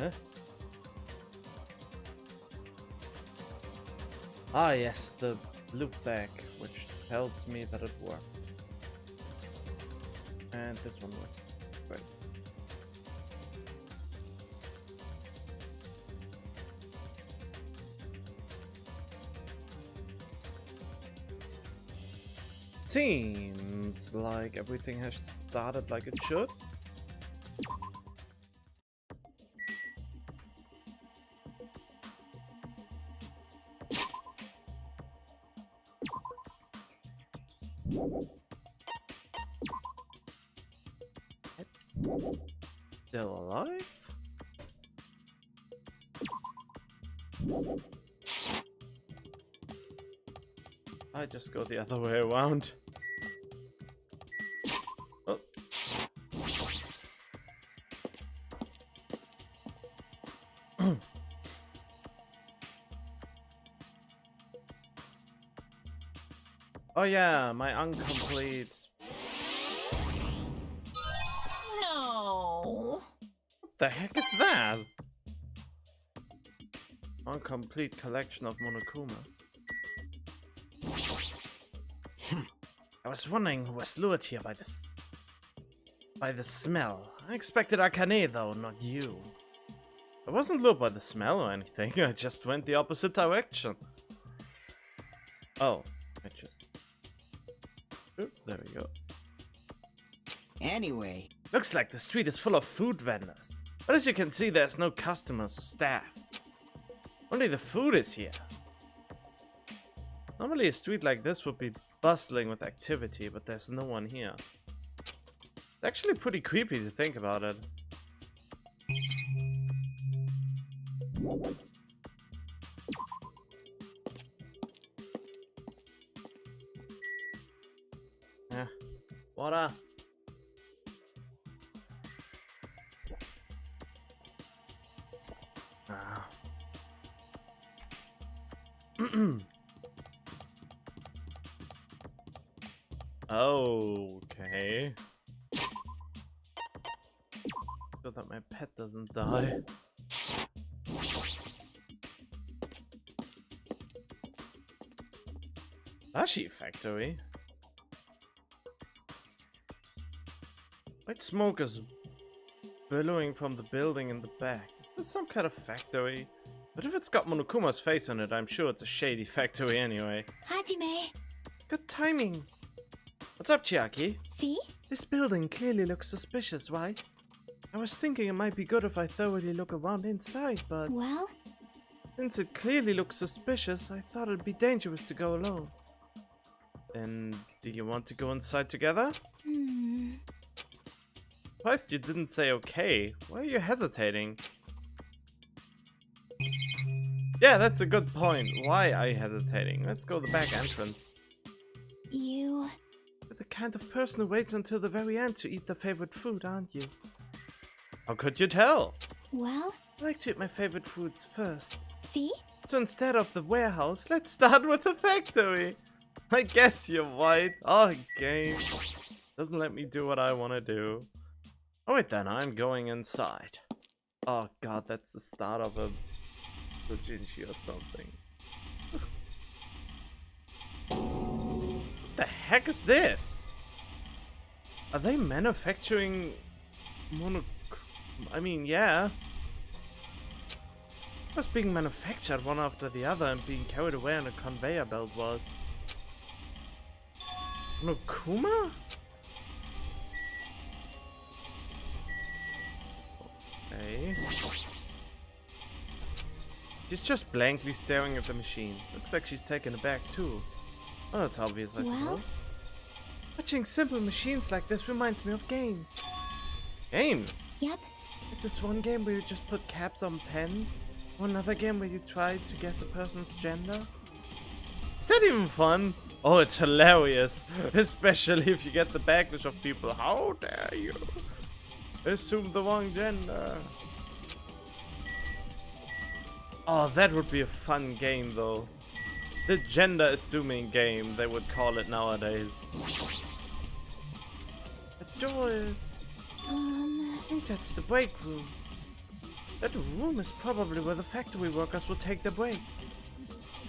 Huh? Ah, yes, the loop back, which tells me that it worked. And this one worked. Great. Seems like everything has started like it should. Still alive? I just go the other way around. Oh. Oh yeah, my incomplete. No. What the heck is that? Incomplete collection of Monokumas. I was wondering who was lured here by the smell. I expected Akane though, not you. I wasn't lured by the smell or anything, I just went the opposite direction. Oh, I just... Oop, there we go. Anyway. Looks like the street is full of food vendors. But as you can see, there's no customers or staff. Only the food is here. Normally a street like this would be bustling with activity, but there's no one here. It's actually pretty creepy to think about it. Yeah. Water. Ah. Okay. So that my pet doesn't die. Dashi factory? White smoke is billowing from the building in the back. Is this some kind of factory? But if it's got Monokuma's face on it, I'm sure it's a shady factory anyway. Hajime. Good timing. What's up, Chiaki? See? This building clearly looks suspicious, right? I was thinking it might be good if I thoroughly look around inside, but Well? since it clearly looks suspicious, I thought it'd be dangerous to go alone. Then, do you want to go inside together? Surprised you didn't say okay. Why are you hesitating? Yeah, that's a good point. Why are you hesitating? Let's go the back entrance. You... You're the kind of person who waits until the very end to eat their favorite food, aren't you? How could you tell? Well? I like to eat my favorite foods first. See? So instead of the warehouse, let's start with the factory. I guess you're right. Oh, game. Doesn't let me do what I want to do. Alright then, I'm going inside. Oh god, that's the start of a doujinshi or something. What the heck is this? Are they manufacturing I mean, yeah. It was being manufactured one after the other and being carried away on a conveyor belt was. Monokuma? Okay. She's just blankly staring at the machine. Looks like she's taken aback too. Oh, that's obvious, I suppose. Watching simple machines like this reminds me of games. Games? Yep. Like this one game where you just put caps on pens? Or another game where you try to guess a person's gender? Is that even fun? Oh, it's hilarious. Especially if you get the backlash of people. How dare you assume the wrong gender? Oh, that would be a fun game though. The gender assuming game, they would call it nowadays. The door is... I think that's the break room. That room is probably where the factory workers will take their breaks.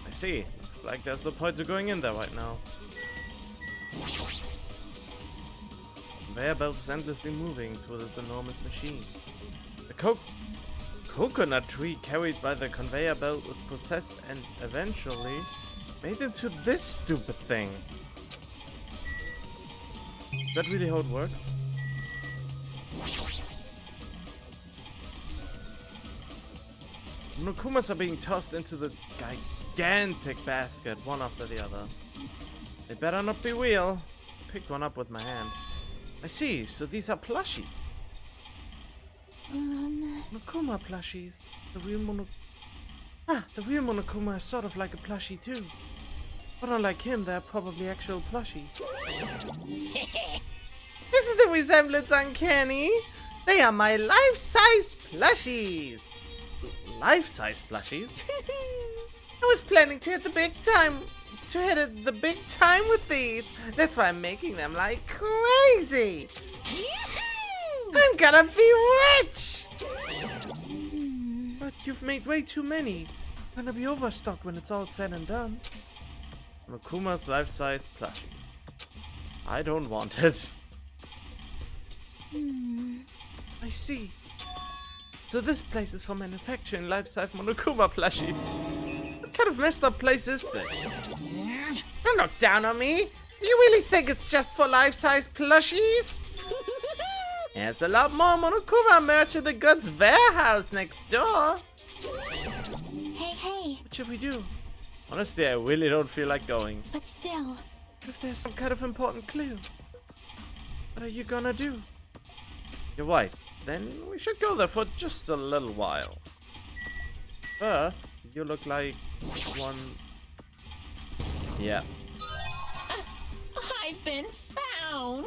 I see. Looks like there's no point to going in there right now. The conveyor belt is endlessly moving through this enormous machine. The coconut tree carried by the conveyor belt was processed and eventually made into this stupid thing. Is that really how it works? Monokumas are being tossed into the gigantic basket, one after the other. They better not be real. I picked one up with my hand. I see, so these are plushies. Monokuma plushies. The real Monokuma is sort of like a plushie too. But unlike him, they're probably actual plushies. Isn't the resemblance uncanny? They are my life-size plushies. Life-size plushies? I was planning to hit the big time with these. That's why I'm making them like crazy. I'm gonna be rich. But you've made way too many. I'm gonna be overstocked when it's all said and done. Monokuma's life-size plushie. I don't want it. I see. So this place is for manufacturing life-size Monokuma plushies. What kind of messed up place is this? Don't look down on me. Do you really think it's just for life-size plushies? There's a lot more Monokuma merch in the goods warehouse next door. Hey. What should we do? Honestly, I really don't feel like going. But still. What if there's some kind of important clue? What are you gonna do? You're right. Then we should go there for just a little while. First, you look like one... Yeah. I've been found.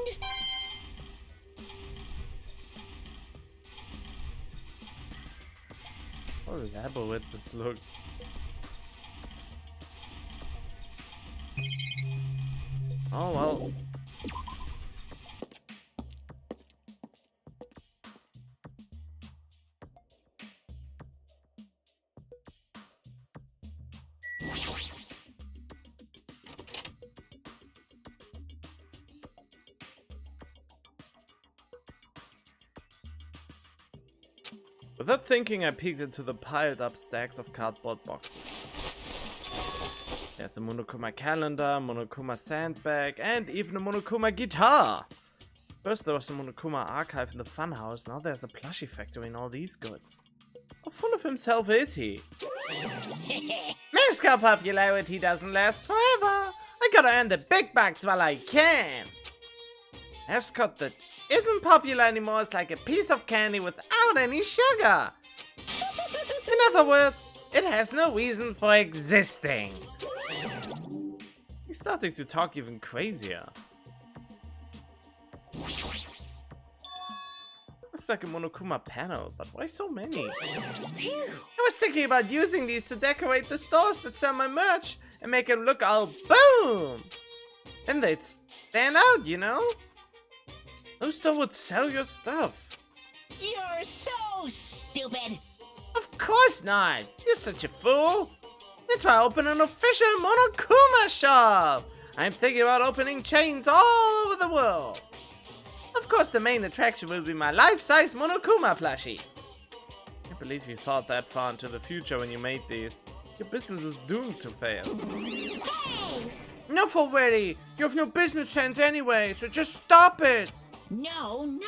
How elaborate this looks. Oh well. Without thinking, I peeked into the piled up stacks of cardboard boxes. There's a Monokuma calendar, Monokuma sandbag, and even a Monokuma guitar! First there was a Monokuma archive in the funhouse, now there's a plushie factory in all these goods. How full of himself is he? Musical popularity doesn't last forever! I gotta earn the big bucks while I can! Mascot that isn't popular anymore is like a piece of candy without any sugar! In other words, it has no reason for existing. He's starting to talk even crazier. Looks like a Monokuma panel, but why so many? I was thinking about using these to decorate the stores that sell my merch and make them look all boom! Then they'd stand out, you know? Who store would sell your stuff? You're so stupid. Of course not! You're such a fool! That's why I open an official Monokuma shop! I'm thinking about opening chains all over the world. Of course, the main attraction will be my life-size Monokuma plushie. I can't believe you thought that far into the future when you made these. Your business is doomed to fail. Hey! Enough already! You have no business sense anyway, so just stop it! No.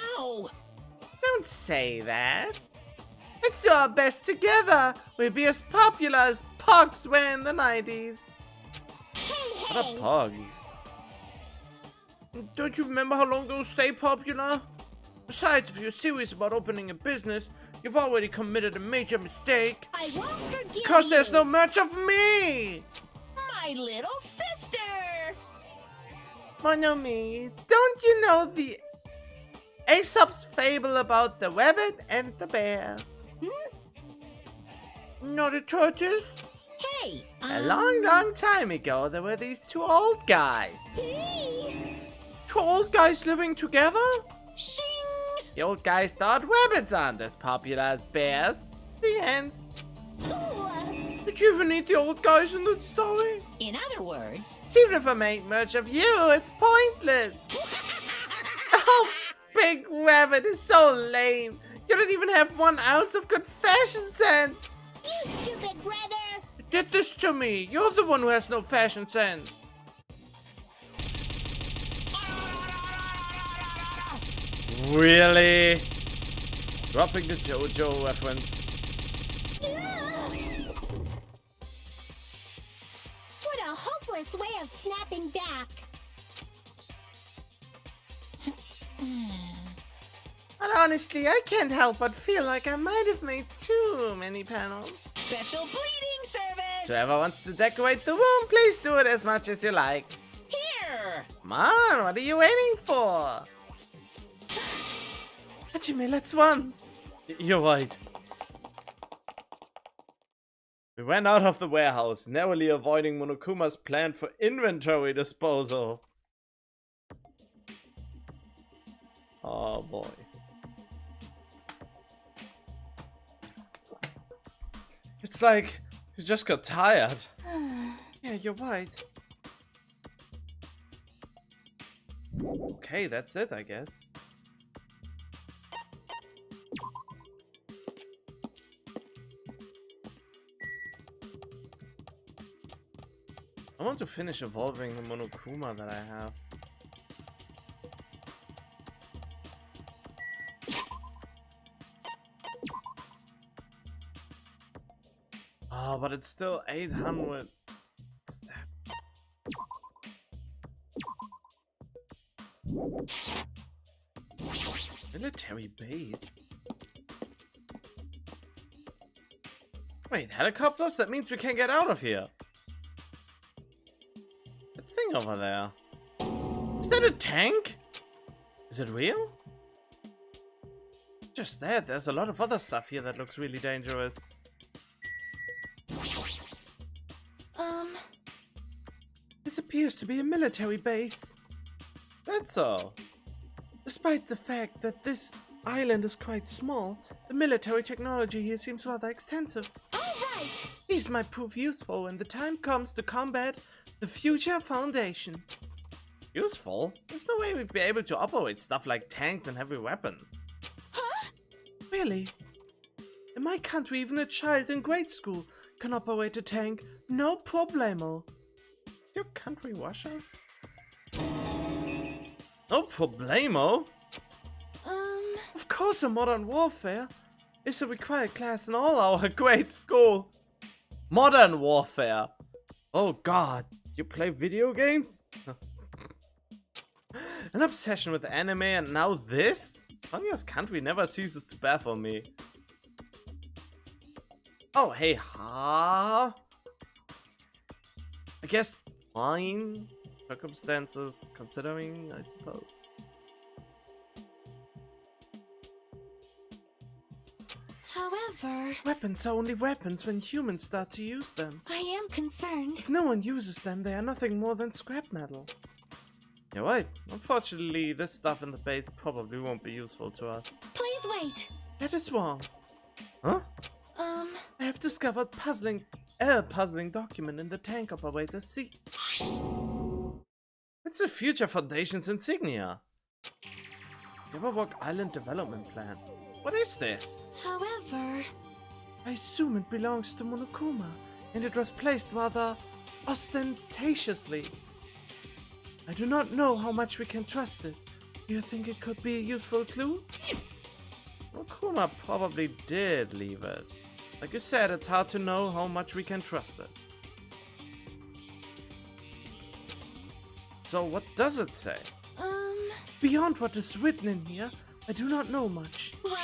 Don't say that. Let's do our best together. We'll be as popular as Pogs were in the 90s. What are Pogs? Don't you remember how long those stay popular? Besides, if you're serious about opening a business, you've already committed a major mistake. I won't forgive Because there's you. no merch of me! My little sister. Monomi, don't you know the Aesop's fable about the rabbit and the bear? Not a tortoise? Hey. A long time ago, there were these two old guys. Hey. Two old guys living together? Shing. The old guys thought rabbits aren't as popular as bears. The end. Ooh. Did you even need the old guys in the story? In other words, Even if I made much of you, it's pointless. Oh, Big Rabbit is so lame. You don't even have 1 ounce of good fashion sense. you stupid brother. You did this to me. You're the one who has no fashion sense. Really? Dropping the JoJo reference. What a hopeless way of snapping back. And honestly, I can't help but feel like I might have made too many panels. Special bleeding service. So whoever wants to decorate the room, please do it as much as you like. Here. Come on, what are you waiting for? Hajime, let's run. You're right. We went out of the warehouse, narrowly avoiding Monokuma's plan for inventory disposal. Oh boy. It's like you just got tired. Yeah, you're right. Okay, that's it, I guess. I want to finish evolving the Monokuma that I have. Oh, but it's still 800 step. Military base? Wait, helicopters? That means we can't get out of here. The thing over there. Is that a tank? Is it real? Just that, there's a lot of other stuff here that looks really dangerous. This appears to be a military base. That's all. Despite the fact that this island is quite small, the military technology here seems rather extensive. All right. These might prove useful when the time comes to combat the future Foundation. Useful? There's no way we'd be able to operate stuff like tanks and heavy weapons. Huh? Really? In my country, even a child in grade school can operate a tank, no problemo. Is your country Russia? No problemo? Of course, a modern warfare is a required class in all our grade schools. Modern warfare. Oh god, you play video games? An obsession with anime and now this? Sonya's country never ceases to baffle me. Oh, hey, ha. I guess fine circumstances considering, I suppose. However, Weapons are only weapons when humans start to use them. I am concerned. If no one uses them, they are nothing more than scrap metal. You're right. Unfortunately, this stuff in the base probably won't be useful to us. Please wait. That is wrong. Huh? I have discovered a puzzling document in the tank operator's seat. It's the Future Foundation's insignia. Jabberwock Island Development Plan. What is this? However, I assume it belongs to Monokuma, and it was placed rather ostentatiously. I do not know how much we can trust it. Do you think it could be a useful clue? Monokuma probably did leave it. Like you said, it's hard to know how much we can trust it. So what does it say? Beyond what is written in here, I do not know much. well,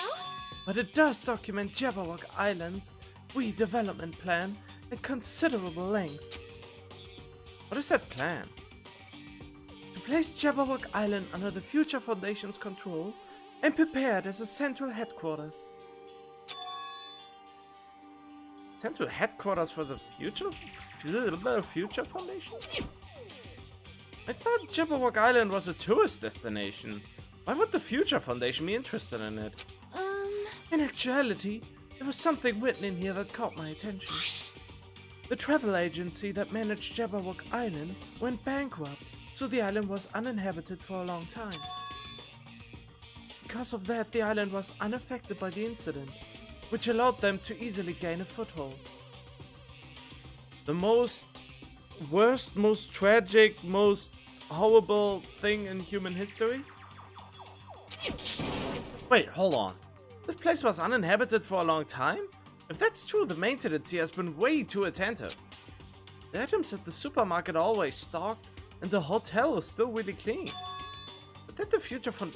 But it does document Jabberwock Island's redevelopment plan at considerable length. What is that plan? To place Jabberwock Island under the Future Foundation's control and prepare it as a central headquarters. Central headquarters for the Future Foundation? I thought Jabberwock Island was a tourist destination. Why would the Future Foundation be interested in it? um, In actuality, There was something written in here that caught my attention. The travel agency that managed Jabberwock Island went bankrupt, so the island was uninhabited for a long time. Because of that, the island was unaffected by the incident, which allowed them to easily gain a foothold. The worst, most tragic, most horrible thing in human history? Wait, hold on. This place was uninhabited for a long time? If that's true, the maintenance here has been way too attentive. The items at the supermarket are always stocked, and the hotel is still really clean. But that the future fund...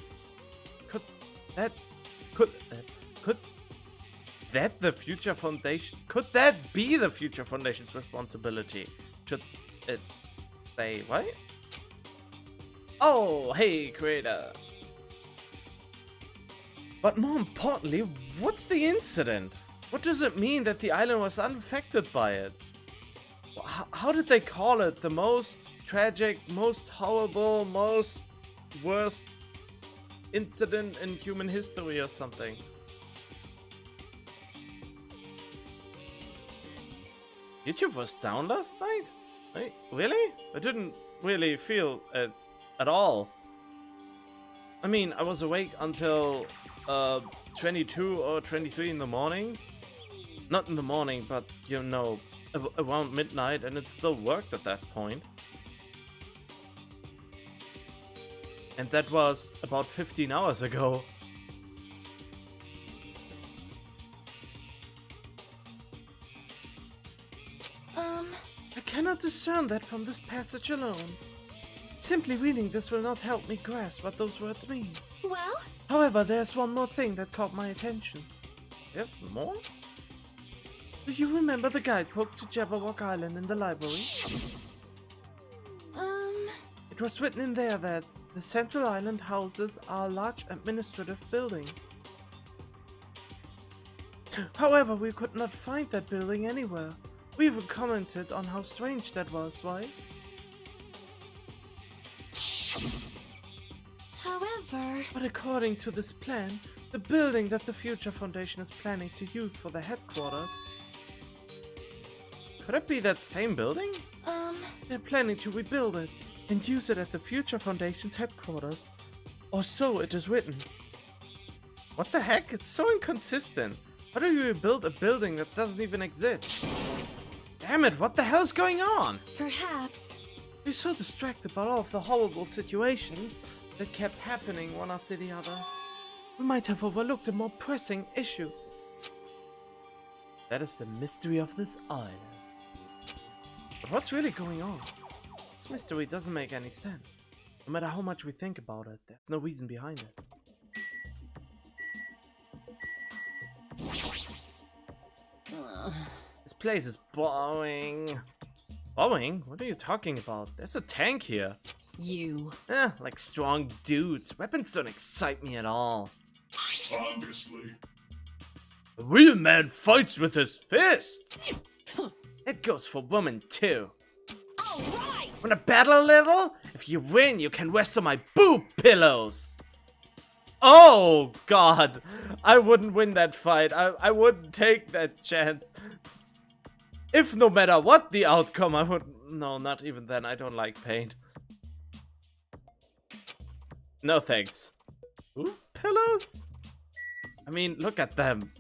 Could that be the future foundation's responsibility? Should it say, right? Oh, hey, creator. But more importantly, what's the incident? What does it mean that the island was unaffected by it? How did they call it? The most tragic, most horrible, most worst incident in human history or something? YouTube was down last night? Wait, really? I didn't really feel it at all. I mean, I was awake until 22 or 23 in the morning. Not in the morning, but you know, around midnight, and it still worked at that point. And that was about 15 hours ago. I cannot discern that from this passage alone. Simply reading this will not help me grasp what those words mean. Well? However, there's one more thing that caught my attention. Yes, more? Do you remember the guidebook to Jabberwock Island in the library? It was written in there that the central island houses a large administrative building. However, we could not find that building anywhere. We even commented on how strange that was, right? However... But according to this plan, the building that the Future Foundation is planning to use for the headquarters... Could it be that same building? They're planning to rebuild it and use it at the Future Foundation's headquarters. Or so it is written. What the heck? It's so inconsistent. How do you rebuild a building that doesn't even exist? Damn it, what the hell's going on? Perhaps. We're so distracted by all of the horrible situations that kept happening one after the other. We might have overlooked a more pressing issue. That is the mystery of this island. But what's really going on? This mystery doesn't make any sense. No matter how much we think about it, there's no reason behind it. This place is boring. Boring? What are you talking about? There's a tank here. You. Like strong dudes. Weapons don't excite me at all. Obviously. A real man fights with his fists. It goes for women too. All right. Wanna battle a little? If you win, you can rest on my boob pillows. Oh god, I wouldn't win that fight. I wouldn't take that chance. If no matter what the outcome, I would... No, not even then. I don't like pain. No thanks. Ooh, pillows? I mean, look at them.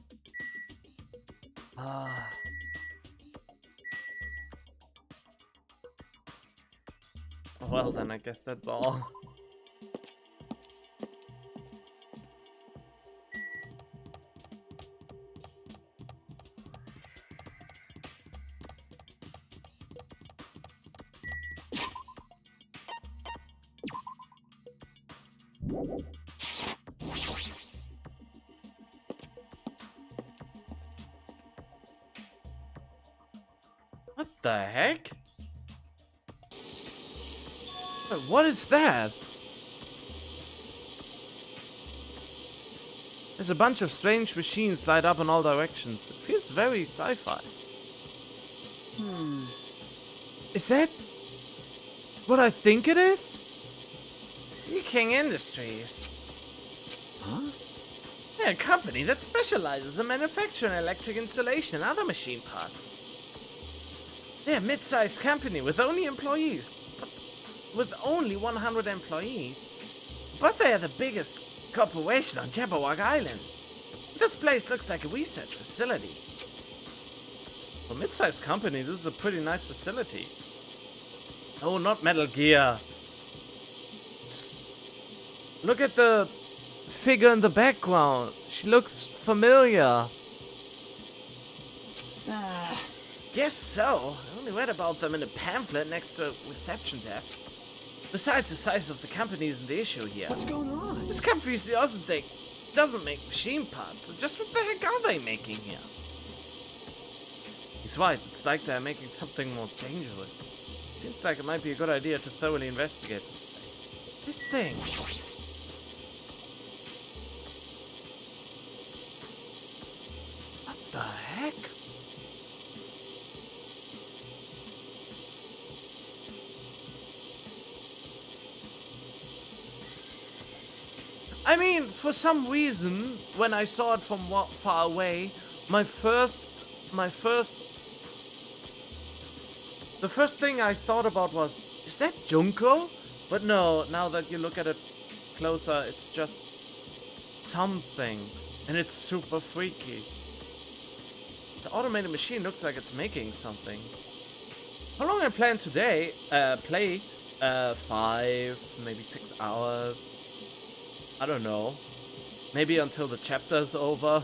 Well then, I guess that's all. What the heck? What is that? There's a bunch of strange machines light up in all directions. It feels very sci-fi. Is that what I think it is? King Industries. Huh? They're a company that specializes in manufacturing electric installation and other machine parts. They're a mid-sized company with only 100 employees. But they are the biggest corporation on Jabberwock Island. This place looks like a research facility. For a mid-sized company, this is a pretty nice facility. Oh, not Metal Gear. Look at the figure in the background. She looks familiar. Guess so. I only read about them in a pamphlet next to the reception desk. Besides, the size of the company isn't the issue here. What's going on? This company doesn't make machine parts, so just what the heck are they making here? He's right, it's like they're making something more dangerous. Seems like it might be a good idea to thoroughly investigate this place. This thing. What the heck? I mean, for some reason, when I saw it from far away, the first thing I thought about was, is that Junko? But no, now that you look at it closer, it's just something, and it's super freaky. This automated machine looks like it's making something. How long I plan today? Play 5, maybe 6 hours. I don't know. Maybe until the chapter's over.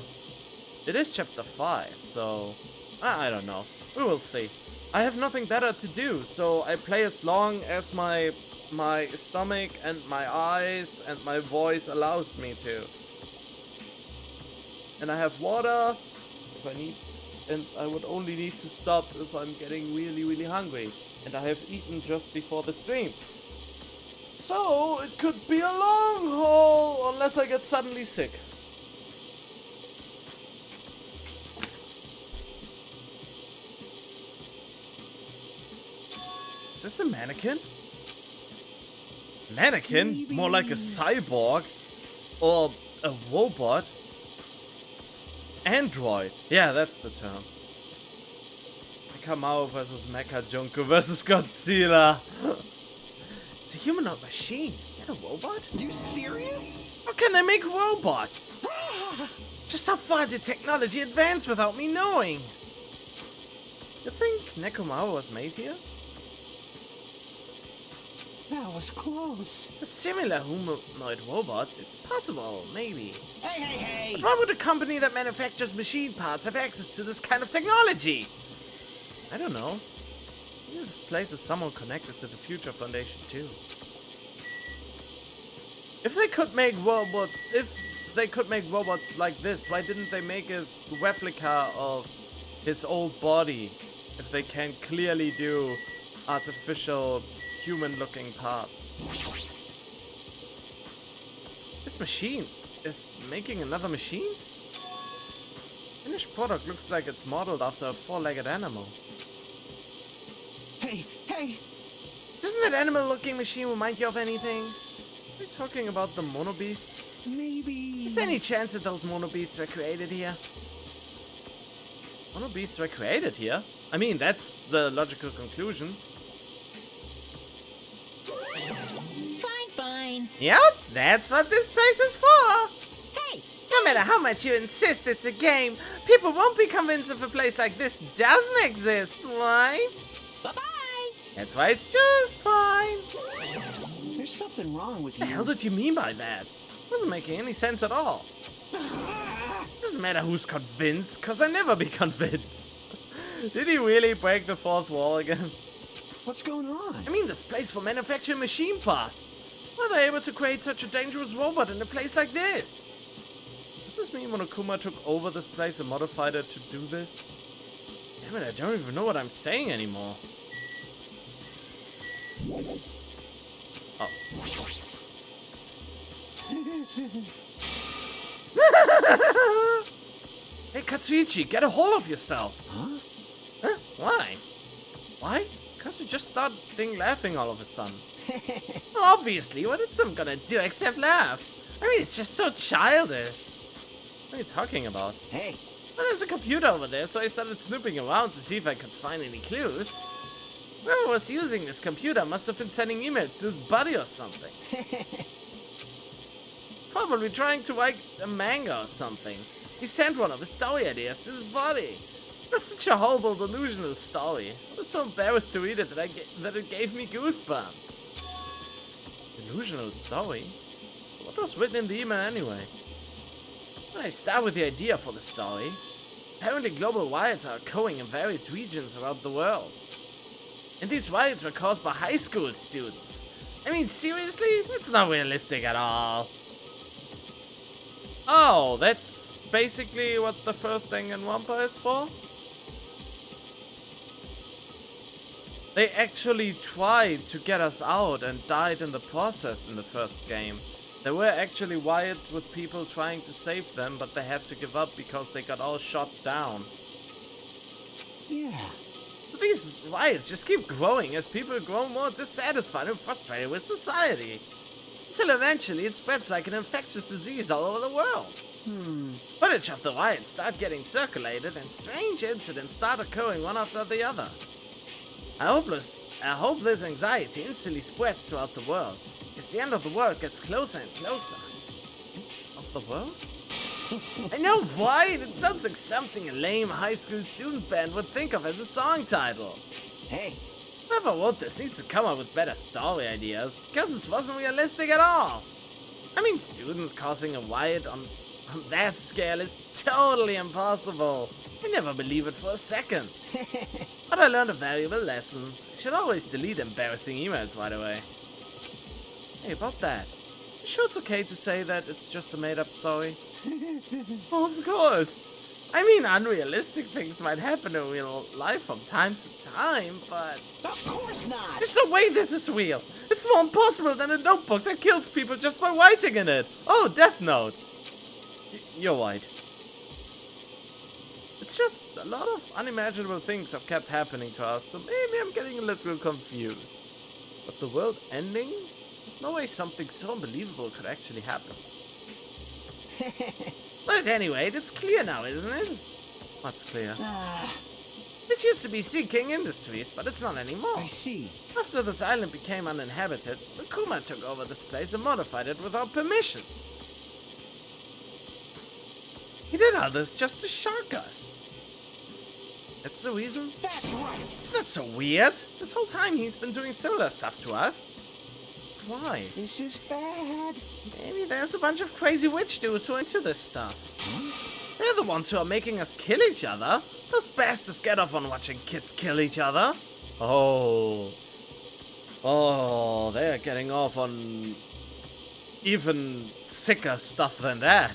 It is chapter 5, so I don't know. We will see. I have nothing better to do, so I play as long as my stomach and my eyes and my voice allows me to. And I have water if I need, and I would only need to stop if I'm getting really, really hungry. And I have eaten just before the stream. So, it could be a long haul, unless I get suddenly sick. Is this a mannequin? Mannequin? Maybe. More like a cyborg. Or a robot. Android. Yeah, that's the term. Kamau versus Mecha Junko versus Godzilla. It's a humanoid machine. Is that a robot? You serious? How can they make robots? Just how far did technology advance without me knowing? You think Nekomaru was made here? That was close. It's a similar humanoid robot. It's possible, maybe. Hey! But why would a company that manufactures machine parts have access to this kind of technology? I don't know. Maybe this place is somehow connected to the Future Foundation too. If they could make robots like this, why didn't they make a replica of his old body? If they can clearly do artificial human-looking parts. This machine is making another machine? Finished product looks like it's modeled after a four-legged animal. Hey! Doesn't that animal-looking machine remind you of anything? Are you talking about the Mono Beasts? Maybe... Is there any chance that those Mono Beasts were created here? Mono Beasts were created here? I mean, that's the logical conclusion. Fine. Yep, that's what this place is for! Hey! No matter how much you insist it's a game, people won't be convinced if a place like this doesn't exist, right? Bye-bye! That's why it's just fine. There's something wrong with What the you. hell did you mean by that? Wasn't making any sense at all. Doesn't matter who's convinced, cause I never be convinced. Did he really break the fourth wall again? What's going on? I mean, this place for manufacturing machine parts. Why are they able to create such a dangerous robot in a place like this? Does this mean Monokuma took over this place and modified it to do this? Damn it, I don't even know what I'm saying anymore. Oh. Hey, Katsuichi, get a hold of yourself. Huh? Huh? Why? Why? Because you just started laughing all of a sudden. Well, obviously, what is some gonna do except laugh? I mean, it's just so childish. What are you talking about? Hey, Well, there's a computer over there, so I started snooping around to see if I could find any clues. Whoever was using this computer must have been sending emails to his buddy or something. Probably trying to write a manga or something. He sent one of his story ideas to his buddy. That's such a horrible, delusional story. I was so embarrassed to read it that it gave me goosebumps. Delusional story? What was written in the email anyway? I start with the idea for the story. Apparently global riots are occurring in various regions around the world. And these riots were caused by high school students. I mean, seriously? It's not realistic at all. Oh, that's basically what the first Danganronpa is for? They actually tried to get us out and died in the process in the first game. There were actually riots with people trying to save them, but they had to give up because they got all shot down. yeah. But these riots just keep growing as people grow more dissatisfied and frustrated with society. Until eventually it spreads like an infectious disease all over the world. Footage of the riots start getting circulated and strange incidents start occurring one after the other. I hope this anxiety instantly spreads throughout the world, as the end of the world gets closer and closer. End of the world? I know, right? It sounds like something a lame high school student band would think of as a song title. Hey, Whoever wrote this needs to come up with better story ideas, because this wasn't realistic at all. I mean, students causing a riot on that scale is totally impossible. I never believe it for a second. But I learned a valuable lesson. I should always delete embarrassing emails right away. Hey, about that. You sure it's okay to say that it's just a made-up story? Of course. I mean, unrealistic things might happen in real life from time to time, but... of course not. There's no way this is real. It's more impossible than a notebook that kills people just by writing in it. Oh, Death Note. You're right. It's just a lot of unimaginable things have kept happening to us, so maybe I'm getting a little confused. But the world ending? There's no way something so unbelievable could actually happen. But anyway, it's clear now, isn't it? What's clear? This used to be Sea King Industries, but it's not anymore. I see. After this island became uninhabited, the Kuma took over this place and modified it without permission. He did all this just to shock us. That's the reason? That's right. It's not so weird. This whole time he's been doing similar stuff to us. Why? This is bad. Maybe there's a bunch of crazy witch dudes who are into this stuff. They're the ones who are making us kill each other. Those bastards get off on watching kids kill each other. Oh, they're getting off on even sicker stuff than that.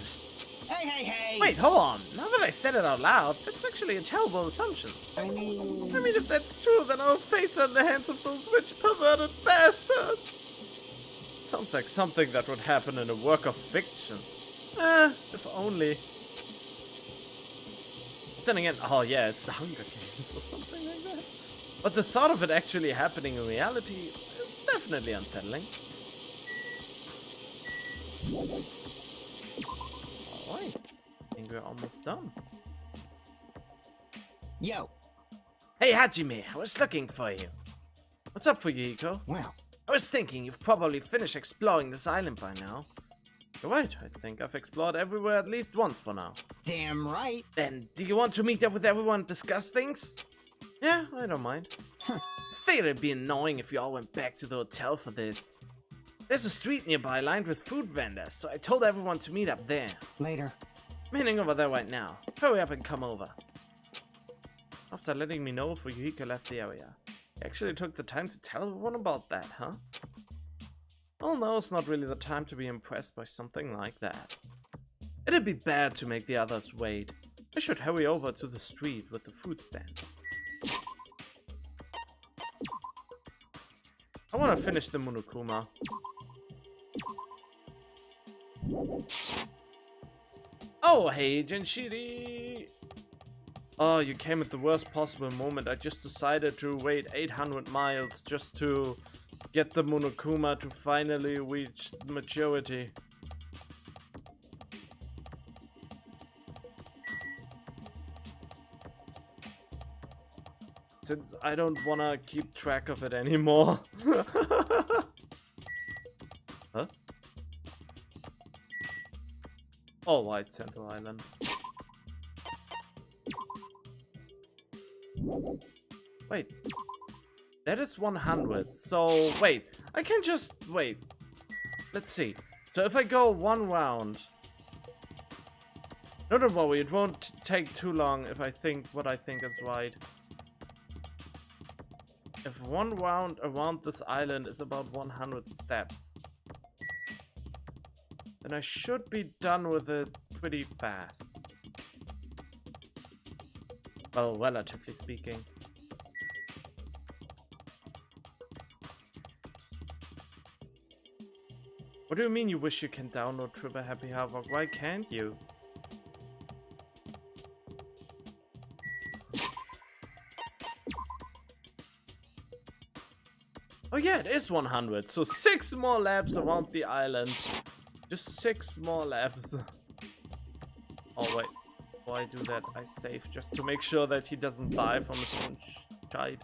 Hey. Wait, hold on. Now that I said it out loud, that's actually a terrible assumption. I mean, If that's true, then our fates are in the hands of those rich perverted bastards. Sounds like something that would happen in a work of fiction. If only. But then again, oh yeah, it's the Hunger Games or something like that. But the thought of it actually happening in reality is definitely unsettling. Alright, I think we're almost done. yo, Hey Hajime, I was looking for you. What's up for you, Hiko? well, I was thinking you've probably finished exploring this island by now. You're right, I think I've explored everywhere at least once for now. damn right. Then, do you want to meet up with everyone and discuss things? Yeah, I don't mind. I figured it'd be annoying if you all went back to the hotel for this. There's a street nearby lined with food vendors, so I told everyone to meet up there. Later. I'm heading over there right now. Hurry up and come over. After letting me know Fuyuhiko left the area, he actually took the time to tell everyone about that, huh? Well, no, it's not really the time to be impressed by something like that. It'd be bad to make the others wait. I should hurry over to the street with the food stand. I want to finish the Monokuma. Oh, hey, Genshiri! Oh, you came at the worst possible moment. I just decided to wait 800 miles just to get the Monokuma to finally reach maturity. since I don't wanna keep track of it anymore. Huh? All white Central Island. Wait. That is 100. So, wait. I can just... Wait. Let's see. So if I go one round... No, don't worry. It won't take too long if I think what I think is right. If one round around this island is about 100 steps, then I should be done with it pretty fast. Well, relatively speaking. What do you mean you wish you can download Triple Happy Havoc? Why can't you? Oh yeah, it is 100. So 6 more laps around the island. Just 6 more laps. Oh wait, before I do that, I save just to make sure that he doesn't die from his own shite.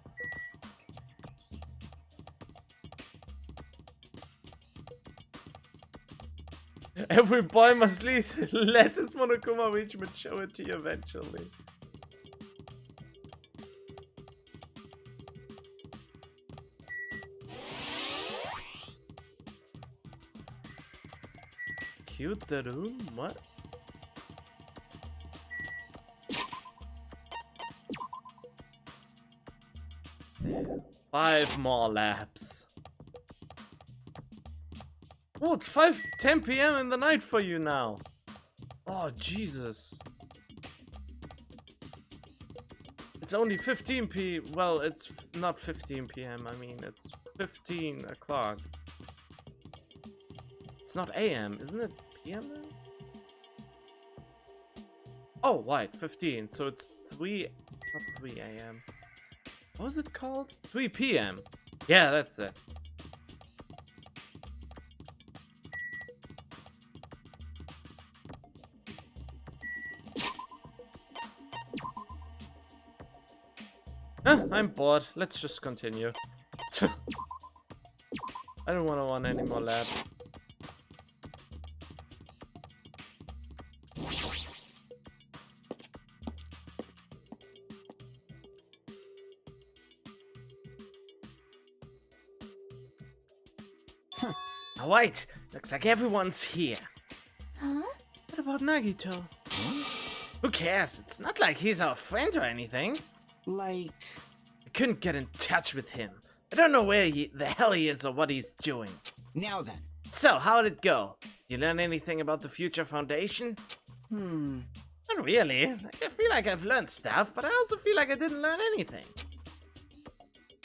Every boy must let his Monokuma reach maturity eventually. Cute the room? What? Five more laps. Oh, it's 10 p.m. in the night for you now. Oh, Jesus. It's only 15 well, it's not 15 p.m. I mean, it's 15 o'clock. It's not a.m., isn't it p.m. then? Oh, right, 15. So it's not 3 a.m. What was it called? 3 p.m. Yeah, that's it. I'm bored. Let's just continue. I don't want to run any more laps. Oh, wait! Looks like everyone's here. Huh? What about Nagito? Who cares? It's not like he's our friend or anything. Like, I couldn't get in touch with him. I don't know where the hell he is or what he's doing. now then. So, how'd it go? Did you learn anything about the Future Foundation? Not really. I feel like I've learned stuff, but I also feel like I didn't learn anything.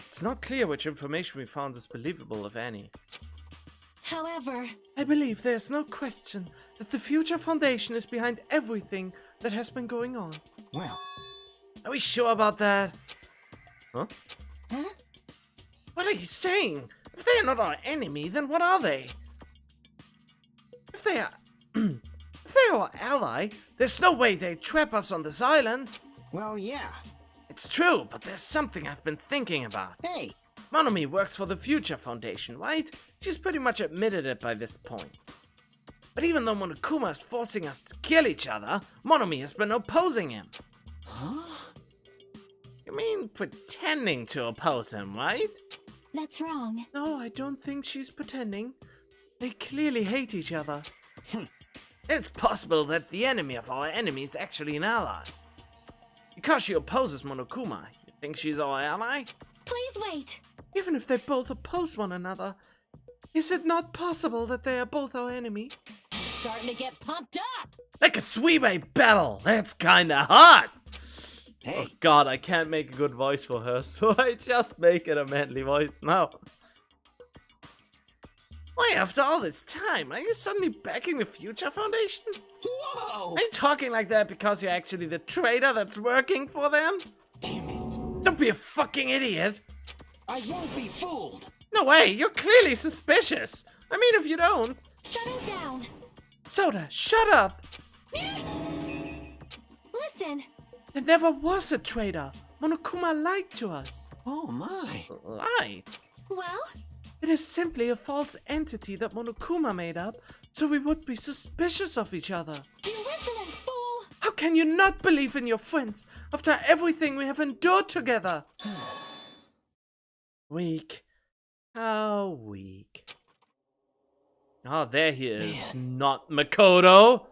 It's not clear which information we found is believable, if any. However, I believe there's no question that the Future Foundation is behind everything that has been going on. Well, Are we sure about that? Huh? Huh? What are you saying? If they are not our enemy, then what are they? If they are... if they are our ally, there's no way they'd trap us on this island. well, yeah. It's true, but there's something I've been thinking about. Hey, Monomi works for the Future Foundation, right? She's pretty much admitted it by this point. But even though Monokuma is forcing us to kill each other, Monomi has been opposing him. huh? You mean pretending to oppose him, right? that's wrong. No, I don't think she's pretending. They clearly hate each other. It's possible that the enemy of our enemy is actually an ally. Because she opposes Monokuma, you think she's our ally? Please wait. Even if they both oppose one another, is it not possible that they are both our enemy? Starting to get pumped up. Like a three-way battle! That's kinda hot! Hey, Oh god, I can't make a good voice for her, so I just make it a manly voice now. Why, after all this time, are you suddenly backing the Future Foundation? whoa! Are you talking like that because you're actually the traitor that's working for them? Damn it. Don't be a fucking idiot! I won't be fooled. No way, you're clearly suspicious! I mean, if you don't... Settle down. Soda, shut up! Listen. There never was a traitor. Monokuma lied to us. Oh my. Lied? Well, It is simply a false entity that Monokuma made up, so we would be suspicious of each other. you insolent fool! How can you not believe in your friends after everything we have endured together? Weak. How weak. Oh, there he is. Not Makoto.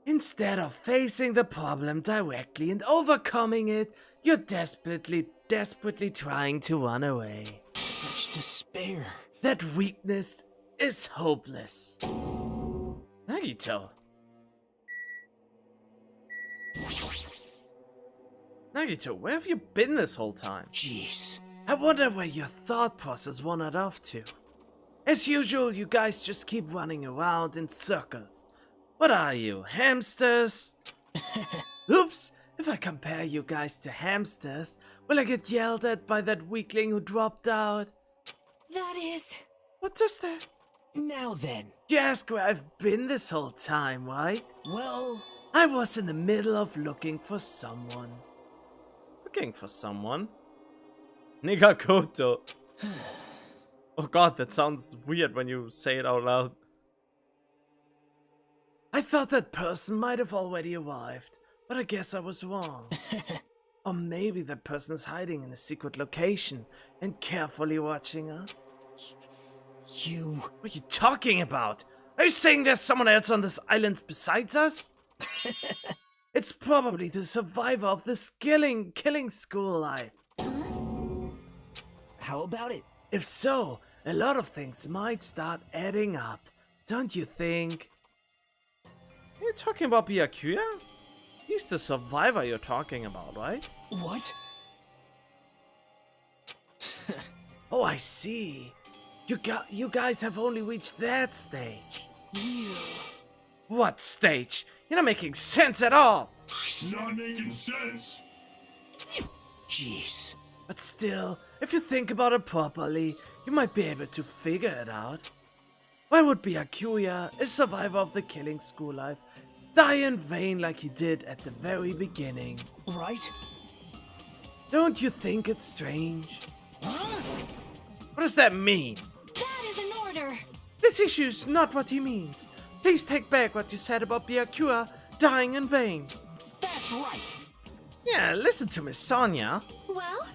Instead of facing the problem directly and overcoming it, you're desperately trying to run away. Such despair. That weakness is hopeless. Nagito. Nagito, where have you been this whole time? Jeez. I wonder where your thought process wandered off to. As usual, you guys just keep running around in circles. What are you, hamsters? Oops, if I compare you guys to hamsters, will I get yelled at by that weakling who dropped out? That is... What does that? Now then. You ask where I've been this whole time, right? Well, I was in the middle of looking for someone. Looking for someone? Nigakoto. Oh god, that sounds weird when you say it out loud. I thought that person might have already arrived, but I guess I was wrong. Or maybe that person is hiding in a secret location and carefully watching us. you... What are you talking about? Are you saying there's someone else on this island besides us? It's probably the survivor of this killing school life. How about it? If so, a lot of things might start adding up, don't you think? Are you talking about Byakuya? He's the survivor you're talking about, right? What? Oh, I see. You guys have only reached that stage. You... What stage? You're not making sense at all. Not making sense. Jeez. But still, if you think about it properly, you might be able to figure it out. Why would Byakuya, a survivor of the killing school life, die in vain like he did at the very beginning? Right? Don't you think it's strange? Huh? What does that mean? That is an order! This issue's not what he means. Please take back what you said about Byakuya dying in vain. That's right. Yeah, listen to Miss Sonia. Well,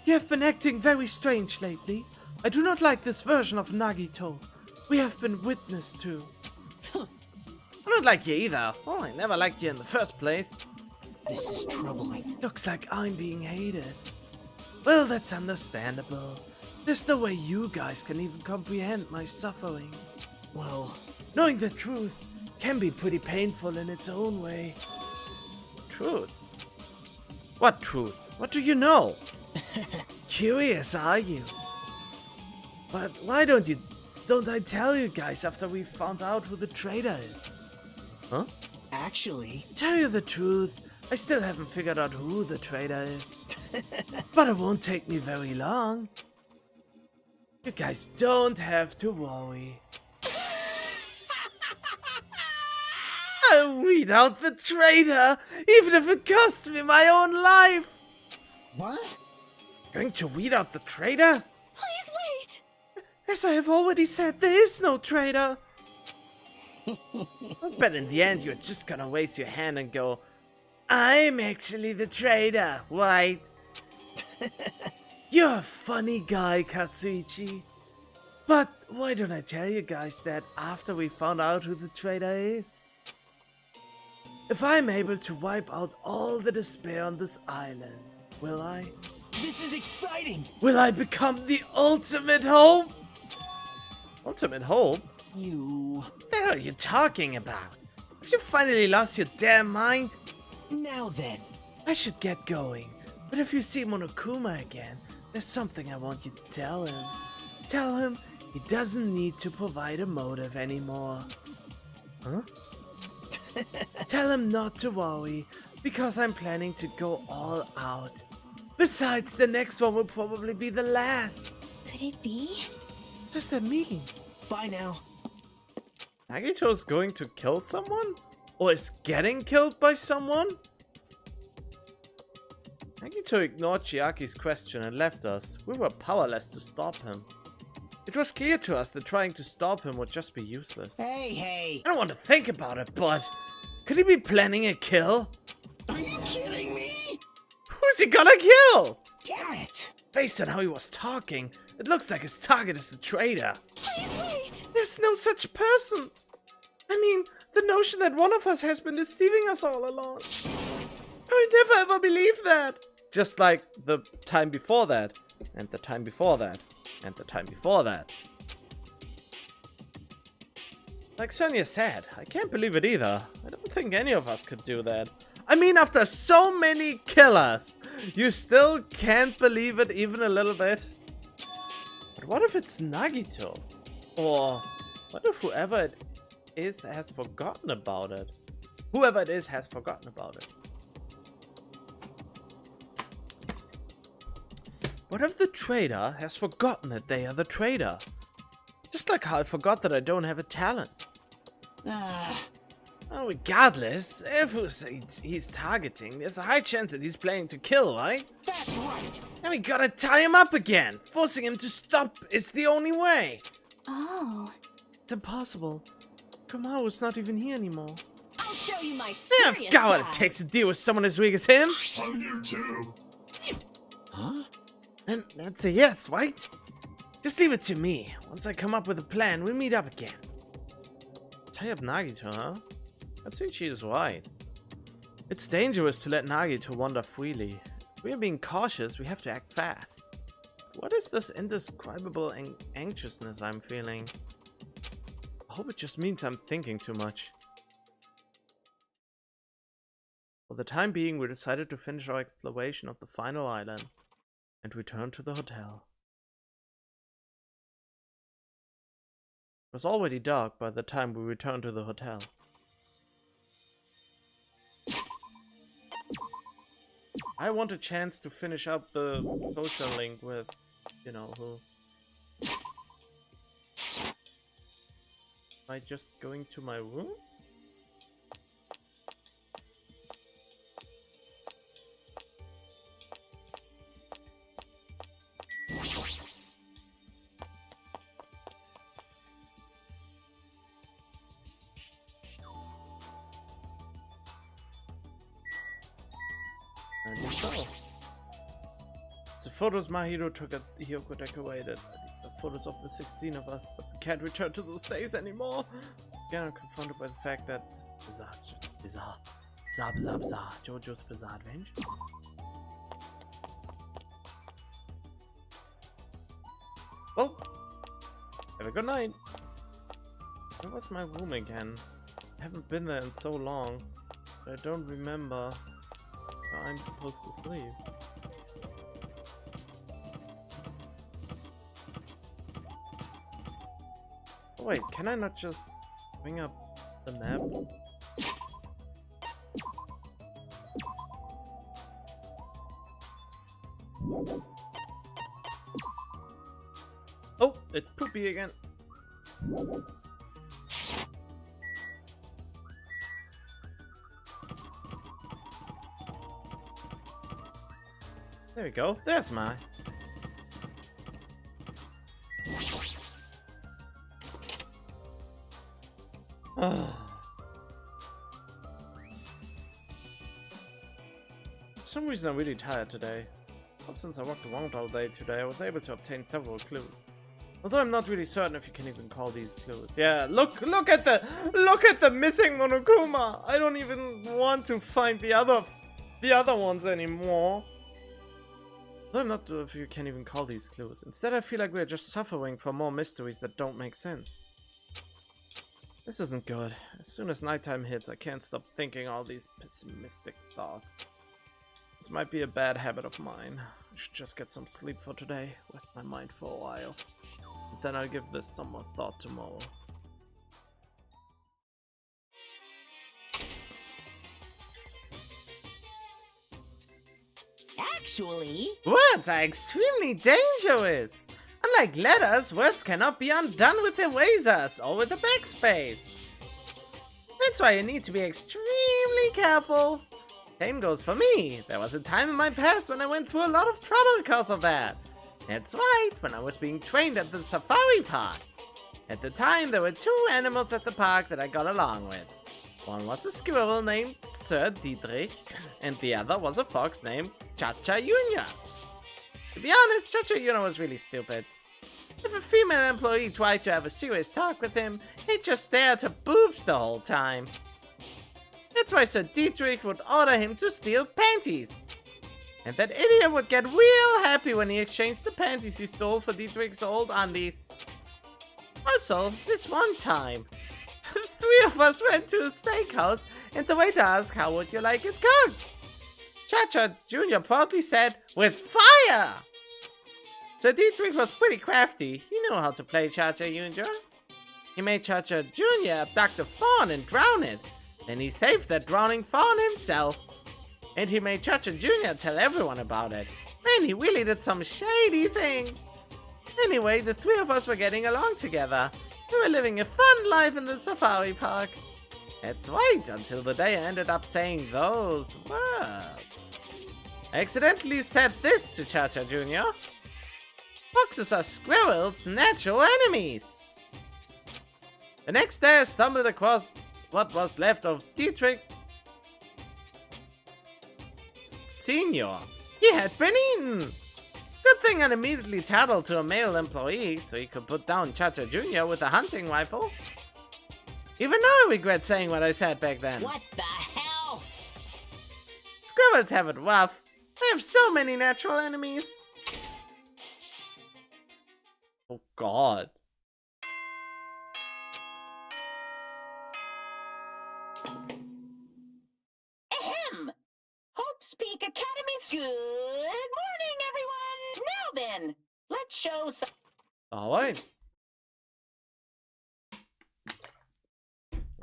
You have been acting very strange lately. I do not like this version of Nagito. We have been witness to. I don't like you either. Oh, I never liked you in the first place. This is troubling. Looks like I'm being hated. Well, that's understandable. There's no way you guys can even comprehend my suffering. Well, Knowing the truth can be pretty painful in its own way. Truth? What truth? What do you know? Curious, are you? But why don't I tell you guys after we found out who the traitor is? Huh? actually... Tell you the truth, I still haven't figured out who the traitor is. But it won't take me very long. You guys don't have to worry. I'll weed out the traitor, even if it costs me my own life. What? Going to weed out the traitor? please wait! As I have already said, there is no traitor. I bet in the end you're just gonna raise your hand and go, I'm actually the traitor, right? You're a funny guy, Katsuichi. But why don't I tell you guys that after we found out who the traitor is? If I'm able to wipe out all the despair on this island, will I? This is exciting! Will I become the ultimate hope? Ultimate hope? You... What the hell are you talking about? Have you finally lost your damn mind? Now then. I should get going. But if you see Monokuma again, there's something I want you to tell him. Tell him he doesn't need to provide a motive anymore. Huh? Tell him not to worry, because I'm planning to go all out. Besides, the next one will probably be the last. Could it be? What does that mean? Bye now. Nagito's going to kill someone? Or is getting killed by someone? Nagito ignored Chiaki's question and left us. We were powerless to stop him. It was clear to us that trying to stop him would just be useless. Hey! I don't want to think about it, but could he be planning a kill? Are you kidding me? Who's he gonna kill? Damn it! Based on how he was talking, it looks like his target is the traitor. Please wait. There's no such person. I mean, the notion that one of us has been deceiving us all along. I never ever believed that. Just like the time before that, and the time before that, and the time before that. Like Sonia said, I can't believe it either. I don't think any of us could do that. I mean, after so many killers, you still can't believe it even a little bit? But what if it's Nagito? Or what if whoever it is has forgotten about it? Whoever it is has forgotten about it. What if the traitor has forgotten that they are the traitor? Just like how I forgot that I don't have a talent. Well, regardless, if he's targeting, there's a high chance that he's planning to kill, right? That's right! And we gotta tie him up again. Forcing him to stop is the only way. Oh. It's impossible. Komaru's not even here anymore. I'll show you my Yeah, serious I've got what it side. takes to deal with someone as weak as him. I'm here too. Huh? And that's a yes, right? Just leave it to me. Once I come up with a plan, we meet up again. Tie up Nagito, huh? Katsuchi is right. It's dangerous to let Nagito wander freely. If we are being cautious, we have to act fast. What is this indescribable anxiousness I'm feeling? I hope it just means I'm thinking too much. For the time being, we decided to finish our exploration of the final island and return to the hotel. It was already dark by the time we returned to the hotel. I want a chance to finish up the social link with, you know, who. By just going to my room? I think so. The photos Mahiro took at Hiyoko decorated. The photos of the 16 of us, but we can't return to those days anymore. Again, I'm confronted by the fact that this is bizarre. It's just bizarre. Bizarre, bizarre, bizarre. JoJo's Bizarre Adventure. Well, have a good night. Where was my room again? I haven't been there in so long. I don't remember where I'm supposed to sleep. Oh wait, can I not just bring up the map? Oh, it's Poopy again. There we go. There's my. For some reason I'm really tired today. But since I walked around all day today, I was able to obtain several clues. Although I'm not really certain if you can even call these clues. Yeah, look at the missing Monokuma. I don't even want to find the other ones anymore. Although I'm not sure if you can even call these clues. Instead, I feel like we're just suffering from more mysteries that don't make sense. This isn't good. As soon as nighttime hits, I can't stop thinking all these pessimistic thoughts. This might be a bad habit of mine. I should just get some sleep for today, rest my mind for a while. And then I'll give this some more thought tomorrow. Actually, Words are extremely dangerous! Unlike letters, words cannot be undone with erasers or with a backspace. That's why you need to be extremely careful. Same goes for me. There was a time in my past when I went through a lot of trouble because of that. That's right, when I was being trained at the safari park. At the time, there were 2 animals at the park that I got along with. One was a squirrel named Sir Dietrich, and the other was a fox named Cha-Cha Jr. To be honest, Cha-Cha Jr. was really stupid. If a female employee tried to have a serious talk with him, he'd just stare at her boobs the whole time. That's why Sir Dietrich would order him to steal panties. And that idiot would get real happy when he exchanged the panties he stole for Dietrich's old undies. Also, this one time, the 3 of us went to a steakhouse and the waiter asked, "How would you like it cooked?" Cha-Cha Jr. proudly said, "With fire!" So Dietrich was pretty crafty. He knew how to play Cha-Cha Jr. He made Cha-Cha Jr. abduct a fawn and drown it. Then he saved that drowning fawn himself. And he made Cha-Cha Jr. tell everyone about it. Man, he really did some shady things. Anyway, the 3 of us were getting along together. We were living a fun life in the safari park. That's right, until the day I ended up saying those words. I accidentally said this to Cha-Cha Jr. Foxes are squirrels' natural enemies. The next day I stumbled across what was left of Dietrich Senior. He had been eaten. Good thing I immediately tattled to a male employee so he could put down Cha-Cha Jr. with a hunting rifle. Even now I regret saying what I said back then. What the hell? Squirrels have it rough. They have so many natural enemies. Oh god. Ahem! Hope's Peak Academy's good morning, everyone! Now then, let's show some... Alright.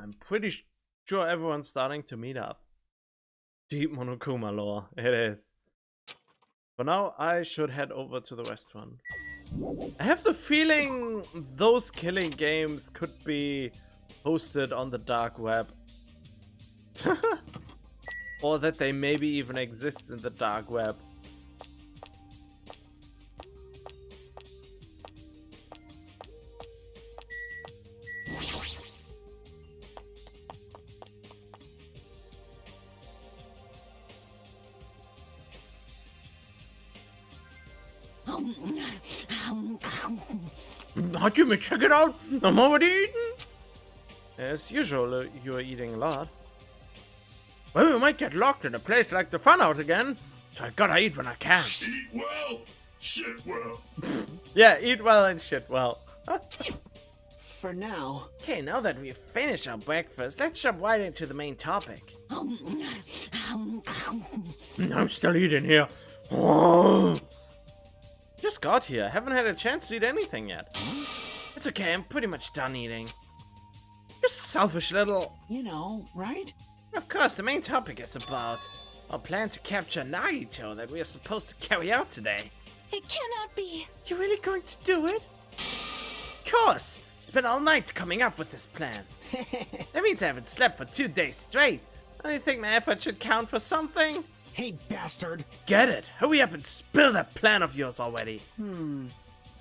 I'm pretty sure everyone's starting to meet up. Deep Monokuma lore, it is. For now, I should head over to the restaurant. I have the feeling those killing games could be hosted on the dark web. Or that they maybe even exist in the dark web. Hajime, check it out! I'm already eating! As usual, you're eating a lot. Well, we might get locked in a place like the Funhouse again, so I gotta eat when I can. Eat well, shit well. Yeah, eat well and shit well. For now. Okay, now that we've finished our breakfast, let's jump right into the main topic. I'm still eating here. Just got here. Haven't had a chance to eat anything yet. It's okay, I'm pretty much done eating. You selfish little... You know, right? Of course, the main topic is about our plan to capture Nagito that we are supposed to carry out today. It cannot be. You really going to do it? Of course! Spent all night coming up with this plan. That means I haven't slept for 2 days straight. Don't you think my effort should count for something? Hey, bastard. Get it! Hurry up and spill that plan of yours already.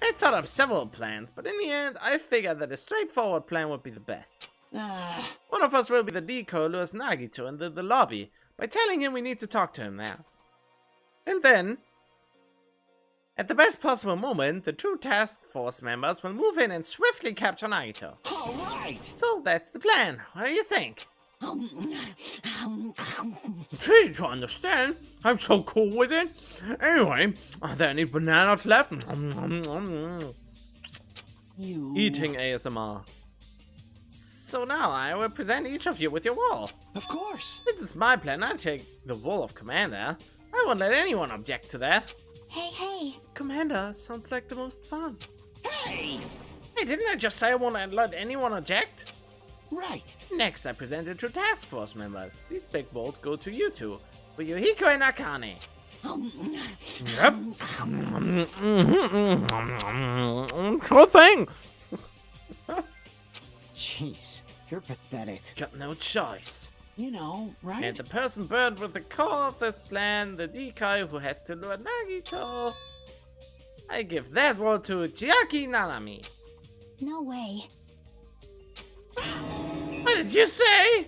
I thought up several plans, but in the end, I figured that a straightforward plan would be the best. One of us will be the decoy who lures Nagito into the lobby by telling him we need to talk to him now. And then, at the best possible moment, the 2 task force members will move in and swiftly capture Nagito. All right. So that's the plan. What do you think? It's easy to understand. I'm so cool with it. Anyway, are there any bananas left? You... Eating ASMR. So now I will present each of you with your role. Of course. This is my plan. I take the role of commander. I won't let anyone object to that. Hey. Commander sounds like the most fun. Hey! Hey, didn't I just say I won't let anyone object? Right. Next, I presented 2 task force members. These big balls go to you 2, for Yuhiko and Akane. Yep. Sure thing. Jeez, you're pathetic. Got no choice. You know, right? And the person burned with the core of this plan, the decoy who has to lure Nagito. I give that role to Chiaki Nanami. No way. What did you say?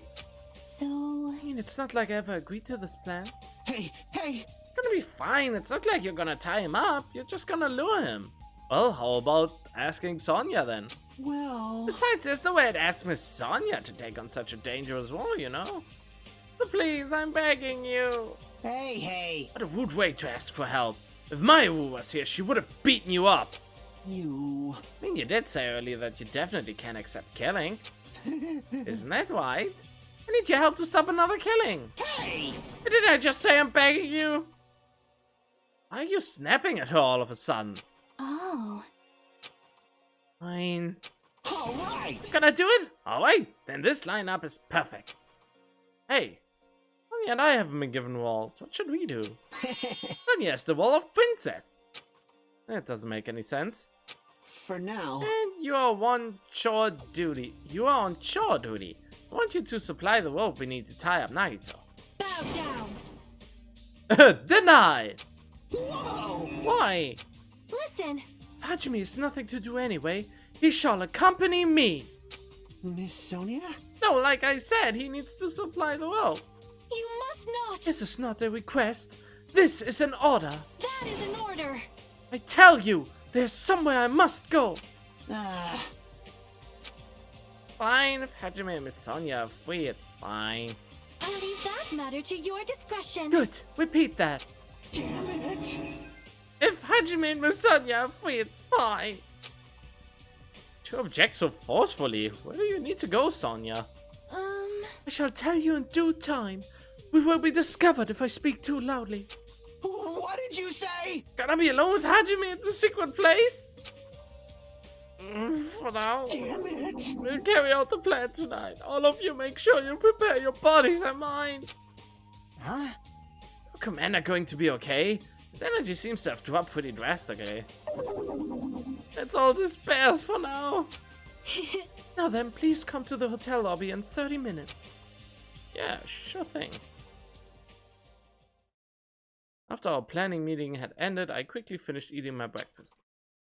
So, I mean, it's not like I ever agreed to this plan. Hey, hey! It's gonna be fine. It's not like you're gonna tie him up. You're just gonna lure him. Well, how about asking Sonia then? Well... Besides, there's no way I'd ask Miss Sonia to take on such a dangerous role, you know? So please, I'm begging you. Hey! What a rude way to ask for help. If Mayu was here, she would have beaten you up. You... I mean, you did say earlier that you definitely can't accept killing. Isn't that right? I need your help to stop another killing. Hey! Didn't I just say I'm begging you? Why are you snapping at her all of a sudden? oh. I mean, Alright! gonna do it? Alright, then this lineup is perfect. Hey, Sonia and I haven't been given walls. What should we do? Sonia has the wall of princess. That doesn't make any sense. For now... And you are on chore duty. You are on chore duty. I want you to supply the rope we need to tie up Nagito. Bow down. Denied! Whoa! Why? Listen. Hajime has nothing to do anyway. He shall accompany me. Miss Sonia? No, like I said, he needs to supply the rope. You must not. This is not a request. This is an order. That is an order. I tell you, there's somewhere I must go. Ah... Fine, if Hajime and Miss Sonia are free, it's fine. I'll leave that matter to your discretion. Good, repeat that. Damn it! If Hajime and Miss Sonia are free, it's fine. You object so forcefully. Where do you need to go, Sonia? I shall tell you in due time. We will be discovered if I speak too loudly. What did you say? Gonna be alone with Hajime at the secret place? For now, Damn it! we'll carry out the plan tonight. All of you make sure you prepare your bodies and minds. Huh? Commander going to be okay? His energy seems to have dropped pretty drastically. That's all this bears for now. Now then, please come to the hotel lobby in 30 minutes. Yeah, sure thing. After our planning meeting had ended, I quickly finished eating my breakfast.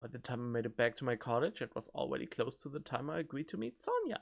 By the time I made it back to my cottage, it was already close to the time I agreed to meet Sonia.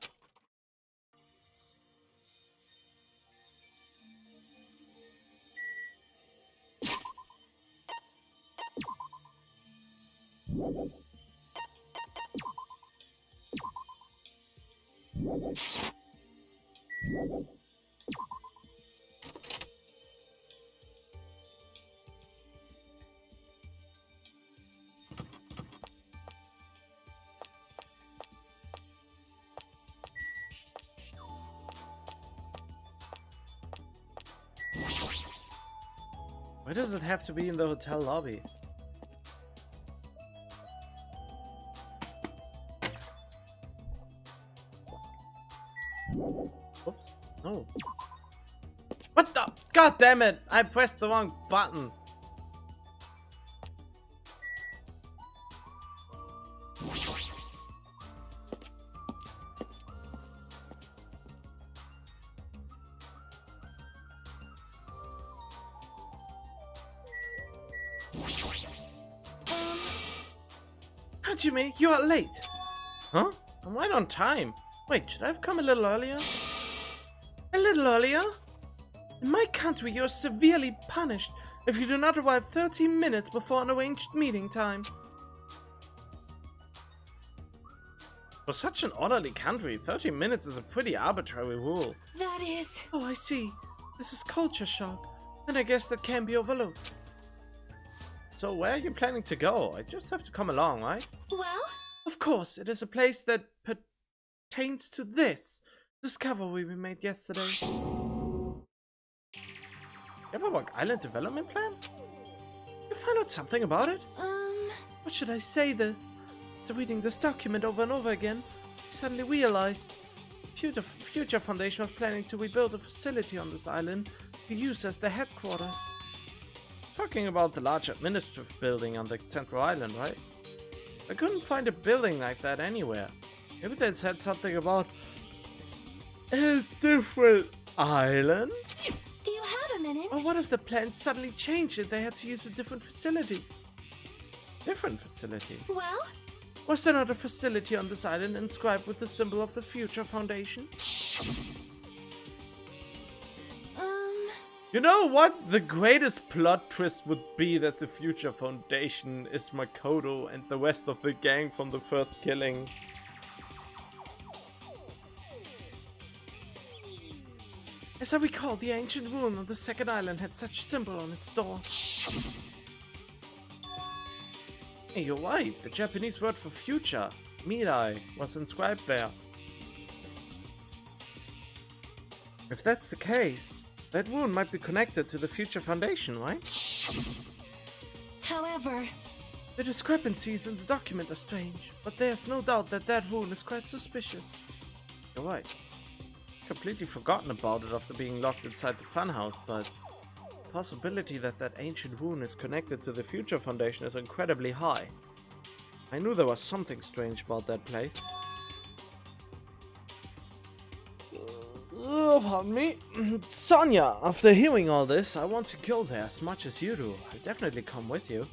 Why does it have to be in the hotel lobby? Oops. No. What the? God damn it! I pressed the wrong button. Hajime, you are late. Huh? I'm right on time. Wait, should I have come a little earlier? A little earlier? In my country, you're severely punished if you do not arrive 30 minutes before an arranged meeting time. For such an orderly country, 30 minutes is a pretty arbitrary rule. That is... Oh, I see. This is culture shock. Then I guess that can be overlooked. So where are you planning to go? I just have to come along, right? Well? Of course, it is a place that pertains to this discovery we made yesterday. Jabberwock Island development plan? You found out something about it? What should I say this? After reading this document over and over again, I suddenly realized Future Foundation was planning to rebuild a facility on this island to use as their headquarters. Talking about the large administrative building on the central island, right? I couldn't find a building like that anywhere. Maybe they said something about a different island? Do you have a minute? Or what if the plans suddenly changed and they had to use a different facility? Different facility? Well, Was there not a facility on this island inscribed with the symbol of the Future Foundation? You know what? The greatest plot twist would be that the Future Foundation is Makoto and the rest of the gang from the first killing. As I recall, the ancient rune on the second island had such symbol on its door. Hey, you're right. The Japanese word for future, mirai, was inscribed there. If that's the case, that rune might be connected to the Future Foundation, right? however, The discrepancies in the document are strange, but there's no doubt that that rune is quite suspicious. You're right. Completely forgotten about it after being locked inside the funhouse, but the possibility that that ancient rune is connected to the Future Foundation is incredibly high. I knew there was something strange about that place. Oh, pardon me. Sonia, after hearing all this, I want to go there as much as you do. I'll definitely come with you.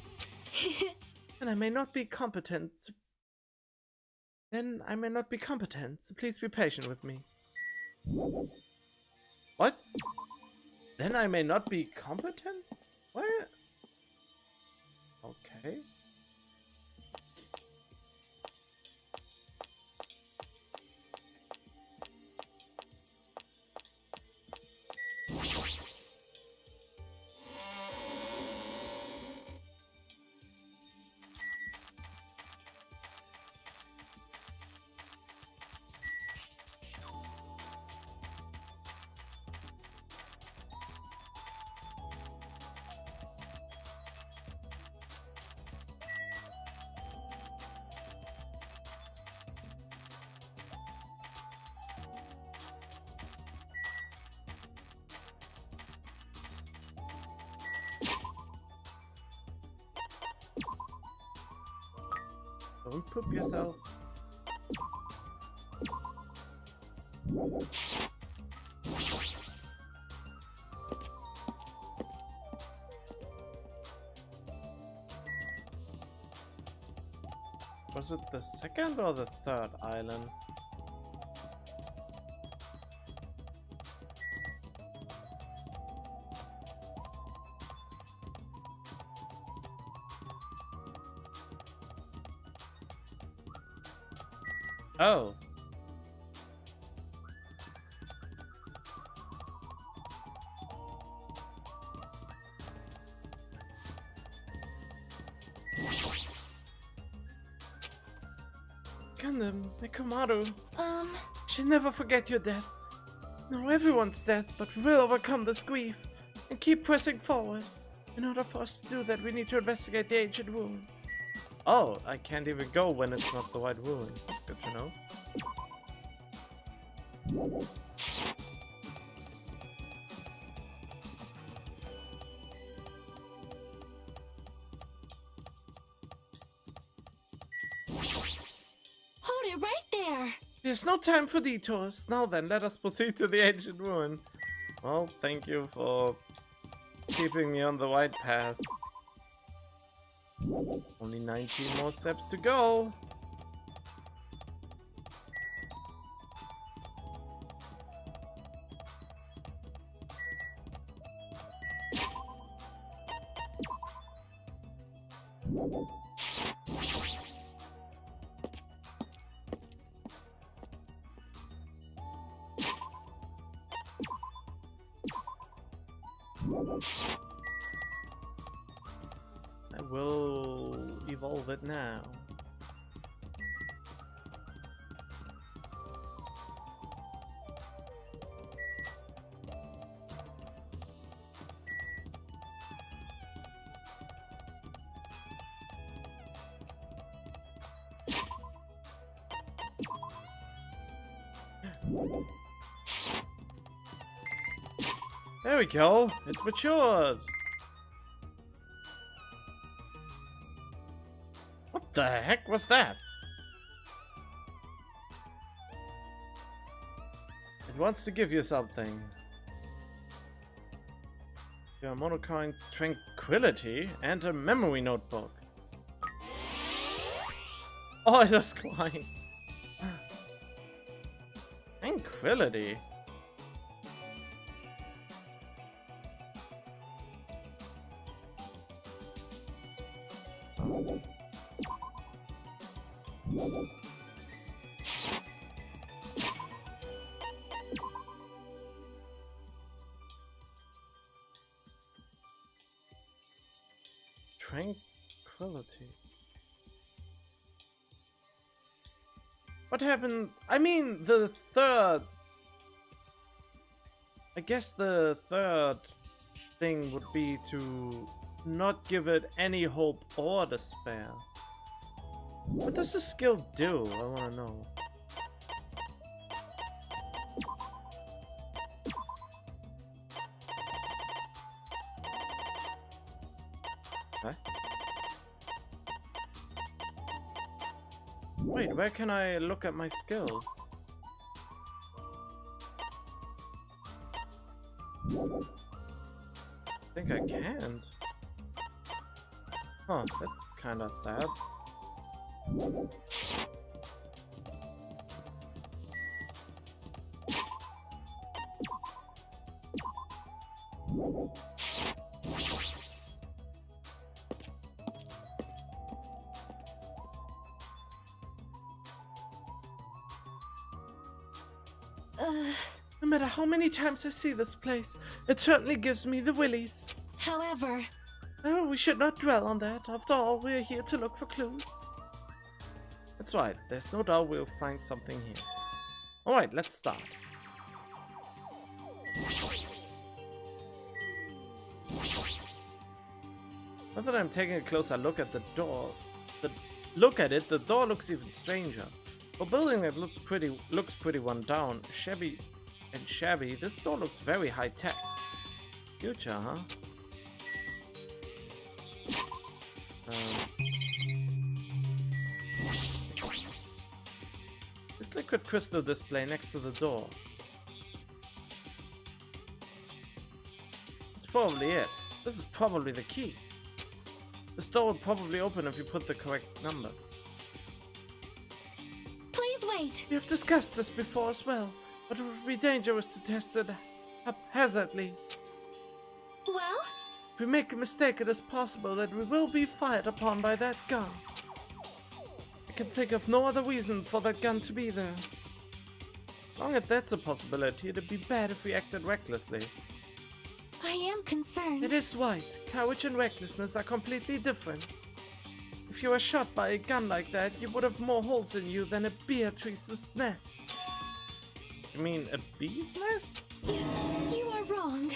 And I may not be competent. Then I may not be competent, so please be patient with me. What? Then I may not be competent? What? Okay. Don't poop yourself. Was it the second or the third island? Oh. Gundam, Nekomaru, should never forget your death. No, everyone's death, but we will overcome this grief and keep pressing forward. In order for us to do that, we need to investigate the ancient rune. Oh, I can't even go when it's not the right rune. That's good to know. hold it right there. There's no time for detours. Now then, let us proceed to the ancient ruin. Well, thank you for keeping me on the right path. Only 19 more steps to go. I will evolve it now. There we go. It's matured. What the heck was that? It wants to give you something. Yeah, Monocoin's Tranquility and a memory notebook. Oh, that's crying. Tranquility. Tranquility. What happened? I mean, the third. I guess the third thing would be to not give it any hope or despair. What does the skill do? I want to know. Huh? Wait, where can I look at my skills? I think I can. Huh, that's kinda sad. No matter how many times I see this place, it certainly gives me the willies. However, Oh, we should not dwell on that. After all, we're here to look for clues. That's right. There's no doubt we'll find something here. Alright, let's start. Now that I'm taking a closer look at the door, the door looks even stranger. For a building that looks pretty run down, shabby, this door looks very high tech. Future, huh? This liquid crystal display next to the door. That's probably it. This is probably the key. This door will probably open if you put the correct numbers. please wait. We have discussed this before as well, but it would be dangerous to test it haphazardly. Well, If we make a mistake, it is possible that we will be fired upon by that gun. I can think of no other reason for that gun to be there. As long as that's a possibility, it'd be bad if we acted recklessly. I am concerned. It is right. Courage and recklessness are completely different. If you were shot by a gun like that, you would have more holes in you than a Beatrice's nest. You mean a bee's nest? You are wrong.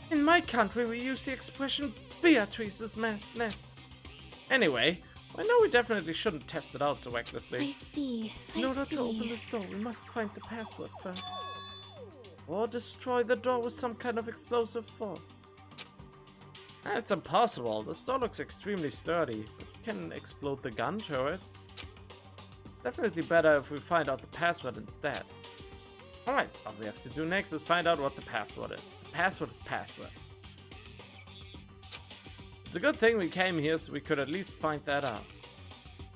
In my country, we use the expression Beatrice's nest. Anyway, I know we definitely shouldn't test it out so recklessly. I see. In order to open this door, we must find the password first. Or destroy the door with some kind of explosive force. That's impossible. This door looks extremely sturdy, but you can explode the gun turret. Definitely better if we find out the password instead. Alright, what we have to do next is find out what the password is. The password is password. It's a good thing we came here so we could at least find that out.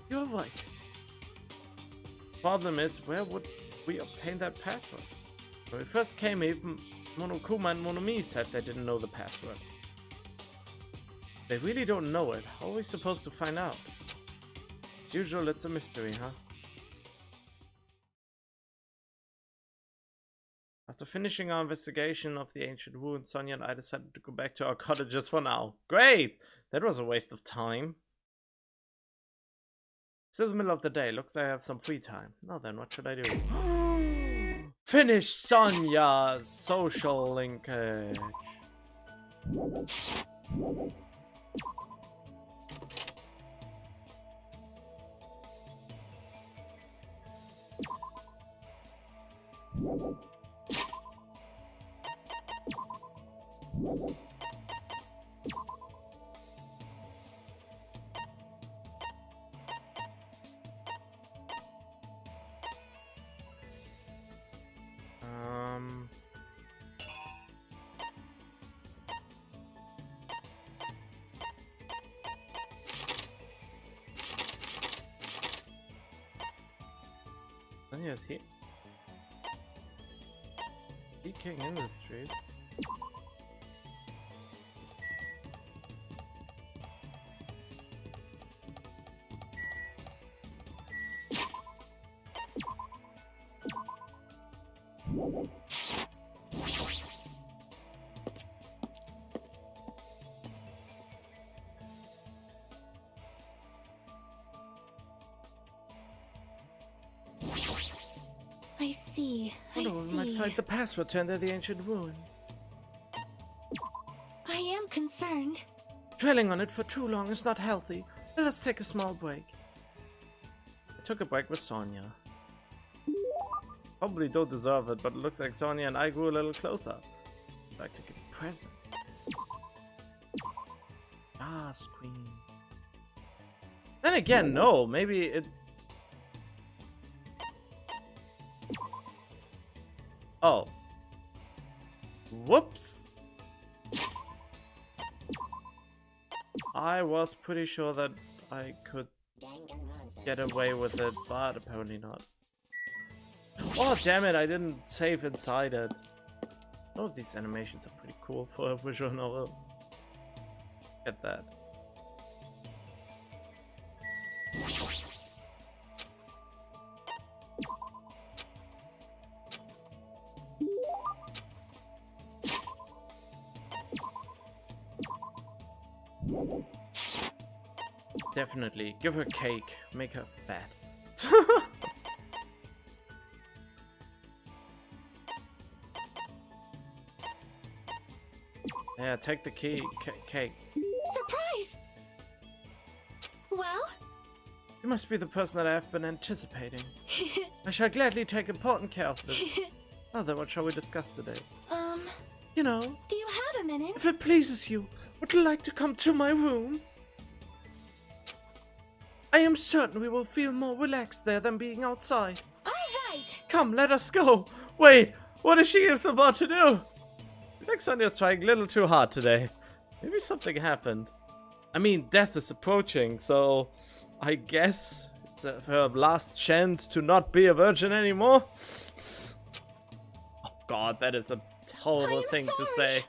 You're right. Problem is, where would we obtain that password? When we first came here, Monokuma and Monomi said they didn't know the password. They really don't know it. How are we supposed to find out? As usual, it's a mystery, huh? After finishing our investigation of the ancient ruins, Sonia and I decided to go back to our cottages for now. Great! That was a waste of time. Still the middle of the day. Looks like I have some free time. Now then, what should I do? Finish Sonia's social linkage. Sonya's here. King Industries. I see. I Wonder we might see. find the password to enter the ancient ruin. I am concerned. Dwelling on it for too long is not healthy. Let us take a small break. I took a break with Sonya. Probably don't deserve it, but it looks like Sonya and I grew a little closer. I'd like to give a present. Ah, Queen. Then again, no. Maybe it... Oh. Whoops. I was pretty sure that I could Danganronpa. get away with it, but apparently not. Oh, damn it, I didn't save inside it. Oh, these animations are pretty cool for a visual novel. Get that. Definitely. Give her cake. Make her fat. Yeah, take the key. Cake. Surprise! Well? You must be the person that I have been anticipating. I shall gladly take important care of this. Now then, what shall we discuss today? You know, Do you have a minute? if it pleases you, would you like to come to my room? I am certain we will feel more relaxed there than being outside. Alright! Come, let us go. Wait, what is she about to do? I think Sonya's trying a little too hard today. Maybe something happened. I mean, death is approaching, so I guess it's her last chance to not be a virgin anymore. Oh god, that is a horrible thing to say.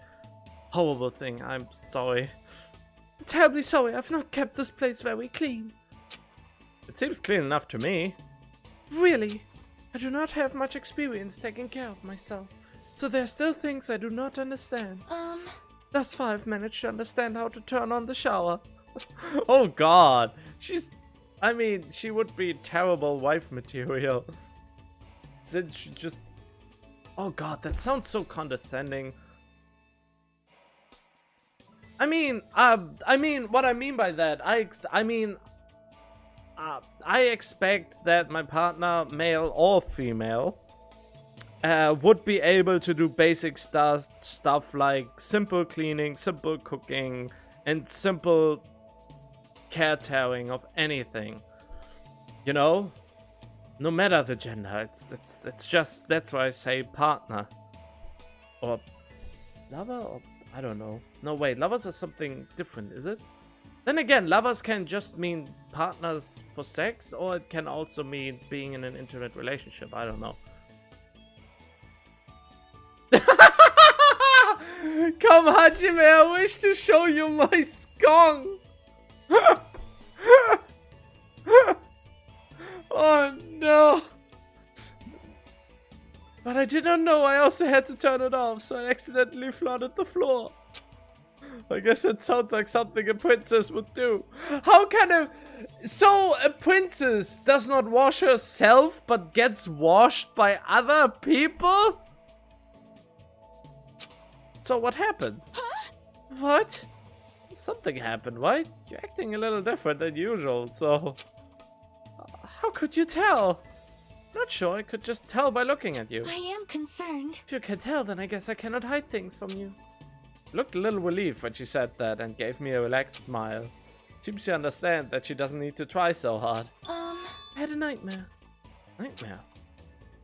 Horrible thing, I'm sorry. I'm terribly sorry, I've not kept this place very clean. It seems clean enough to me. Really? I do not have much experience taking care of myself, so there are still things I do not understand. Thus far I've managed to understand how to turn on the shower. Oh god, I mean, she would be terrible wife material. Since she just... Oh god, that sounds so condescending. I mean, what I mean by that, I expect that my partner, male or female, would be able to do basic stuff like simple cleaning, simple cooking, and simple caretaking of anything. You know? No matter the gender, it's just, that's why I say partner. Or lover, or I don't know. No, wait, lovers are something different, is it? Then again, lovers can just mean partners for sex, or it can also mean being in an intimate relationship. I don't know. Come, Hajime, I wish to show you my scone. Oh no. But I did not know I also had to turn it off, so I accidentally flooded the floor. I guess it sounds like something a princess would do. How can so a princess does not wash herself, but gets washed by other people? So what happened? Huh? What? Something happened, right? You're acting a little different than usual, so... How could you tell? Not sure, I could just tell by looking at you. I am concerned. If you can tell, then I guess I cannot hide things from you. Looked a little relieved when she said that and gave me a relaxed smile. Seems to understand that she doesn't need to try so hard. I had a nightmare. Nightmare?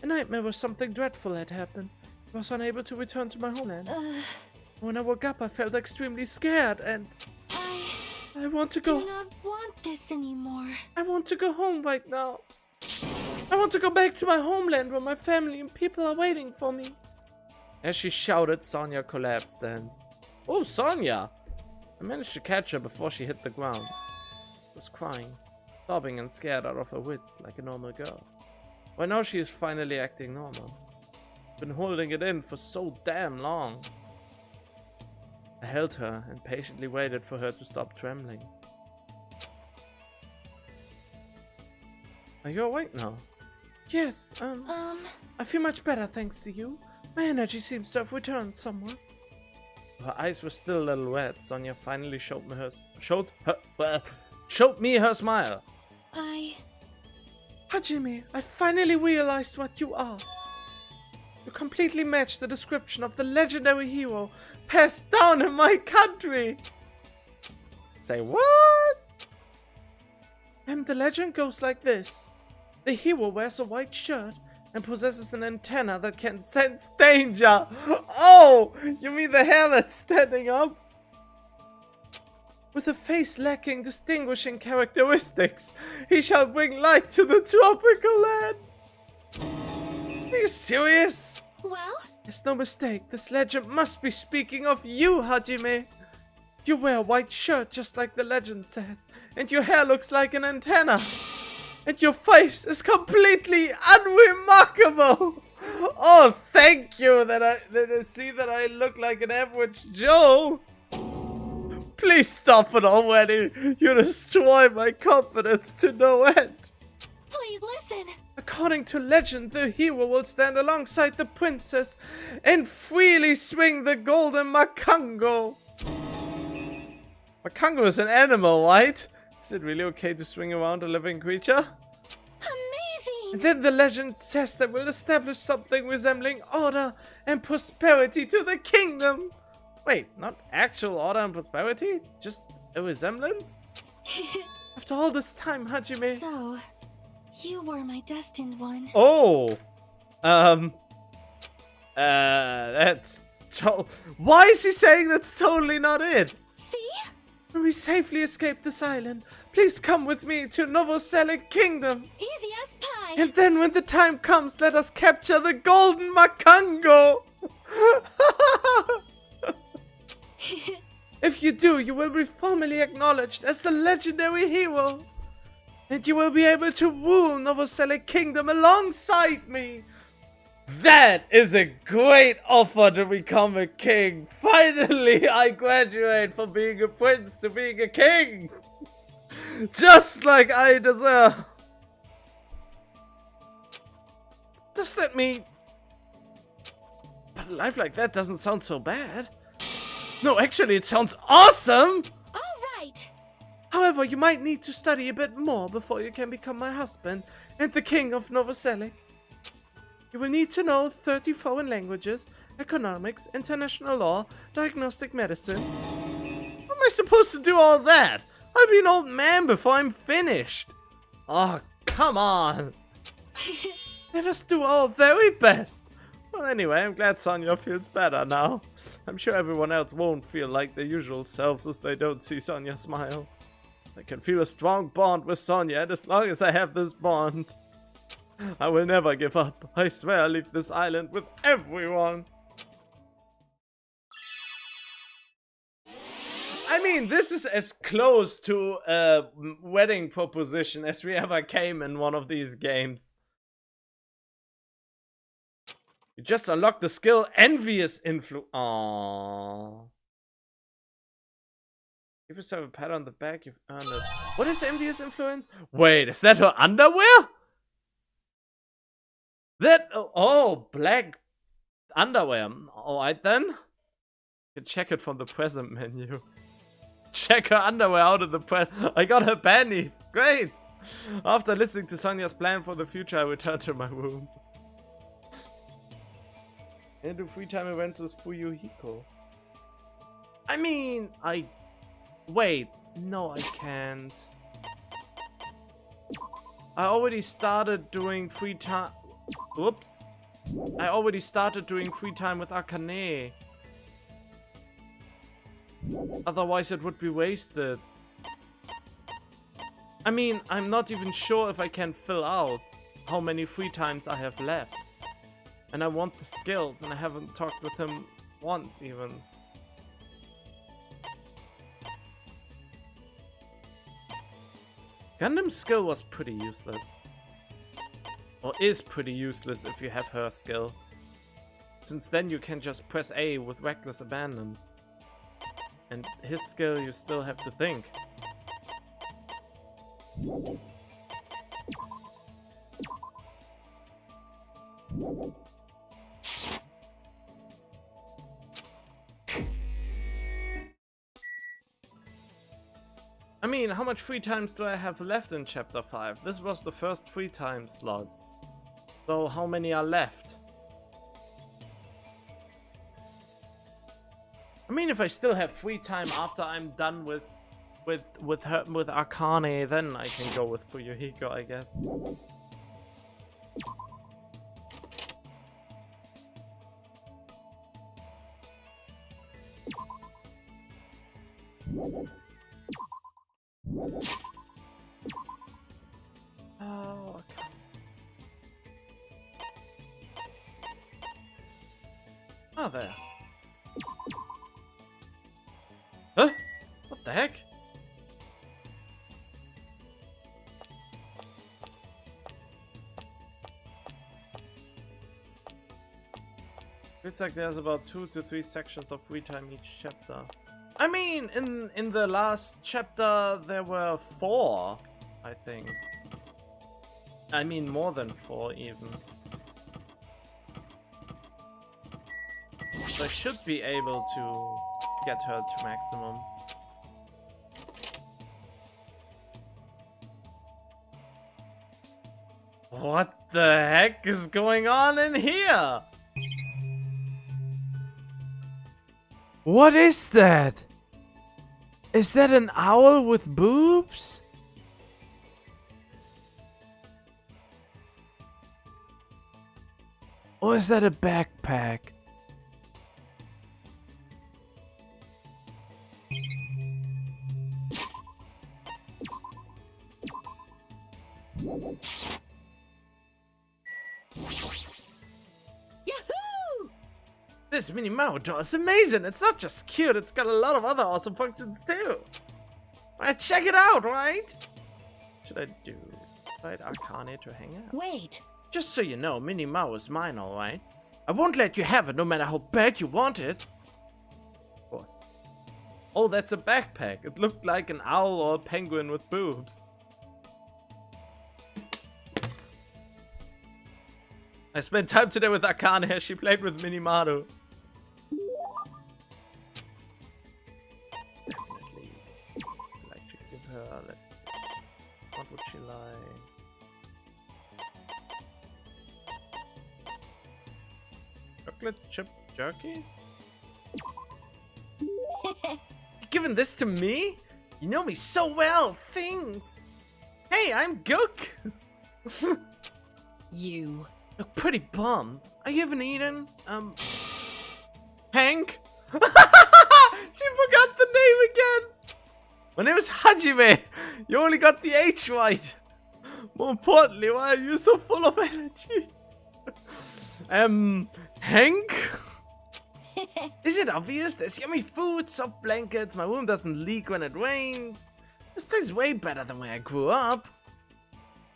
A nightmare where something dreadful had happened. I was unable to return to my homeland. When I woke up, I felt extremely scared and... I want to go... do not want this anymore. I want to go home right now. I want to go back to my homeland where my family and people are waiting for me. As she shouted, Sonia collapsed then. Oh, Sonia! I managed to catch her before she hit the ground. She was crying, sobbing and scared out of her wits like a normal girl. By now she is finally acting normal. Been holding it in for so damn long. I held her and patiently waited for her to stop trembling. Are you awake now? Yes, I feel much better thanks to you. My energy seems to have returned somewhat. Her eyes were still a little wet. Sonia finally showed me her smile. Hajime, I finally realized what you are. You completely match the description of the legendary hero passed down in my country. Say what? And the legend goes like this. The hero wears a white shirt and possesses an antenna that can sense danger. Oh, you mean the hair that's standing up? With a face lacking distinguishing characteristics, he shall bring light to the tropical land. Are you serious? Well? There's no mistake. This legend must be speaking of you, Hajime. You wear a white shirt just like the legend says, and your hair looks like an antenna. And your face is completely unremarkable. Oh, thank you that I see that I look like an average Joe. Please stop it already. You destroy my confidence to no end. Please listen. According to legend, the hero will stand alongside the princess and freely swing the golden makango. Makango is an animal, right? Is it really okay to swing around a living creature? Amazing! And then the legend says that we'll establish something resembling order and prosperity to the kingdom. Wait, not actual order and prosperity? Just a resemblance? After all this time, Hajime... So, you were my destined one. Oh! That's... Why is he saying that's totally not it? See? When we safely escape this island, please come with me to Novoselic Kingdom. Easy as pie. And then when the time comes, let us capture the golden makango. If you do, you will be formally acknowledged as the legendary hero. And you will be able to rule Novoselic Kingdom alongside me. That is a great offer to become a king. Finally, I graduate from being a prince to being a king. Just like I deserve. Does that mean... But a life like that doesn't sound so bad. No, actually, it sounds awesome! Alright! However, you might need to study a bit more before you can become my husband and the king of Novoselic. You will need to know 30 foreign languages, economics, international law, diagnostic medicine. How am I supposed to do all that? I'll be an old man before I'm finished. Oh, come on. Let us do our very best. Well, anyway, I'm glad Sonia feels better now. I'm sure everyone else won't feel like their usual selves as they don't see Sonia smile. I can feel a strong bond with Sonia, and as long as I have this bond, I will never give up. I swear I'll leave this island with everyone. I mean, this is as close to a wedding proposition as we ever came in one of these games. You just unlocked the skill Envious Influence. Aww. Give yourself a pat on the back, you've earned it. What is Envious Influence? Wait, is that her underwear? That... Oh, black underwear. Alright then. You can check it from the present menu. Check her underwear out of the present. I got her panties. Great. After listening to Sonia's plan for the future, I returned to my room. And do free time events with Fuyuhiko. I mean, wait, no I can't. I already started doing free time. Oops. I already started doing free time with Akane. Otherwise it would be wasted. I mean, I'm not even sure if I can fill out. how many free times I have left. And I want the skills, and I haven't talked with him once even. Gundam's skill was pretty useless. Or is pretty useless if you have her skill. Since then you can just press A with reckless abandon. And his skill you still have to think. I mean, how much free times do I have left in chapter 5? This was the first free time slot. So how many are left? I mean, if I still have free time after I'm done with Akane, then I can go with Fuyuhiko, I guess. Oh, okay. Oh, there. Huh? What the heck? It's like there's about 2 to 3 sections of free time each chapter. I mean, in the last chapter there were 4, I think. I mean, more than 4 even. So I should be able to get her to maximum. What the heck is going on in here? What is that? Is that an owl with boobs? Or is that a backpack? Yahoo! This mini Mao doll is amazing. It's not just cute, it's got a lot of other awesome functions too. Alright, check it out, right? Should I do invite Akane to hang out? Wait. Just so you know, Mini Mao is mine, alright? I won't let you have it no matter how bad you want it. Of course. Oh, that's a backpack. It looked like an owl or a penguin with boobs. I spent time today with Akane as she played with Minimaru. Definitely like to give her, let's see. What would she like? Chocolate chip jerky? You giving this to me? You know me so well, things! Hey, I'm Gook! You. Look pretty bummed. Are you even eating? Hank? She forgot the name again! My name is Hajime! You only got the H right! More importantly, why are you so full of energy? Hank? Is it obvious? There's yummy food, soft blankets, my room doesn't leak when it rains. This place is way better than where I grew up.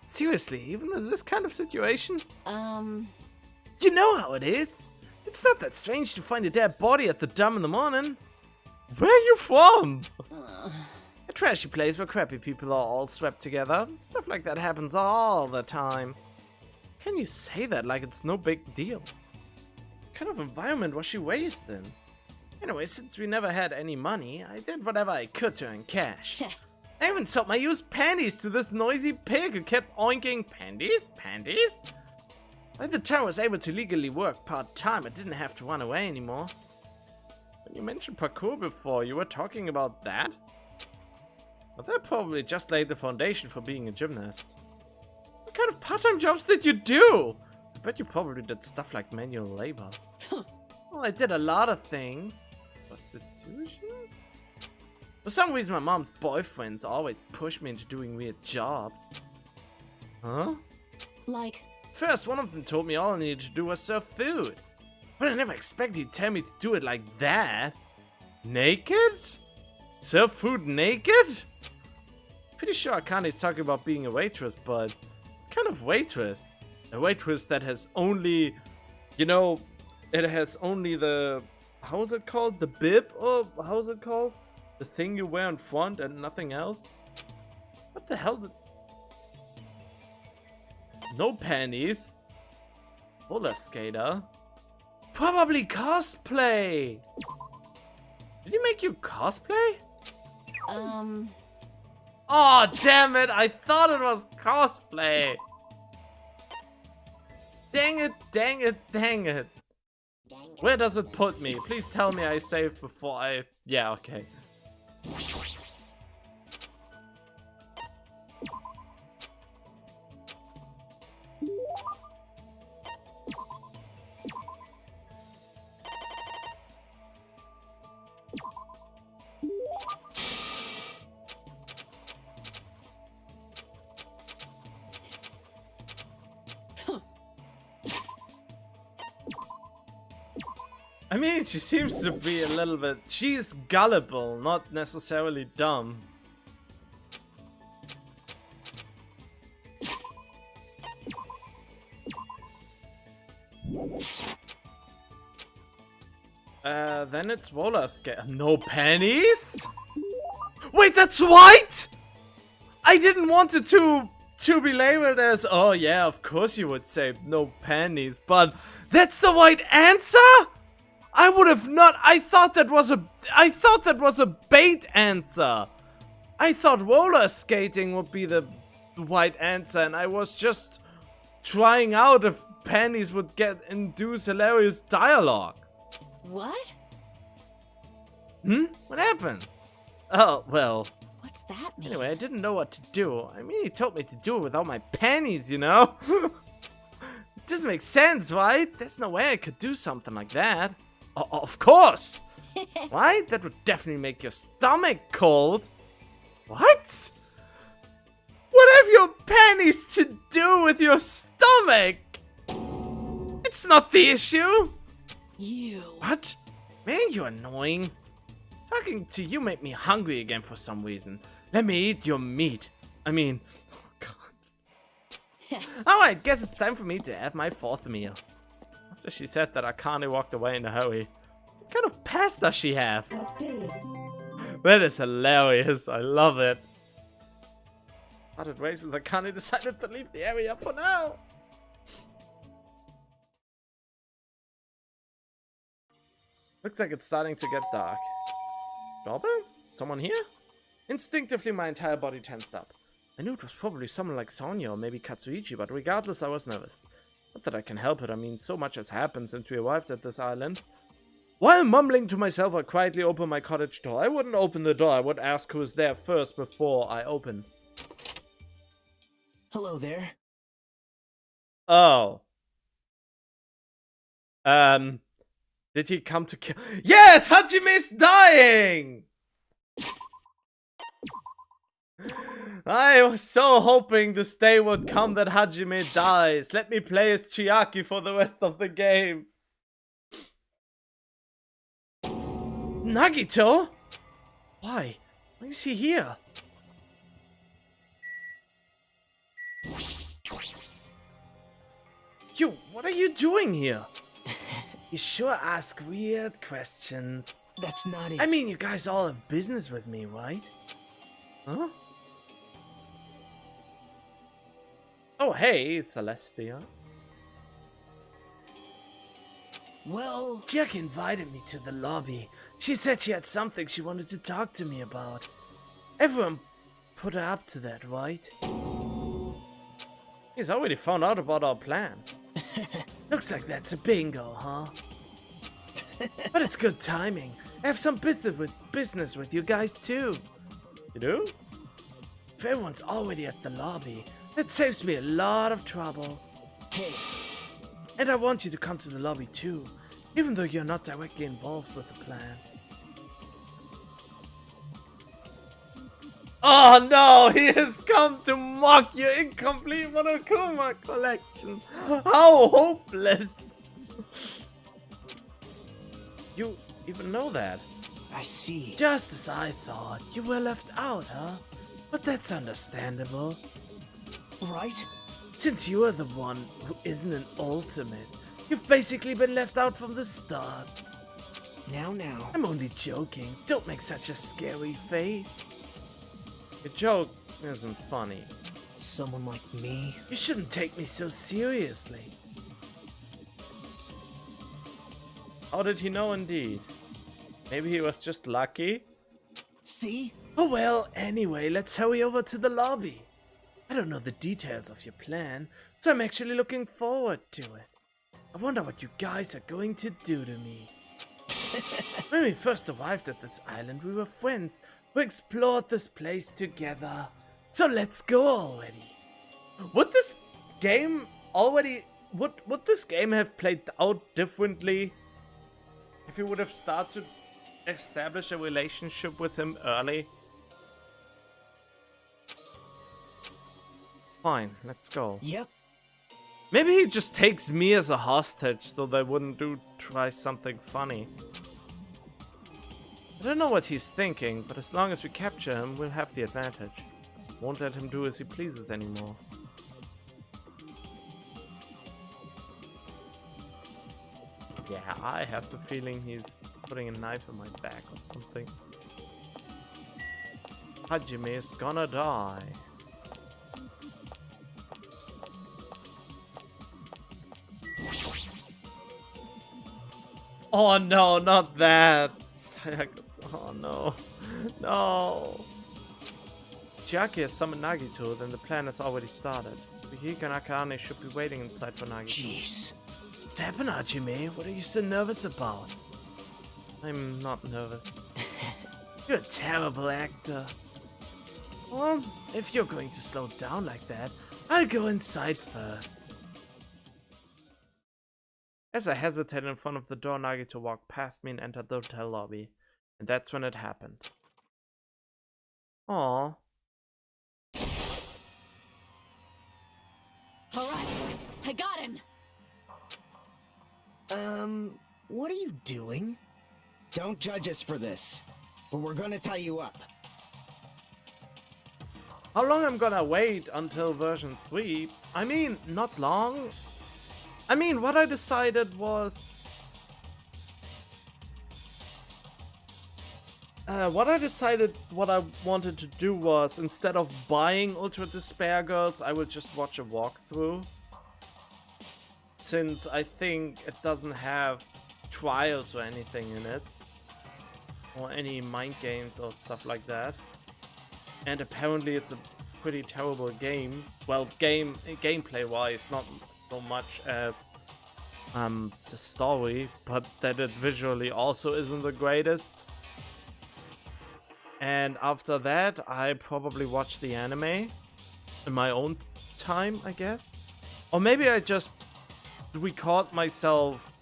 Seriously, even in this kind of situation? You know how it is. It's not that strange to find a dead body at the dump in the morning. Where are you from? A trashy place where crappy people are all swept together. Stuff like that happens all the time. Can you say that like it's no big deal? What kind of environment was she raised in? Anyway, since we never had any money, I did whatever I could to earn cash. I even sold my used panties to this noisy pig who kept oinking panties? Panties? By the time I was able to legally work part-time, I didn't have to run away anymore. When you mentioned parkour before, you were talking about that? Well, that probably just laid the foundation for being a gymnast. What kind of part-time jobs did you do? I bet you probably did stuff like manual labor. Well, I did a lot of things. Prostitution? For some reason, my mom's boyfriends always push me into doing weird jobs. Huh? Like, First, one of them told me all I needed to do was serve food. But I never expected he'd tell me to do it like that. Naked? Serve food naked? Pretty sure Akane's talking about being a waitress, but what kind of waitress? A waitress that has only, you know, it has only the, how is it called? The bib? Or how is it called? The thing you wear in front and nothing else? What the hell? No panties. Roller skater. Probably cosplay. Did he make you cosplay? Oh, damn it. I thought it was cosplay. Dang it, dang it, dang it. Where does it put me? Please tell me I saved before I... Yeah, okay. I mean, she seems to be a little bit... She's gullible, not necessarily dumb. Then it's roller skate. No panties? Wait, that's white? I didn't want it to be labeled as, oh yeah, of course you would say no panties, but that's the white answer? I would have not. I thought that was a bait answer. I thought roller skating would be the white answer, and I was just trying out if panties would induce hilarious dialogue. what? What happened? Oh, well. What's that mean? Anyway, I didn't know what to do. I mean, he told me to do it without my panties, you know? It doesn't make sense, right? There's no way I could do something like that. Of course! Right? That would definitely make your stomach cold. What? What have your panties to do with your stomach? It's not the issue. You. What? Man, you're annoying. Talking to you made me hungry again for some reason. Let me eat your meat. I mean, oh god. Alright, guess it's time for me to have my fourth meal. After she said that, Akane walked away in a hurry. What kind of past does she have? That is hilarious. I love it. Parted ways with Akane decided to leave the area for now. Looks like it's starting to get dark. Doorbells? Someone here? Instinctively, my entire body tensed up. I knew it was probably someone like Sonia or maybe Katsuichi, but regardless, I was nervous. Not that I can help it, I mean, so much has happened since we arrived at this island. While mumbling to myself, I quietly opened my cottage door. I wouldn't open the door, I would ask who is there first before I opened. Hello there. Oh. Did he come to kill? Yes! Hajime's dying! I was so hoping this day would come that Hajime dies. Let me play as Chiaki for the rest of the game. Nagito? Why? Why is he here? You, what are you doing here? You sure ask weird questions. That's not it. I mean, you guys all have business with me, right? Huh? Oh, hey, Celestia. Well, Chiaki invited me to the lobby. She said she had something she wanted to talk to me about. Everyone put her up to that, right? He's already found out about our plan. Looks like that's a bingo, huh? But it's good timing. I have some business with you guys too. You do? If everyone's already at the lobby, that saves me a lot of trouble. hey, And I want you to come to the lobby too, even though you're not directly involved with the plan. Oh no, he has come to mock your incomplete Monokuma collection. How hopeless. You even know that? I see. Just as I thought. You were left out, huh? But that's understandable. Right? Since you are the one who isn't an ultimate, you've basically been left out from the start. Now. I'm only joking. Don't make such a scary face. Your joke isn't funny. Someone like me? You shouldn't take me so seriously. How did he know indeed? Maybe he was just lucky? See? Oh well, anyway, let's hurry over to the lobby. I don't know the details of your plan, so I'm actually looking forward to it. I wonder what you guys are going to do to me. When we first arrived at this island, we were friends who explored this place together. So let's go already. Would this game would this game have played out differently if you would have started to establish a relationship with him early? Fine, let's go. Yep. Maybe he just takes me as a hostage so they wouldn't try something funny. I don't know what he's thinking, but as long as we capture him, we'll have the advantage. Won't let him do as he pleases anymore. Yeah, I have the feeling he's putting a knife in my back or something. Hajime is gonna die. Oh no, not that! Oh no. No! Chiaki has summoned Nagito, then the plan has already started. Suhiko and Akane should be waiting inside for Nagito. Jeez. What happened, Hajime? What are you so nervous about? I'm not nervous. You're a terrible actor. Well, if you're going to slow down like that, I'll go inside first. As I hesitated in front of the door, Nagito walked past me and entered the hotel lobby. And that's when it happened. Aww. Alright, I got him! What are you doing? Don't judge us for this, but we're gonna tie you up. How long I'm gonna wait until version 3? I mean, not long. I mean, what I decided was... what I wanted to do was, instead of buying Ultra Despair Girls, I would just watch a walkthrough. Since I think it doesn't have trials or anything in it. Or any mind games or stuff like that. And apparently it's a pretty terrible game. Well, gameplay wise, not so much as the story, but that it visually also isn't the greatest. And after that, I probably watch the anime in my own time, I guess. Or maybe I just record myself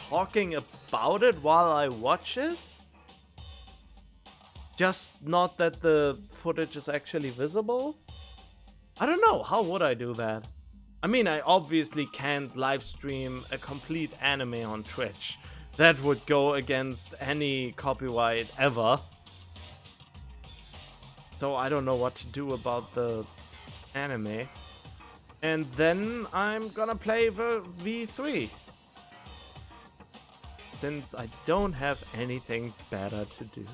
talking about it while I watch it. Just not that the footage is actually visible. I don't know, how would I do that? I mean, I obviously can't live stream a complete anime on Twitch. That would go against any copyright ever. So I don't know what to do about the anime. And then I'm gonna play the V3. Since I don't have anything better to do.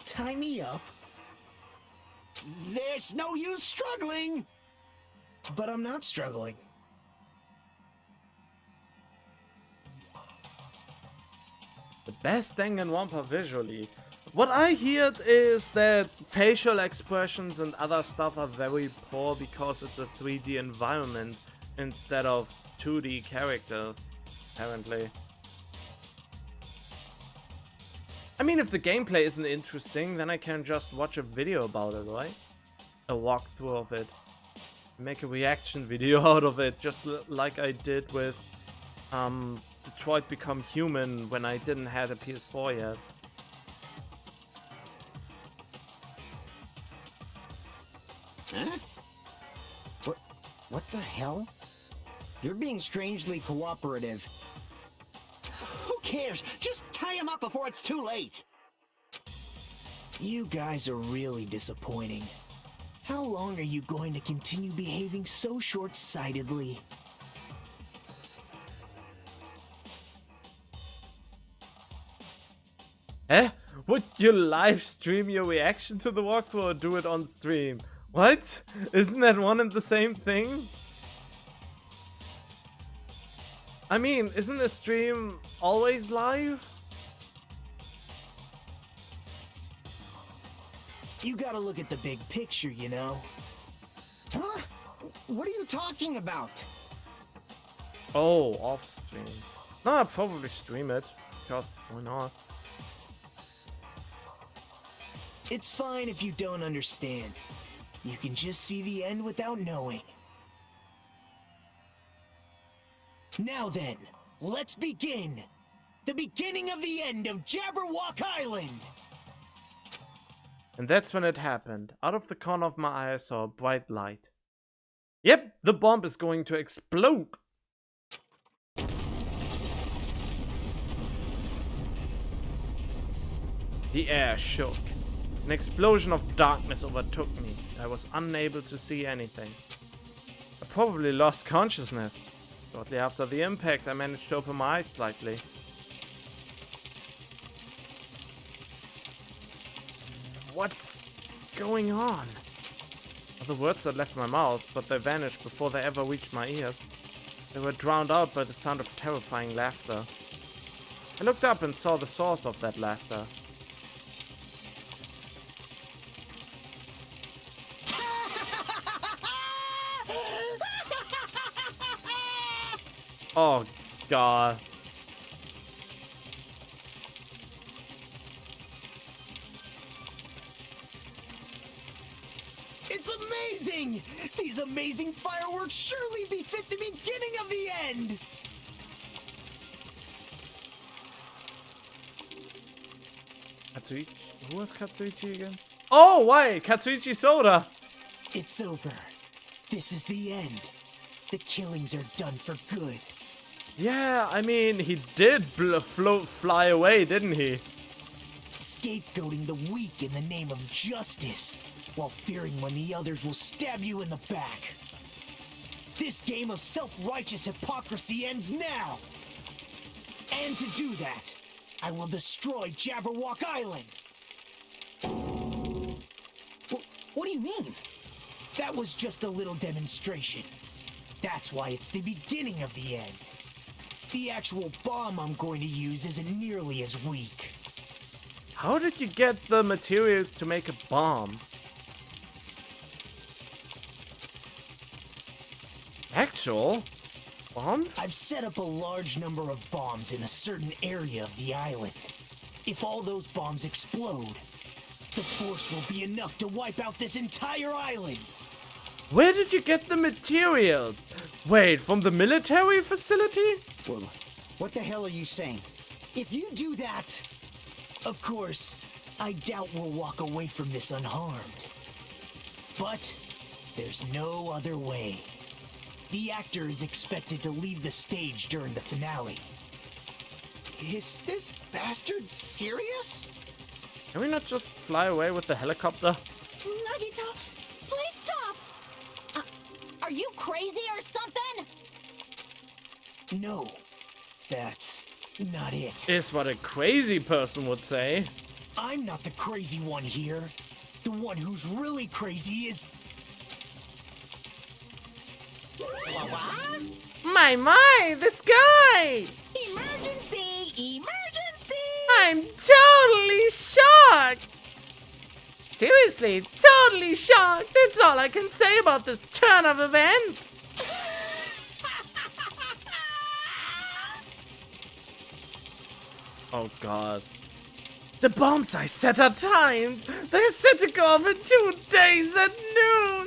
Tie me up? There's no use struggling! But I'm not struggling. The best Danganronpa visually. What I heard is that facial expressions and other stuff are very poor because it's a 3D environment instead of 2D characters, apparently. I mean, if the gameplay isn't interesting, then I can just watch a video about it, right? A walkthrough of it. Make a reaction video out of it, just like I did with Detroit Become Human when I didn't have a PS4 yet. Huh? What the hell? You're being strangely cooperative. Who cares? Just tie him up before it's too late. You guys are really disappointing. How long are you going to continue behaving so short-sightedly? Eh? Would you live stream your reaction to the walkthrough or do it on stream? What? Isn't that one and the same thing? I mean, isn't a stream always live? You gotta look at the big picture, you know? Huh? What are you talking about? Oh, off stream. No, I'll probably stream it. Because why not? It's fine if you don't understand. You can just see the end without knowing. Now then, let's begin! The beginning of the end of Jabberwock Island! And that's when it happened. Out of the corner of my eye I saw a bright light. Yep, the bomb is going to explode! The air shook. An explosion of darkness overtook me. I was unable to see anything. I probably lost consciousness. Shortly after the impact, I managed to open my eyes slightly. What's going on? The words that left my mouth, but they vanished before they ever reached my ears. They were drowned out by the sound of terrifying laughter. I looked up and saw the source of that laughter. Oh, God. It's amazing! These amazing fireworks surely befit the beginning of the end! Katsuichi? Who was Katsuichi again? Oh, wait! Katsuichi Soda! It's over. This is the end. The killings are done for good. Yeah, I mean, he did fly away, didn't he? Scapegoating the weak in the name of justice, while fearing when the others will stab you in the back. This game of self-righteous hypocrisy ends now! And to do that, I will destroy Jabberwock Island! What do you mean? That was just a little demonstration. That's why it's the beginning of the end. The actual bomb I'm going to use isn't nearly as weak. How did you get the materials to make a bomb? Actual bomb? I've set up a large number of bombs in a certain area of the island. If all those bombs explode, the force will be enough to wipe out this entire island. Where did you get the materials? Wait, from the military facility? Well, what the hell are you saying? If you do that... Of course, I doubt we'll walk away from this unharmed. But there's no other way. The actor is expected to leave the stage during the finale. Is this bastard serious? Can we not just fly away with the helicopter? Nagito, please stop! Are you crazy or something? No, that's not it. Is what a crazy person would say. I'm not the crazy one here. The one who's really crazy is... My, this guy! Emergency! Emergency! I'm totally shocked! Seriously, totally shocked! That's all I can say about this turn of events! Oh God. The bombs I set are timed! They're set to go off in 2 days at noon!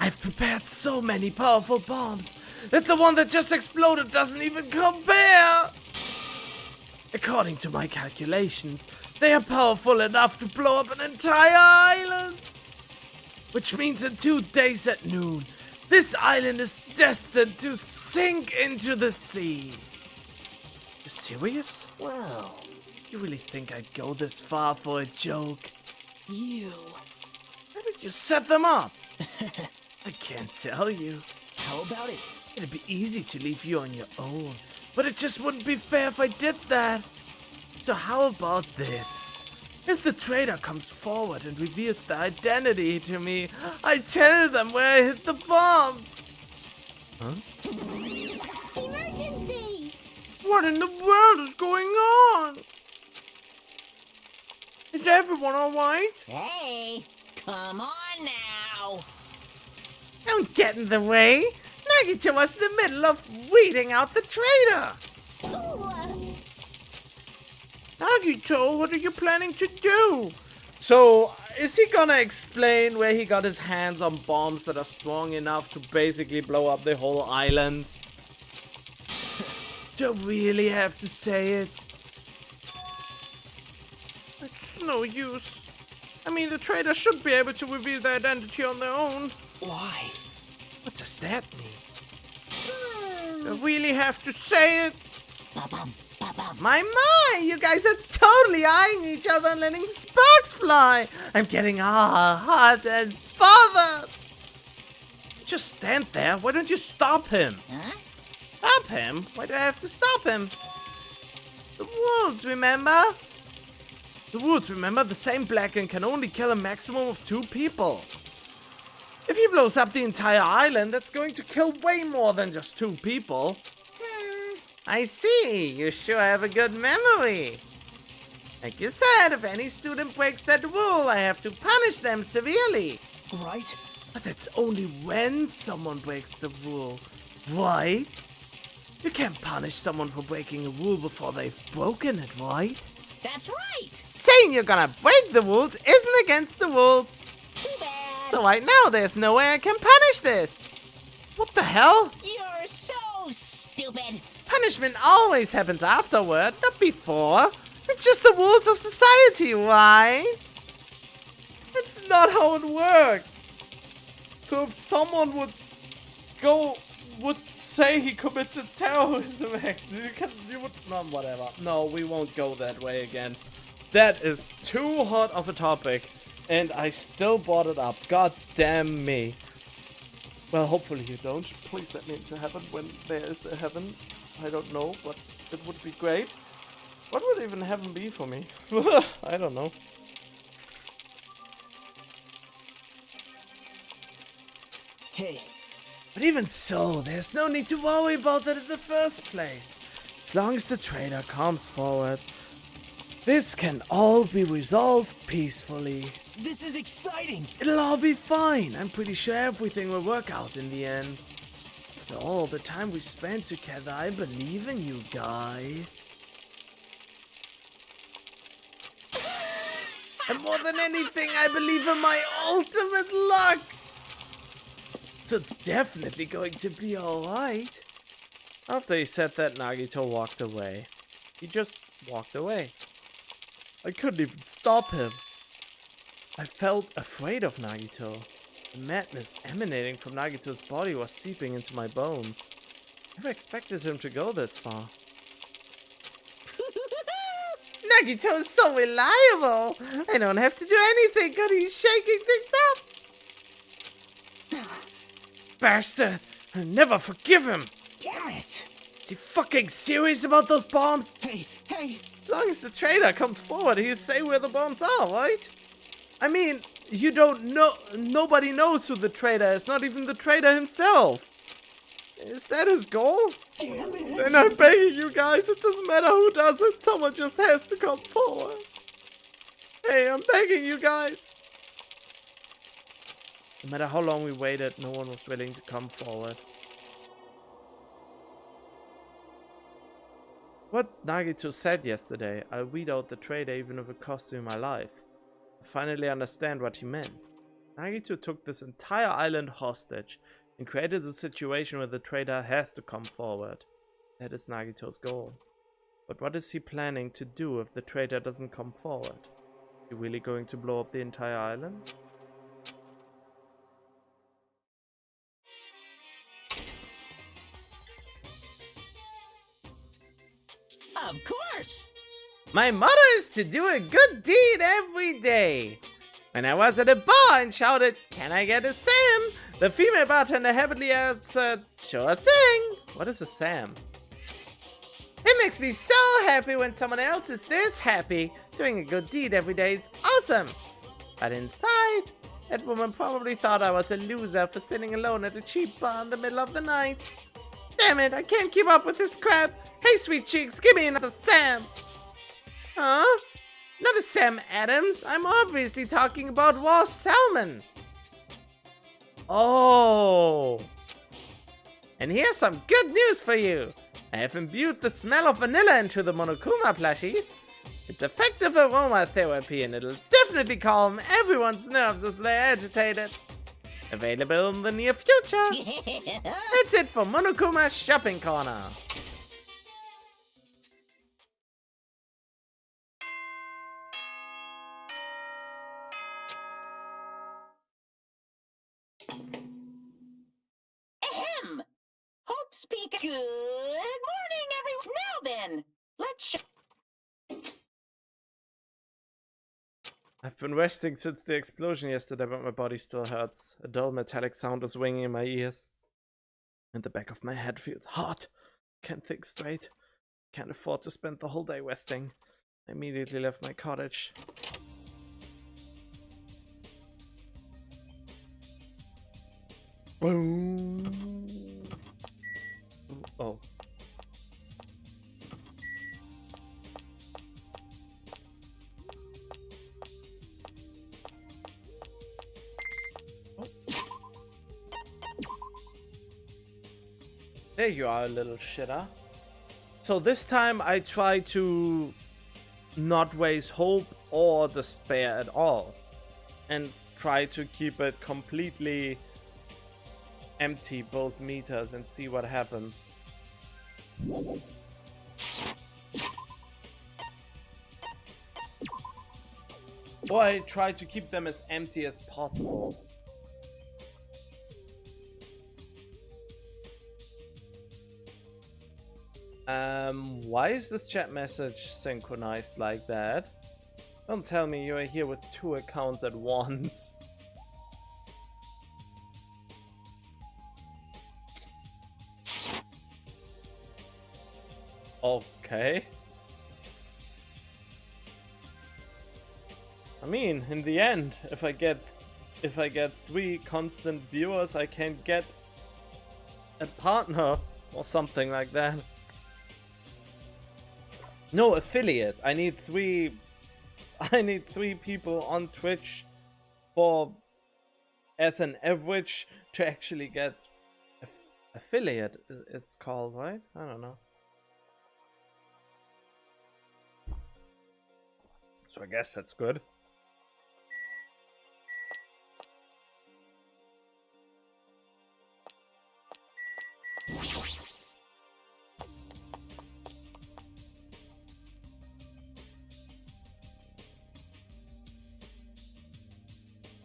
I've prepared so many powerful bombs that the one that just exploded doesn't even compare! According to my calculations, they are powerful enough to blow up an entire island! Which means in 2 days at noon, this island is destined to sink into the sea. You serious? Wow. You really think I'd go this far for a joke? You. How did you set them up? I can't tell you. How about it? It'd be easy to leave you on your own, but it just wouldn't be fair if I did that. So how about this? If the traitor comes forward and reveals their identity to me, I tell them where I hid the bombs. Huh? Emergency! What in the world is going on? Is everyone alright? Hey, come on now. Don't get in the way. Nagito was in the middle of weeding out the traitor. Ooh, Nagito, what are you planning to do? So, is he gonna explain where he got his hands on bombs that are strong enough to basically blow up the whole island? Do I really have to say it? It's no use. I mean, the traitor should be able to reveal their identity on their own. Why? What does that mean? Do I really have to say it? My, you guys are totally eyeing each other and letting sparks fly. I'm getting hot and bothered. Just stand there. Why don't you stop him? Huh? Stop him? Why do I have to stop him? The wolves, remember? The wolves, remember? The same Blacken can only kill a maximum of 2 people. If he blows up the entire island, that's going to kill way more than just 2 people. I see. You sure have a good memory. Like you said, if any student breaks that rule, I have to punish them severely. Right? But that's only when someone breaks the rule, right? You can't punish someone for breaking a rule before they've broken it, right? That's right. Saying you're gonna break the rules isn't against the rules. too bad. So right now, there's no way I can punish this. What the hell? You're so stupid. Punishment always happens afterward, not before. It's just the rules of society, right? That's not how it works. So if someone would say he commits a terrorism act, you would, no, whatever. No, we won't go that way again. That is too hot of a topic, and I still brought it up. God damn me. Well, hopefully you don't. Please let me into heaven when there is a heaven. I don't know, but it would be great. What would even heaven be for me? I don't know. Hey, But even so, there's no need to worry about that in the first place. As long as the traitor comes forward, this can all be resolved peacefully. this is exciting! It'll all be fine. I'm pretty sure everything will work out in the end. After all the time we spent together, I believe in you guys. And more than anything, I believe in my ultimate luck. So it's definitely going to be alright. After he said that, Nagito walked away. He just walked away. I couldn't even stop him. I felt afraid of Nagito. The madness emanating from Nagito's body was seeping into my bones. Never expected him to go this far. Nagito is so reliable. I don't have to do anything because he's shaking things up. Bastard! I'll never forgive him. Damn it! Is he fucking serious about those bombs? Hey, As long as the traitor comes forward, he'll say where the bombs are, right? I mean, you don't know. Nobody knows who the traitor is, not even the traitor himself. Is that his goal? damn it! Then I'm begging you guys, it doesn't matter who does it, someone just has to come forward. Hey, I'm begging you guys. No matter how long we waited, no one was willing to come forward. What Nagito said yesterday, I'll weed out the traitor even if it costs me my life. I finally understand what he meant. Nagito took this entire island hostage and created a situation where the traitor has to come forward. That is Nagito's goal. But what is he planning to do if the traitor doesn't come forward? Is he really going to blow up the entire island? Of course. My motto is to do a good deed every day. When I was at a bar and shouted, "Can I get a Sam?" the female bartender happily answered, "Sure thing." What is a Sam? It makes me so happy when someone else is this happy. Doing a good deed every day is awesome. But inside, that woman probably thought I was a loser for sitting alone at a cheap bar in the middle of the night. Damn it, I can't keep up with this crap. Hey, sweet cheeks, give me another Sam. Huh? Not a Sam Adams. I'm obviously talking about Raw Salmon. Oh. And here's some good news for you. I have imbued the smell of vanilla into the Monokuma plushies. It's effective aromatherapy and it'll definitely calm everyone's nerves as they're agitated. Available in the near future. That's it for Monokuma Shopping Corner. Ahem! Hope speak. Good morning, everyone. Now then, let's I've been resting since the explosion yesterday, but my body still hurts. A dull metallic sound is ringing in my ears. And the back of my head feels hot. Can't think straight. Can't afford to spend the whole day resting. I immediately left my cottage. Boom. Oh. There you are, little shitter. So this time I try to not waste hope or despair at all. And try to keep it completely empty, both meters, and see what happens. Or I try to keep them as empty as possible. Why is this chat message synchronized like that? Don't tell me you are here with 2 accounts at once. Okay. I mean, in the end, if I get 3 constant viewers, I can get a partner or something like that. No, affiliate. I need 3 people on Twitch for as an average to actually get affiliate, it's called, right? I don't know. So I guess that's good.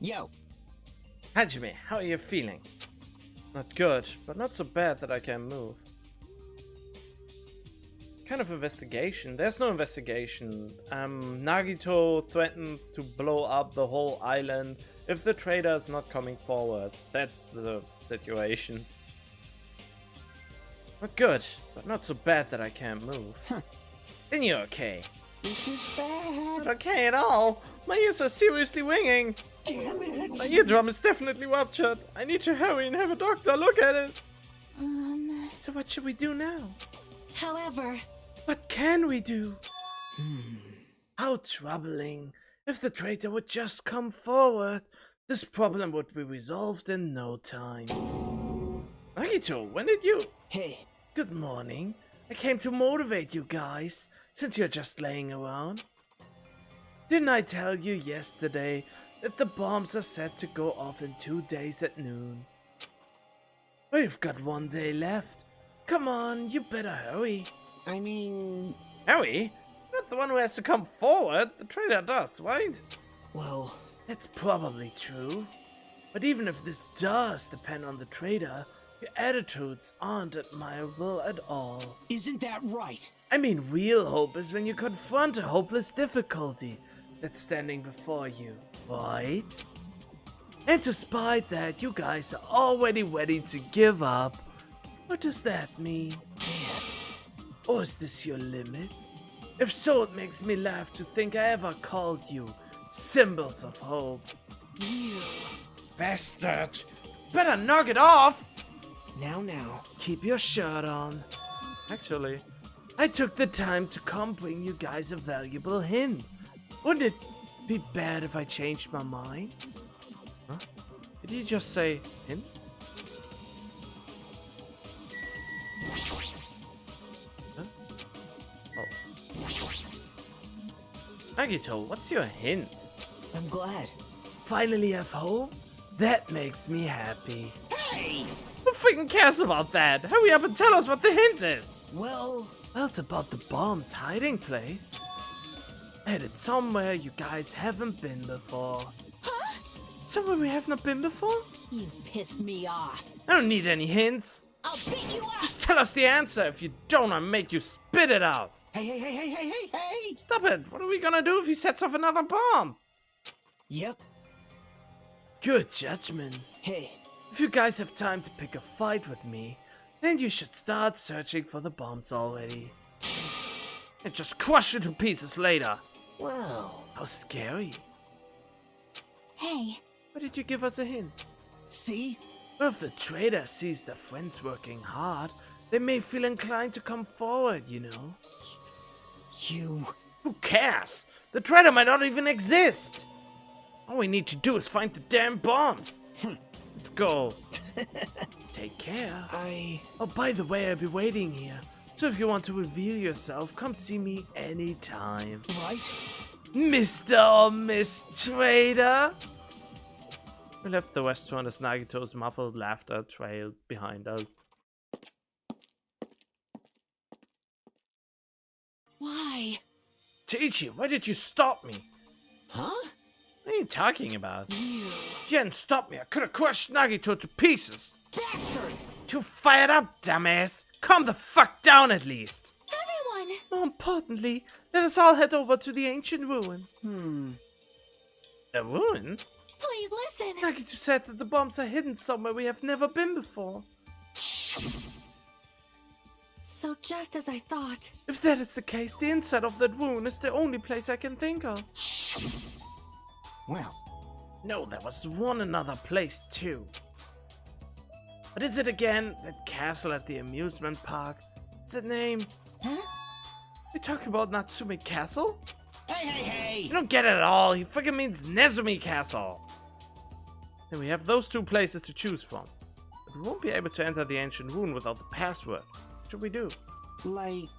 Yo, Hajime, how are you feeling? Not good, but not so bad that I can move. Kind of investigation? There's no investigation. Nagito threatens to blow up the whole island if the trader is not coming forward. That's the situation. Not good, but not so bad that I can't move. Then you're okay. this is bad. Not okay at all. My ears are seriously ringing. Damn it. My eardrum is definitely ruptured. I need to hurry and have a doctor look at it. So what should we do now? However, What can we do? How troubling. If the traitor would just come forward, this problem would be resolved in no time. Nagito, when did you... Hey, Good morning. I came to motivate you guys, since you're just laying around. Didn't I tell you yesterday that the bombs are set to go off in 2 days at noon. We've got 1 day left. Come on, you better hurry. I mean... Hurry? Not the one who has to come forward. The traitor does, right? Well, That's probably true. But even if this does depend on the traitor, your attitudes aren't admirable at all. isn't that right? I mean, real hope is when you confront a hopeless difficulty that's standing before you, right? And despite that, you guys are already ready to give up. What does that mean? Or is this your limit? If so, it makes me laugh to think I ever called you symbols of hope. You. Bastard! Better knock it off! Now. Keep your shirt on. Actually, I took the time to come bring you guys a valuable hint. Wouldn't it be bad if I changed my mind? Huh? Did you just say hint? Huh? Oh. Nagito, what's your hint? I'm glad. Finally have hope? That makes me happy. Hey! Who freaking cares about that? Hurry up and tell us what the hint is! Well, It's about the bomb's hiding place. Headed somewhere you guys haven't been before. Huh? Somewhere we have not been before? You pissed me off. I don't need any hints. I'll beat you up. Just tell us the answer. If you don't, I'll make you spit it out. Hey! Stop it. What are we gonna do if he sets off another bomb? yep. Good judgment. Hey, If you guys have time to pick a fight with me, then you should start searching for the bombs already. And just crush it to pieces later. well, How scary. Hey, Why did you give us a hint? see? Well, if the traitor sees their friends working hard, they may feel inclined to come forward, you know. You. Who cares? The traitor might not even exist. All we need to do is find the damn bombs. Let's go. Take care. Oh, by the way, I'll be waiting here. So if you want to reveal yourself, come see me anytime. Right? Mr. or Miss Trader? We left the restaurant as Nagito's muffled laughter trailed behind us. Why? Teichi, why did you stop me? Huh? What are you talking about? You. If you hadn't stopped me, I could have crushed Nagito to pieces. Bastard! Too fired up, dumbass. Calm the fuck down at least. Everyone! More importantly, let us all head over to the ancient ruin. The ruin? Please listen. Nagito said that the bombs are hidden somewhere we have never been before. So just as I thought. If that is the case, the inside of that ruin is the only place I can think of. Well, No, there was one another place too. What is it again? That castle at the amusement park? What's its name? Huh? You talking about Natsume Castle? hey! You don't get it at all. He freaking means Nezumi Castle. Then we have those two places to choose from. But we won't be able to enter the ancient ruin without the password. What should we do? Like...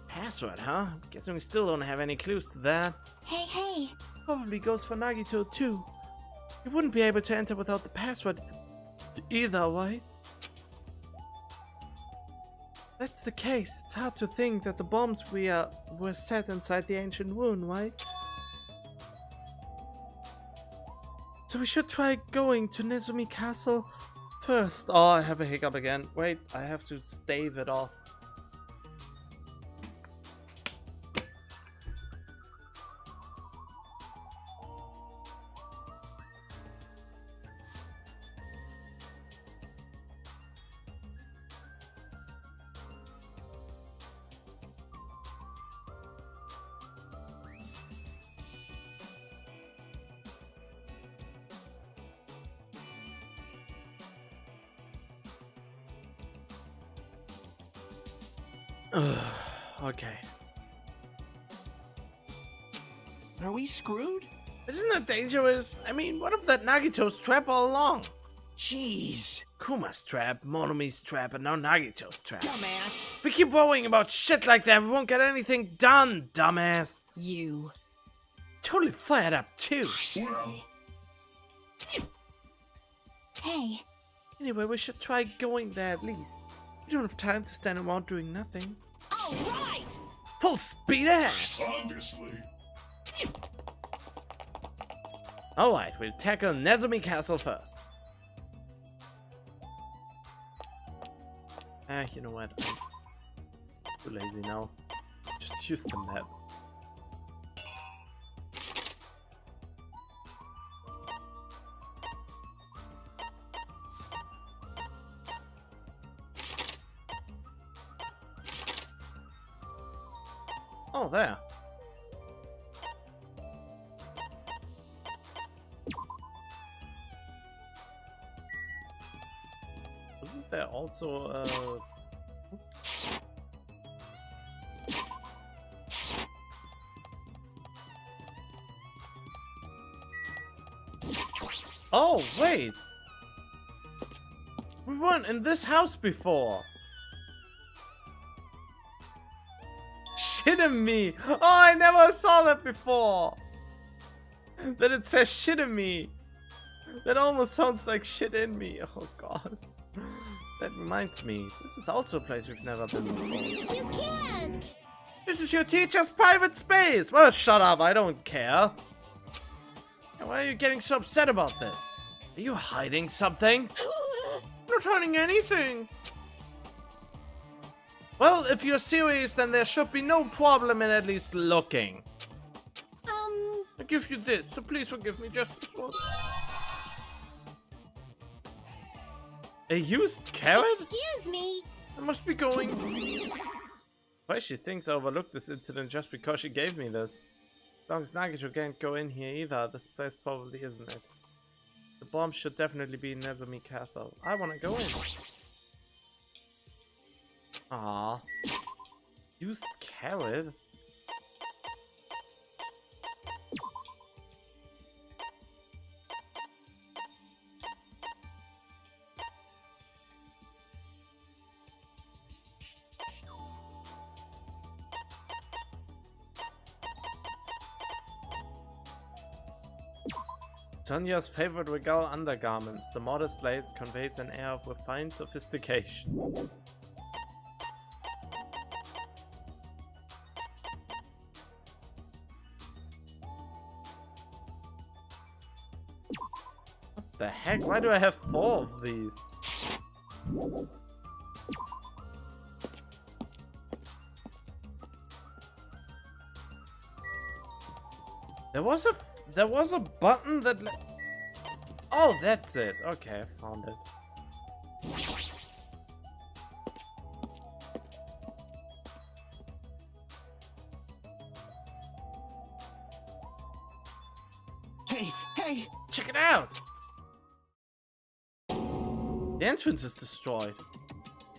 Password, huh? Guessing we still don't have any clues to that. hey. Probably goes for Nagito too. You wouldn't be able to enter without the password either, right? That's the case. It's hard to think that the bombs were set inside the ancient ruin, right? So we should try going to Nezumi Castle first. Oh, I have a hiccup again. Wait, I have to stave it off. Okay. Are we screwed? Isn't that dangerous? I mean, what if that Nagito's trap all along? Jeez. Kuma's trap, Monomi's trap, and now Nagito's trap. Dumbass. If we keep worrying about shit like that, we won't get anything done, dumbass. You. Totally fired up too. Well, Hey, Anyway, we should try going there at least. We don't have time to stand around doing nothing. All right! Full speed ahead! Obviously. Alright, we'll tackle Nezumi Castle first. You know what? I'm too lazy now. Just use the map. Oh, there. Wasn't there also Oh, wait! We weren't in this house before! Shit in me! Oh, I never saw that before! That it says shit in me! That almost sounds like shit in me. Oh god. That reminds me, this is also a place we've never been before. You can't! This is your teacher's private space! Well, shut up, I don't care. And why are you getting so upset about this? Are you hiding something? I'm not hiding anything. Well, if you're serious, then there should be no problem in at least looking. I give you this, so please forgive me just this once. A used carrot? Excuse me. I must be going. Why she thinks I overlooked this incident just because she gave me this. As long as Nagito can't go in here either, this place probably isn't it. The bomb should definitely be in Nezumi Castle. I wanna go in. Ah, used carrot? Sonya's favorite regal undergarments. The modest lace conveys an air of refined sophistication. What the heck? Why do I have 4 of these? There was a button that oh, that's it. Okay, I found it. Hey! Check it out! The entrance is destroyed.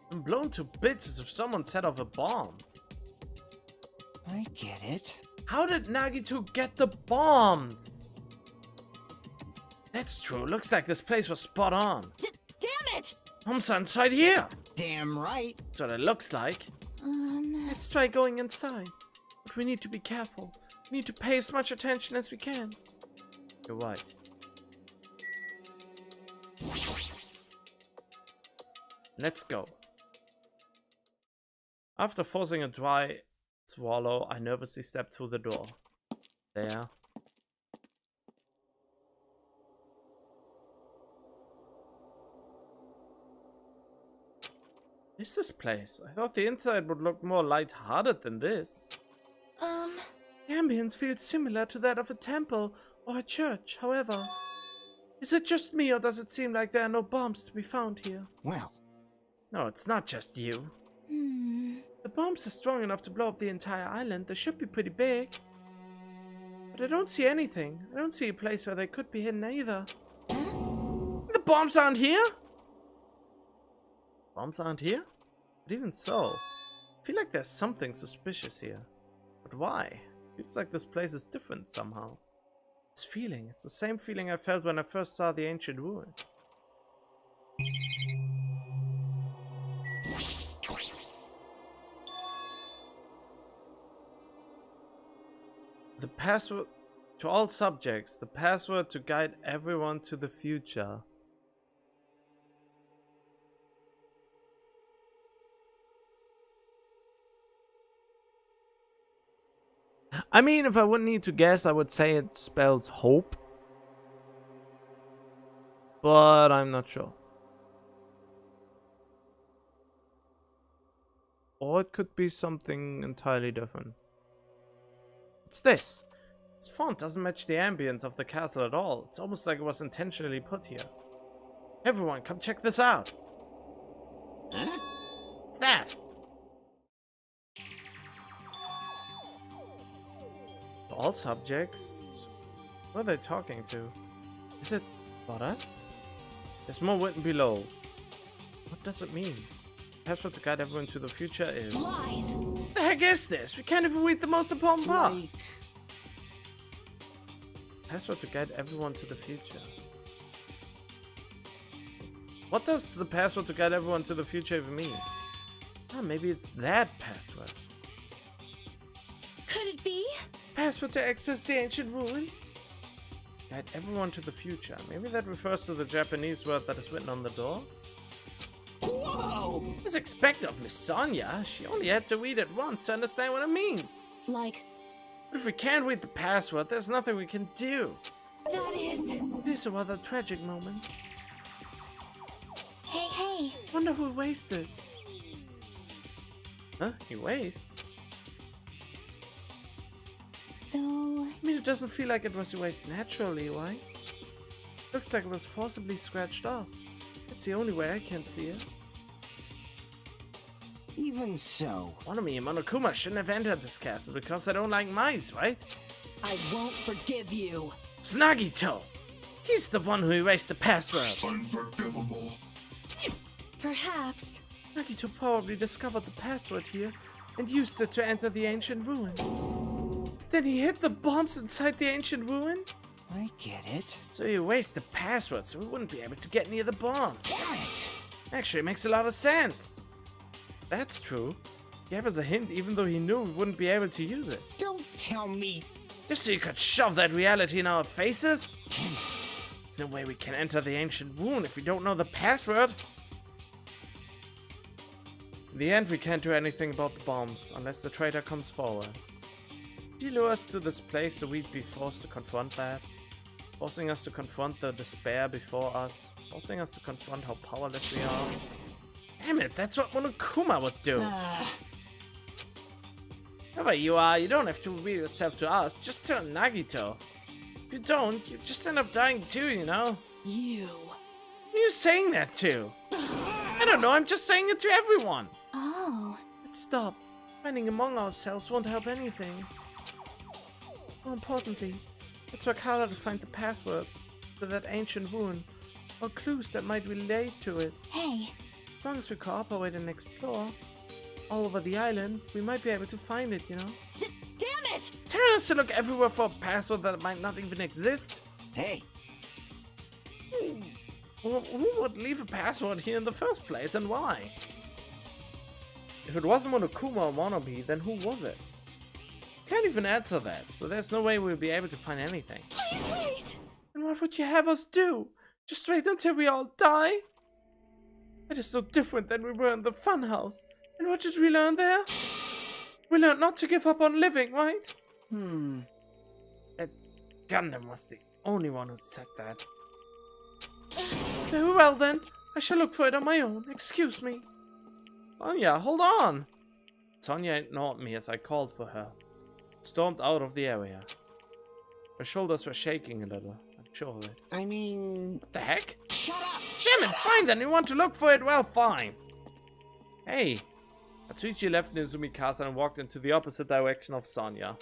And blown to bits as if someone set off a bomb. I get it. How did Nagito get the bombs? That's true. Looks like this place was spot on. damn it! Bombs are inside here. Damn right. That's what it looks like. Let's try going inside. But we need to be careful. We need to pay as much attention as we can. You're right. Let's go. After forcing a dry swallow, I nervously stepped through the door. There. Is this place? I thought the inside would look more light-hearted than this. The ambience feels similar to that of a temple or a church, however. Is it just me, or does it seem like there are no bombs to be found here? Well, No, it's not just you. The bombs are strong enough to blow up the entire island. They should be pretty big. But I don't see anything. I don't see a place where they could be hidden either. The bombs aren't here? Bombs aren't here? But even so, I feel like there's something suspicious here. But why? Feels like this place is different somehow. This feeling, it's the same feeling I felt when I first saw the ancient ruin. The password To all subjects, the password to guide everyone to the future. I mean, if I would need to guess, I would say it spells hope. But I'm not sure. Or it could be something entirely different. What's this? This font doesn't match the ambience of the castle at all. It's almost like it was intentionally put here. Everyone, come check this out. Huh? What's that? All subjects? Who are they talking to? Is it about us? There's more written below. What does it mean? Password to guide everyone to the future is... Lies. What the heck is this? We can't even read the most important part. Like, Password to guide everyone to the future. What does the password to guide everyone to the future even mean? Ah, maybe it's that password. Could it be? Password to access the ancient ruin? Guide everyone to the future. Maybe that refers to the Japanese word that is written on the door? whoa! As expected of Miss Sonia, she only had to read it once to understand what it means. Like, But if we can't read the password, there's nothing we can do. that is... It is a rather tragic moment. Hey. Wonder who erased this. Huh? Erased? So, I mean, it doesn't feel like it was erased naturally, right? Looks like it was forcibly scratched off. It's the only way I can see it. Even so, Wanami and Monokuma shouldn't have entered this castle because they don't like mice, right? I won't forgive you. It's Nagito! He's the one who erased the password! Unforgivable. Perhaps. Nagito probably discovered the password here and used it to enter the ancient ruin. Then he hid the bombs inside the ancient ruin? I get it. So he erased the password so we wouldn't be able to get near the bombs. Damn it! Actually, it makes a lot of sense. That's true. He gave us a hint even though he knew we wouldn't be able to use it. Don't tell me. Just so you could shove that reality in our faces? Damn it. There's no way we can enter the ancient ruin if we don't know the password. In the end, we can't do anything about the bombs unless the traitor comes forward. Did he lure us to this place so we'd be forced to confront that? Forcing us to confront the despair before us? Forcing us to confront how powerless we are? Damn it, that's what Monokuma would do. Whoever you are, you don't have to reveal yourself to us. Just tell Nagito. If you don't, you just end up dying too, you know? You. Who are you saying that to? I don't know, I'm just saying it to everyone. Oh. But stop. Fighting among ourselves won't help anything. More importantly, let's work harder to find the password to that ancient ruin, or clues that might relate to it. Hey. As long as we cooperate and explore all over the island, we might be able to find it, you know? Damn it! Telling us to look everywhere for a password that might not even exist? Hey, Who would leave a password here in the first place, and why? If it wasn't Monokuma or Wannabe, then who was it? Can't even answer that, so there's no way we'll be able to find anything. Please wait! And what would you have us do? Just wait until we all die? That is no different than we were in the funhouse. And what did we learn there? We learned not to give up on living, right? That Gundam was the only one who said that. Very well then, I shall look for it on my own. Excuse me. Sonia, hold on! Sonia ignored me as I called for her. Stormed out of the area. Her shoulders were shaking a little, I'm sure of it. I mean... What the heck? shut up! Damn it, fine then, you want to look for it? Well, fine. Hey. Atsuchi left Nizumi-kasa and walked into the opposite direction of Sonia.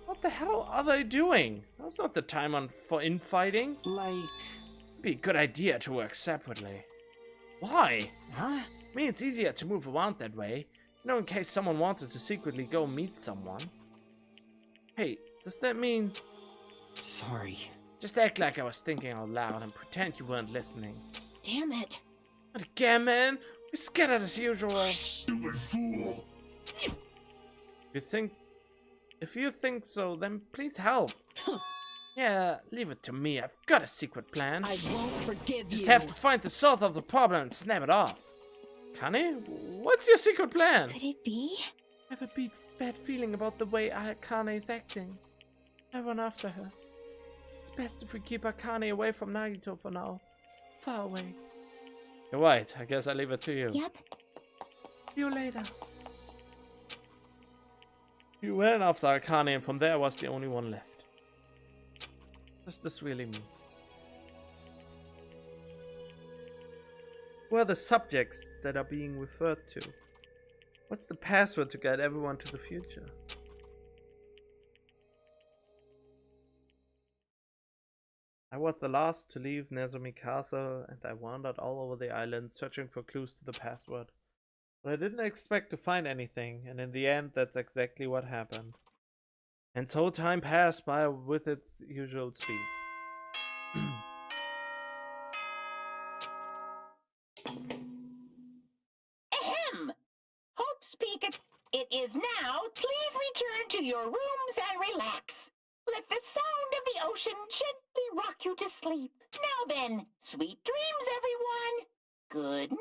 What the hell are they doing? Now's not the time for infighting. like... It'd be a good idea to work separately. Why? Huh? I mean, it's easier to move around that way. You know, in case someone wanted to secretly go meet someone. Hey, does that mean... Sorry. Just act like I was thinking out loud and pretend you weren't listening. Damn it. Not again, man. We're scattered as usual. Stupid fool. If you think so, then please help. Yeah, leave it to me. I've got a secret plan. I won't forgive Just you. have to find the source of the problem and snap it off. Kane, what's your secret plan? Could it be? I have a bad feeling about the way Akane is acting. I run after her. It's best if we keep Akane away from Nagito for now. Far away. You're right. I guess I'll leave it to you. Yep. See you later. You went after Akane, and from there I was the only one left. Does this really mean? Who are the subjects that are being referred to? What's the password to guide everyone to the future? I was the last to leave Nezumi Castle, and I wandered all over the island searching for clues to the password. But I didn't expect to find anything, and in the end that's exactly what happened. And so time passed by with its usual speed. Ahem! Hope speak it is now. Please return to your rooms and relax. Let the sound of the ocean gently rock you to sleep. Now then, sweet dreams, everyone. Good night.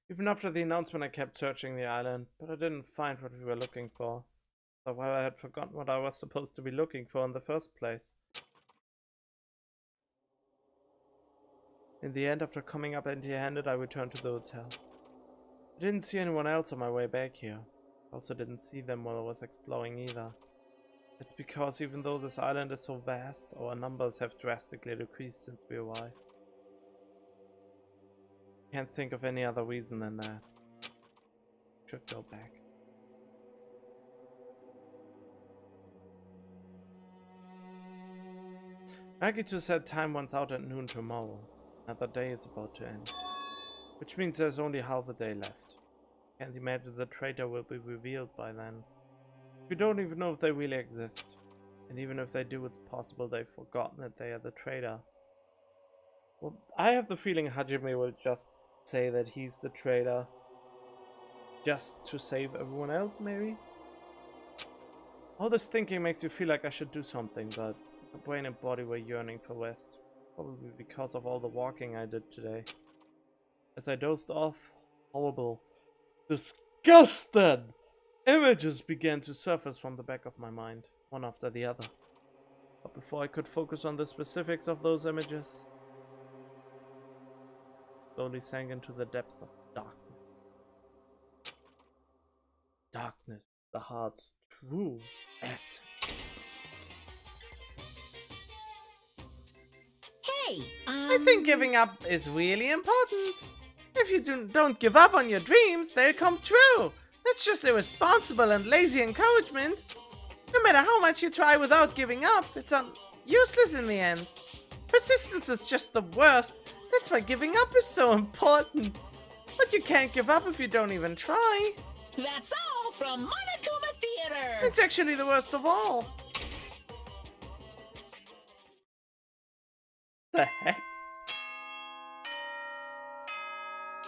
Even after the announcement I kept searching the island, but I didn't find what we were looking for. So while I had forgotten what I was supposed to be looking for in the first place. In the end, after coming up empty-handed, I returned to the hotel. I didn't see anyone else on my way back here. I also didn't see them while I was exploring either. It's because even though this island is so vast, our numbers have drastically decreased since we arrived. Can't think of any other reason than that. Should go back. Nagito said time runs out at noon tomorrow. Another day is about to end. Which means there's only half a day left. Can't imagine the traitor will be revealed by then. We don't even know if they really exist. And even if they do, it's possible they've forgotten that they are the traitor. Well, I have the feeling Hajime will just say that he's the traitor. Just to save everyone else, maybe? All this thinking makes me feel like I should do something, but my brain and body were yearning for rest. Probably because of all the walking I did today. As I dozed off, horrible, disgusted images began to surface from the back of my mind, one after the other. But before I could focus on the specifics of those images, slowly sank into the depths of darkness. Darkness, the heart's true essence. Hey, I think giving up is really important. If you don't give up on your dreams, they'll come true. That's just irresponsible and lazy encouragement. No matter how much you try without giving up, it's useless in the end. Persistence is just the worst. That's why giving up is so important. But you can't give up if you don't even try. That's all from Monokuma Theater. It's actually the worst of all. The heck?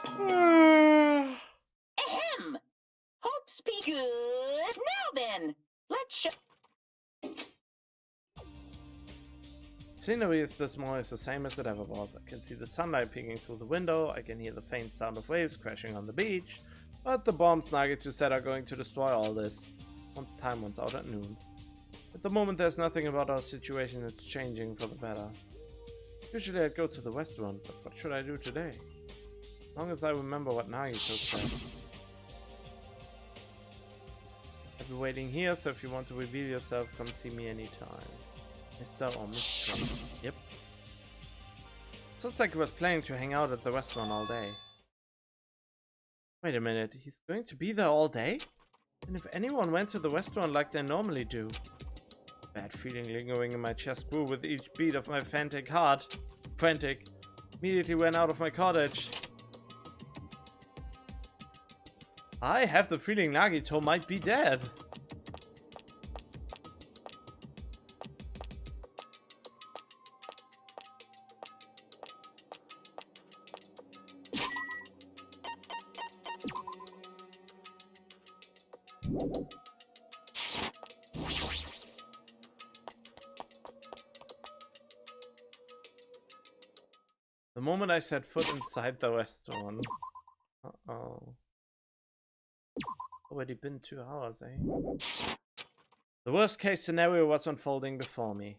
Ahem! Hope speak good. Now then, let's show. Scenery is this morning is the same as it ever was. I can see the sunlight peeking through the window, I can hear the faint sound of waves crashing on the beach, but the bombs Nagito said are going to destroy all this once time runs out at noon. At the moment there's nothing about our situation that's changing for the better. Usually I'd go to the restaurant, but what should I do today? As long as I remember what Nagito said. I'll be waiting here, so if you want to reveal yourself, come see me anytime. Mr. or Mr. Yep. Sounds like he was planning to hang out at the restaurant all day. Wait a minute, he's going to be there all day? And if anyone went to the restaurant like they normally do? Bad feeling lingering in my chest grew with each beat of my frantic heart. Frantic. Immediately ran out of my cottage. I have the feeling Nagito might be dead. The moment I set foot inside the restaurant. Uh-oh. Already been 2 hours, eh? The worst case scenario was unfolding before me.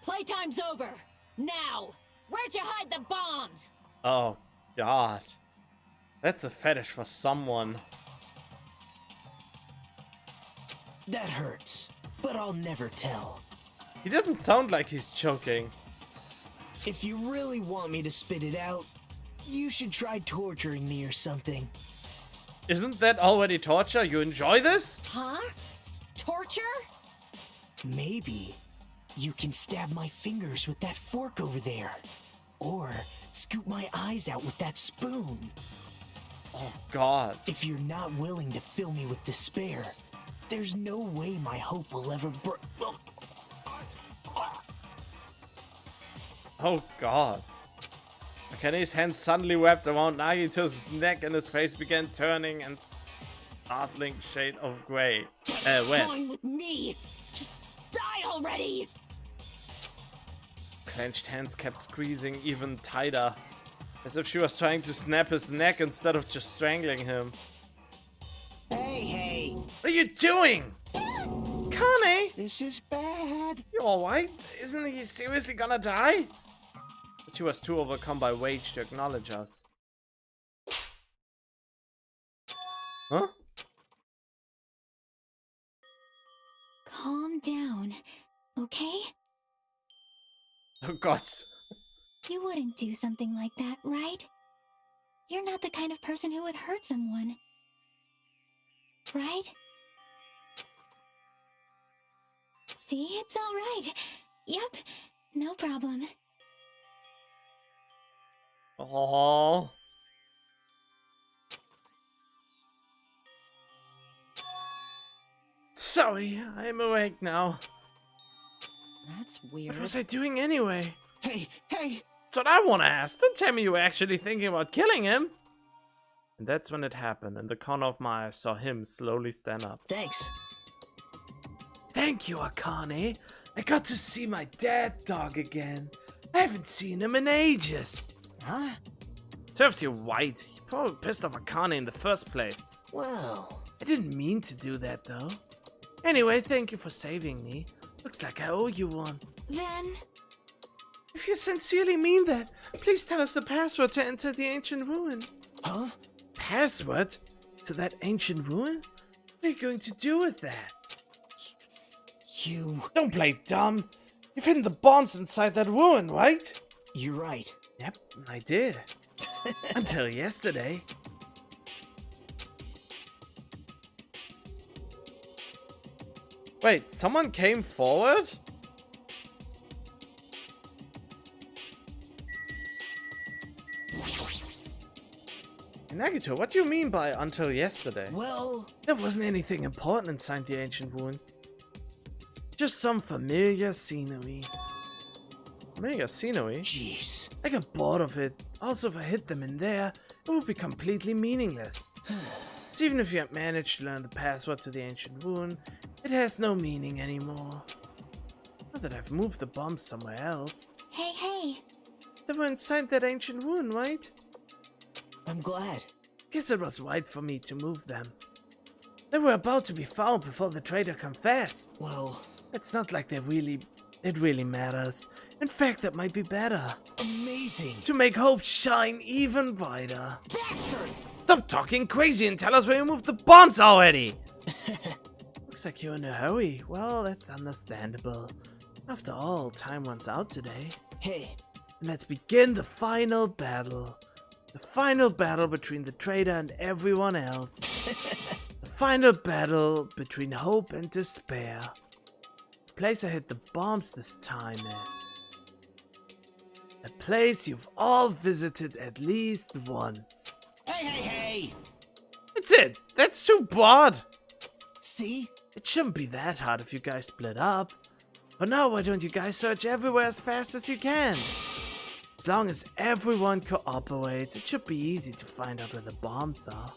Playtime's over. Now, where'd you hide the bombs? Oh, God. That's a fetish for someone. That hurts, but I'll never tell. He doesn't sound like he's choking. If you really want me to spit it out, you should try torturing me or something. Isn't that already torture? You enjoy this? Huh? Torture? Maybe you can stab my fingers with that fork over there. Or scoop my eyes out with that spoon. Oh, God. If you're not willing to fill me with despair, there's no way my hope will ever Oh, God. Kenny's hands suddenly wrapped around Nagito's neck and his face began turning a startling shade of gray. What's Red. wrong with me? Just die already! Clenched hands kept squeezing even tighter, as if she was trying to snap his neck instead of just strangling him. Hey! What are you doing? Connie! This is bad. You alright? Isn't he seriously gonna die? But she was too overcome by rage to acknowledge us. Huh? Calm down, okay? Oh, God. You wouldn't do something like that, right? You're not the kind of person who would hurt someone. Right? See, it's all right. Yep, no problem. Oh. Sorry, I'm awake now. That's weird. What was I doing anyway? Hey! That's what I want to ask. Don't tell me you were actually thinking about killing him. And that's when it happened. In the corner of my eye, I saw him slowly stand up. Thanks. Thank you, Akane. I got to see my dad dog again. I haven't seen him in ages. Huh? Serves you right. You probably pissed off Akane in the first place. Well, I didn't mean to do that, though. Anyway, thank you for saving me. Looks like I owe you one. Then, If you sincerely mean that, please tell us the password to enter the ancient ruin. huh? Password? To that ancient ruin? What are you going to do with that? You... Don't play dumb. You've hidden the bombs inside that ruin, right? You're right. Yep, I did. Until yesterday. Wait, someone came forward? Nagito, what do you mean by until yesterday? Well... There wasn't anything important inside the ancient ruin. Just some familiar scenery. Familiar scenery? Jeez. I got bored of it. Also, if I hid them in there, it would be completely meaningless. So even if you had managed to learn the password to the ancient ruin, it has no meaning anymore. Not that I've moved the bombs somewhere else. hey. They were inside that ancient ruin, right? I'm glad. Guess it was right for me to move them. They were about to be found before the traitor confessed. Well... It's not like it really matters. In fact, that might be better. Amazing. To make hope shine even brighter. Bastard! Stop talking crazy and tell us where you moved the bombs already! Looks like you're in a hurry. Well, that's understandable. After all, time runs out today. Hey, And let's begin the final battle. The final battle between the traitor and everyone else. The final battle between hope and despair. The place I hid the bombs this time is a place you've all visited at least once. Hey! That's it. That's too broad. see? It shouldn't be that hard if you guys split up. But now why don't you guys search everywhere as fast as you can? As long as everyone cooperates, it should be easy to find out where the bombs are.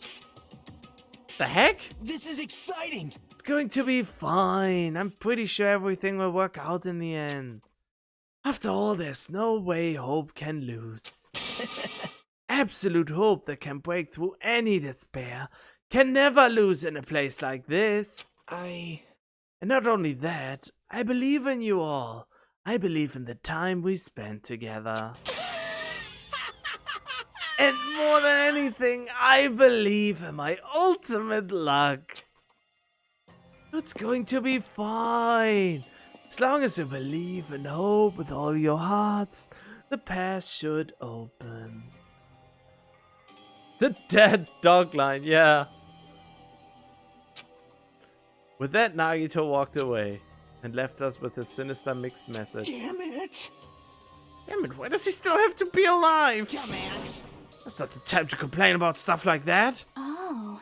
The heck? This is exciting! It's going to be fine. I'm pretty sure everything will work out in the end. After all, there's no way hope can lose. Absolute hope that can break through any despair can never lose in a place like this. And not only that, I believe in you all. I believe in the time we spent together. And more than anything, I believe in my ultimate luck. It's going to be fine. As long as you believe and hope with all your hearts, the path should open. The dead dog line, yeah. With that, Nagito walked away and left us with a sinister mixed message. Damn it! Damn it, why does he still have to be alive? Dumbass! That's not the time to complain about stuff like that. Oh,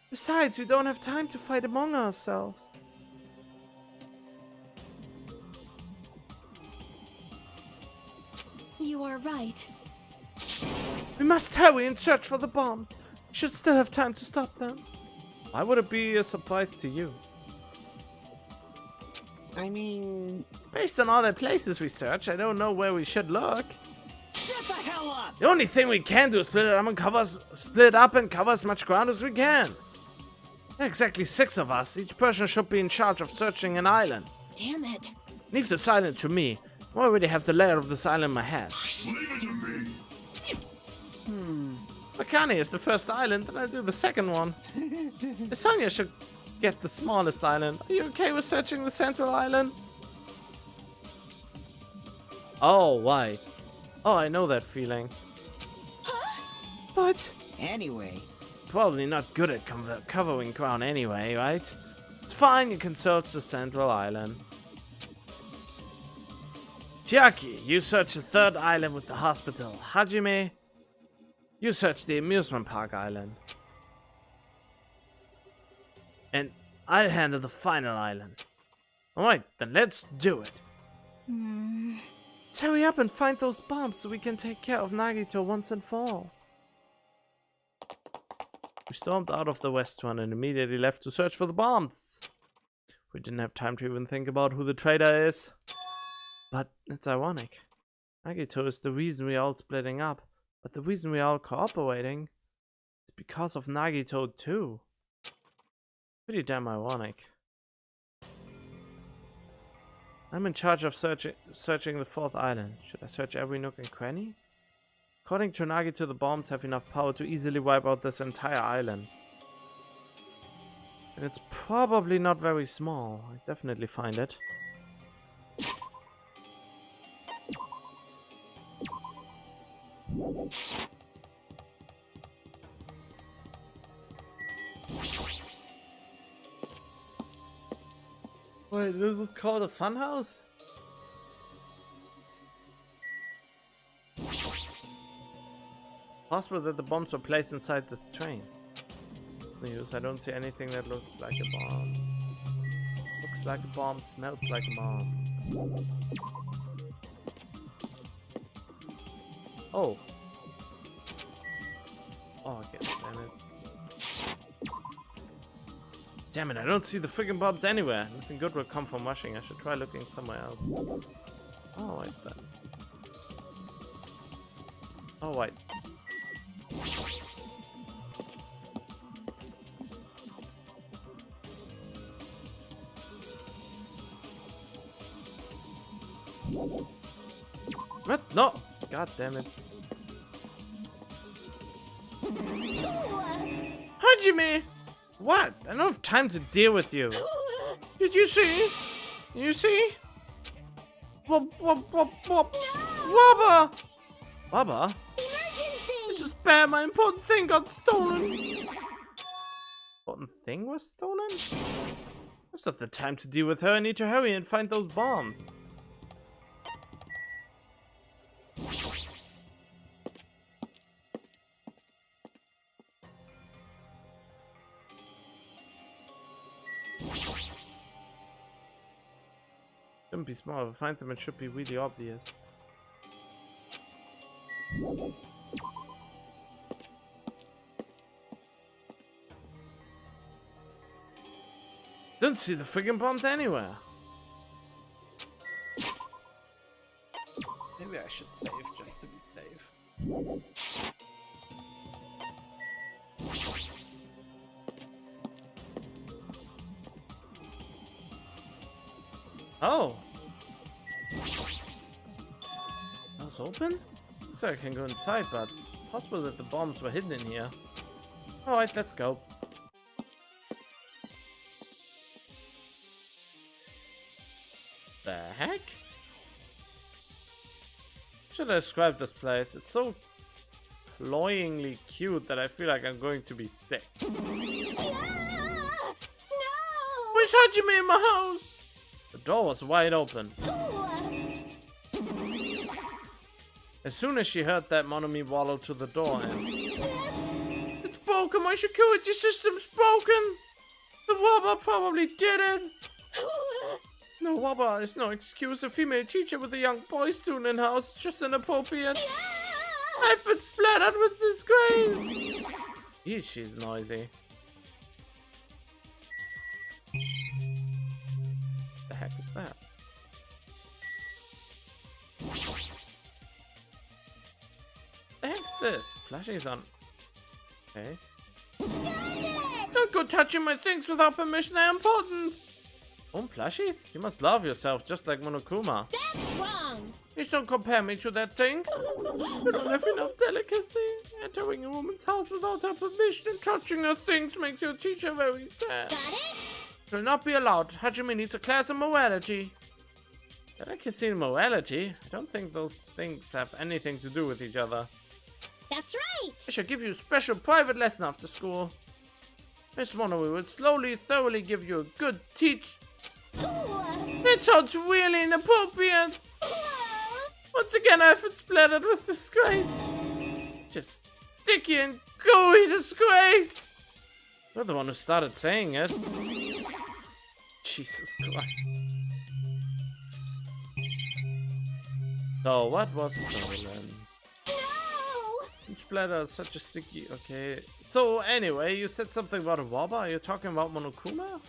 Besides, we don't have time to fight among ourselves. you are right. We must hurry and search for the bombs. We should still have time to stop them. Why would it be a surprise to you? I mean... Based on all the places we search, I don't know where we should look. Shut the hell up! The only thing we can do is split it up and cover as much ground as we can. There are exactly 6 of us. Each person should be in charge of searching an island. Damn it. Leave this island to me. I already have the layout of this island in my head. Leave it to me. Makani is the first island, and I'll do the second one. Sonia should get the smallest island. Are you okay with searching the central island? Oh, right. Oh, I know that feeling. But Anyway, probably not good at covering ground anyway, right? It's fine, you can search the central island. Chiaki, you search the 3rd island with the hospital. Hajime, you search the amusement park island. And I'll handle the final island. Alright, then let's do it. Let's hurry up and find those bombs so we can take care of Nagito once and for all. We stormed out of the west one and immediately left to search for the bombs. We didn't have time to even think about who the traitor is. But it's ironic. Nagito is the reason we're all splitting up. But the reason we're all cooperating is because of Nagito too. Pretty damn ironic. I'm in charge of searching the 4th island. Should I search every nook and cranny? According to Nagito, the bombs have enough power to easily wipe out this entire island. And it's probably not very small. I definitely find it. Wait, this is called a funhouse? Possible that the bombs were placed inside this train. News, I don't see anything that looks like a bomb. Looks like a bomb, smells like a bomb. Oh. Oh, okay, damn it. Damn it, I don't see the friggin' bombs anywhere. Nothing good will come from rushing. I should try looking somewhere else. Oh, wait then. Oh, wait. What? No! God damn it. Hajime! What? I don't have time to deal with you. Did you see? You see? Wop, wop, wop, wop. Wabba! Wabba? This is bad, my important thing got stolen. Important thing was stolen? That's not the time to deal with her. I need to hurry and find those bombs. Shouldn't be small. If I find them, it should be really obvious. Don't see the friggin' bombs anywhere. Maybe I should save just to be safe. Oh! House open? So I can go inside, but it's possible that the bombs were hidden in here. Alright, let's go. The heck? Should I describe this place? It's so cloyingly cute that I feel like I'm going to be sick. No! Where's Hajime in my house? The door was wide open. As soon as she heard that, Monomi waddled to the door and... It's broken! My security system's broken! The Wobber probably did it! No, Wobber is no excuse. A female teacher with a young boy student in house is just inappropriate. I've been splattered with disgrace! Eesh, she's noisy. The heck is that? The heck's this? Plushies on. Okay. Stop it! Don't go touching my things without permission, they're important! Own plushies? You must love yourself just like Monokuma. That's wrong! Please don't compare me to that thing. You don't have enough delicacy. Entering a woman's house without her permission and touching her things makes your teacher very sad. Got it? It will not be allowed. Hajime needs a class in morality. Delicacy and morality? I don't think those things have anything to do with each other. That's right! I shall give you a special private lesson after school. Miss Monowi will slowly, thoroughly give you a good teach. That sounds really inappropriate. Once again, I've been splattered with disgrace. Just sticky and gooey disgrace. You're the one who started saying it. Jesus Christ. So, what was stolen? Splatter is such a sticky. Okay. So anyway, you said something about a Wobber. Are you talking about Monokuma?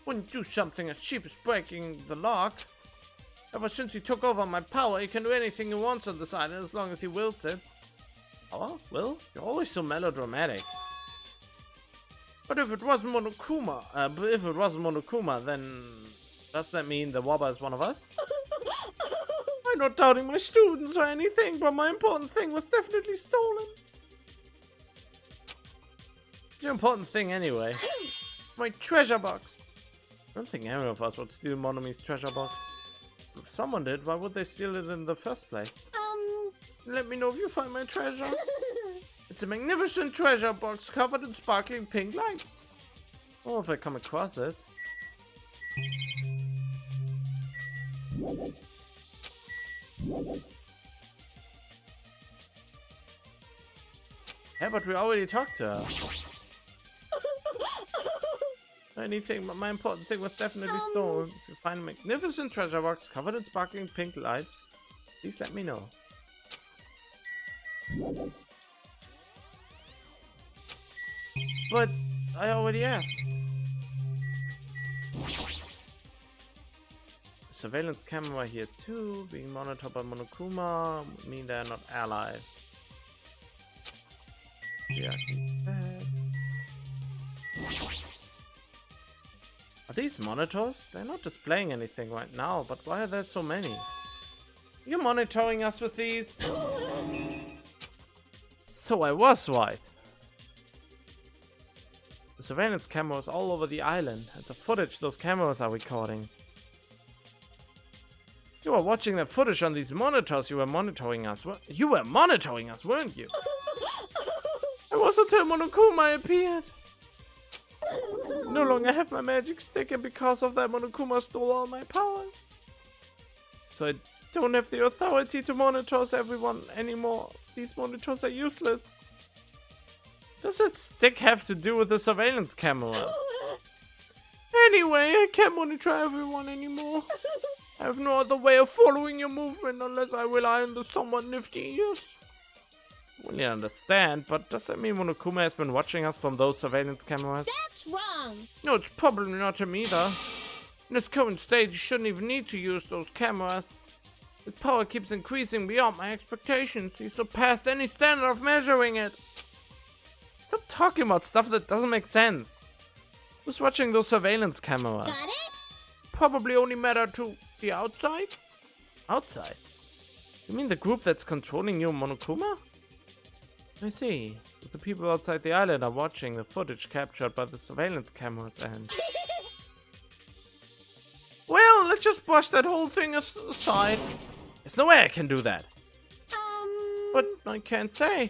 Wouldn't do something as cheap as breaking the lock. Ever since he took over my power, he can do anything he wants on this island as long as he wills it. Oh, Will? You're always so melodramatic. But if it wasn't Monokuma, then does that mean the Wobber is one of us? I'm not doubting my students or anything, but my important thing was definitely stolen. The important thing anyway. My treasure box. I don't think any of us would steal Monomi's treasure box. If someone did, why would they steal it in the first place? Let me know if you find my treasure. It's a magnificent treasure box covered in sparkling pink lights. Oh, if I come across it. Yeah, but we already talked to her. Anything, but my important thing was definitely stolen. If you find a magnificent treasure box covered in sparkling pink lights, please let me know. But I already asked. Surveillance camera here too, being monitored by Monokuma, mean they're not allies. Yeah, he's dead. Are these monitors? They're not displaying anything right now, but why are there so many? You're monitoring us with these? So I was right. The surveillance cameras all over the island, and the footage those cameras are recording. You were watching that footage on these monitors. You were monitoring us. You were monitoring us, weren't you? I was until Monokuma appeared. No longer have my magic stick, and because of that, Monokuma stole all my power. So I don't have the authority to monitor everyone anymore. These monitors are useless. Does that stick have to do with the surveillance cameras? Anyway, I can't monitor everyone anymore. I have no other way of following your movement unless I rely on the somewhat nifty ears. I really understand, but does that mean Monokuma has been watching us from those surveillance cameras? That's wrong! No, it's probably not him either. In this current stage, you shouldn't even need to use those cameras. His power keeps increasing beyond my expectations. He surpassed any standard of measuring it. Stop talking about stuff that doesn't make sense. Who's watching those surveillance cameras? Got it? Probably only matter to the outside? Outside? You mean the group that's controlling you, Monokuma? I see. So the people outside the island are watching the footage captured by the surveillance cameras and... Well, let's just brush that whole thing aside. There's no way I can do that. But I can't say.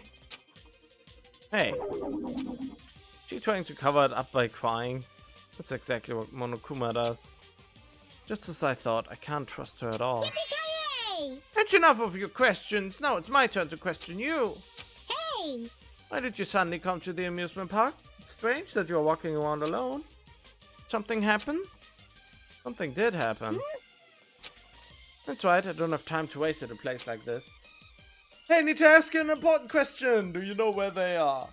Hey. She trying to cover it up by crying. That's exactly what Monokuma does. Just as I thought, I can't trust her at all. Yippee-ki-yay! That's enough of your questions. Now it's my turn to question you. Hey! Why did you suddenly come to the amusement park? It's strange that you're walking around alone. Something happened? Something did happen. That's right, I don't have time to waste at a place like this. Hey, I need to ask you an important question. Do you know where they are?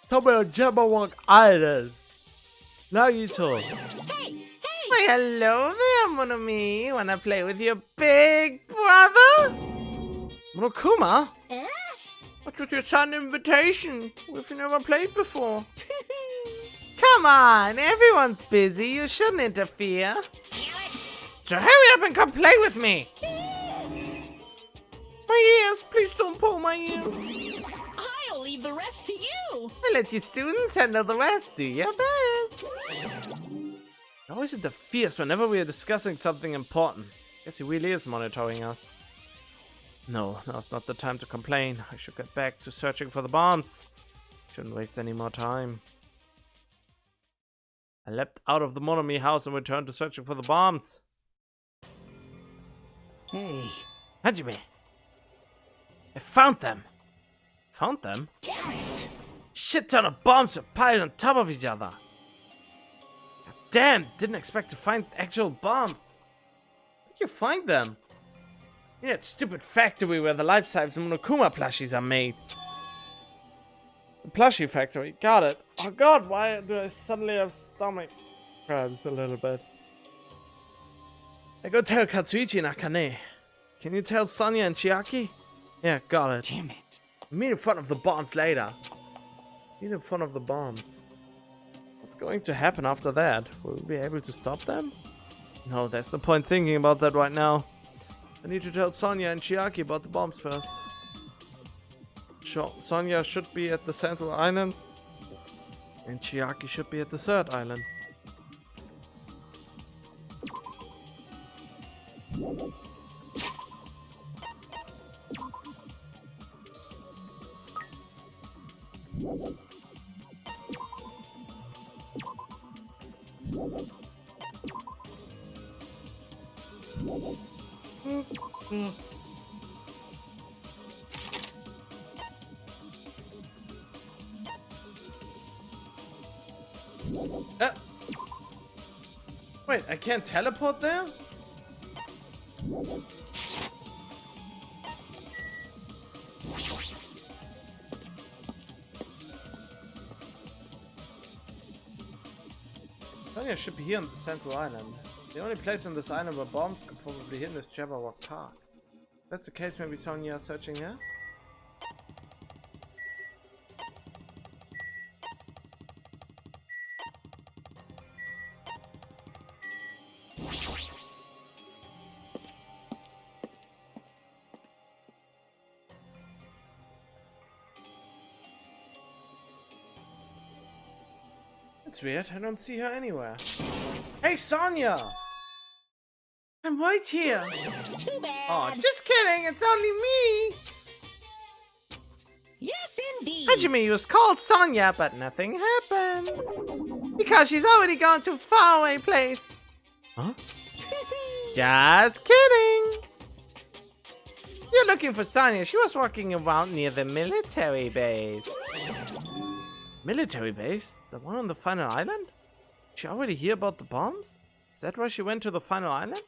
Somewhere on Jabberwock Island. Nagito. Hey! Why, hello there, Monomi. Wanna play with your big brother? Monokuma? What's with your sudden invitation? We've never played before. Come on, everyone's busy. You shouldn't interfere. So hurry up and come play with me. My ears, please don't pull my ears. I'll leave the rest to you! I let you students handle the rest. Do your best. He always interferes whenever we are discussing something important. Guess he really is monitoring us. No, now's not the time to complain. I should get back to searching for the bombs. Shouldn't waste any more time. I leapt out of the Monomi house and returned to searching for the bombs. Hey, Hajime! I found them! Found them? damn it! Shit ton of bombs are piled on top of each other. God damn, didn't expect to find actual bombs. Where'd you find them? In that stupid factory where the life-size Monokuma plushies are made. The plushie factory, got it. Oh god, why do I suddenly have stomach cramps a little bit? I go tell Katsuichi and Akane. Can you tell Sonia and Chiaki? Yeah, got it. Damn it! Meet in front of the bombs later. Meet in front of the bombs. What's going to happen after that? Will we be able to stop them? No, there's no point thinking about that right now. I need to tell Sonia and Chiaki about the bombs first. Sonia should be at the central island. And Chiaki should be at the third island. Wait, I can't teleport there? Sonia should be here on the central island. The only place on this island where bombs could probably hit is Jabberwock Park. If that's the case, maybe Sonia is searching there? That's weird, I don't see her anywhere. Hey, Sonia! I'm right here! Too bad! Oh, just kidding, it's only me! Yes, indeed! Hajime was called Sonia, but nothing happened. Because she's already gone to a faraway place. Huh? Just kidding! You're looking for Sonia, she was walking around near the military base. Military base? The one on the final island? Did she already hear about the bombs? Is that why she went to the final island?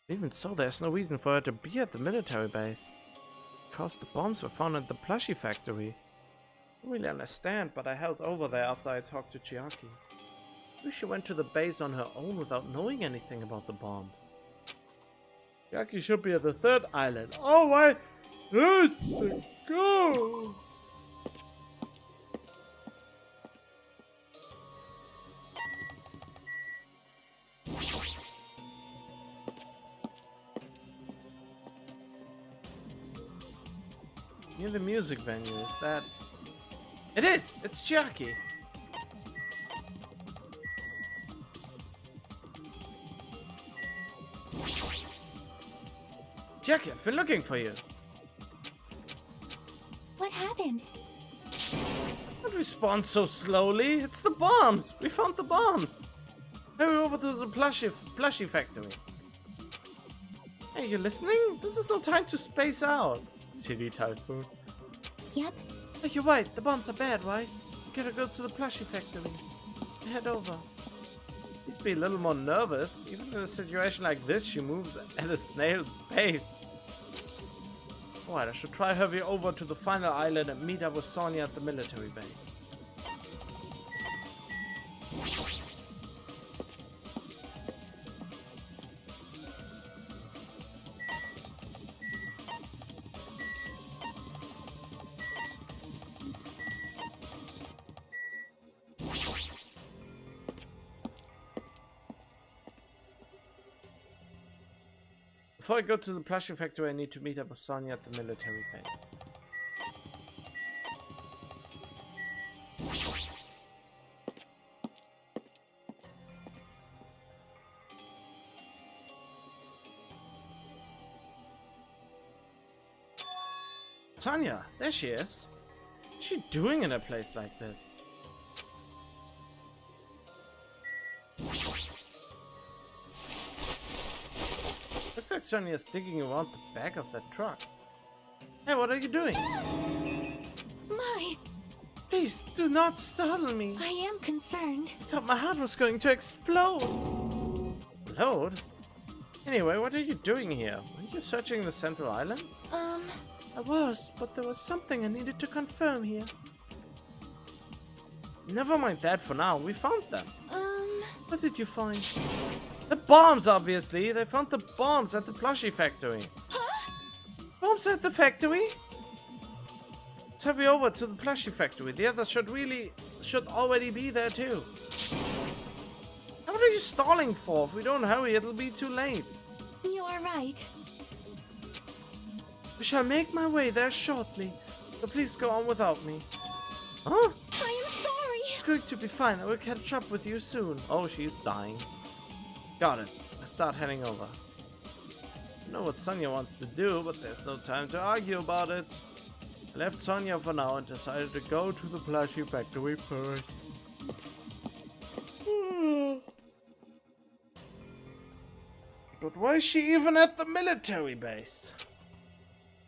Even so, there's no reason for her to be at the military base. Because the bombs were found at the plushie factory. I don't really understand, but I held over there after I talked to Chiaki. Maybe she went to the base on her own without knowing anything about the bombs. Jackie should be at the third island. Oh wait, let's go. Near the music venue, is that? It is! It's Jackie! Jackie, I've been looking for you. What happened? Don't respond so slowly. It's the bombs! We found the bombs! Hurry over to the plushie factory. Hey, you listening? This is no time to space out. Titty typhoon. Yep. Hey, you're right. The bombs are bad, right? You gotta go to the plushie factory. Head over. Please be a little more nervous. Even in a situation like this, she moves at a snail's pace. Alright, I should try hurry over to the final island and meet up with Sonia at the military base. Before I go to the plushie factory, I need to meet up with Sonia at the military base. Sonia, there she is. What's she doing in a place like this? Looks like Sonia's digging around the back of that truck. Hey, what are you doing? My, Please, do not startle me. I am concerned. I thought my heart was going to explode. Explode? Anyway, what are you doing here? Weren't you searching the central island? I was, but there was something I needed to confirm here. Never mind that for now. We found them. What did you find? The bombs, obviously. They found the bombs at the plushie factory. Huh? Bombs at the factory? Let's hurry over to the plushie factory. The others should already be there too. What are you stalling for? If we don't hurry, it'll be too late. You are right. I shall make my way there shortly, so please go on without me. Huh? I am sorry. It's going to be fine. I will catch up with you soon. Oh, she's dying. Got it. I start heading over. I know what Sonia wants to do, but there's no time to argue about it. I left Sonia for now and decided to go to the plushie factory first. But why is she even at the military base?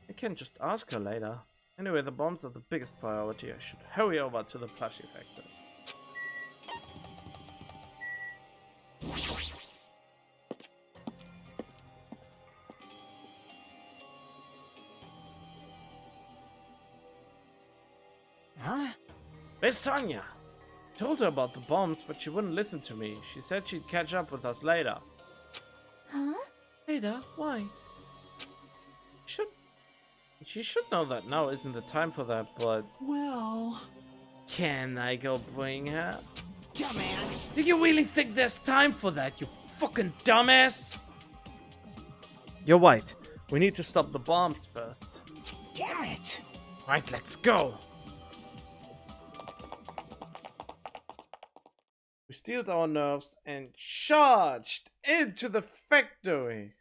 I can just ask her later. Anyway, the bombs are the biggest priority. I should hurry over to the plushie factory. Huh? Where's Sonia? I told her about the bombs, but she wouldn't listen to me. She said she'd catch up with us later. Huh? Later? Why? She should know that now isn't the time for that, but... Well... Can I go bring her? Dumbass! Do you really think there's time for that, you fucking dumbass? You're right. We need to stop the bombs first. Damn it! Right, let's go! We steeled our nerves and charged into the factory.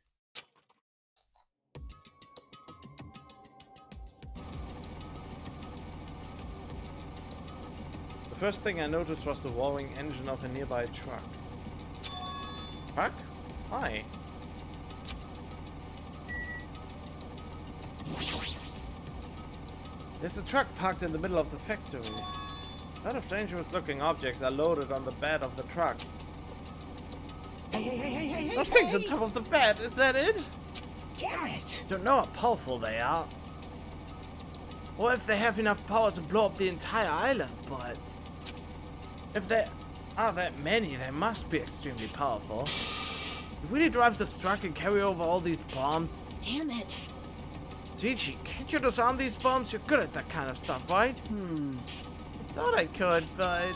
The first thing I noticed was the roaring engine of a nearby truck. Truck? Why? There's a truck parked in the middle of the factory. A lot of dangerous looking objects are loaded on the bed of the truck. Hey, Those things on top of the bed, is that it? Damn it! Don't know how powerful they are. Or if they have enough power to blow up the entire island, but... if there are that many, they must be extremely powerful. You really drive this truck and carry over all these bombs? Damn it. Teachy, can't you disarm these bombs? You're good at that kind of stuff, right? I thought I could, but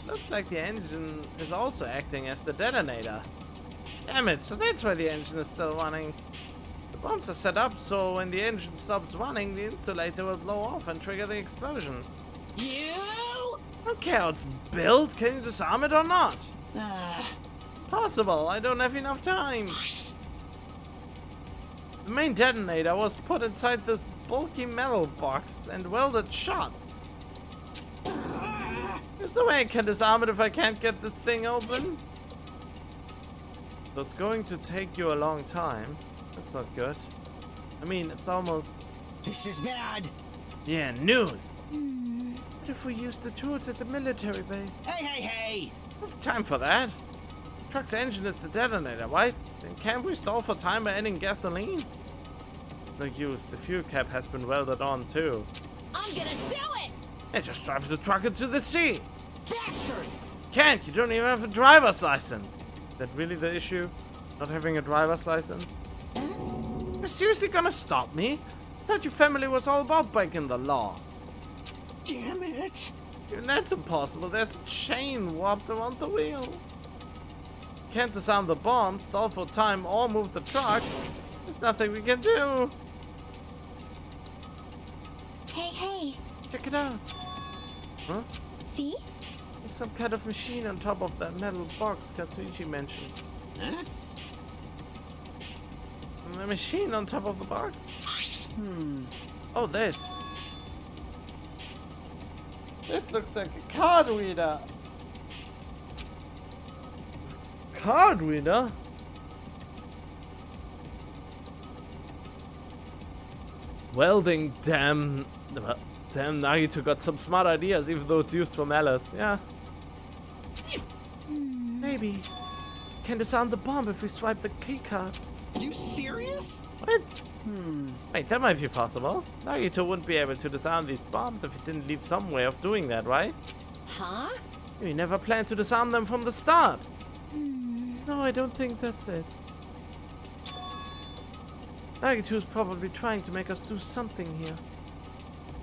looks like the engine is also acting as the detonator. Damn it, so that's why the engine is still running. The bombs are set up so when the engine stops running, the insulator will blow off and trigger the explosion. You! I don't care how it's built. Can you disarm it or not? Possible. I don't have enough time. The main detonator was put inside this bulky metal box and welded shut. There's no way I can disarm it if I can't get this thing open. So it's going to take you a long time. That's not good. I mean, it's almost... This is bad. Yeah, noon. What if we use the tools at the military base? Hey! I don't have time for that. The truck's engine is the detonator, right? Then can't we stall for time by adding gasoline? No use. The fuel cap has been welded on too. I'm gonna do it! Yeah, just drive the truck into the sea. Bastard! Can't. You don't even have a driver's license. Is that really the issue? Not having a driver's license? You're seriously gonna stop me? I thought your family was all about breaking the law. Damn it! Even that's impossible. There's a chain warped around the wheel. Can't disarm the bomb, stall for time, or move the truck. There's nothing we can do. Hey. Check it out. Huh? See? There's some kind of machine on top of that metal box Katsuichi mentioned. Huh? A machine on top of the box? Oh, this. This looks like a card reader. Card reader? Welding, damn Nagito got some smart ideas, even though it's used for malice. Yeah. Maybe. Can disarm the bomb if we swipe the key card. You serious? What? Wait, that might be possible. Nagito wouldn't be able to disarm these bombs if he didn't leave some way of doing that, right? Huh? We never planned to disarm them from the start. No, I don't think that's it. Nagito's probably trying to make us do something here.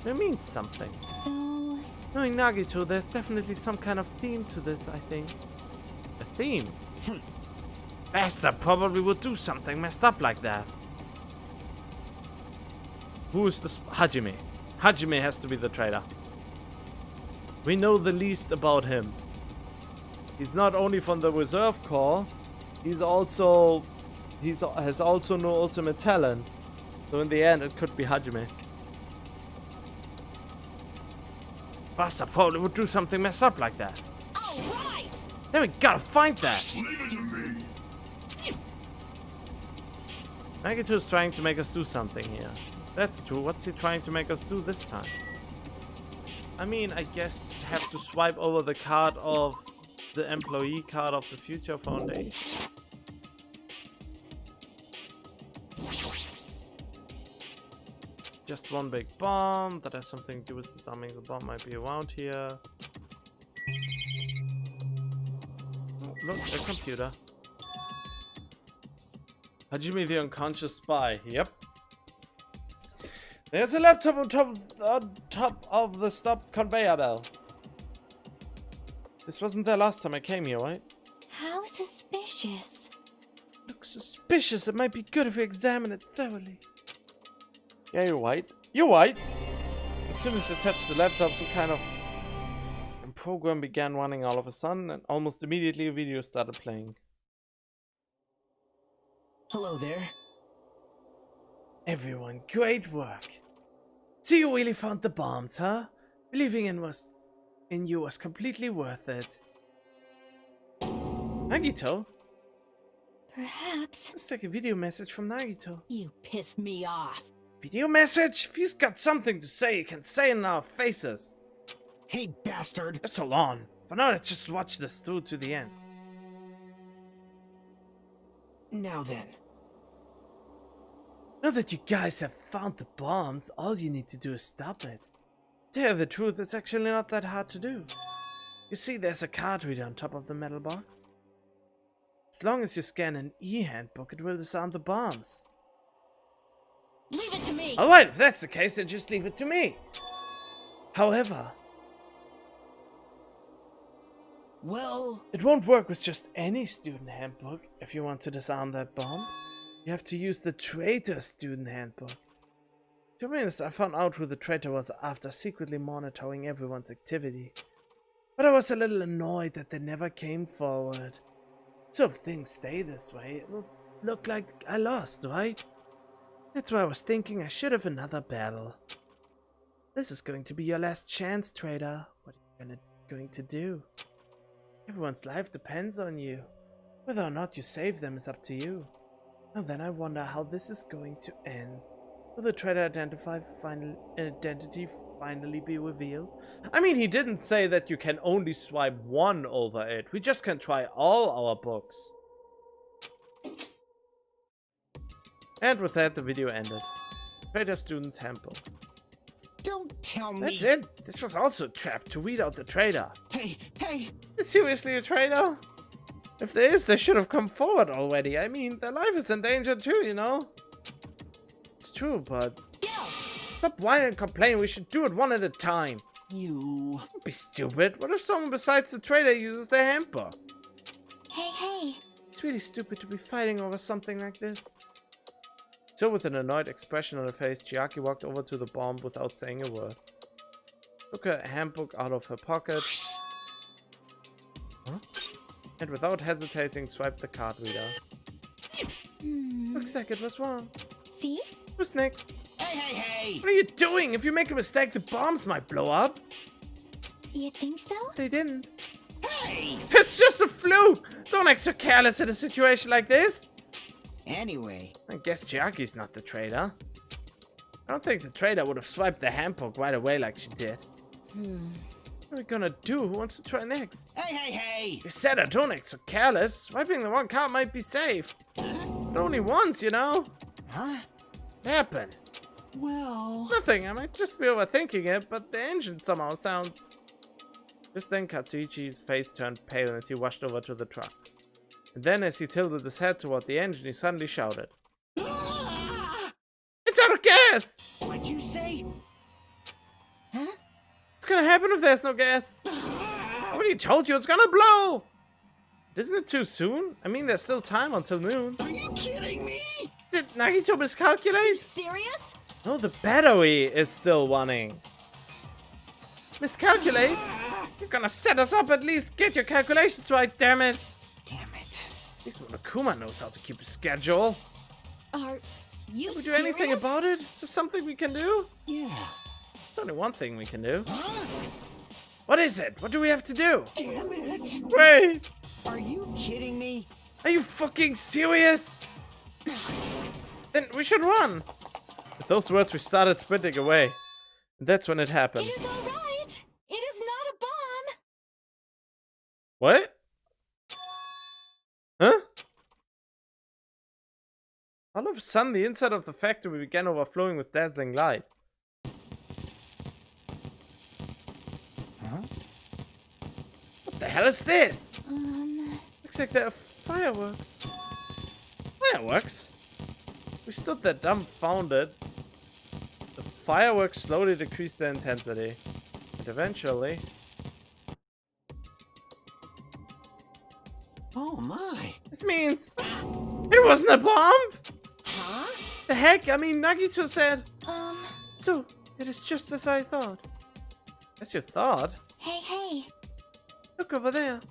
It means something. So... Knowing Nagito, there's definitely some kind of theme to this, I think. A theme? Bastard probably would do something messed up like that. Who is this? Hajime. Hajime has to be the traitor. We know the least about him. He's not only from the Reserve Corps, has also no ultimate talent. So in the end, it could be Hajime. Bastard probably would do something messed up like that. All right! Then we gotta find that. Leave it to me. Nagito's trying to make us do something here. That's true. What's he trying to make us do this time? I mean, I guess have to swipe over the card of the employee card of the Future Foundation. Just one big bomb that has something to do with disarming the bomb might be around here. Oh, look, a computer. Hajime the unconscious spy. Yep. There's a laptop on top of the stop conveyor belt. This wasn't there last time I came here, right? How suspicious. Looks suspicious. It might be good if we examine it thoroughly. Yeah, you're right. You're right. As soon as I touched the laptop, some kind of program began running all of a sudden, and almost immediately a video started playing. Hello there. Everyone, great work. So you really found the bombs, huh? Believing in you was completely worth it. Nagito? Perhaps. Looks like a video message from Nagito. You pissed me off. Video message? If he's got something to say, he can say it in our faces. Hey, bastard! Just hold on. For now, let's just watch this through to the end. Now then. Now that you guys have found the bombs, all you need to do is stop it. To tell you the truth, it's actually not that hard to do. You see, there's a card reader on top of the metal box. As long as you scan an e-handbook, it will disarm the bombs. Leave it to me. Alright, if that's the case, then just leave it to me. However, Well, it won't work with just any student handbook if you want to disarm that bomb. You have to use the traitor student handbook. To be honest, I found out who the traitor was after secretly monitoring everyone's activity. But I was a little annoyed that they never came forward. So if things stay this way, it will look like I lost, right? That's why I was thinking I should have another battle. This is going to be your last chance, traitor. What are you going to do? Everyone's life depends on you. Whether or not you save them is up to you. Now then I wonder how this is going to end. Will the traitor identity finally be revealed? I mean, he didn't say that you can only swipe one over it. We just can try all our books. And with that, the video ended. Traitor Student's Handbook. don't tell me. That's it. This was also a trap to weed out the traitor. Hey, hey. Is seriously a traitor? If there is, they should have come forward already. I mean, their life is in danger too, you know? It's true, but... Stop whining and complaining. We should do it one at a time. You. Don't be stupid. What if someone besides the traitor uses their handbook? Hey. It's really stupid to be fighting over something like this. So with an annoyed expression on her face, Chiaki walked over to the bomb without saying a word. Took her handbook out of her pocket. Huh? And without hesitating, swiped the card reader. Looks like it was wrong. See? Who's next? Hey. What are you doing? If you make a mistake, the bombs might blow up. You think so? They didn't. Hey. It's just a fluke! Don't act so careless in a situation like this. Anyway, I guess Chiaki's not the traitor. I don't think the traitor would have swiped the handbook right away like she did. What are we gonna do? Who wants to try next? hey. You said I don't act so careless. Swiping the wrong card might be safe. But only once, you know? Huh? What happened? Well, Nothing. I might just be overthinking it, but the engine somehow sounds... Just then Katsuichi's face turned pale and he rushed over to the truck. And then as he tilted his head toward the engine, he suddenly shouted, "It's out of gas! What'd you say? Huh? What's gonna happen if there's no gas? I already told you it's gonna blow! Isn't it too soon? I mean, there's still time until noon. are you kidding me? Did Nagito miscalculate? Serious? No, the battery is still running. Miscalculate? You're gonna set us up, at least get your calculations right, damn it! Damn it. At least Monokuma knows how to keep a schedule. Are you Can we do serious? anything about it? Is there something we can do? Yeah. There's only one thing we can do. Huh? What is it? What do we have to do? Damn it. Wait! Are you kidding me? Are you fucking serious? Then we should run! With those words, we started sprinting away. And that's when it happened. It is all right. It is not a bomb. What? Huh? All of a sudden, the inside of the factory began overflowing with dazzling light. Huh? What the hell is this? Looks like there are fireworks. Fireworks? We stood there dumbfounded. The fireworks slowly decreased their intensity. And eventually... Oh my. This means... It wasn't a bomb! Huh? The heck? I mean, Nagito said... Um, So, it is just as I thought. As you thought? hey. Look over there.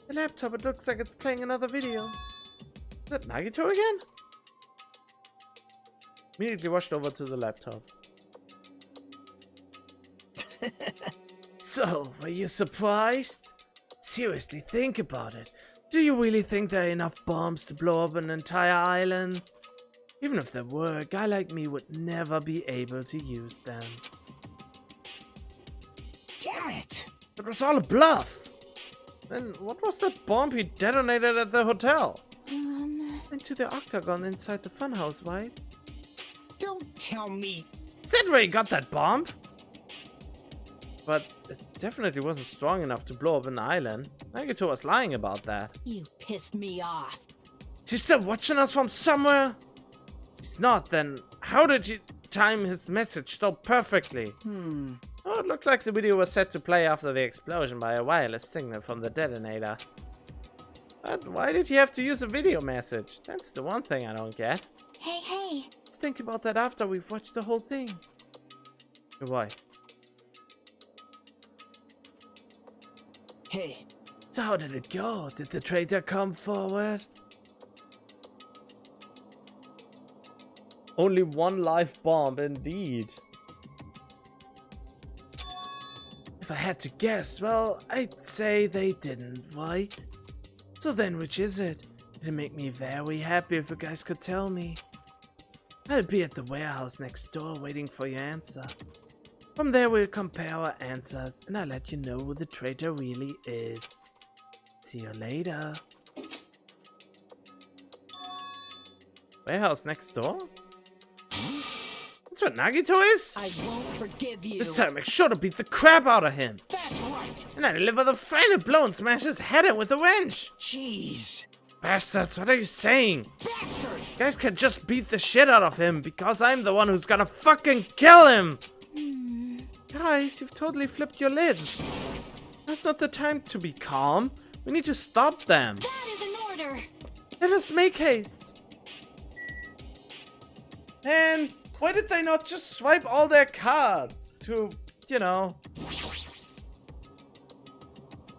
The laptop, it looks like it's playing another video. Is that Nagito again? Immediately rushed over to the laptop. So, were you surprised? Seriously, think about it. Do you really think there are enough bombs to blow up an entire island? Even if there were, a guy like me would never be able to use them. Damn it. It was all a bluff. Then what was that bomb he detonated at the hotel? Into the octagon inside the funhouse, right? Don't tell me. Is that where he got that bomb? But it definitely wasn't strong enough to blow up an island. Nagito was lying about that. You pissed me off. She's still watching us from somewhere? She's not, then how did she time his message so perfectly? Oh, it looks like the video was set to play after the explosion by a wireless signal from the detonator. But why did he have to use a video message? That's the one thing I don't get. Hey. Let's think about that after we've watched the whole thing. Why? Hey, So how did it go? Did the traitor come forward? Only one live bomb, indeed. If I had to guess, well, I'd say they didn't, right? So then, which is it? It'd make me very happy if you guys could tell me. I'll be at the warehouse next door waiting for your answer. From there we'll compare our answers and I'll let you know who the traitor really is. See you later. Warehouse next door? That's what Nagito is? I won't forgive you. This time make sure to beat the crap out of him. that's right. And I deliver the final blow and smash his head in with a wrench. Jeez. Bastards, what are you saying? Bastard! You guys can just beat the shit out of him because I'm the one who's gonna fucking kill him. Guys, you've totally flipped your lids. That's not the time to be calm. We need to stop them. That is an order. Let us make haste. Man, why did they not just swipe all their cards to, you know...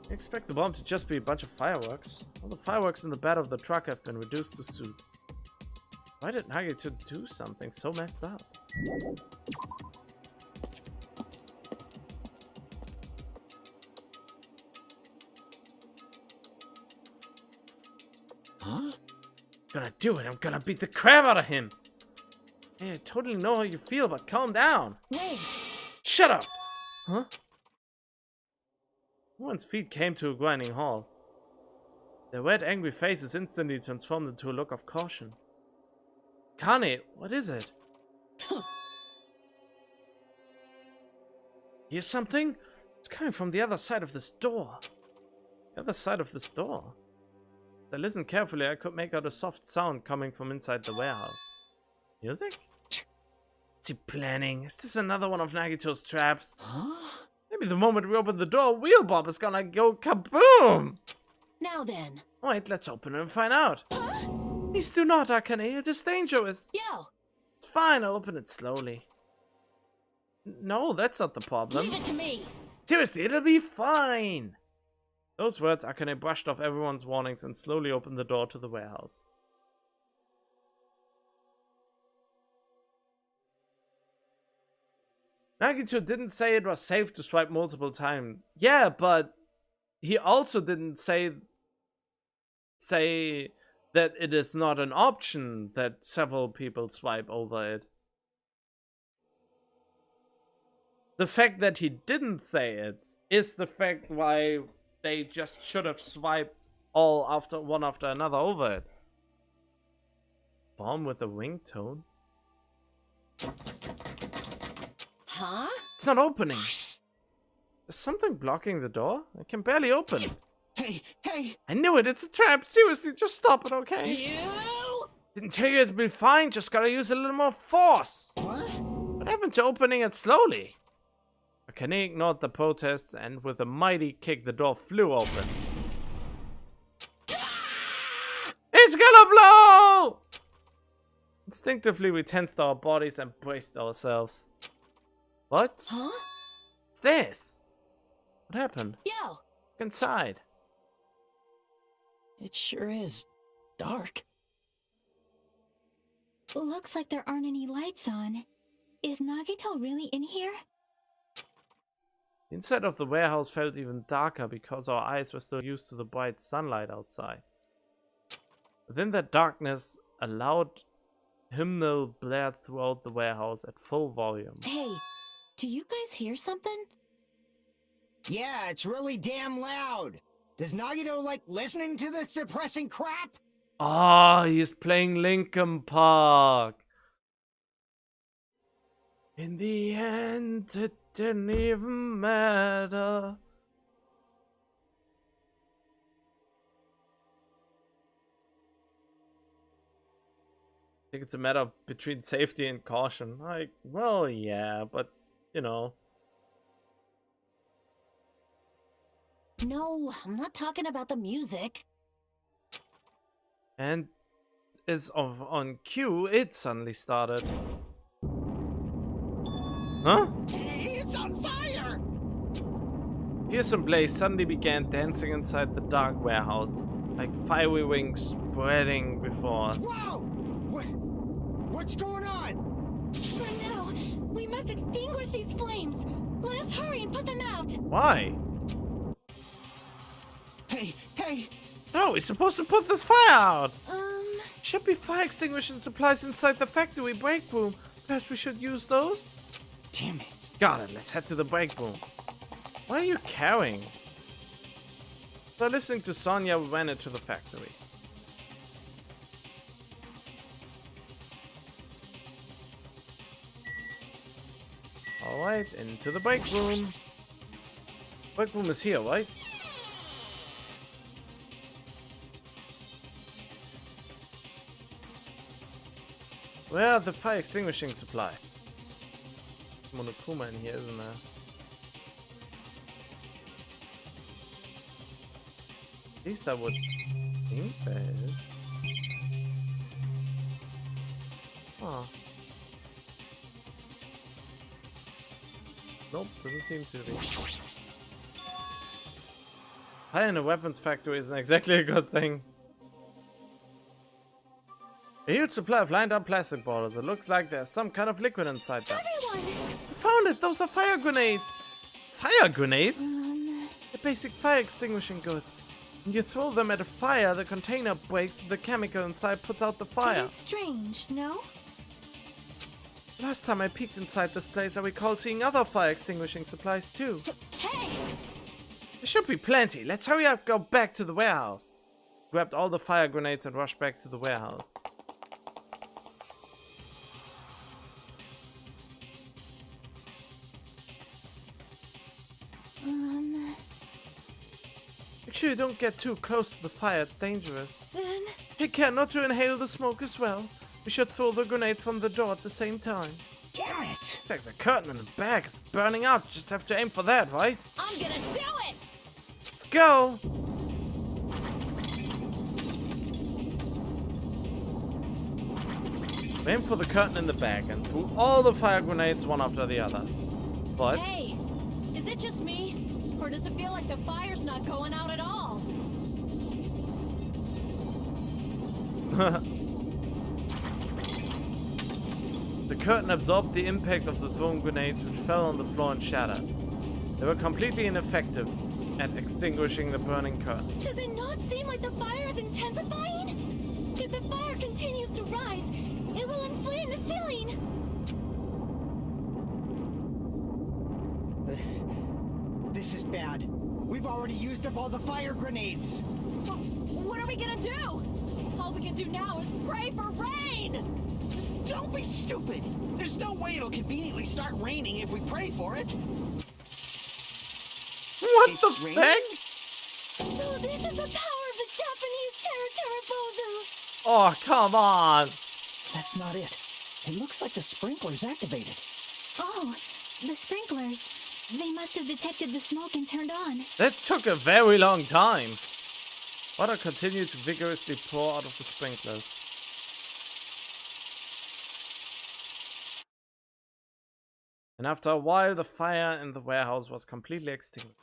I expect the bomb to just be a bunch of fireworks. All the fireworks in the bed of the truck have been reduced to soup. Why did Nagito do something so messed up? Huh? Gonna do it. I'm gonna beat the crap out of him. Hey, I totally know how you feel, but calm down. Wait. Shut up! Huh? Everyone's feet came to a grinding halt. Their wet, angry faces instantly transformed into a look of caution. Kane, what is it? Hear something? It's coming from the other side of this door. The other side of this door? If I listened carefully, I could make out a soft sound coming from inside the warehouse. Music? What's he planning? Is this another one of Nagito's traps? Huh? Maybe the moment we open the door, Wheel Bob is gonna go kaboom! Now then. Wait, let's open it and find out. Huh? Please do not, Akane. It is dangerous. Yo, It's fine, I'll open it slowly. No, that's not the problem. leave it to me. Seriously, it'll be fine. Those words, Akane brushed off everyone's warnings and slowly opened the door to the warehouse. Nagito didn't say it was safe to swipe multiple times. Yeah, but he also didn't say that it is not an option that several people swipe over it. The fact that he didn't say it is the fact why they just should have swiped all one after another over it. Bomb with a ringtone? Huh? It's not opening. Is something blocking the door? I can barely open. Hey, hey! I knew it, it's a trap. Seriously, just stop it, okay? You? Didn't tell you it'd be fine, just gotta use a little more force. What? What happened to opening it slowly? Akane ignored the protests and with a mighty kick the door flew open. It's gonna blow! Instinctively we tensed our bodies and braced ourselves. What? Huh? What's this? What happened? Yo, Look inside. It sure is dark. Looks like there aren't any lights on. Is Nagito really in here? The inside of the warehouse felt even darker because our eyes were still used to the bright sunlight outside. Within that darkness, a loud hymnal blared throughout the warehouse at full volume. hey, do you guys hear something? Yeah, it's really damn loud. Does Nagito like listening to this depressing crap? Ah, he's playing Linkin Park. In the end, it didn't even matter. think it's a matter between safety and caution. Like, well, yeah, but, you know. No, I'm not talking about the music. And on cue, it suddenly started. Huh? It's on fire! Pearson Blaze suddenly began dancing inside the dark warehouse, like fiery wings spreading before us. Whoa! What's going on? For now, we must extinguish these flames. Let us hurry and put them out. Why? Hey! No, we're supposed to put this fire out. Should be fire extinguishing supplies inside the factory break room. Perhaps we should use those? Damn it. Got it, let's head to the break room. What are you carrying? So listening to Sonia, we went into the factory. Alright, into the break room. Break room is here, right? Where are the fire extinguishing supplies? Monokuma in here, isn't there? At least I would think there is. Oh. Nope, doesn't seem to be. Fire in a weapons factory isn't exactly a good thing. A huge supply of lined up plastic bottles. It looks like there's some kind of liquid inside them. Everyone! I found it! Those are fire grenades! Fire grenades? The basic fire extinguishing goods. When you throw them at a fire, the container breaks and the chemical inside puts out the fire. That is strange, no? Last time I peeked inside this place, I recall seeing other fire extinguishing supplies too. Hey! There should be plenty. Let's hurry up, go back to the warehouse. Grabbed all the fire grenades and rushed back to the warehouse. Make sure you don't get too close to the fire, it's dangerous. Then... Take care not to inhale the smoke as well. We should throw the grenades from the door at the same time. Damn it! It's like the curtain in the back is burning out. Just have to aim for that, right? I'm gonna do it! Let's go! Aim for the curtain in the back and threw all the fire grenades one after the other. But Hey! Is it just me? Or does it feel like the fire's not going out at all? the curtain absorbed the impact of the thrown grenades, which fell on the floor and shattered. They were completely ineffective at extinguishing the burning curtain. Does it not seem like the fire is intensifying? If the fire continues to rise, it will inflame the ceiling! This is bad. We've already used up all the fire grenades. What are we gonna do? All we can do now is pray for rain! Just don't be stupid! There's no way it'll conveniently start raining if we pray for it. What It's the raining? heck? So this is the power of the Japanese Terra. Oh, come on! That's not it. It looks like the sprinkler's activated. Oh, the sprinklers. They must have detected the smoke and turned on. That took a very long time. Water continued to vigorously pour out of the sprinklers. And after a while, the fire in the warehouse was completely extinguished.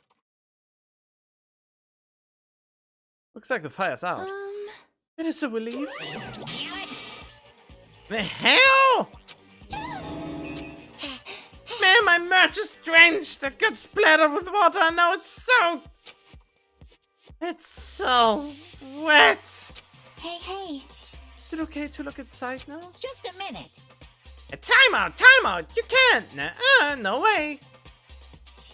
Looks like the fire's out. It is a relief. Damn it! The hell? Man, my merch is drenched. It got splattered with water and now it's soaked. It's so wet. Hey. Is it okay to look inside now? Just a minute. Time out! You can't! No way!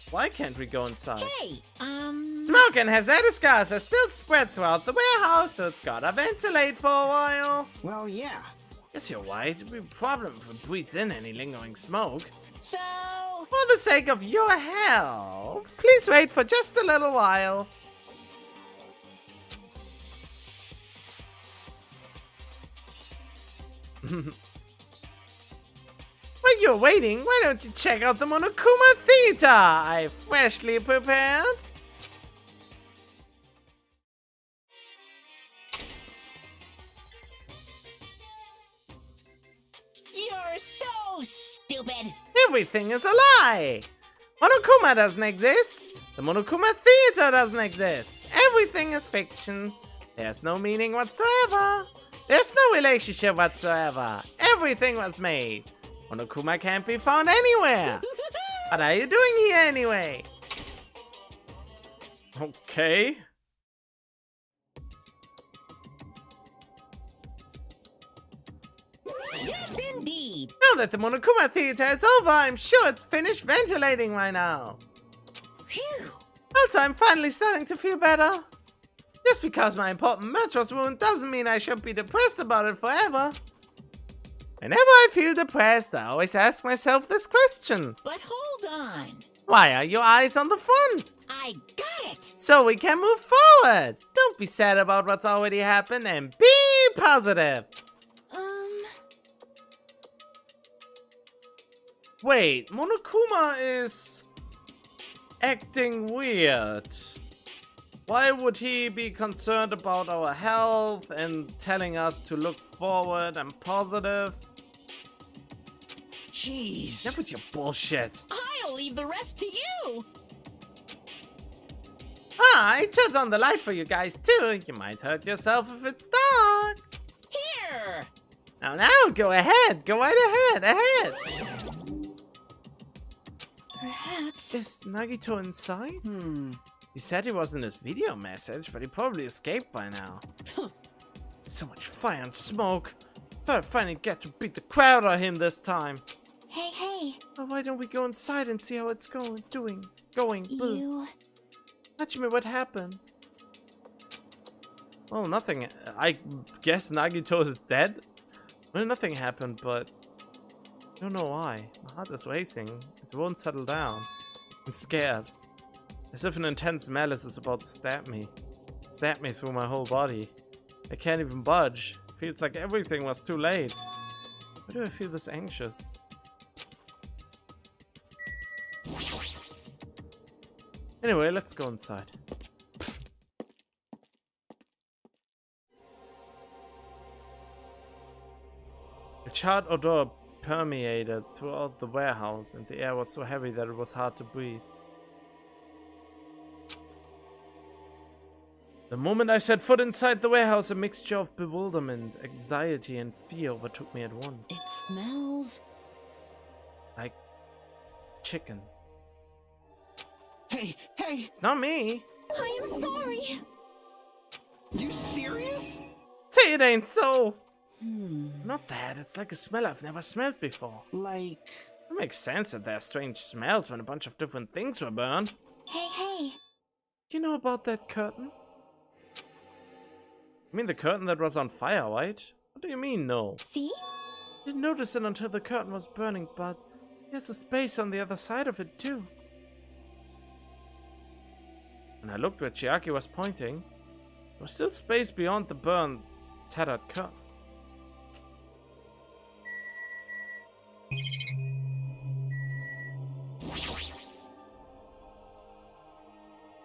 Why can't we go inside? Hey, Smoke and hazardous gas are still spread throughout the warehouse, so it's gotta ventilate for a while. Well, yeah. Yes, you're right. It'd be a problem if we breathed in any lingering smoke. so... For the sake of your health, please wait for just a little while. While you're waiting, why don't you check out the Monokuma Theater I freshly prepared? You're so stupid. Everything is a lie! Monokuma doesn't exist! The Monokuma Theater doesn't exist! Everything is fiction. There's no meaning whatsoever. There's no relationship whatsoever. Everything was made. Monokuma can't be found anywhere. What are you doing here anyway? Okay. Yes, indeed. Now that the Monokuma Theater is over, I'm sure it's finished ventilating by now. Phew. Also, I'm finally starting to feel better. Just because my important match was ruined doesn't mean I should be depressed about it forever. Whenever I feel depressed, I always ask myself this question. But hold on. Why are your eyes on the front? I got it. So we can move forward. Don't be sad about what's already happened and be positive. Wait, Monokuma is acting weird. Why would he be concerned about our health and telling us to look forward and positive? Jeez. Enough with your bullshit. I'll leave the rest to you. I turned on the light for you guys too. You might hurt yourself if it's dark. Here. Now, go ahead. Go right ahead. Perhaps. Is Nagito inside? He said he was in his video message, but he probably escaped by now. So much fire and smoke. Thought I'd finally get to beat the crowd out of him this time. Hey. Well, why don't we go inside and see how it's going? Boo. You... Hajime, what happened? Well, nothing. I guess Nagito is dead? Well, nothing happened, but I don't know why. My heart is racing. It won't settle down. I'm scared. As if an intense malice is about to stab me. Stab me through my whole body. I can't even budge. It feels like everything was too late. Why do I feel this anxious? Anyway, let's go inside. A charred odor permeated throughout the warehouse, and the air was so heavy that it was hard to breathe. The moment I set foot inside the warehouse, a mixture of bewilderment, anxiety, and fear overtook me at once. It smells like chicken. Hey! It's not me. I am sorry. You serious? Say it ain't so. Not that. It's like a smell I've never smelled before. Like... It makes sense that there are strange smells when a bunch of different things were burned. Hey. Do you know about that curtain? You mean the curtain that was on fire, right? What do you mean, no? See? Didn't notice it until the curtain was burning, but there's a space on the other side of it, too. When I looked where Chiaki was pointing, there was still space beyond the burned, tattered curtain.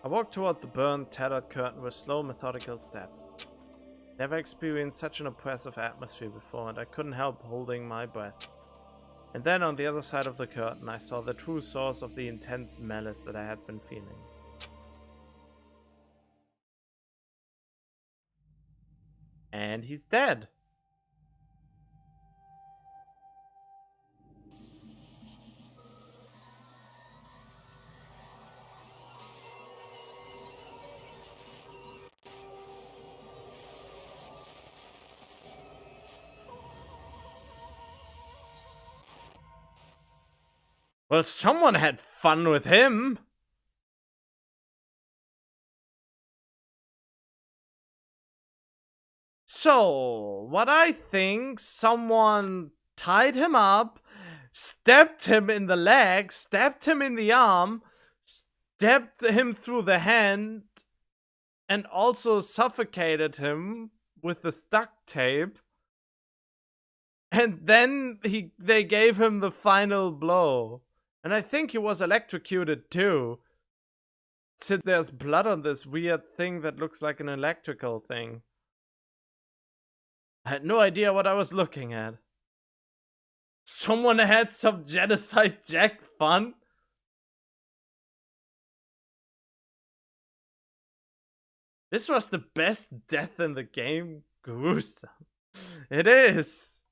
I walked toward the burned, tattered curtain with slow, methodical steps. Never experienced such an oppressive atmosphere before, and I couldn't help holding my breath. And then on the other side of the curtain, I saw the true source of the intense malice that I had been feeling. And he's dead. Well, someone had fun with him. So, what I think, someone tied him up, stabbed him in the leg, stabbed him in the arm, stabbed him through the hand, and also suffocated him with the duct tape. And then they gave him the final blow. And I think he was electrocuted too. Since there's blood on this weird thing that looks like an electrical thing. I had no idea what I was looking at. Someone had some Genocide Jack fun? This was the best death in the game? Gruesome. It is.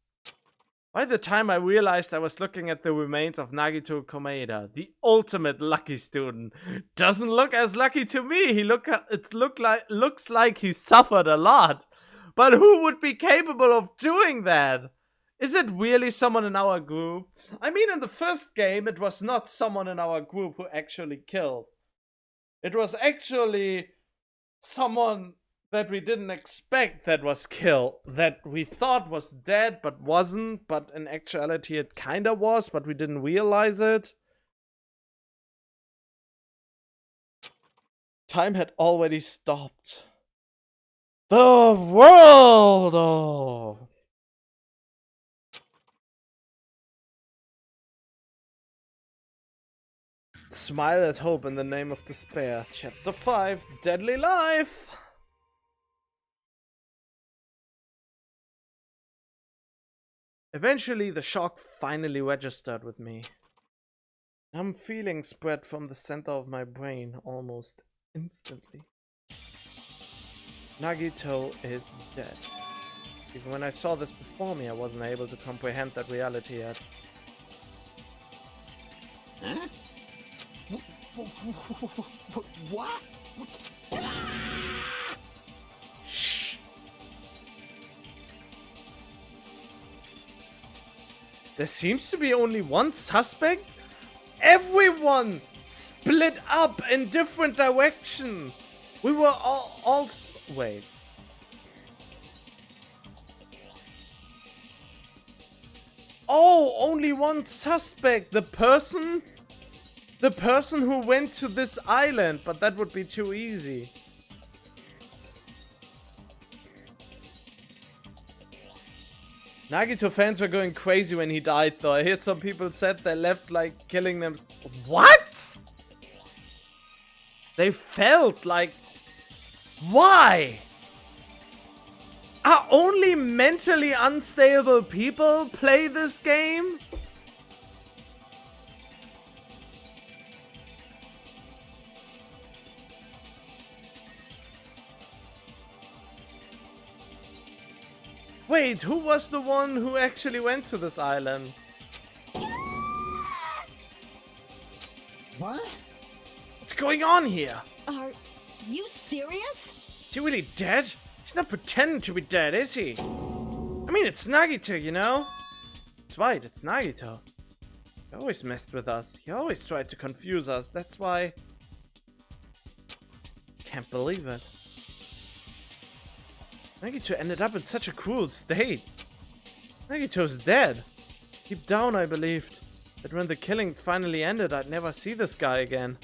By the time I realized I was looking at the remains of Nagito Komaeda, the ultimate lucky student, doesn't look as lucky to me. Looks like he suffered a lot. But who would be capable of doing that? Is it really someone in our group? I mean, in the first game, it was not someone in our group who actually killed. It was actually someone that we didn't expect that was killed, that we thought was dead but wasn't, but in actuality it kinda was, but we didn't realize it. Time had already stopped. The world! Oh. Smile at hope in the name of despair. Chapter 5, Deadly Life! Eventually, the shock finally registered with me. Numb feeling spread from the center of my brain almost instantly. Nagito is dead. Even when I saw this before me, I wasn't able to comprehend that reality yet. Huh? What? Shh! There seems to be only one suspect? Everyone split up in different directions. We were all wait. Oh, only one suspect. The person who went to this island, but that would be too easy. Nagito fans were going crazy when he died though. I heard some people said they left like killing them. What? They felt like... Why? Are only mentally unstable people play this game? Wait, who was the one who actually went to this island? What? What's going on here? Are you serious? Is he really dead? He's not pretending to be dead, is he? I mean, it's Nagito, you know? That's right, it's Nagito. He always messed with us. He always tried to confuse us. That's why... Can't believe it. Nagito ended up in such a cruel state. Nagito's dead. Deep down I believed that when the killings finally ended, I'd never see this guy again.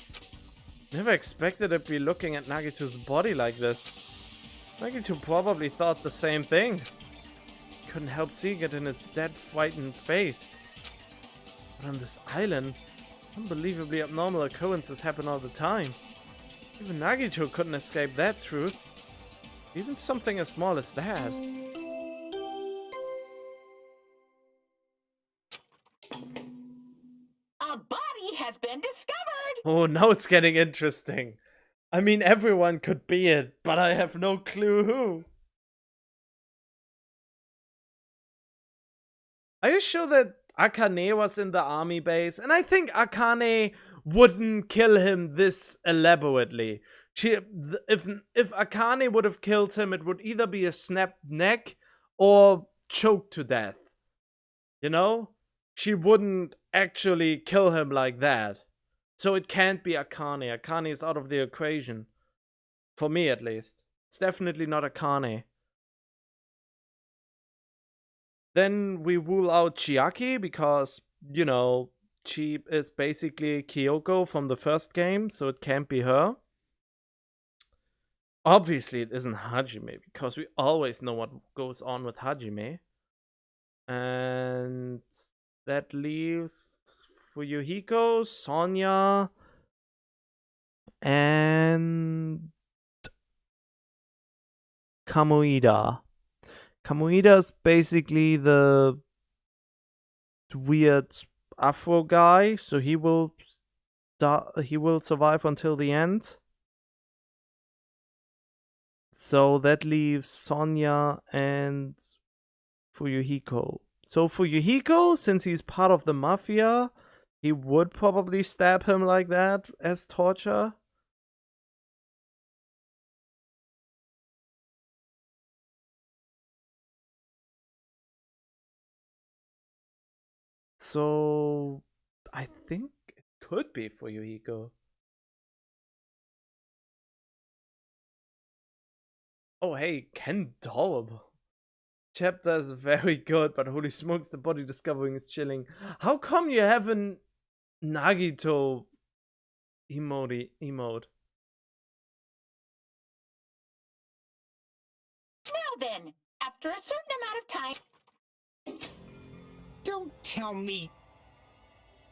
Never expected to be looking at Nagito's body like this. Nagito probably thought the same thing. Couldn't help seeing it in his dead, frightened face. But on this island, unbelievably abnormal occurrences happen all the time. Even Nagito couldn't escape that truth. Even something as small as that. A body has been discovered! Oh, now it's getting interesting. I mean, everyone could be it, but I have no clue who. Are you sure that Akane was in the army base? And I think Akane wouldn't kill him this elaborately. If Akane would have killed him, it would either be a snapped neck or choked to death. You know? She wouldn't actually kill him like that. So it can't be Akane. Akane is out of the equation. For me, at least. It's definitely not Akane. Then we rule out Chiaki because, you know, she is basically Kyoko from the first game, so it can't be her. Obviously, it isn't Hajime, because we always know what goes on with Hajime. And that leaves Fuyuhiko, Sonia, and Kamuida. Kamuida is basically the weird Afro guy, so he will survive until the end. So that leaves Sonia and Fuyuhiko. So Fuyuhiko, since he's part of the mafia, he would probably stab him like that as torture. So I think it could be Fuyuhiko. Oh hey, Ken Dolb. Chapter is very good, but holy smokes, the body discovering is chilling. How come you have a Nagito emote? Now then, after a certain amount of time... Don't tell me.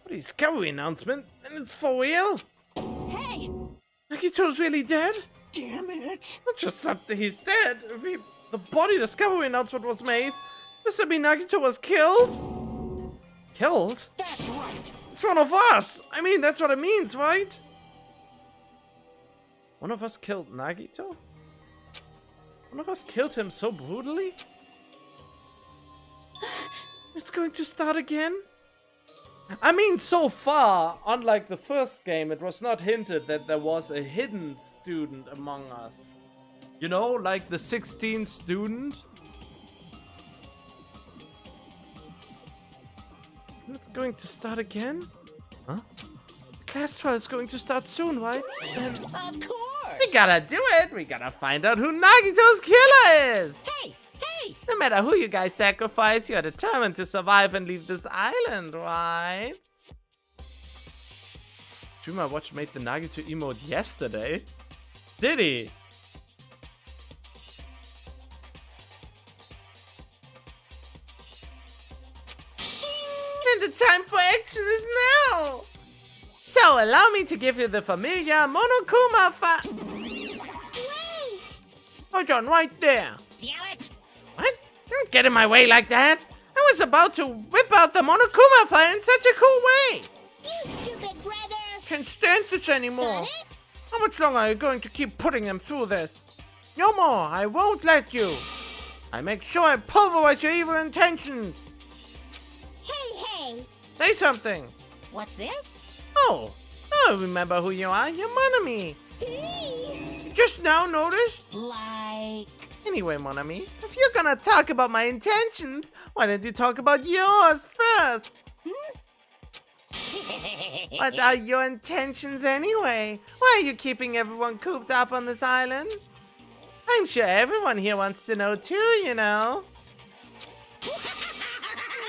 What a discovery announcement? And it's for real? Hey! Nagito's really dead? Damn it! Not just that he's dead. If the body discovery announcement was made, does that mean Nagito was killed? Killed? That's right! It's one of us! I mean, that's what it means, right? One of us killed Nagito? One of us killed him so brutally? It's going to start again? I mean, so far, unlike the first game, it was not hinted that there was a hidden student among us. You know, like the 16th student? It's going to start again? Huh? The class trial is going to start soon, right? And Of course! we gotta do it! We gotta find out who Nagito's killer is! Hey! Hey! No matter who you guys sacrifice, you are determined to survive and leave this island, right? Dreamer Watch made the Nagito emote yesterday. Did he? And the time for action is now! So allow me to give you the familiar Monokuma Wait! Hold on right there. Damn it! What? Don't get in my way like that. I was about to whip out the Monokuma fire in such a cool way. You stupid brother! Can't stand this anymore. Got it? How much longer are you going to keep putting them through this? No more. I won't let you. I make sure I pulverize your evil intentions. Hey! Say something. What's this? Oh, I remember who you are. You're Monami. Hey! You just now noticed? Like... Anyway, Monami, if you're gonna talk about my intentions, why don't you talk about yours first? What are your intentions anyway? Why are you keeping everyone cooped up on this island? I'm sure everyone here wants to know too, you know.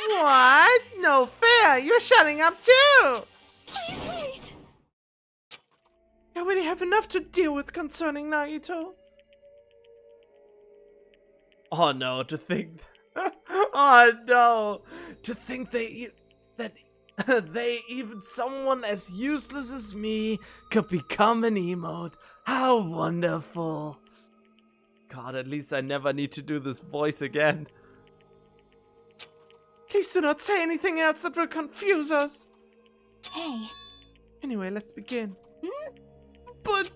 What? No fair! You're shutting up too! Please wait! I already have enough to deal with concerning Nagito. Oh no, to think... oh no! To think that even someone as useless as me could become an emote. How wonderful. God, at least I never need to do this voice again. Please do not say anything else that will confuse us. Hey, Anyway, let's begin. But,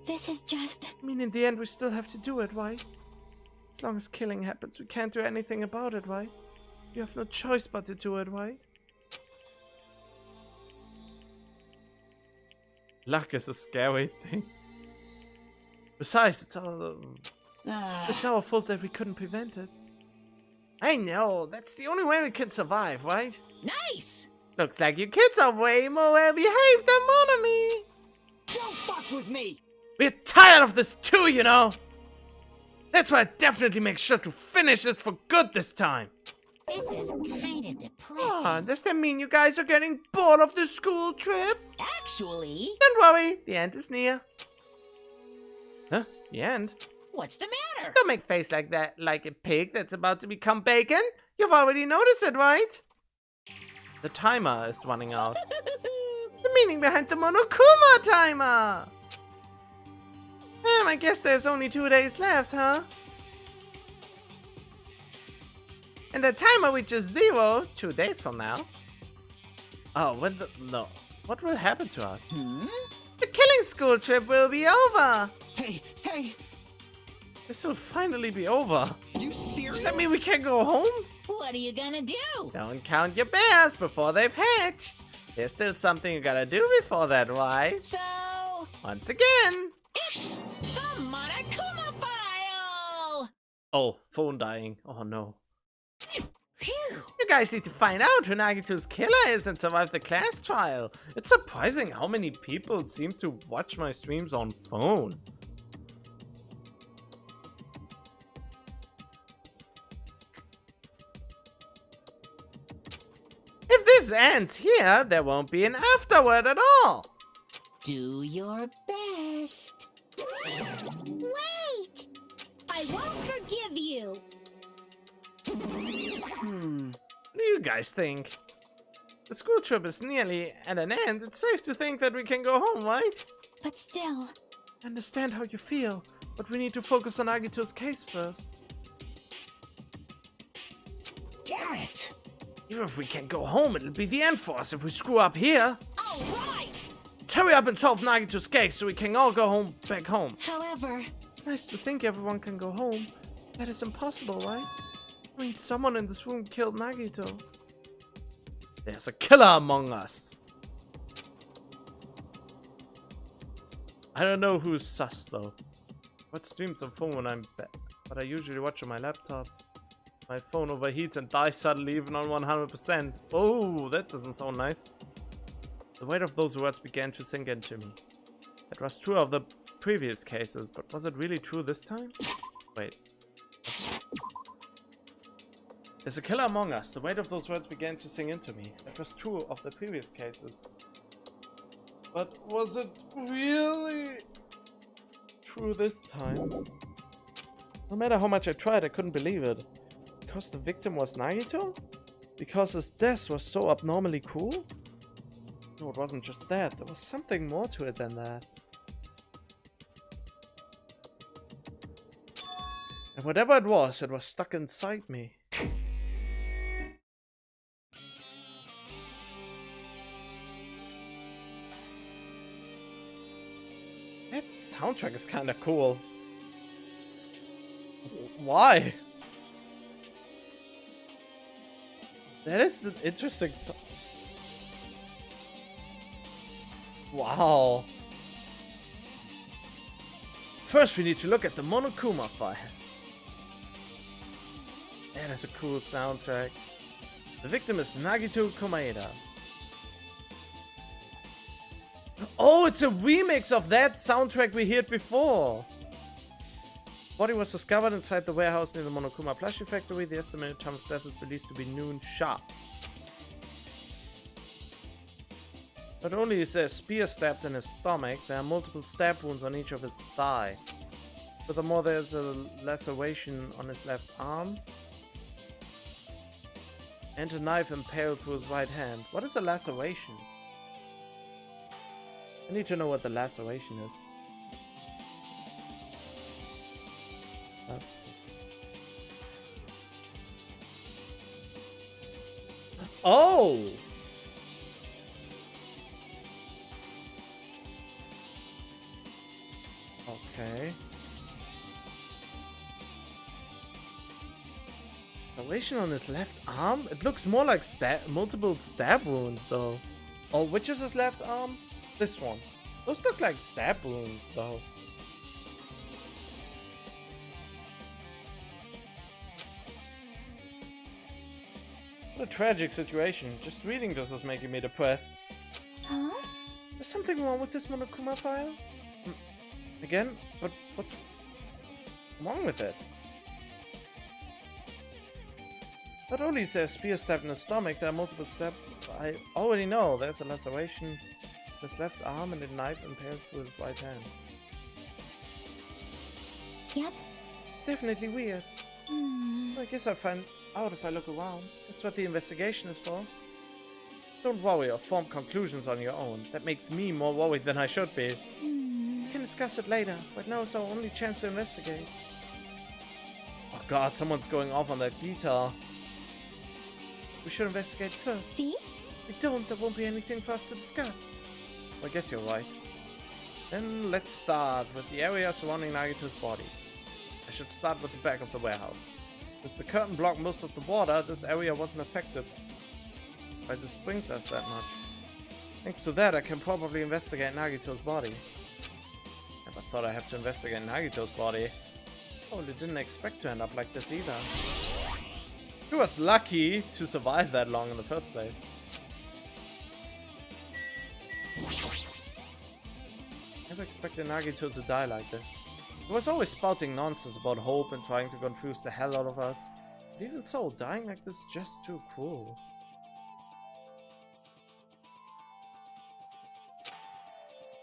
this is just... I mean, in the end, we still have to do it, right? As long as killing happens, we can't do anything about it, right? You have no choice but to do it, right? Luck is a scary thing. Besides, it's our fault that we couldn't prevent it. I know, that's the only way we can survive, right? Nice! Looks like you kids are way more well behaved than Monami. Don't fuck with me! We're tired of this too, you know. That's why I definitely make sure to finish this for good this time. This is kinda depressing. Ah, does that mean you guys are getting bored of the school trip? Actually, Don't worry, the end is near. Huh? The end? what's the matter? Don't make face like that, like a pig that's about to become bacon. You've already noticed it, right? The timer is running out. The meaning behind the Monokuma timer! I guess there's only 2 days left, huh? And the timer reaches 0 2 days from now. Oh, no. What will happen to us? The killing school trip will be over! Hey, This will finally be over. you serious? Does that mean we can go home? What are you gonna do? Don't count your bears before they've hatched. There's still something you gotta do before that, right? So, Once again. it's the Monokuma file! Oh, phone dying. Oh no. Phew. You guys need to find out who Nagito's killer is and survive the class trial. It's surprising how many people seem to watch my streams on phone. If this ends here, there won't be an afterword at all. Do your best. Wait! I won't forgive you. What do you guys think? The school trip is nearly at an end. It's safe to think that we can go home, right? But still, I understand how you feel, but we need to focus on Agito's case first. Damn it! Even if we can go home, it'll be the end for us if we screw up here. All right! Let's hurry up and solve Nagito's case so we can all go home, back home. however, It's nice to think everyone can go home. That is impossible, right? I mean, someone in this room killed Nagito. There's a killer among us. I don't know who's sus though. What streams on phone when I'm back? But I usually watch on my laptop. My phone overheats and dies suddenly even on 100%. Oh, that doesn't sound nice. The weight of those words began to sink into me. That was true of the previous cases, but was it really true this time? Wait. There's a killer among us. The weight of those words began to sink into me. That was true of the previous cases. But was it really true this time? No matter how much I tried, I couldn't believe it. Because the victim was Nagito? Because his death was so abnormally cruel? No, it wasn't just that. There was something more to it than that. And whatever it was stuck inside me. That soundtrack is kinda cool. Why? That is an interesting Wow. First we need to look at the Monokuma file. That is a cool soundtrack. The victim is Nagito Komaeda. Oh, it's a remix of that soundtrack we heard before. Body was discovered inside the warehouse near the Monokuma plushie factory. The estimated time of death is believed to be noon sharp. Not only is there a spear stabbed in his stomach, there are multiple stab wounds on each of his thighs. Furthermore, there's a laceration on his left arm. And a knife impaled through his right hand. What is a laceration? I need to know what the laceration is. Oh! Okay. Laceration on his left arm? It looks more like multiple stab wounds though. Oh, which is his left arm? This one. Those look like stab wounds though. What a tragic situation. Just reading this is making me depressed. huh? There's something wrong with this Monokuma file? Again? But what's wrong with it? Not only is there a spear stabbed in his stomach, there are multiple stabs. I already know there's a laceration in his left arm and a knife impaled through his right hand. Yep. It's definitely weird. I guess out if I look around. That's what the investigation is for. Don't worry or form conclusions on your own. That makes me more worried than I should be. We can discuss it later, but now is our only chance to investigate. Oh god, someone's going off on that guitar. We should investigate first. See? If we don't, there won't be anything for us to discuss. Well, I guess you're right. Then let's start with the area surrounding Nagito's body. I should start with the back of the warehouse. Since the curtain blocked most of the water, this area wasn't affected by the sprinklers that much. Thanks to that, I can probably investigate Nagito's body. Never thought I'd have to investigate Nagito's body. Probably didn't expect to end up like this either. He was lucky to survive that long in the first place. Never expected Nagito to die like this. He was always spouting nonsense about hope and trying to confuse the hell out of us. But even so, dying like this is just too cruel.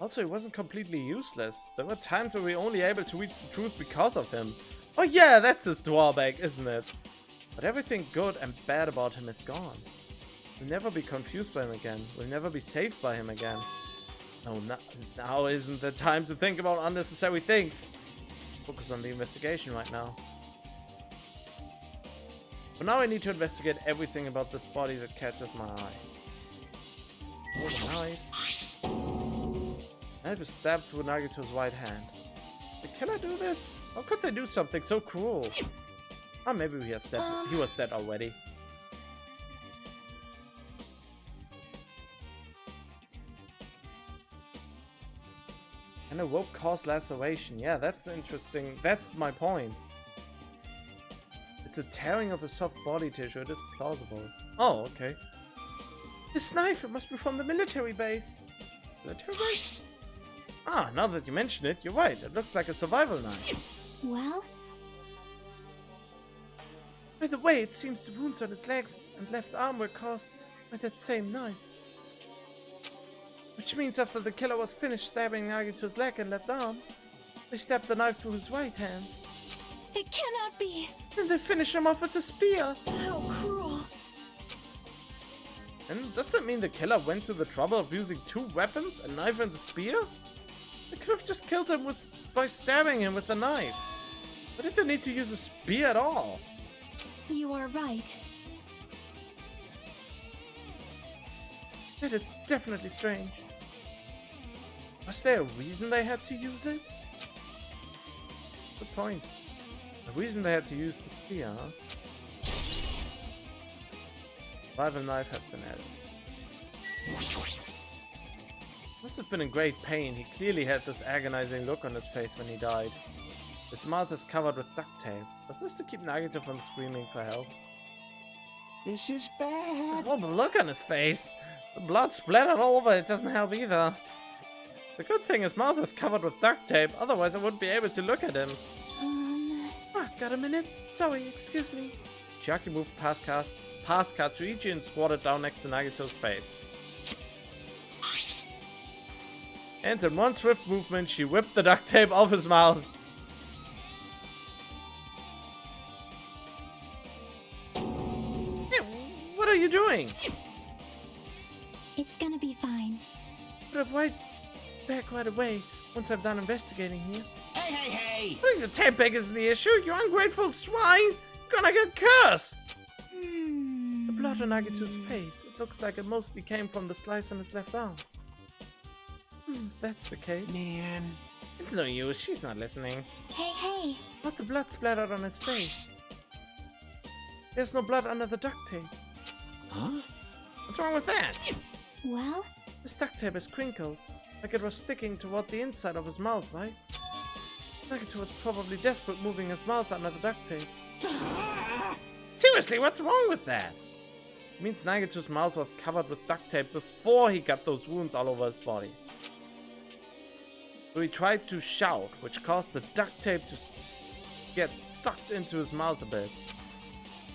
Also, he wasn't completely useless. There were times where we were only able to reach the truth because of him. Oh yeah, that's a drawback, isn't it? But everything good and bad about him is gone. We'll never be confused by him again. We'll never be saved by him again. No, now isn't the time to think about unnecessary things. Focus on the investigation right now. For now I need to investigate everything about this body that catches my eye. Oh, the knife. I have a stab through Nagito's right hand. Can I do this? How could they do something so cruel? Oh, maybe he was dead. He was dead already. And a rope caused laceration. Yeah, that's interesting. That's my point. It's a tearing of a soft body tissue. It is plausible. Oh, okay. This knife, it must be from the military base. Military base? Ah, now that you mention it, you're right. It looks like a survival knife. Well? By the way, it seems the wounds on his legs and left arm were caused by that same knife. Which means after the killer was finished stabbing Nagito's leg and left arm, they stabbed the knife through his right hand. It cannot be! Then they finished him off with a spear. How cruel! And does that mean the killer went to the trouble of using two weapons, a knife and a spear? They could have just killed him by stabbing him with the knife. Why did they need to use a spear at all? You are right. That is definitely strange. Was there a reason they had to use it? Good point. A reason they had to use the spear, huh? Survival knife has been added. Must have been in great pain. He clearly had this agonizing look on his face when he died. His mouth is covered with duct tape. Was this to keep Nagito from screaming for help? This is bad. Oh, the look on his face! The blood splattered all over. It doesn't help either. The good thing his mouth is covered with duct tape, otherwise I wouldn't be able to look at him. Ah, got a minute? Sorry, excuse me. Chiaki moved past Katsuichi and squatted down next to Nagito's face. And in one swift movement, she whipped the duct tape off his mouth. Hey, what are you doing? It's gonna be fine. Put it back right away once I'm done investigating here. Hey, hey, hey! Putting the tape back isn't the issue, you ungrateful swine! Gonna get cursed! The blood on Nagito's face. It looks like it mostly came from the slice on his left arm. If that's the case. Man. It's no use, she's not listening. Hey! But the blood splattered on his face. There's no blood under the duct tape. Huh? What's wrong with that? Well? This duct tape is crinkled, like it was sticking toward the inside of his mouth, right? Nagito was probably desperate moving his mouth under the duct tape. Seriously, what's wrong with that? It means Nagito's mouth was covered with duct tape before he got those wounds all over his body. So he tried to shout, which caused the duct tape to get sucked into his mouth a bit.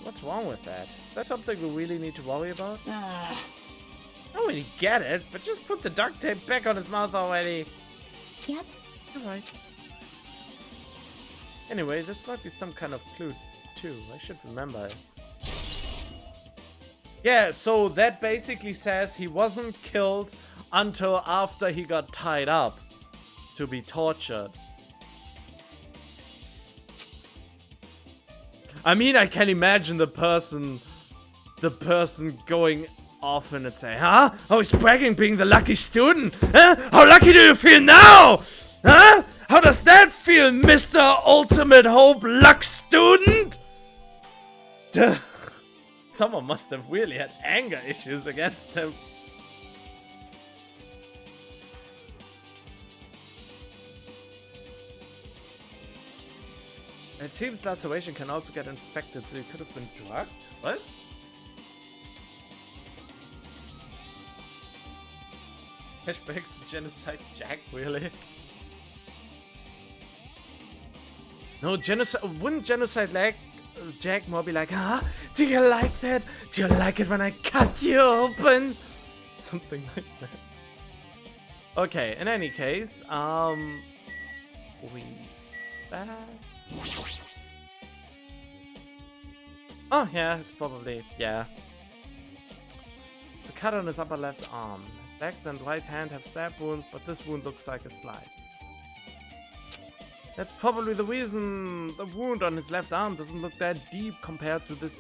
What's wrong with that? Is that something we really need to worry about? I don't really get it, but just put the duct tape back on his mouth already. Yep. You're right. Anyway, this might be some kind of clue too. I should remember it. Yeah, so that basically says he wasn't killed until after he got tied up to be tortured. I mean, I can imagine the person going off and saying, huh? Oh, he's bragging being the lucky student. Huh? How lucky do you feel now? Huh? How does that feel, Mr. Ultimate Hope Luck Student? Duh. Someone must have really had anger issues against him. It seems that Salvation can also get infected, so he could have been drugged? What? Flashbacks genocide Jack, really? No, genocide. Wouldn't genocide Jack more be like, huh? Do you like that? Do you like it when I cut you open? Something like that. Okay, in any case, we back. Oh yeah, it's probably, yeah. It's a cut on his upper left arm. His legs and right hand have stab wounds, but this wound looks like a slice. That's probably the reason the wound on his left arm doesn't look that deep compared to his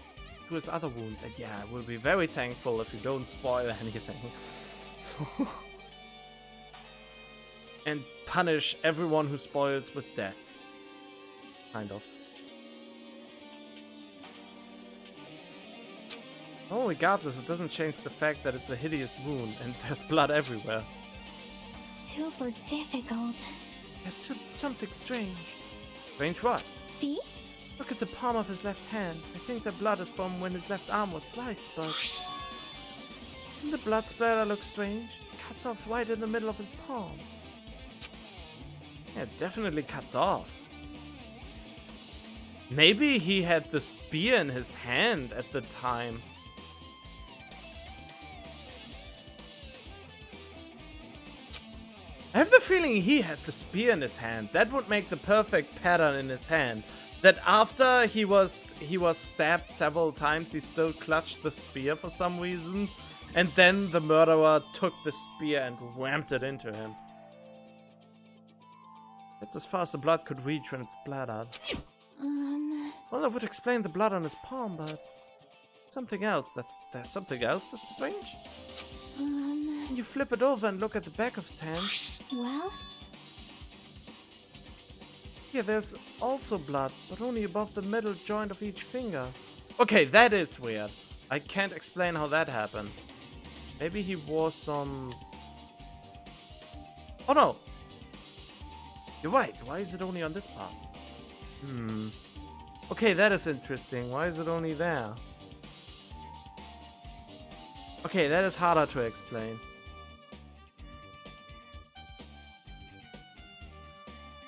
other wounds. And yeah, we'll be very thankful if you don't spoil anything. And punish everyone who spoils with death. Kind of. Oh, regardless, it doesn't change the fact that it's a hideous wound and there's blood everywhere. Super difficult. There's something strange. Strange what? See? Look at the palm of his left hand. I think the blood is from when his left arm was sliced, but... Doesn't the blood splatter look strange? It cuts off right in the middle of his palm. Yeah, it definitely cuts off. Maybe he had the spear in his hand at the time. I have the feeling he had the spear in his hand. That would make the perfect pattern in his hand. That after he was stabbed several times, he still clutched the spear for some reason. And then the murderer took the spear and rammed it into him. That's as far as the blood could reach when it's splattered. Well, that would explain the blood on his palm, but... Something else there's something else that's strange? When you flip it over and look at the back of his hand... Well? Yeah, there's also blood, but only above the middle joint of each finger. Okay, that is weird. I can't explain how that happened. Maybe he wore some... Oh no! You're right, why is it only on this part? Okay, that is interesting. Why is it only there? Okay, that is harder to explain.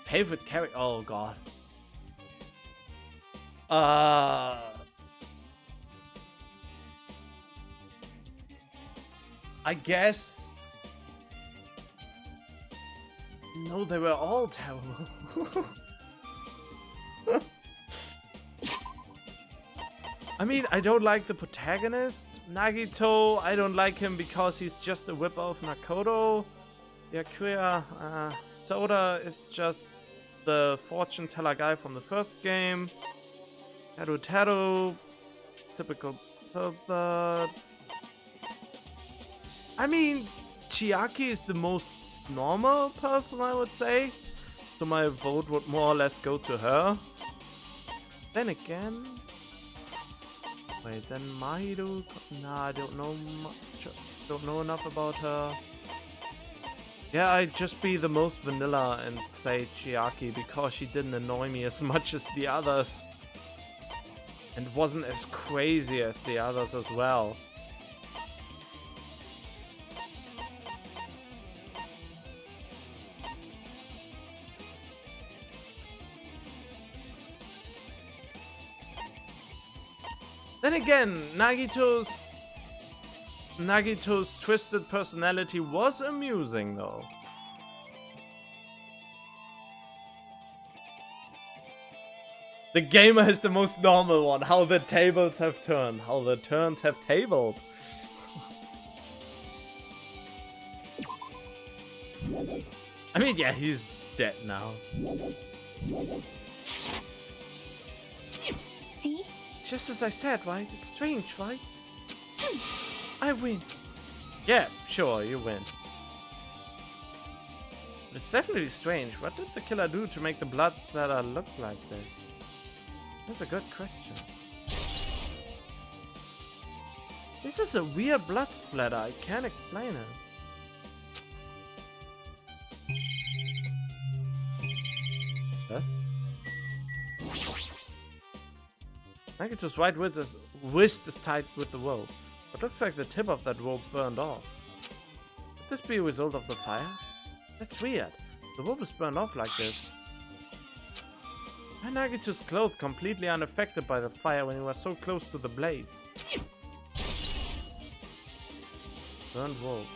Favorite character? Oh god. I guess... No, they were all terrible. I mean, I don't like the protagonist, Nagito. I don't like him because he's just a whip of Nakoto. Yakuya, Soda is just the fortune teller guy from the first game. Teru, typical pervert. I mean, Chiaki is the most normal person, I would say. So my vote would more or less go to her. Then again... Wait, then Mahiru... Nah, I don't know much. Don't know enough about her. Yeah, I'd just be the most vanilla and say Chiaki because she didn't annoy me as much as the others. And wasn't as crazy as the others as well. Then again, Nagito's twisted personality was amusing though. The gamer is the most normal one. How the tables have turned. How the turns have tabled. I mean, yeah, he's dead now. See? Just as I said, right? It's strange, right? I win. Yeah, sure, you win. But it's definitely strange. What did the killer do to make the blood splatter look like this? That's a good question. This is a weird blood splatter. I can't explain it. Huh? Nagito's right wrist is tied with the rope. It looks like the tip of that rope burned off. Could this be a result of the fire? That's weird. The rope is burned off like this. Why Nagito's clothes completely unaffected by the fire when he was so close to the blaze? Burned rope.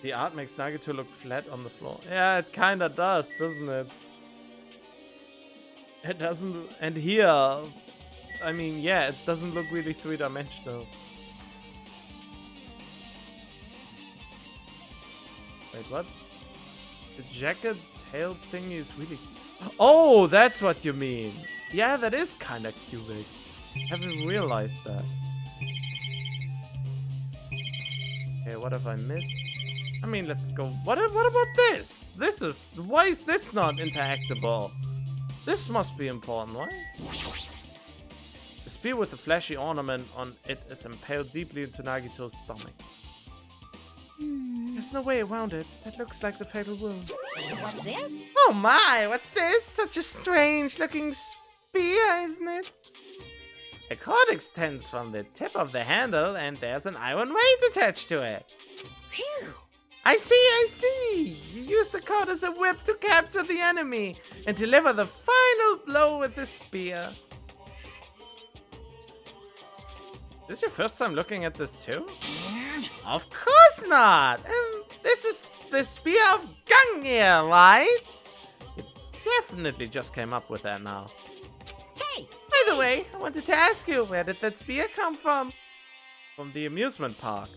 The art makes Nagito look flat on the floor. Yeah, it kinda does, doesn't it? It doesn't... And here... I mean, yeah, it doesn't look really three-dimensional. Wait, what? The jacket tail thingy is really... Oh, that's what you mean! Yeah, that is kinda cubic. Haven't realized that. Okay, what have I missed? I mean, let's go. What about this? This is... Why is this not interactable? This must be important, right? The spear with the flashy ornament on it is impaled deeply into Nagito's stomach. There's no way around it. That looks like the fatal wound. What's this? Oh my, what's this? Such a strange looking spear, isn't it? A cord extends from the tip of the handle and there's an iron weight attached to it. Phew. I see! You use the cord as a whip to capture the enemy and deliver the final blow with the spear. Is this your first time looking at this too? Of course not! And this is the spear of Gungnir, right? You definitely just came up with that now. Hey! By the way, I wanted to ask you, where did that spear come from? From the amusement park.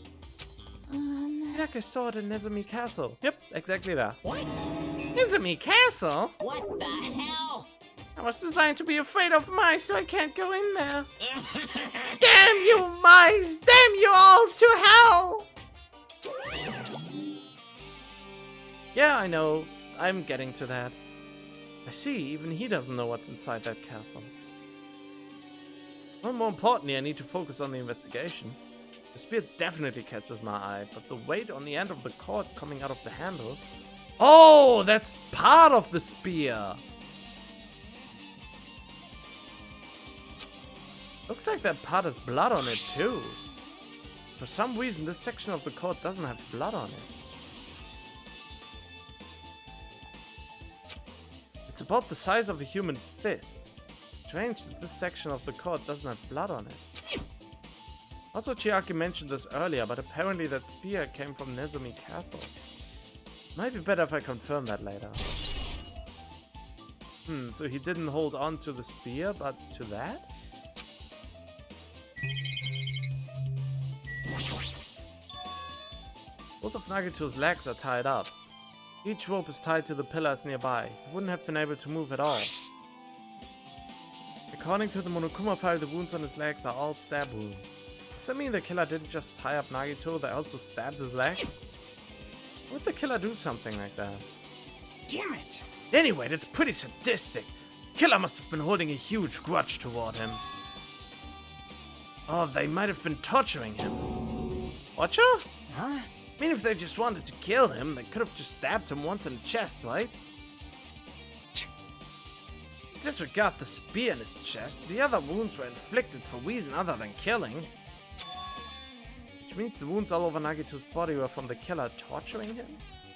Like I saw it in Nezumi Castle. Yep, exactly that. What? Nezumi Castle? What the hell? I was designed to be afraid of mice, so I can't go in there. Damn you mice! Damn you all to hell! Yeah, I know. I'm getting to that. I see, even he doesn't know what's inside that castle. Well, more importantly, I need to focus on the investigation. The spear definitely catches my eye, but the weight on the end of the cord coming out of the handle... Oh, that's part of the spear! Looks like that part has blood on it too. For some reason, this section of the cord doesn't have blood on it. It's about the size of a human fist. It's strange that this section of the cord doesn't have blood on it. Also, Chiaki mentioned this earlier, but apparently that spear came from Nezumi Castle. Might be better if I confirm that later. So he didn't hold on to the spear, but to that? Both of Nagito's legs are tied up. Each rope is tied to the pillars nearby. He wouldn't have been able to move at all. According to the Monokuma file, the wounds on his legs are all stab wounds. Does that mean the killer didn't just tie up Nagito, they also stabbed his legs? Why would the killer do something like that? Damn it! Anyway, that's pretty sadistic. The killer must have been holding a huge grudge toward him. Oh, they might have been torturing him. Torture? Huh? I mean, if they just wanted to kill him, they could have just stabbed him once in the chest, right? Disregard the spear in his chest. The other wounds were inflicted for reason other than killing. Which means the wounds all over Nagito's body were from the killer torturing him?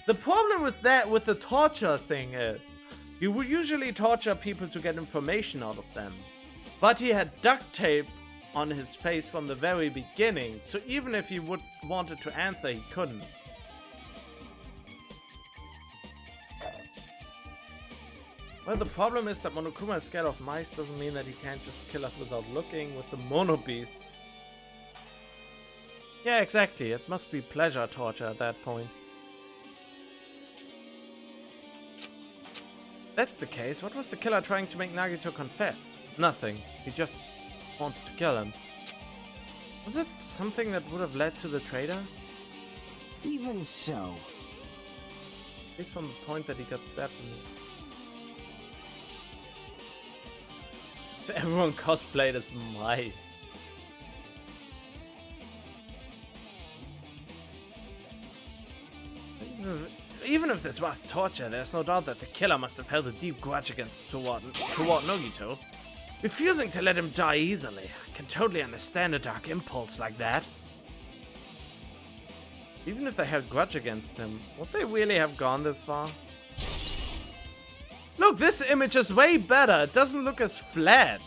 The problem with that, with the torture thing is, you would usually torture people to get information out of them. But he had duct tape on his face from the very beginning, so even if he wanted to answer, he couldn't. Well, the problem is that Monokuma is scared of mice doesn't mean that he can't just kill us without looking with the Mono Beast. Yeah, exactly. It must be pleasure torture at that point. That's the case. What was the killer trying to make Nagito confess? Nothing. He just wanted to kill him. Was it something that would have led to the traitor? Even so. At least from the point that he got stabbed in the... Everyone cosplayed as mice. Even if this was torture, there's no doubt that the killer must have held a deep grudge toward Nagito. Refusing to let him die easily. I can totally understand a dark impulse like that. Even if they held grudge against him, would they really have gone this far? Look, this image is way better. It doesn't look as flat.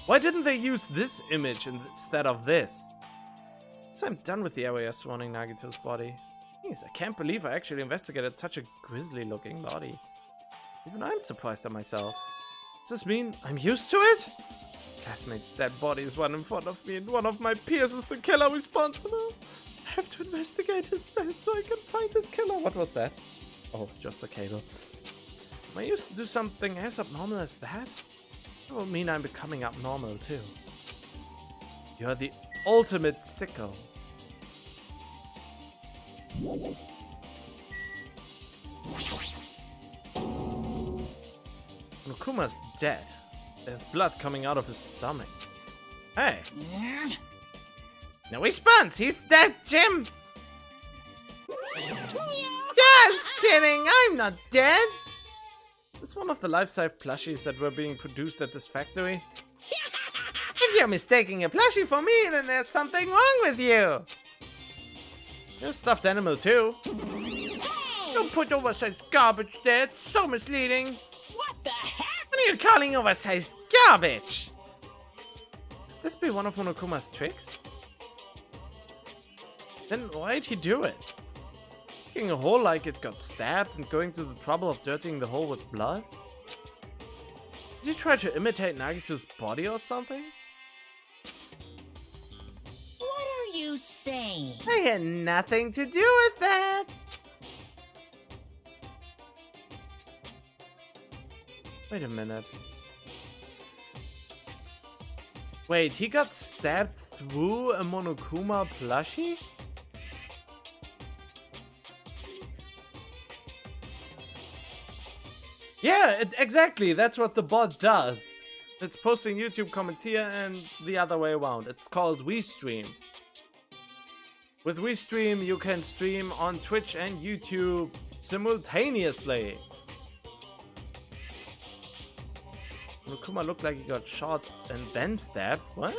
Why didn't they use this image instead of this? So I'm done with the area surrounding Nagito's body. Jeez, I can't believe I actually investigated such a grisly looking body. Even I'm surprised at myself. Does this mean I'm used to it? Classmate's dead body is one in front of me and one of my peers is the killer responsible. I have to investigate his death so I can find his killer. What was that? Oh, just a cable. Am I used to do something as abnormal as that? That will mean I'm becoming abnormal too. You're the ultimate sicko. Monokuma's dead. There's blood coming out of his stomach. Hey. No response. He's dead, Jim. Just kidding. I'm not dead. It's one of the life-size plushies that were being produced at this factory. If you're mistaking a plushie for me, then there's something wrong with you. You're a stuffed animal too. Don't put oversized garbage there. It's so misleading. What the heck? What are you calling oversized garbage? Could this be one of Monokuma's tricks? Then why'd he do it? Making a hole like it got stabbed and going to the trouble of dirtying the hole with blood? Did he try to imitate Nagito's body or something? What are you saying? I had nothing to do with that. Wait a minute. Wait, he got stabbed through a Monokuma plushie? Yeah, exactly. That's what the bot does. It's posting YouTube comments here and the other way around. It's called WeStream. With WeStream, you can stream on Twitch and YouTube simultaneously. Monokuma looked like he got shot and then stabbed. What?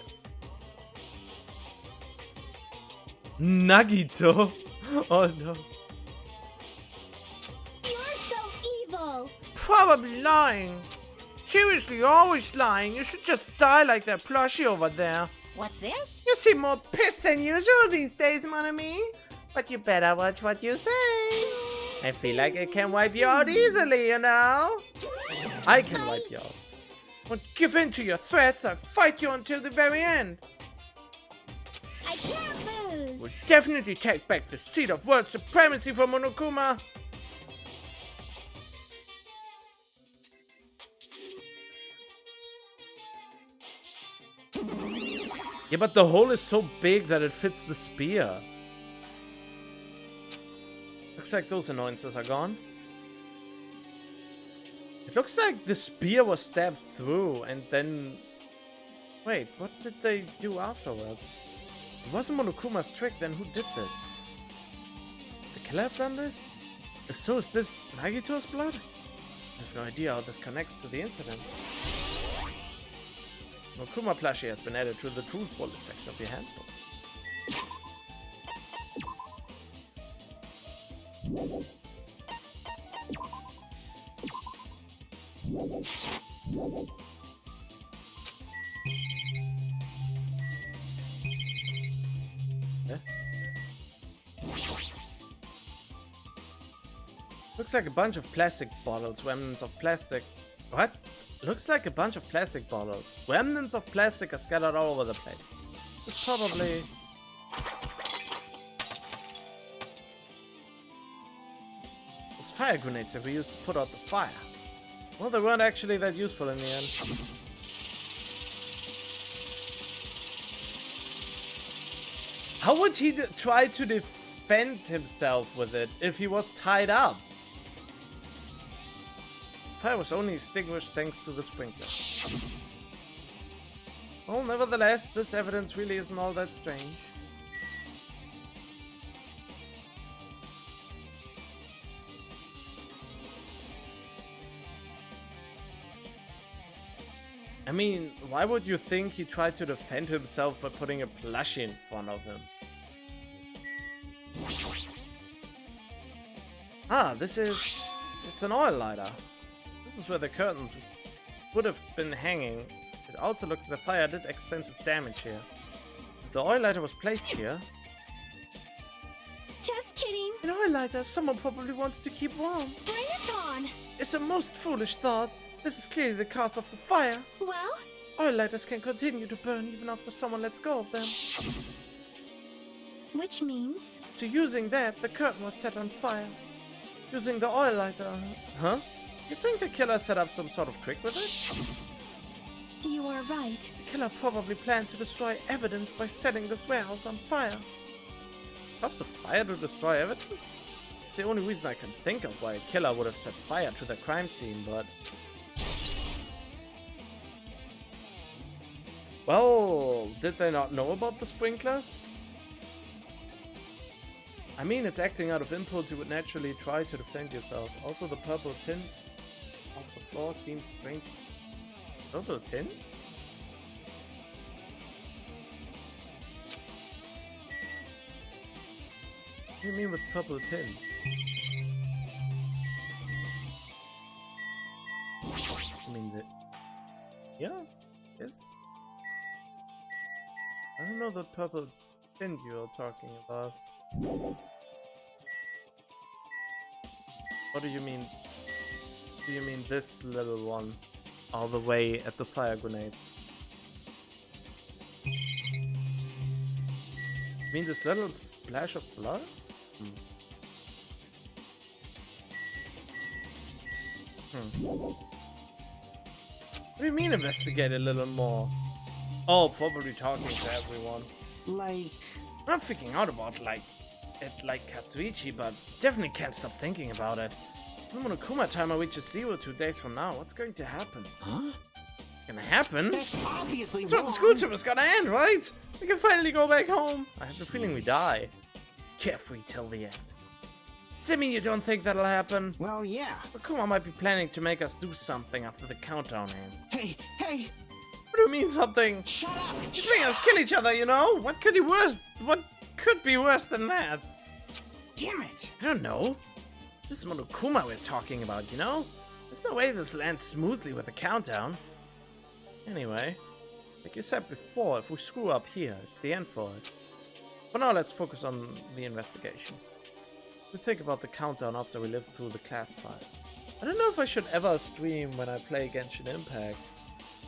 Nagito? Oh no. You're so evil. Probably lying. Seriously, you're always lying. You should just die like that plushie over there. What's this? You seem more pissed than usual these days, mon ami. But you better watch what you say. I feel like I can wipe you out easily, you know? I can wipe you out. Won't give in to your threats. I'll fight you until the very end. I can't lose. We'll definitely take back the seat of world supremacy for Monokuma. Yeah, but the hole is so big that it fits the spear. Looks like those annoyances are gone. It looks like the spear was stabbed through and then... Wait, what did they do afterwards? It wasn't Monokuma's trick, then who did this? Did the killer have done this? If so, is this Nagito's blood? I have no idea how this connects to the incident. Monokuma plushie has been added to the truth bullet section of your handbook. Looks like a bunch of plastic bottles, remnants of plastic. What? Looks like a bunch of plastic bottles. Remnants of plastic are scattered all over the place. It's probably... those fire grenades that we used to put out the fire. Well, they weren't actually that useful in the end. How would he try to defend himself with it if he was tied up? Fire was only extinguished thanks to the sprinkler. Well, nevertheless, this evidence really isn't all that strange. I mean, why would you think he tried to defend himself by putting a plushie in front of him? Ah, it's an oil lighter. This is where the curtains would have been hanging. It also looks the fire did extensive damage here. If the oil lighter was placed here... Just kidding. An oil lighter, someone probably wanted to keep warm. Bring it on. It's a most foolish thought. This is clearly the cause of the fire. Well? Oil lighters can continue to burn even after someone lets go of them. Which means? To using that, the curtain was set on fire. Using the oil lighter... Huh? You think the killer set up some sort of trick with it? You are right. The killer probably planned to destroy evidence by setting this warehouse on fire. Cost the fire to destroy evidence? It's the only reason I can think of why a killer would have set fire to the crime scene, but... well, did they not know about the sprinklers? I mean, it's acting out of impulse, you would naturally try to defend yourself. Also, the purple tint of the floor seems strange. Purple tint? What do you mean with purple tint? I mean, yeah, yes. I don't know the purple tint you're talking about. What do you mean? Do you mean this little one? All the way at the fire grenade? You mean this little splash of blood? What do you mean investigate a little more? Oh, probably talking to everyone. Like... I'm not freaking out about like Katsuichi, but definitely can't stop thinking about it. I'm on a Kuma timer reaches 0 2 days from now. What's going to happen? Huh? Gonna happen? That's obviously So the wrong. school trip is gonna end, right? We can finally go back home. I have the feeling we die. Carefree till the end. Does that mean you don't think that'll happen? Well, yeah. But Kuma might be planning to make us do something after the countdown ends. Hey, hey, What do you mean something? shut up! Just make us kill each other, you know? What could be worse than that? Damn it. I don't know. This is Monokuma we're talking about, you know? There's no way this lands smoothly with a countdown. Anyway, like you said before, if we screw up here, it's the end for us. For now, let's focus on the investigation. We think about the countdown after we live through the class fight. I don't know if I should ever stream when I play Genshin Impact.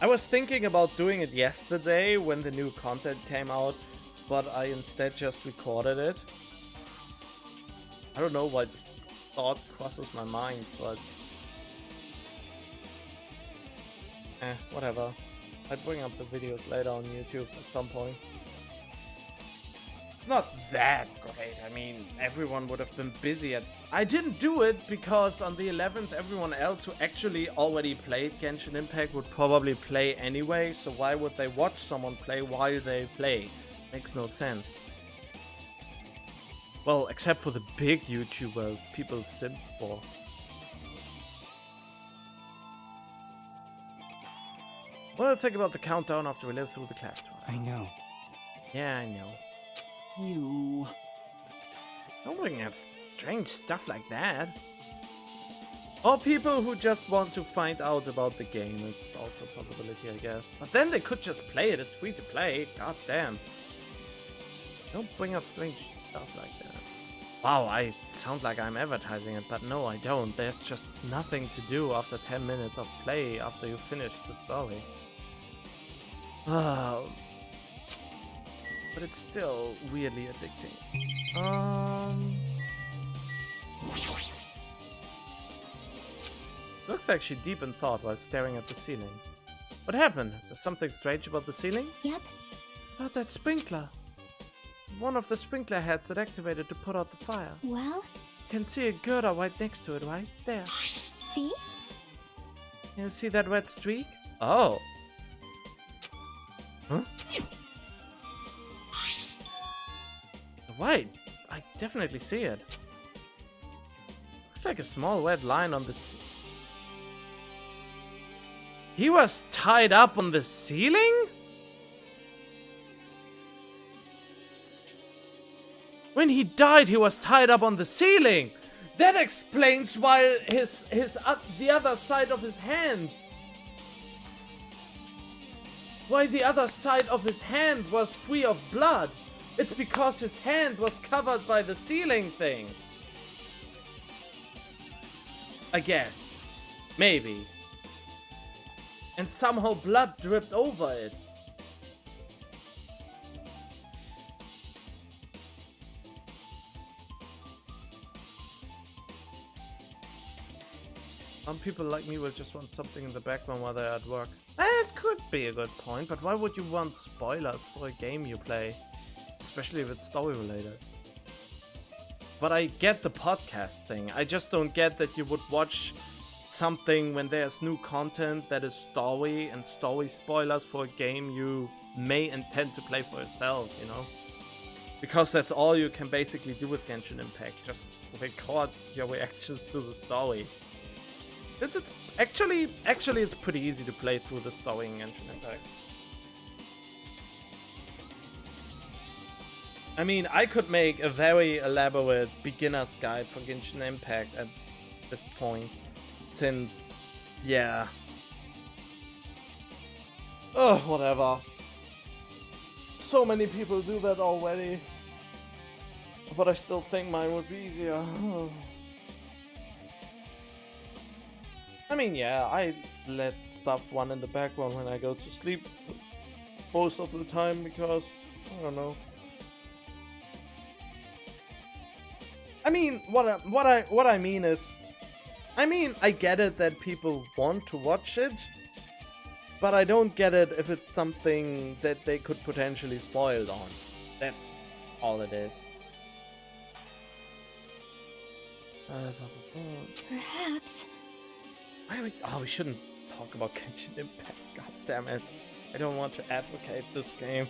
I was thinking about doing it yesterday when the new content came out, but I instead just recorded it. I don't know why this thought crosses my mind, but... whatever. I'd bring up the videos later on YouTube at some point. It's not that great. I mean, everyone would have been busy at... I didn't do it because on the 11th, everyone else who actually already played Genshin Impact would probably play anyway, so why would they watch someone play while they play? Makes no sense. Well, except for the big YouTubers people simp for. What do you think about the countdown after we live through the class trial? I know. Yeah, I know. You... Don't bring out strange stuff like that. Or people who just want to find out about the game. It's also a possibility, I guess. But then they could just play it. It's free to play. God damn. Don't bring up strange stuff like that. Wow, I sound like I'm advertising it, but no, I don't. There's just nothing to do after 10 minutes of play after you finish the story. But it's still weirdly addicting. Looks like she deep in thought while staring at the ceiling. What happened? Is there something strange about the ceiling? Yep. About that sprinkler. It's one of the sprinkler heads that activated to put out the fire. Well, You can see a girder right next to it, right? There. see? You see that red streak? Oh. Huh? Right. I definitely see it. Looks like a small red line on the He was tied up on the ceiling? When he died, he was tied up on the ceiling. That explains why the other side of his hand. Why the other side of his hand was free of blood. It's because his hand was covered by the ceiling thing. I guess. Maybe. And somehow blood dripped over it. Some people like me will just want something in the background while they're at work. It could be a good point, but why would you want spoilers for a game you play? Especially if it's story related. But I get the podcast thing. I just don't get that you would watch something when there's new content that is story and story spoilers for a game you may intend to play for yourself, you know? Because that's all you can basically do with Genshin Impact. Just record your reactions to the story. Actually, it's pretty easy to play through the story in Genshin Impact. I mean, I could make a very elaborate beginner's guide for Genshin Impact at this point. Since, yeah. Oh, whatever. So many people do that already. But I still think mine would be easier. I mean, yeah, I let stuff run in the background when I go to sleep most of the time because, I don't know. I mean, what I mean is, I get it that people want to watch it, but I don't get it if it's something that they could potentially spoil on. That's all it is. Perhaps. We shouldn't talk about Genshin Impact. God damn it. I don't want to advocate this game.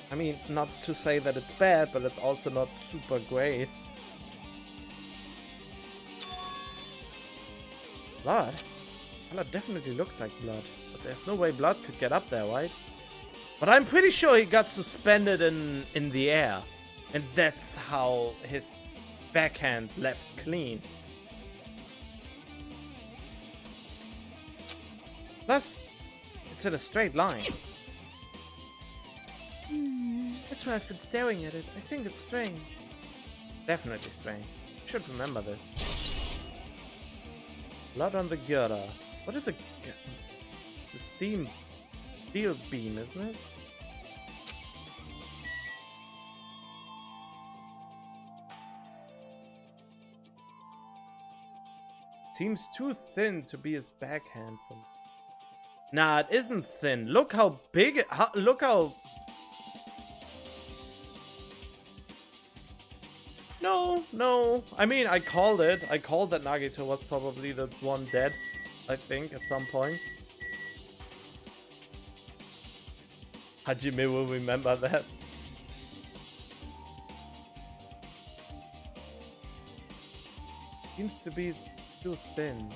I mean, not to say that it's bad, but it's also not super great. Blood? Blood definitely looks like blood, but there's no way blood could get up there, right? But I'm pretty sure he got suspended in the air, and that's how his backhand left clean. Plus, it's in a straight line. That's why I've been staring at it. I think it's strange. Definitely strange. Should remember this. Blood on the girder. What is a... It's a steel beam, isn't it? Seems too thin to be his backhand for me. Nah, it isn't thin. Look how big it... Look how... No. I mean, I called it. I called that Nagito was probably the one dead, I think, at some point. Hajime will remember that. Seems to be too thin.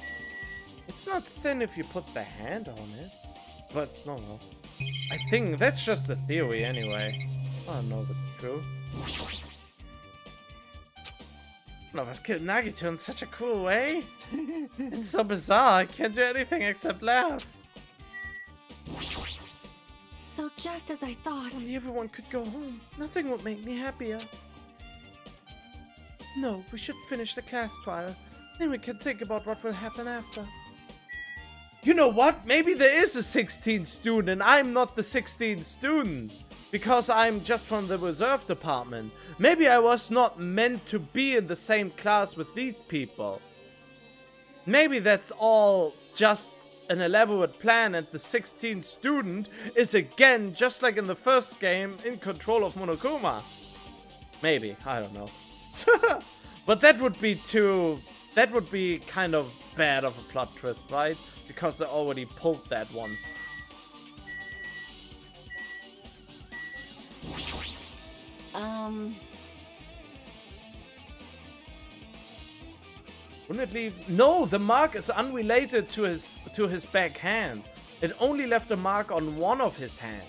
It's not thin if you put the hand on it. But, no. I think that's just a theory anyway. I don't know if it's true. One of us killed Nagito in such a cool way. It's so bizarre, I can't do anything except laugh. So just as I thought. Only everyone could go home. Nothing would make me happier. No, we should finish the class trial. Then we can think about what will happen after. You know what? Maybe there is a 16th student and I'm not the 16th student. Because I'm just from the reserve department. Maybe I was not meant to be in the same class with these people. Maybe that's all just an elaborate plan and the 16th student is again, just like in the first game, in control of Monokuma. Maybe, I don't know. But that would be kind of bad of a plot twist, right? Because I already pulled that once. Wouldn't it leave? No, the mark is unrelated to his back hand. It only left a mark on one of his hands.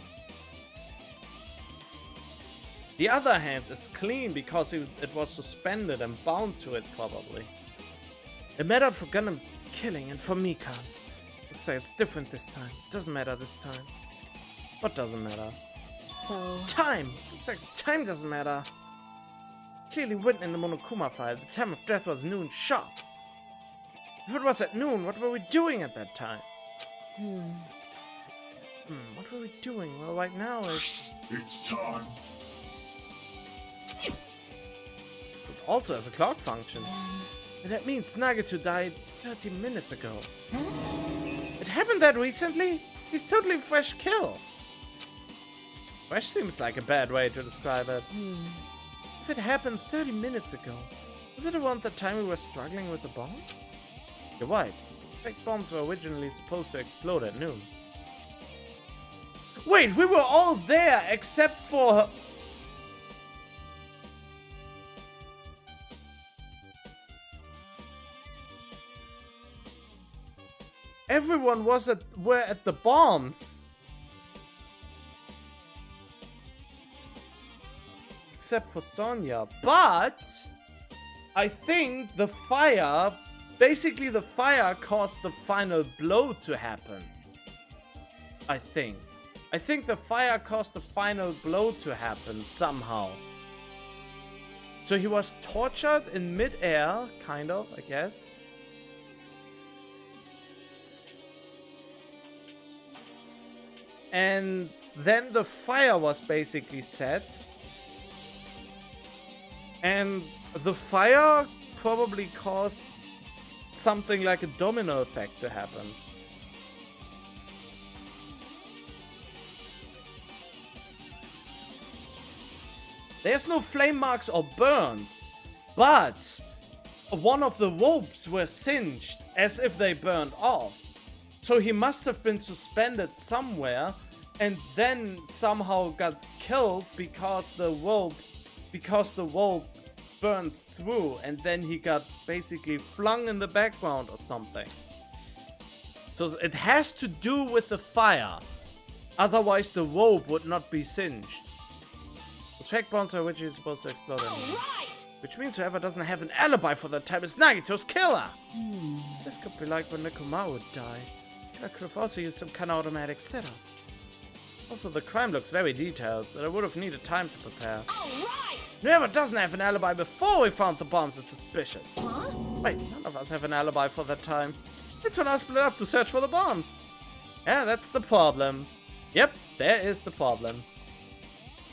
The other hand is clean because it was suspended and bound to it, probably. It mattered for Gundam's killing and for Mikan's. Looks like it's different this time. Doesn't matter this time. What doesn't matter? So... Time! Looks like time doesn't matter. Clearly written in the Monokuma file, the time of death was noon sharp. If it was at noon, what were we doing at that time? What were we doing? Well, right now It's time. it also has a clock function. And that means Nagato died 30 minutes ago. It happened that recently? He's totally fresh kill. Fresh seems like a bad way to describe it. If it happened 30 minutes ago, was it around the time we were struggling with the bomb? You're right. Fake bombs were originally supposed to explode at noon. Wait, we were all there except for... Everyone were at the bombs. Except for Sonya. But I think the fire... Basically, the fire caused the final blow to happen. I think the fire caused the final blow to happen somehow. So he was tortured in mid-air, kind of, I guess. And then the fire was basically set. And the fire probably caused something like a domino effect to happen. There's no flame marks or burns, but one of the ropes were singed as if they burned off. So he must have been suspended somewhere and then somehow got killed because the rope burned through, and then he got basically flung in the background or something. So it has to do with the fire. Otherwise the rope would not be singed. The fake bombs are originally supposed to explode anyway. Right! Which means whoever doesn't have an alibi for that time is Nagito's killer! This could be like when Nekomaru died. I could have also used some kind of automatic setup. Also, the crime looks very detailed, but I would have needed time to prepare. All right! Whoever doesn't have an alibi before we found the bombs is suspicious. Huh? Wait, none of us have an alibi for that time. It's when I split up to search for the bombs. Yeah, that's the problem. Yep, there is the problem.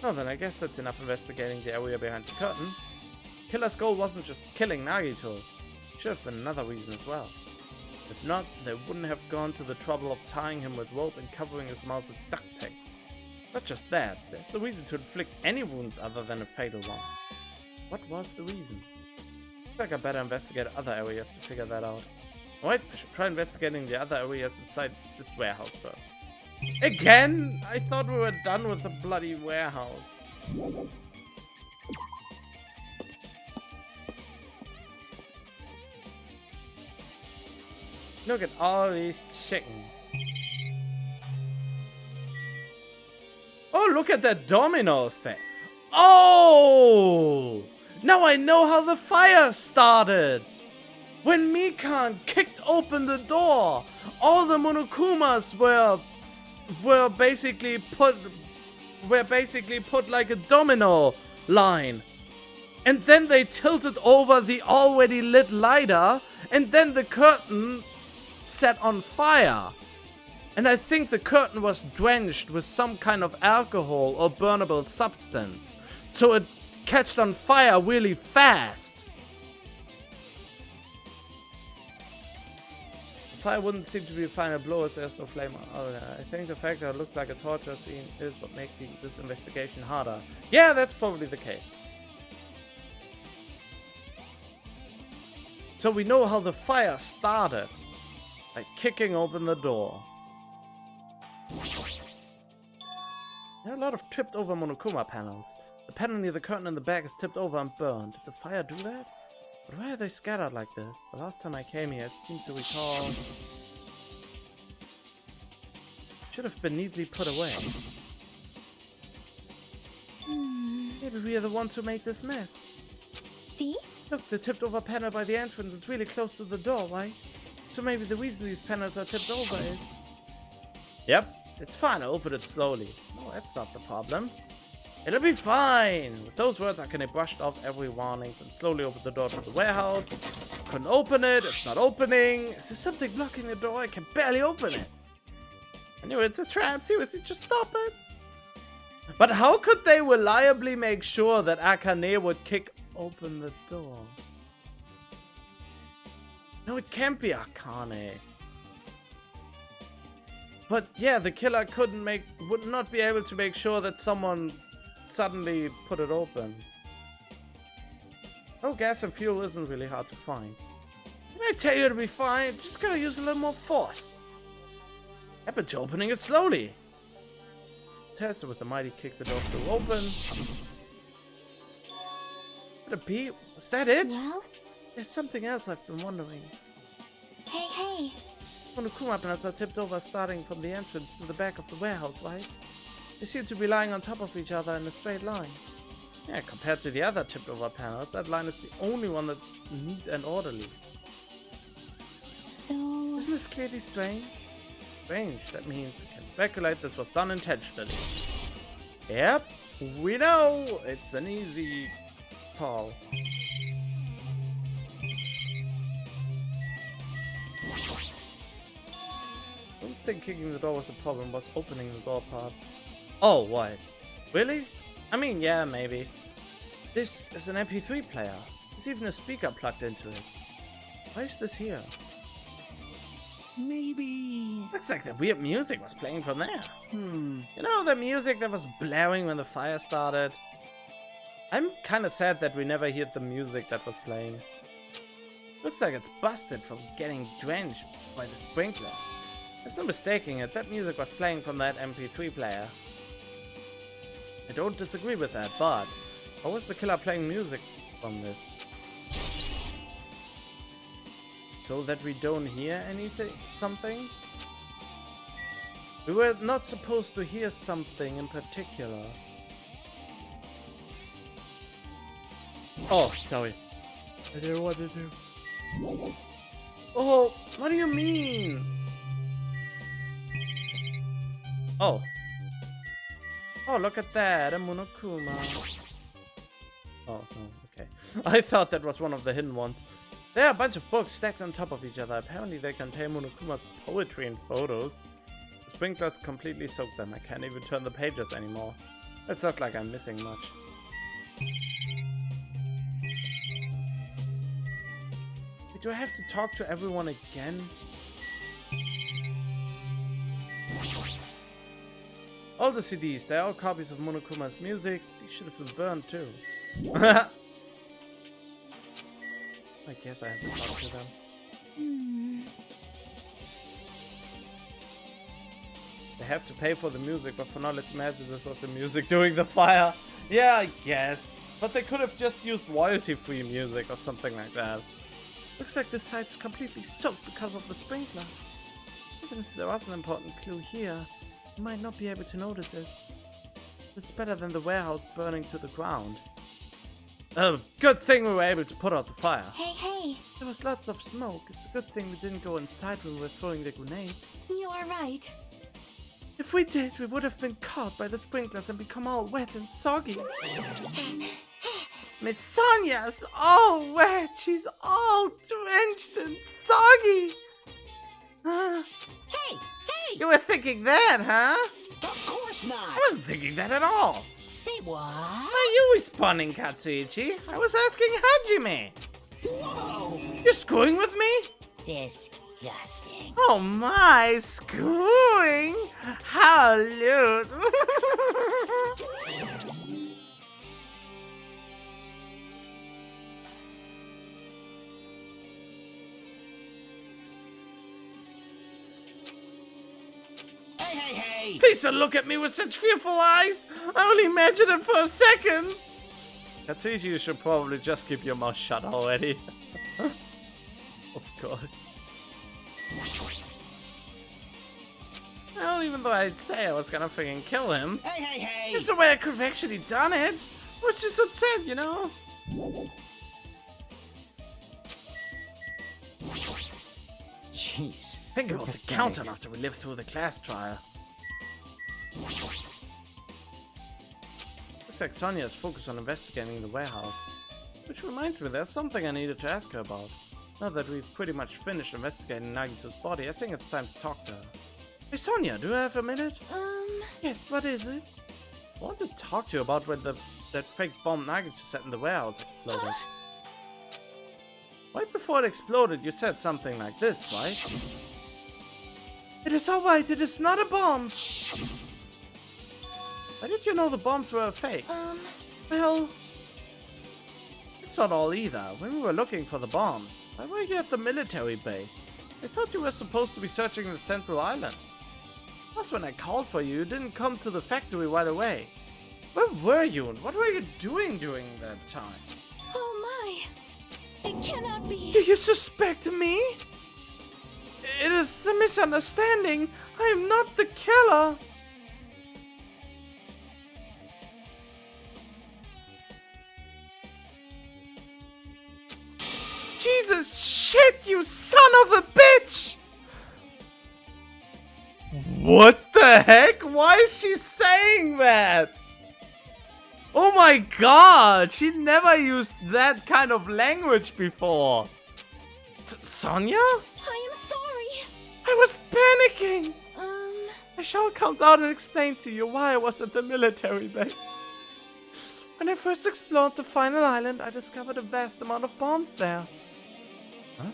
Well then, I guess that's enough investigating the area behind the curtain. Killer's goal wasn't just killing Nagito. Should have been another reason as well. If not, they wouldn't have gone to the trouble of tying him with rope and covering his mouth with duct tape. Not just that, there's the reason to inflict any wounds other than a fatal one. What was the reason? Looks like I better investigate other areas to figure that out. Alright, I should try investigating the other areas inside this warehouse first. Again? I thought we were done with the bloody warehouse. Look at all these chickens. Oh, look at that domino effect. Oh! Now I know how the fire started. When Mikan kicked open the door, all the Monokumas were basically put like a domino line. And then they tilted over the already lit lighter, and then the curtain set on fire. And I think the curtain was drenched with some kind of alcohol or burnable substance. So it catched on fire really fast. The fire wouldn't seem to be a final blow as there's no flame. Oh, yeah. I think the fact that it looks like a torture scene is what makes this investigation harder. Yeah, that's probably the case. So we know how the fire started. By kicking open the door. There are a lot of tipped over Monokuma panels. The panel near the curtain in the back is tipped over and burned. Did the fire do that? But why are they scattered like this? The last time I came here, I seem to recall... should have been neatly put away. Maybe we are the ones who made this mess. See? Look, the tipped over panel by the entrance is really close to the door, right? So maybe the reason these panels are tipped over is... Yep, it's fine, I'll open it slowly. No, that's not the problem. It'll be fine! With those words, Akane brushed off every warnings and slowly opened the door to the warehouse. Couldn't open it, it's not opening. Is there something blocking the door? I can barely open it. I knew it's a trap, seriously, just stop it. But how could they reliably make sure that Akane would kick open the door? No, it can't be Akane. But yeah, the killer would not be able to make sure that someone suddenly put it open. Oh, gas and fuel isn't really hard to find. Didn't I tell you it'll be fine? Just gotta use a little more force. Happened to opening it slowly. Test with a mighty kick, the door flew open. Could it be? Was that it? Well? There's something else I've been wondering. Hey. Monokuma panels are tipped over starting from the entrance to the back of the warehouse, right? They seem to be lying on top of each other in a straight line. Yeah, compared to the other tipped over panels, that line is the only one that's neat and orderly. So... Isn't this clearly strange? Strange, that means we can speculate this was done intentionally. Yep, we know! It's an easy call. I don't think kicking the door was a problem, was opening the door part. Oh, what? Really? I mean, yeah, maybe. This is an MP3 player. There's even a speaker plugged into it. Why is this here? Maybe... Looks like the weird music was playing from there. Hmm. You know, the music that was blaring when the fire started? I'm kinda sad that we never heard the music that was playing. Looks like it's busted from getting drenched by the sprinklers. There's no mistaking it, that music was playing from that MP3 player. I don't disagree with that, but how was the killer playing music from this? So that we don't hear anything? Something? We were not supposed to hear something in particular. Oh, sorry. I didn't want to do. Oh, what do you mean? Oh. Oh, look at that, a Monokuma. Oh, okay. I thought that was one of the hidden ones. There are a bunch of books stacked on top of each other. Apparently they contain Monokuma's poetry and photos. The sprinklers completely soaked them. I can't even turn the pages anymore. It's not like I'm missing much. Do I have to talk to everyone again? All the CDs, they're all copies of Monokuma's music. These should have been burned too. I guess I have to talk to them. They have to pay for the music, but for now let's imagine this was the music during the fire. Yeah, I guess. But they could have just used royalty-free music or something like that. Looks like this site's completely soaked because of the sprinkler. Even if there was an important clue here, you might not be able to notice it. It's better than the warehouse burning to the ground. Good thing we were able to put out the fire. Hey. There was lots of smoke. It's a good thing we didn't go inside when we were throwing the grenades. You are right. If we did, we would have been caught by the sprinklers and become all wet and soggy. Miss Sonia's all wet. She's all drenched and soggy. Hey! Hey! You were thinking that, huh? Of course not! I wasn't thinking that at all. Say what? Why are you responding, Katsuichi? I was asking Hajime. Whoa! You screwing with me? Disgusting. Oh my, screwing? How lewd. Hey, hey, hey! Please don't look at me with such fearful eyes. I only imagined it for a second. Katsuichi, you should probably just keep your mouth shut already. Of course. Well, even though I'd say I was gonna freaking kill him, Hey, hey, hey! there's no way I could have actually done it. I was just upset, you know? Jeez. Think you're about the pathetic. countdown after we lived through the class trial. Looks like Sonia is focused on investigating the warehouse. Which reminds me, there's something I needed to ask her about. Now that we've pretty much finished investigating Nagito's body, I think it's time to talk to her. Hey Sonia, do you have a minute? Yes, what is it? I want to talk to you about when that fake bomb Nagito set in the warehouse exploded. Right before it exploded, you said something like this, right? It is alright, it is not a bomb! Why did you know the bombs were fake? Well, it's not all either. When we were looking for the bombs, why were you at the military base? I thought you were supposed to be searching the central island. Plus, when I called for you, you didn't come to the factory right away. Where were you and what were you doing during that time? Oh my! It cannot be! Do you suspect me? It is a misunderstanding. I am not the killer. Jesus shit, you son of a bitch! What the heck? Why is she saying that? Oh my god, she never used that kind of language before. Sonia? I am sorry! I was panicking! I shall come down and explain to you why I was at the military base. When I first explored the final island, I discovered a vast amount of bombs there. Huh?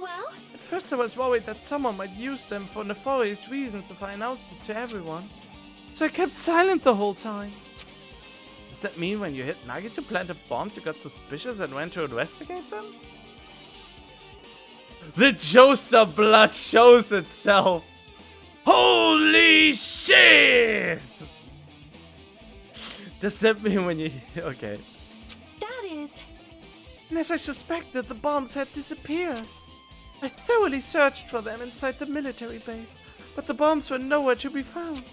Well? At first I was worried that someone might use them for nefarious reasons if I announced it to everyone. So I kept silent the whole time. Does that mean when you hit Nagito planted bombs you got suspicious and went to investigate them? The Joestar blood shows itself! Holy shit! Does that mean when you... Okay. That is... And as I suspected, the bombs had disappeared. I thoroughly searched for them inside the military base, but the bombs were nowhere to be found.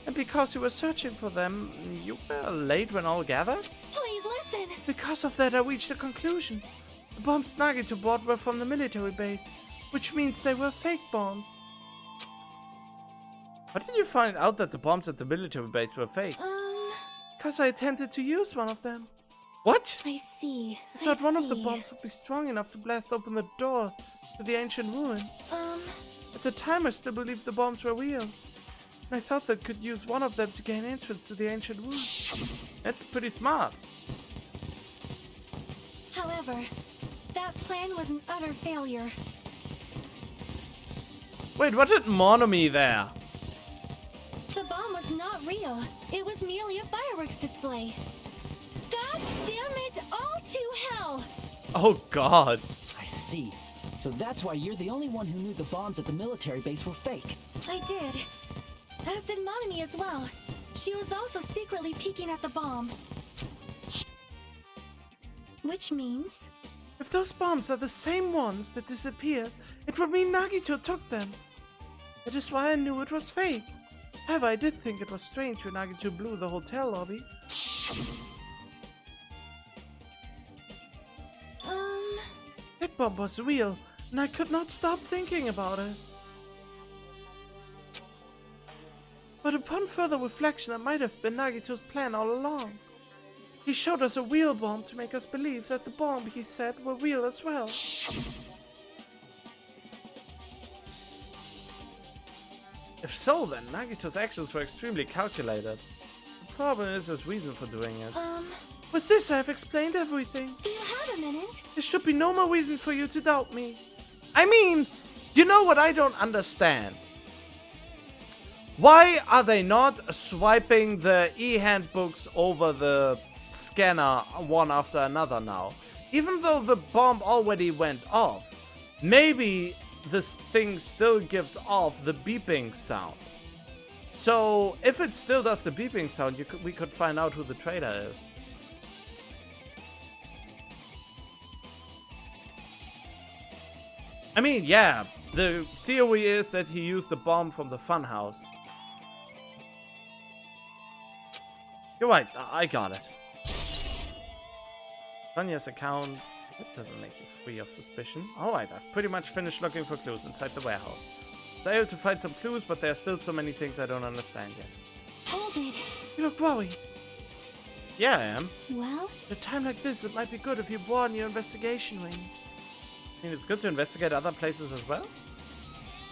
And because you were searching for them, you were late when all gathered? Please listen! Because of that, I reached a conclusion. The bombs Nagito bought were from the military base, which means they were fake bombs. How did you find out that the bombs at the military base were fake? Because I attempted to use one of them. What? I see. I thought one of the bombs would be strong enough to blast open the door to the ancient ruin. At the time, I still believed the bombs were real. And I thought that could use one of them to gain entrance to the ancient ruin. That's pretty smart. However, that plan was an utter failure. Wait, what did Monomi there? The bomb was not real. It was merely a fireworks display. God damn it, all to hell! Oh god. I see. So that's why you're the only one who knew the bombs at the military base were fake. I did. As did Monomi as well. She was also secretly peeking at the bomb. Which means... If those bombs are the same ones that disappeared, it would mean Nagito took them. That is why I knew it was fake. However, I did think it was strange when Nagito blew the hotel lobby. That bomb was real, and I could not stop thinking about it. But upon further reflection, it might have been Nagito's plan all along. He showed us a real bomb to make us believe that the bomb he said were real as well. If so, then Nagito's actions were extremely calculated. The problem is his reason for doing it. With this, I have explained everything. Do you have a minute? There should be no more reason for you to doubt me. I mean, you know what I don't understand? Why are they not swiping the e-handbooks over the scanner one after another now? Even though the bomb already went off, maybe this thing still gives off the beeping sound. So if it still does the beeping sound, we could find out who the traitor is. I mean, yeah, the theory is that he used the bomb from the funhouse. You're right, I got it. Sonya's account, that doesn't make you free of suspicion. Alright, I've pretty much finished looking for clues inside the warehouse. I was able to find some clues, but there are still so many things I don't understand yet. Hold it. You look worried. Yeah, I am. Well, At a time like this, it might be good if you broaden your investigation range. I mean, it's good to investigate other places as well.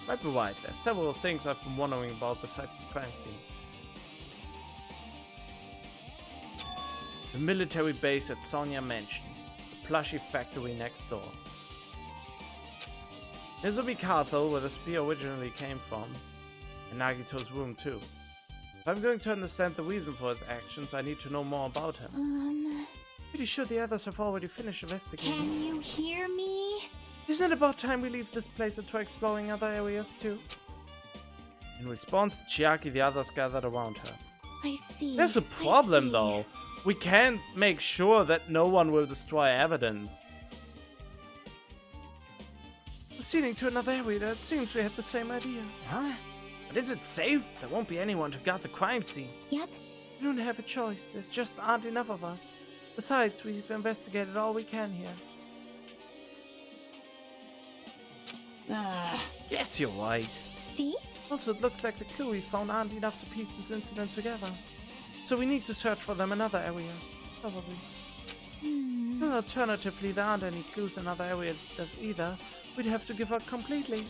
Might be right. There are several things I've been wondering about besides the crime scene. The military base at Sonya mentioned. The plushie factory next door. Izubi Castle, where the spear originally came from. And Nagito's room too. If I'm going to understand the reason for his actions, I need to know more about him. Pretty sure the others have already finished investigating. can you hear me? Isn't it about time we leave this place and try exploring other areas too? In response to Chiaki, the others gathered around her. I see. There's a I problem see. though. We can't make sure that no one will destroy evidence. Proceeding to another area, it seems we had the same idea. Huh? But is it safe? There won't be anyone to guard the crime scene. Yep. We don't have a choice. There's just aren't enough of us. Besides, we've investigated all we can here. Yes, you're right. See? Also, it looks like the clue we found aren't enough to piece this incident together. So we need to search for them in other areas. Probably. Well, alternatively, there aren't any clues in other areas either. We'd have to give up completely.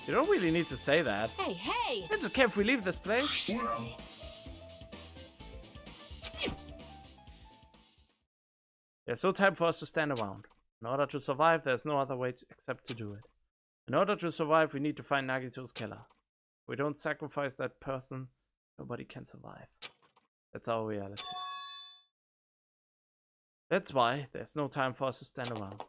You don't really need to say that. Hey, hey! It's okay if we leave this place. Well, There's no time for us to stand around. In order to survive, there's no other way except to do it. In order to survive, we need to find Nagito's killer. If we don't sacrifice that person, nobody can survive. That's our reality. That's why there's no time for us to stand around.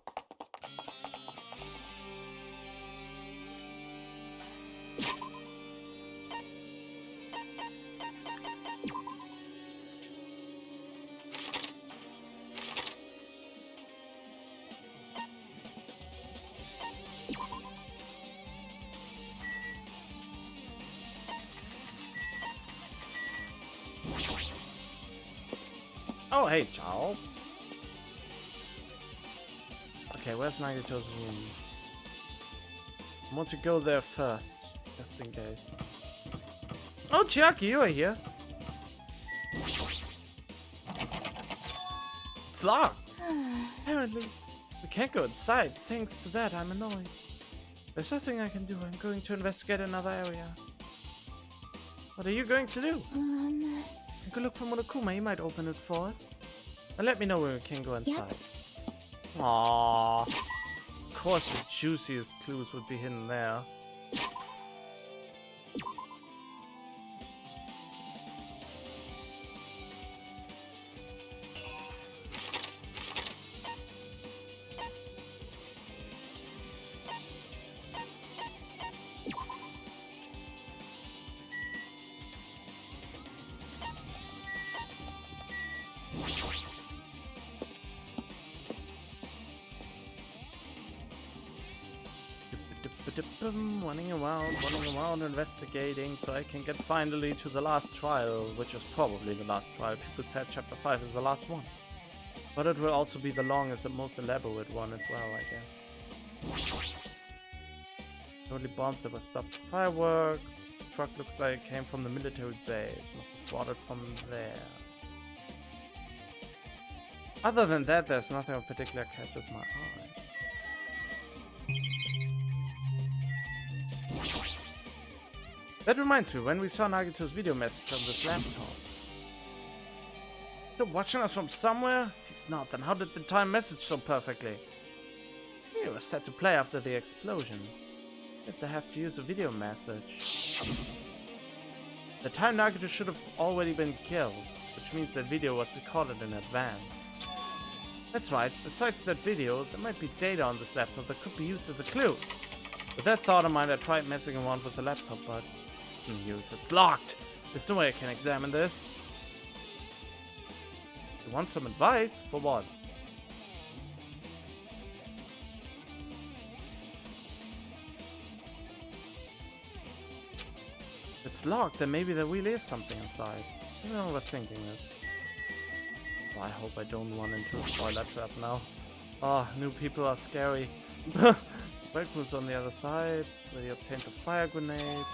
Oh, hey, Charles. Okay, where's Nagito's room? I want to go there first, just in case. Oh, Chiaki, you are here. It's locked. Apparently, we can't go inside. Thanks to that, I'm annoyed. There's nothing I can do. I'm going to investigate another area. What are you going to do? I could look for Monokuma. He might open it for us. And let me know when we can go inside. Aww. Of course, the juiciest clues would be hidden there. Running around, investigating, so I can get finally to the last trial, which is probably the last trial. People said chapter 5 is the last one. But it will also be the longest and most elaborate one as well, I guess. Only bombs that were stopped. Fireworks. This truck looks like it came from the military base. Must have brought it from there. Other than that, there's nothing in particular catches my eye. That reminds me, when we saw Nagito's video message on this laptop. Is he watching us from somewhere? If he's not, then how did the time message so perfectly? He was set to play after the explosion. Did they have to use a video message? The time Nagito should have already been killed, which means that video was recorded in advance. That's right, besides that video, there might be data on this laptop that could be used as a clue. With that thought in mind, I tried messing around with the laptop, but couldn't use it. It's locked! There's no way I can examine this. You want some advice? For what? It's locked, then maybe there really is something inside. I don't know what thinking is. Well, I hope I don't run into a spoiler trap now. Oh, new people are scary. Break room's on the other side, where you obtained the fire grenades.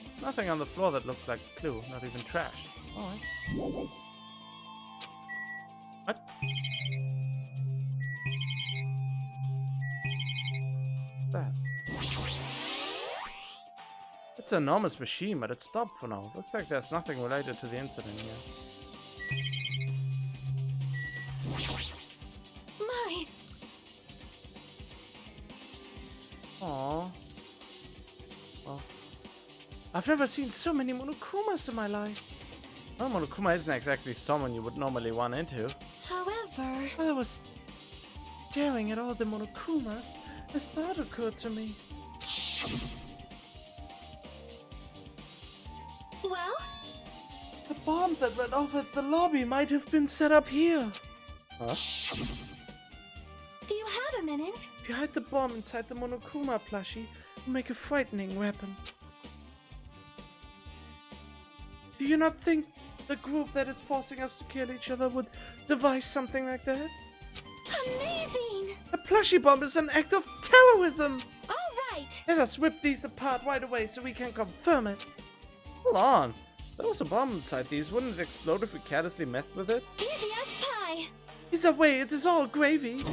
There's nothing on the floor that looks like a clue, not even trash. Alright. What? That. It's an enormous machine, but it stopped for now. Looks like there's nothing related to the incident here. My, Aww. Well, I've never seen so many Monokumas in my life. Well, Monokuma isn't exactly someone you would normally run into. however... While I was staring at all the Monokumas, a thought occurred to me. Well? The bomb that went off at the lobby might have been set up here. Huh? Do you have a minute? If you hide the bomb inside the Monokuma plushie, it'll make a frightening weapon. Do you not think the group that is forcing us to kill each other would devise something like that? Amazing! A plushie bomb is an act of terrorism! Alright! Let us rip these apart right away so we can confirm it. Hold on. There was a bomb inside these. Wouldn't it explode if we carelessly messed with it? Easy as pie! Either way, it is all gravy.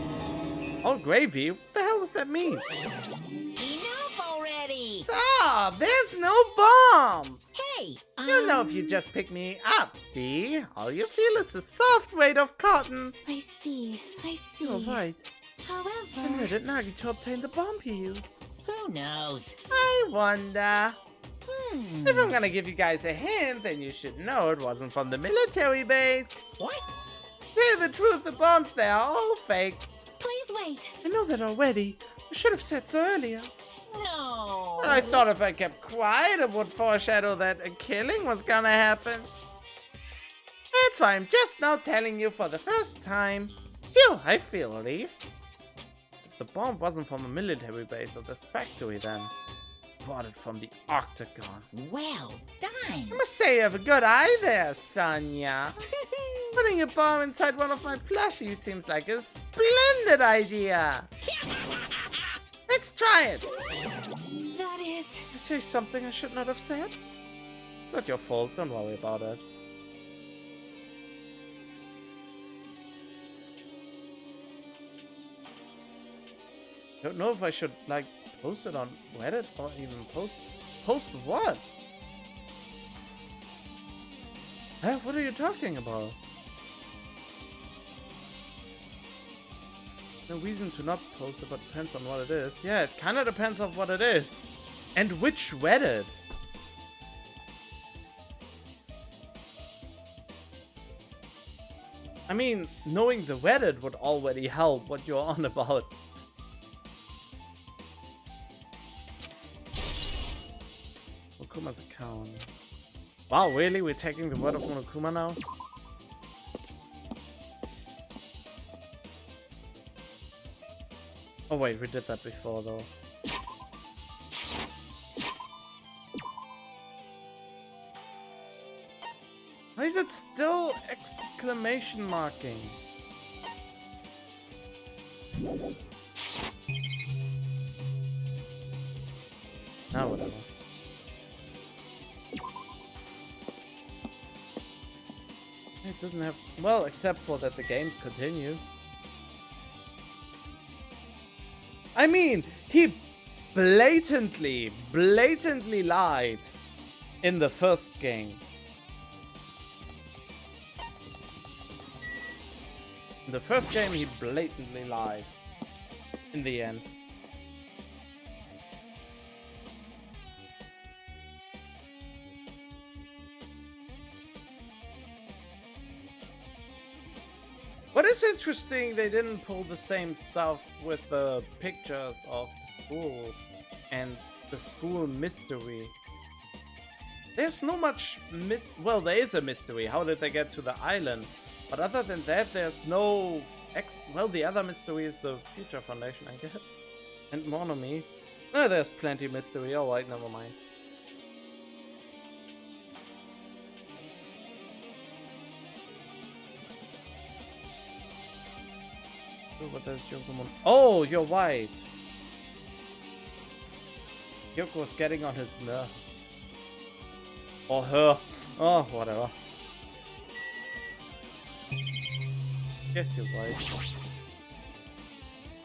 All gravy? What the hell does that mean? Enough already! Stop! There's no bomb! Hey, You'll know if you just pick me up, see? All you feel is a soft weight of cotton. I see. You're right. Then where However... did Nagito obtain the bomb he used? Who knows? I wonder. If I'm gonna give you guys a hint, then you should know it wasn't from the military base. What? To tell you the truth, the bombs there are all fakes. Please wait. I know that already. I should have said so earlier. No. But I thought if I kept quiet, it would foreshadow that a killing was gonna happen. That's why I'm just now telling you for the first time. Phew, I feel relief. If the bomb wasn't from a military base or this factory, then bought it from the Octagon. Well done. I must say you have a good eye there, Sonia. Putting a bomb inside one of my plushies seems like a splendid idea. Let's try it. That is... I say something I should not have said? It's not your fault, don't worry about it. Don't know if I should, like, post it on Reddit or even post what? Huh? What are you talking about? No reason to not post it, but depends on what it is. Yeah, it kinda depends on what it is. And which Reddit? I mean, knowing the Reddit would already help what you're on about. Monokuma's account. Wow, really? We're taking the word of Monokuma now? Oh wait, we did that before though. Why is it still exclamation marking? Now whatever. It doesn't have... Well, except for that the games continue. I mean, he blatantly lied in the first game. In the first game, he blatantly lied. In the end. But it's interesting they didn't pull the same stuff with the pictures of the school and the school mystery. There's no much well, there is a mystery. How did they get to the island? But other than that, there's no well, the other mystery is the Future Foundation, I guess. And Monomi. No, there's plenty mystery. Alright, never mind. What does Yokomon? Oh, you're white. Yoko was getting on his nerve. Or her. Oh, whatever. Guess you're right.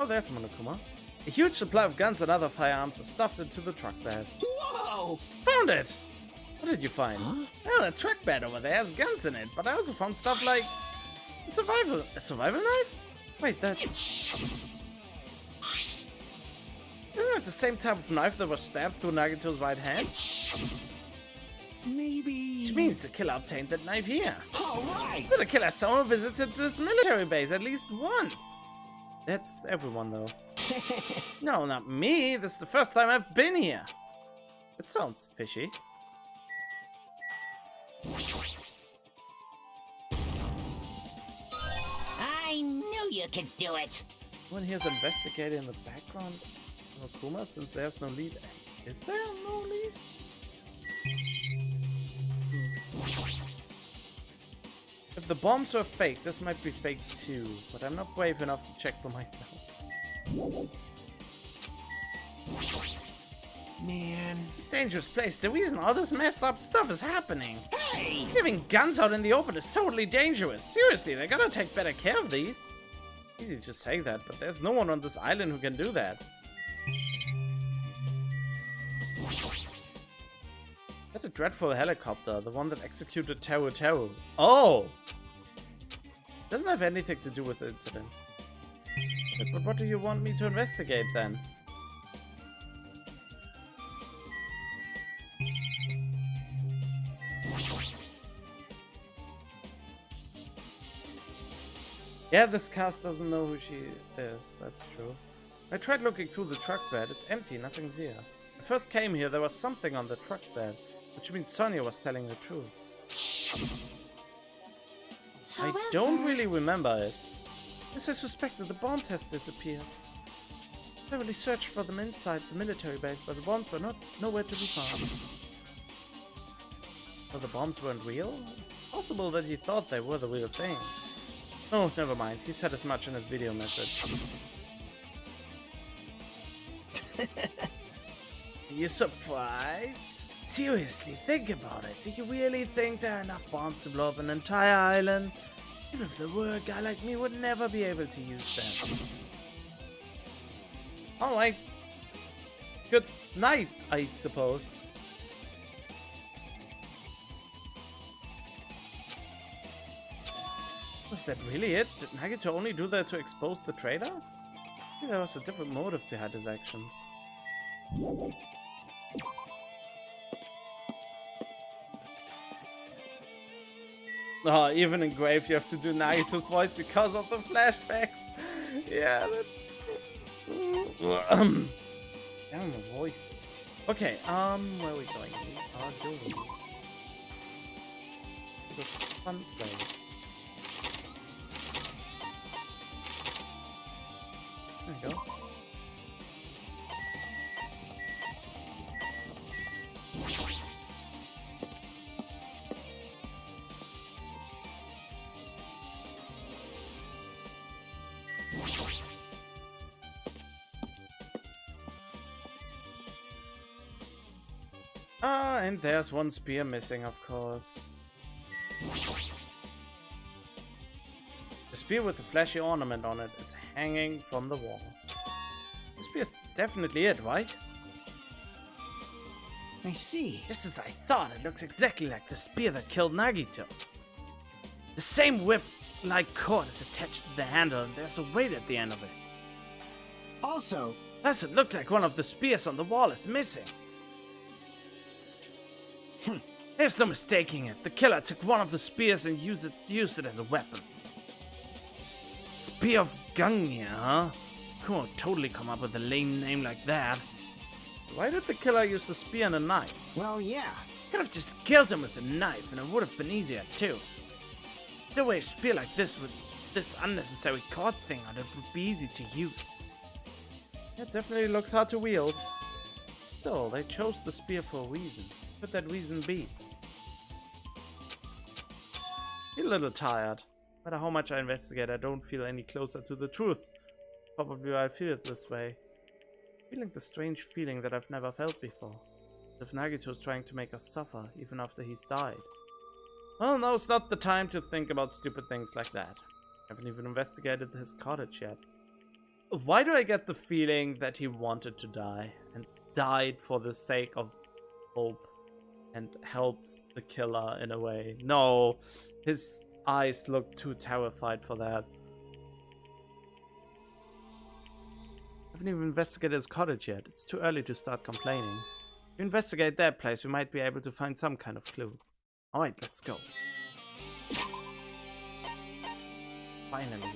Oh, there's Monokuma. A huge supply of guns and other firearms are stuffed into the truck bed. Whoa! Found it! What did you find? Huh? Well, the truck bed over there has guns in it, but I also found stuff like a survival knife? Wait, that's... Isn't that the same type of knife that was stabbed through Nagito's right hand? Maybe... Which means the killer obtained that knife here. Alright! The killer someone visited this military base at least once. That's everyone, though. No, not me. This is the first time I've been here. It sounds fishy. I knew you could do it. Someone here's investigating in the background of Akuma since there's no lead. Is there no lead? If the bombs were fake, this might be fake too, but I'm not brave enough to check for myself. Man. It's a dangerous place. The reason all this messed up stuff is happening. Hey! Leaving guns out in the open is totally dangerous. Seriously, they gotta take better care of these. Easy to say that, but there's no one on this island who can do that. That's a dreadful helicopter, the one that executed Teru Teru. Oh! Doesn't have anything to do with the incident. But what do you want me to investigate then? Yeah, this cast doesn't know who she is, that's true. I tried looking through the truck bed, it's empty, nothing there. When I first came here, there was something on the truck bed, which means Sonia was telling the truth. However, I don't really remember it. Yes, I suspected the bombs has disappeared. I thoroughly searched for them inside the military base, but the bombs were nowhere to be found. So the bombs weren't real? It's possible that he thought they were the real thing. Oh, never mind. He said as much in his video message. Are you surprised? Seriously, think about it. Do you really think there are enough bombs to blow up an entire island? Even if there were, a guy like me would never be able to use them. Alright. Good night, I suppose. Was that really it? Did Nagito only do that to expose the traitor? I think there was a different motive behind his actions. Oh, even in Grave you have to do Nagito's voice because of the flashbacks. Yeah, that's true. Damn, the voice. Okay, where are we going? We are going to the fun place. There we go. Ah, and there's one spear missing, of course. spear with the flashy ornament on it is hanging from the wall. This spear is definitely it, right? I see. Just as I thought, it looks exactly like the spear that killed Nagito. The same whip-like cord is attached to the handle, and there's a weight at the end of it. Also, Thus, it looked like one of the spears on the wall is missing. There's no mistaking it. The killer took one of the spears and used it as a weapon. Spear of Gungnir, huh? Couldn't totally come up with a lame name like that. Why did the killer use the spear and a knife? well, yeah. Could have just killed him with a knife, and it would have been easier too. Either way, a spear like this with this unnecessary cord thing on it would be easy to use. It definitely looks hard to wield. Still, they chose the spear for a reason. Could that reason be? Feel a little tired. No matter how much I investigate, I don't feel any closer to the truth. Probably why I feel it this way. Feeling the strange feeling that I've never felt before. As if Nagito's trying to make us suffer, even after he's died. Well, now's not the time to think about stupid things like that. I haven't even investigated his cottage yet. Why do I get the feeling that he wanted to die, and died for the sake of hope, and helped the killer in a way? No, his eyes look too terrified for that. I haven't even investigated his cottage yet. It's too early to start complaining. If we investigate that place, we might be able to find some kind of clue. Alright, let's go. Finally.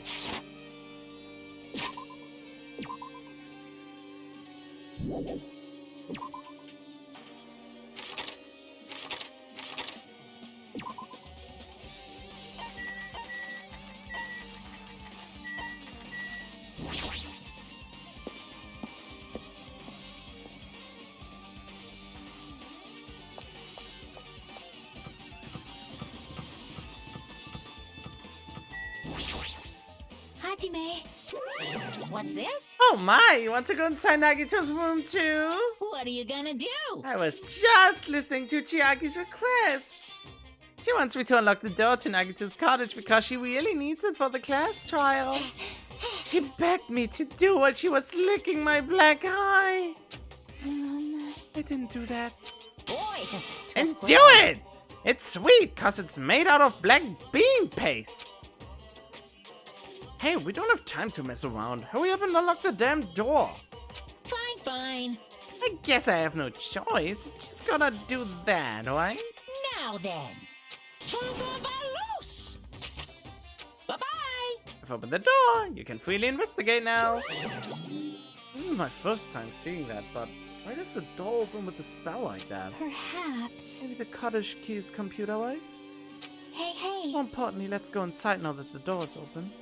Hajime. What's this? Oh my, you want to go inside Nagito's room too? What are you gonna do? I was just listening to Chiaki's request. She wants me to unlock the door to Nagito's cottage because she really needs it for the class trial. She begged me to do while she was licking my black eye. I didn't do that. Boy, And do it! It's sweet because it's made out of black bean paste. Hey, we don't have time to mess around. Hurry up and unlock the damn door. Fine, fine. I guess I have no choice. Just gotta do that, right? Now then. Loose. Bye-bye. I've opened the door. You can freely investigate now. This is my first time seeing that, but why does the door open with a spell like that? Perhaps. Maybe the cottage key is computerized? Hey. More importantly, let's go inside now that the door is open.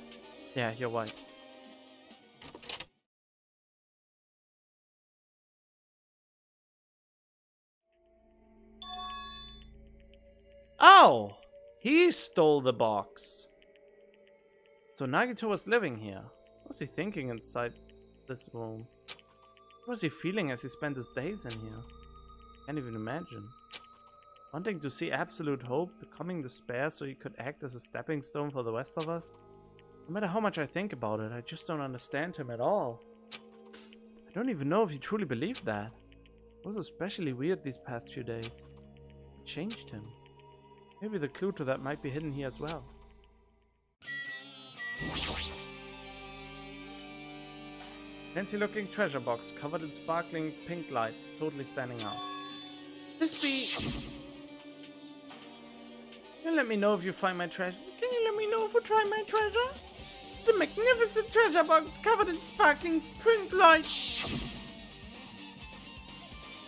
Yeah, you're right. Oh! He stole the box. So Nagito was living here. What was he thinking inside this room? What was he feeling as he spent his days in here? Can't even imagine. Wanting to see absolute hope, becoming despair so he could act as a stepping stone for the rest of us? No matter how much I think about it, I just don't understand him at all. I don't even know if he truly believed that. It was especially weird these past few days. It changed him. Maybe the clue to that might be hidden here as well. Fancy looking treasure box covered in sparkling pink light is totally standing out. This be... Can you let me know if you find my treasure? Can you let me know if you find my treasure? It's a magnificent treasure box covered in sparkling pink light.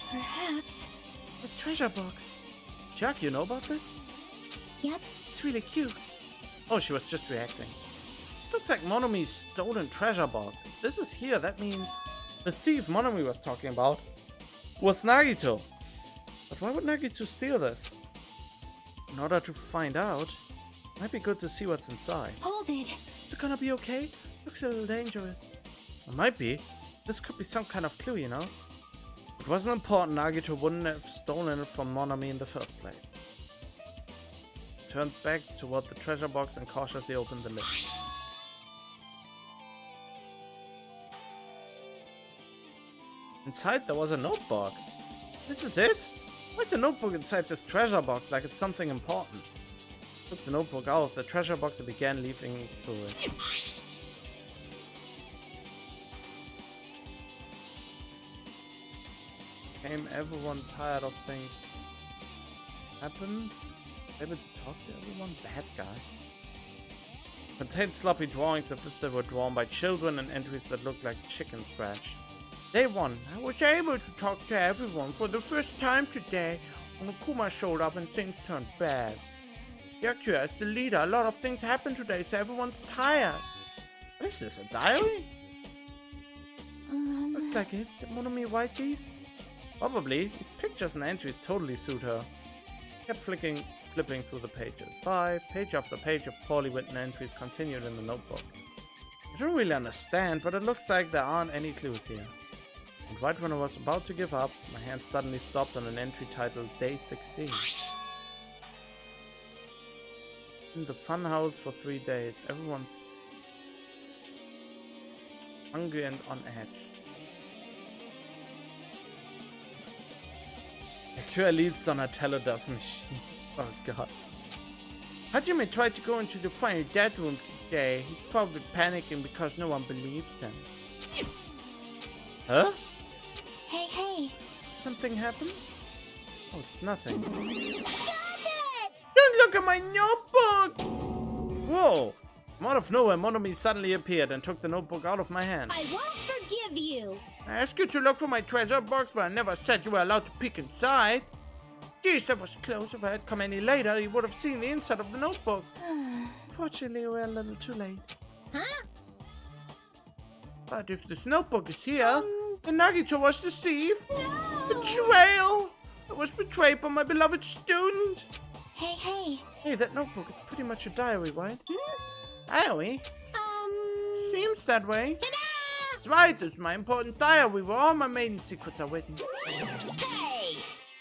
Perhaps. The treasure box. Chuck, you know about this? Yep. It's really cute. Oh, she was just reacting. This looks like Monomi's stolen treasure box. If this is here, that means the thief Monomi was talking about was Nagito. But why would Nagito steal this? In order to find out, it might be good to see what's inside. Hold it. Is it gonna be okay? Looks a little dangerous. It might be. This could be some kind of clue, you know? It wasn't important Nagito wouldn't have stolen it from Monomi in the first place. Turned back toward the treasure box and cautiously opened the lid. Inside there was a notebook. This is it? Why's the notebook inside this treasure box like it's something important? Took the notebook out of the treasure box and began leafing through it. Became everyone tired of things happen? Able to talk to everyone? Bad guy. Contained sloppy drawings of if they were drawn by children and entries that looked like chicken scratch. Day 1. I was able to talk to everyone for the first time today. Monokuma showed up and things turned bad. Yakuya, as the leader, a lot of things happened today, so everyone's tired. What is this, a diary? Looks like it. Did Monomi write these? Probably. These pictures and entries totally suit her. Kept flipping through the pages. Page after page of poorly written entries continued in the notebook. I don't really understand, but it looks like there aren't any clues here. And right when I was about to give up, my hand suddenly stopped on an entry titled Day 16. In the funhouse for 3 days. Everyone's hungry and on edge. Akira leads Donatello does machine. Oh god. Hajime tried to go into the final dead room today. He's probably panicking because no one believes him. Huh? Hey. Something happened? Oh, it's nothing. Stop it! Don't look at my notebook! Whoa! From out of nowhere, Monomi suddenly appeared and took the notebook out of my hand. I won't forgive you. I asked you to look for my treasure box, but I never said you were allowed to peek inside. Geez, that was close. If I had come any later, you would have seen the inside of the notebook. Unfortunately, we're a little too late. Huh? But if this notebook is here, then Nagito was the thief. No! Betrayal! I was betrayed by my beloved student. Hey. Hey, that notebook, it's pretty much a diary, right? Diary? Seems that way. That's right, this is my important diary where all my maiden secrets are written. Hey!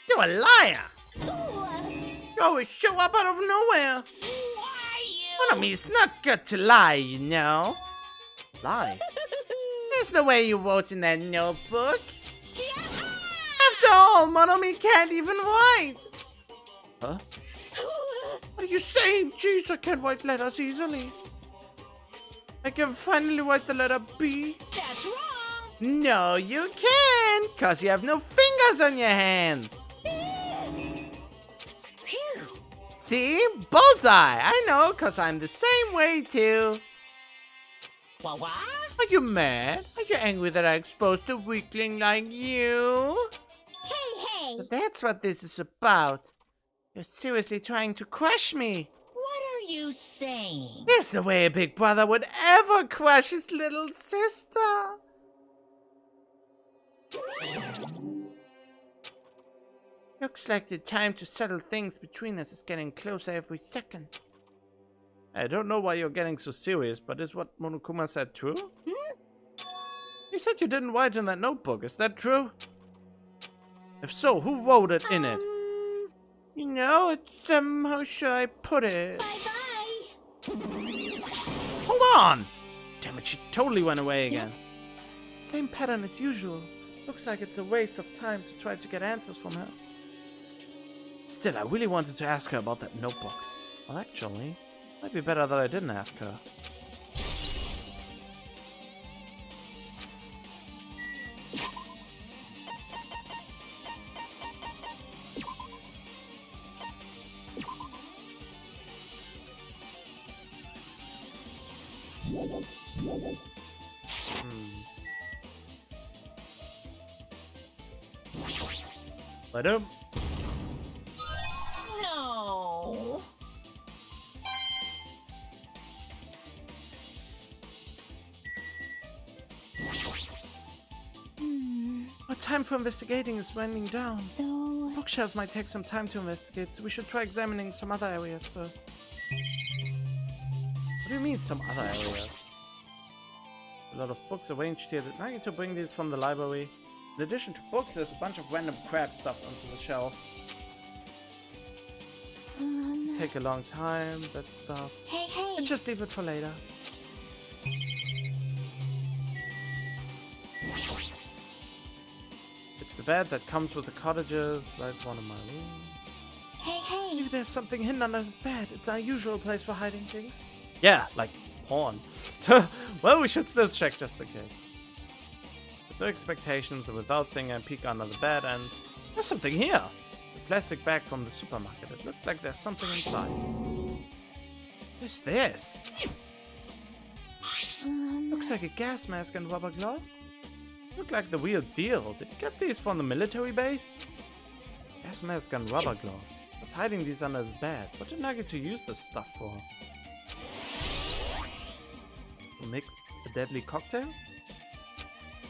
You're a liar! Ooh, You always show up out of nowhere. why you? Monomi, it's not good to lie, you know. Lie? There's no way you wrote in that notebook. After all, Monomi can't even write. Huh? What are you saying? Jeez, I can't write letters easily. I can finally write the letter B. That's wrong. No, you can't, cause you have no fingers on your hands. Phew. See? Bullseye. I know, cause I'm the same way too. What? Are you mad? Are you angry that I exposed a weakling like you? Hey! But that's what this is about. You're seriously trying to crush me. What are you saying? There's no way a big brother would ever crush his little sister. Looks like the time to settle things between us is getting closer every second. I don't know why you're getting so serious, but is what Monokuma said true? You said you didn't write in that notebook, is that true? If so, who wrote it in it? You know, it's, how should I put it? Bye-bye. Hold on! Damn it, she totally went away again. Same pattern as usual. Looks like it's a waste of time to try to get answers from her. Still, I really wanted to ask her about that notebook. Well, actually, might be better that I didn't ask her. But No. our time for investigating is winding down. So, Bookshelf might take some time to investigate, so we should try examining some other areas first. What do you mean, some other areas? A lot of books arranged here. Did Nagito bring these from the library? In addition to books, there's a bunch of random crap stuffed onto the shelf. Take a long time, that stuff. hey. Let's just leave it for later. the bed that comes with the cottages, like one of my rooms. Hey. Maybe there's something hidden under his bed. It's our usual place for hiding things. Yeah, like porn. Well, we should still check just in case. With no expectations, and without thinking, I peek under the bed and there's something here. The plastic bag from the supermarket. It looks like there's something inside. What is this? Looks like a gas mask and rubber gloves. Look like the real deal. Did you get these from the military base? Gas mask and rubber gloves. Was hiding these under his bed. What did Nagito use this stuff for? To mix a deadly cocktail?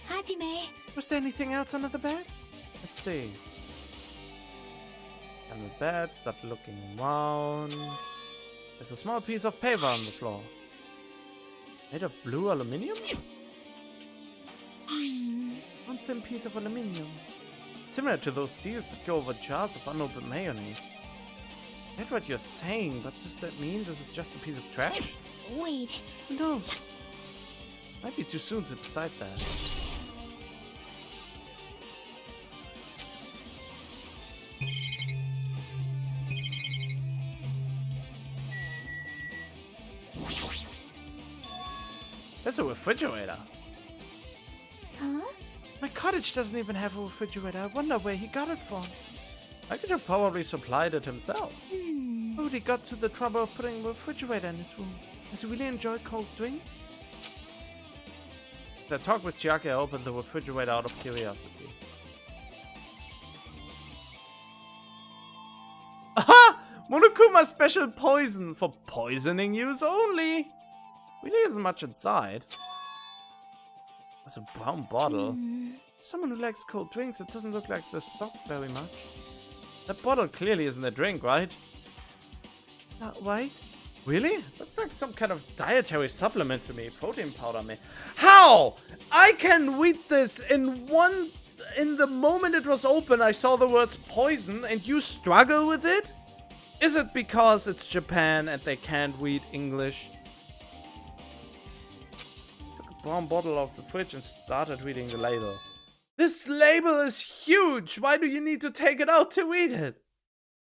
Hajime. Was there anything else under the bed? Let's see. Under the bed, stop looking around. There's a small piece of paper on the floor. Made of blue aluminium? One thin piece of aluminium. Similar to those seals that go over jars of unopened mayonnaise. That's what you're saying, but does that mean this is just a piece of trash? Wait. Who knows? Might be too soon to decide that. There's a refrigerator. Huh? My cottage doesn't even have a refrigerator. I wonder where he got it from. I could have probably supplied it himself. How would he got to the trouble of putting a refrigerator in his room? Does he really enjoy cold drinks? The talk with Chiaki, I opened the refrigerator out of curiosity. Aha! Monokuma special poison for poisoning use only. Really isn't much inside. There's a brown bottle. Someone who likes cold drinks, it doesn't look like they're stocked very much. That bottle clearly isn't a drink, right? Right? Really? Looks like some kind of dietary supplement to me. Protein powder, man. How? I can read this in the moment it was open, I saw the words poison, and you struggle with it? Is it because it's Japan and they can't read English? Took a brown bottle off the fridge and started reading the label. This label is huge! Why do you need to take it out to read it?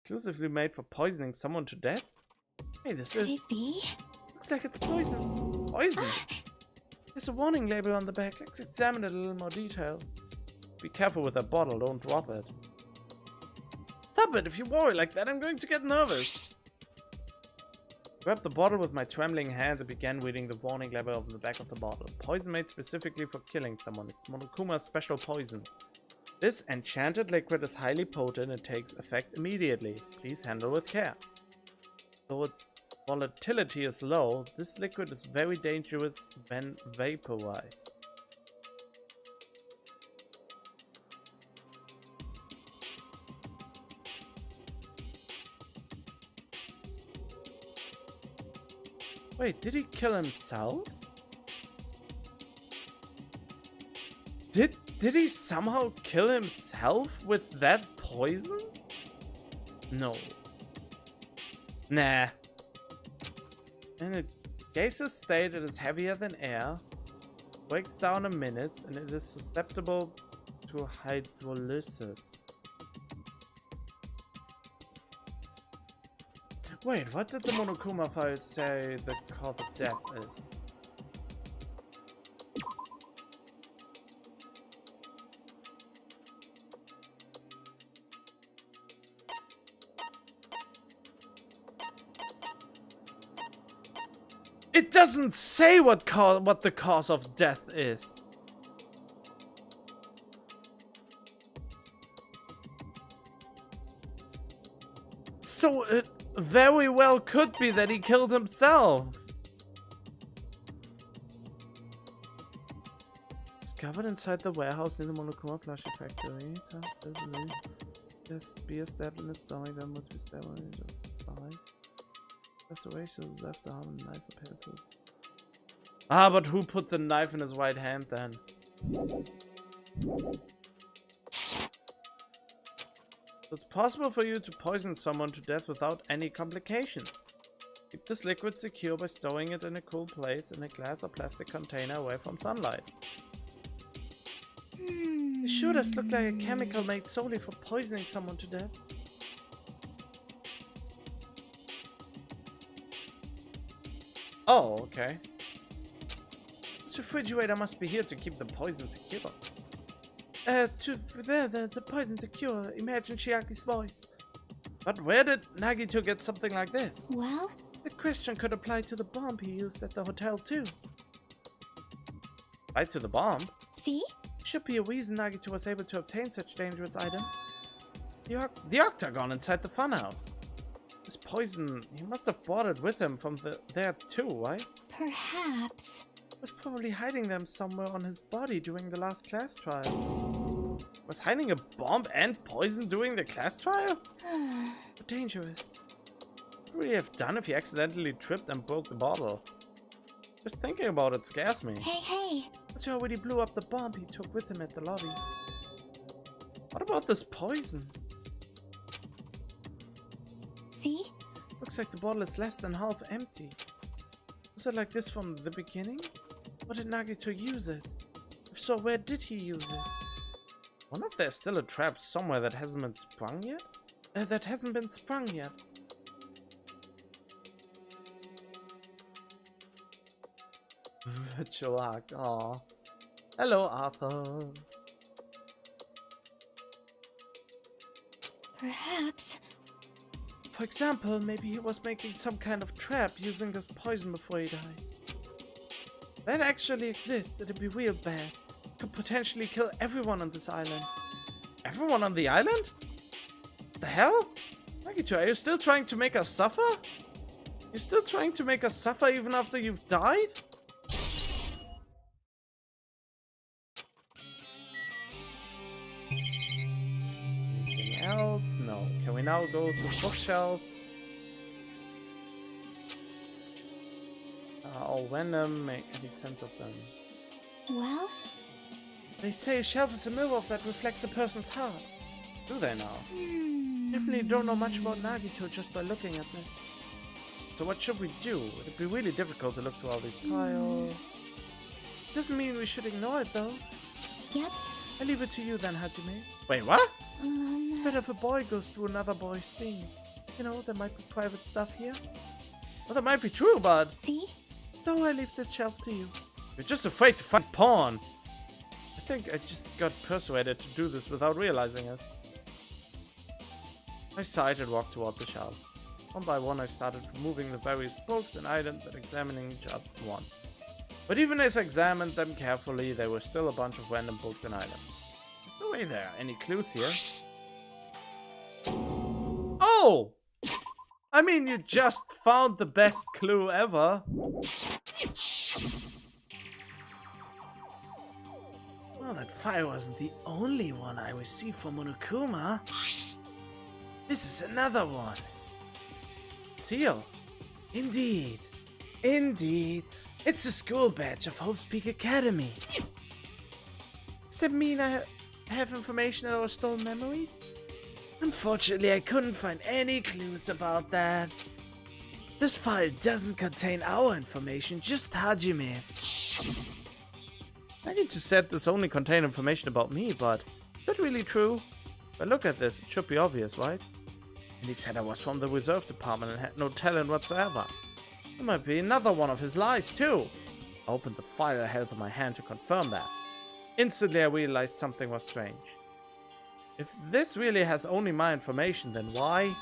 Exclusively made for poisoning someone to death? Hey, Could it be? looks like it's poison. Poison? There's a warning label on the back. Let's examine it in a little more detail. Be careful with that bottle, don't drop it. Stop it, if you worry like that, I'm going to get nervous. Grabbed the bottle with my trembling hand and began reading the warning label on the back of the bottle. Poison made specifically for killing someone. It's Monokuma's special poison. This enchanted liquid is highly potent and takes effect immediately. Please handle with care. Though its volatility is low, this liquid is very dangerous when vaporized. Wait, did he kill himself? Did he somehow kill himself with that poison? No. Nah. In a gaseous state, it is heavier than air, breaks down in minutes, and it is susceptible to hydrolysis. Wait, what did the Monokuma file say the cause of death is? It doesn't say what the cause of death is. So it very well could be that he killed himself. Discovered inside the warehouse in the Monokuma plushie factory. Just beer stabbed in the stomach, then must be stabbed in the eyes. Restoration left arm and knife appeared to. Ah, but who put the knife in his right hand then? It's possible for you to poison someone to death without any complications. Keep this liquid secure by storing it in a cool place in a glass or plastic container away from sunlight. It sure does look like a chemical made solely for poisoning someone to death. Oh, okay. This refrigerator must be here to keep the poison secure. The poison secure. Imagine Chiaki's voice. But where did Nagito get something like this? Well, That question could apply to the bomb he used at the hotel too. Apply to the bomb? see? Should be a reason Nagito was able to obtain such dangerous item. The octagon inside the funhouse. This poison, he must have brought it with him from there too, right? Perhaps. Was probably hiding them somewhere on his body during the last class trial. Was hiding a bomb and poison during the class trial? How dangerous. What would he have done if he accidentally tripped and broke the bottle? Just thinking about it scares me. Hey. But he already blew up the bomb he took with him at the lobby. What about this poison? See? Looks like the bottle is less than half empty. Was it like this from the beginning? Or did Nagito use it? If so, where did he use it? Wonder if there's still a trap somewhere that hasn't been sprung yet? Virtual act, aw. Hello, Arthur. Perhaps. For example, maybe he was making some kind of trap using this poison before he died. That actually exists, it'd be real bad. Could potentially kill everyone on this island. Everyone on the island? What the hell? Nagito, are you still trying to make us suffer? You're still trying to make us suffer even after you've died? Anything else? No. Can we now go to the bookshelf? All random, make any sense of them. Well? They say a shelf is a mirror that reflects a person's heart. Do they now? Definitely don't know much about Nagito just by looking at this. So what should we do? It'd be really difficult to look through all these piles. Doesn't mean we should ignore it though. Yep. I'll leave it to you then, Hajime. Wait, what? It's better if a boy goes through another boy's things. You know, there might be private stuff here. Well, that might be true, but... See? So I leave this shelf to you. You're just afraid to find porn. I think I just got persuaded to do this without realizing it. I sighed and walked toward the shelf. One by one I started removing the various books and items and examining each one. But even as I examined them carefully, there were still a bunch of random books and items. There's no way there are any clues here. Oh! I mean, you just found the best clue ever. Well, that file wasn't the only one I received from Monokuma. This is another one. Seal. Indeed. Indeed. It's a school badge of Hope's Peak Academy. Does that mean I have information on our stolen memories? Unfortunately, I couldn't find any clues about that. This file doesn't contain our information, just Hajime's. I need to said this only contained information about me, but is that really true? If I look at this, it should be obvious, right? And he said I was from the reserve department and had no talent whatsoever. There might be another one of his lies, too. I opened the file I held in my hand to confirm that. Instantly, I realized something was strange. If this really has only my information, then why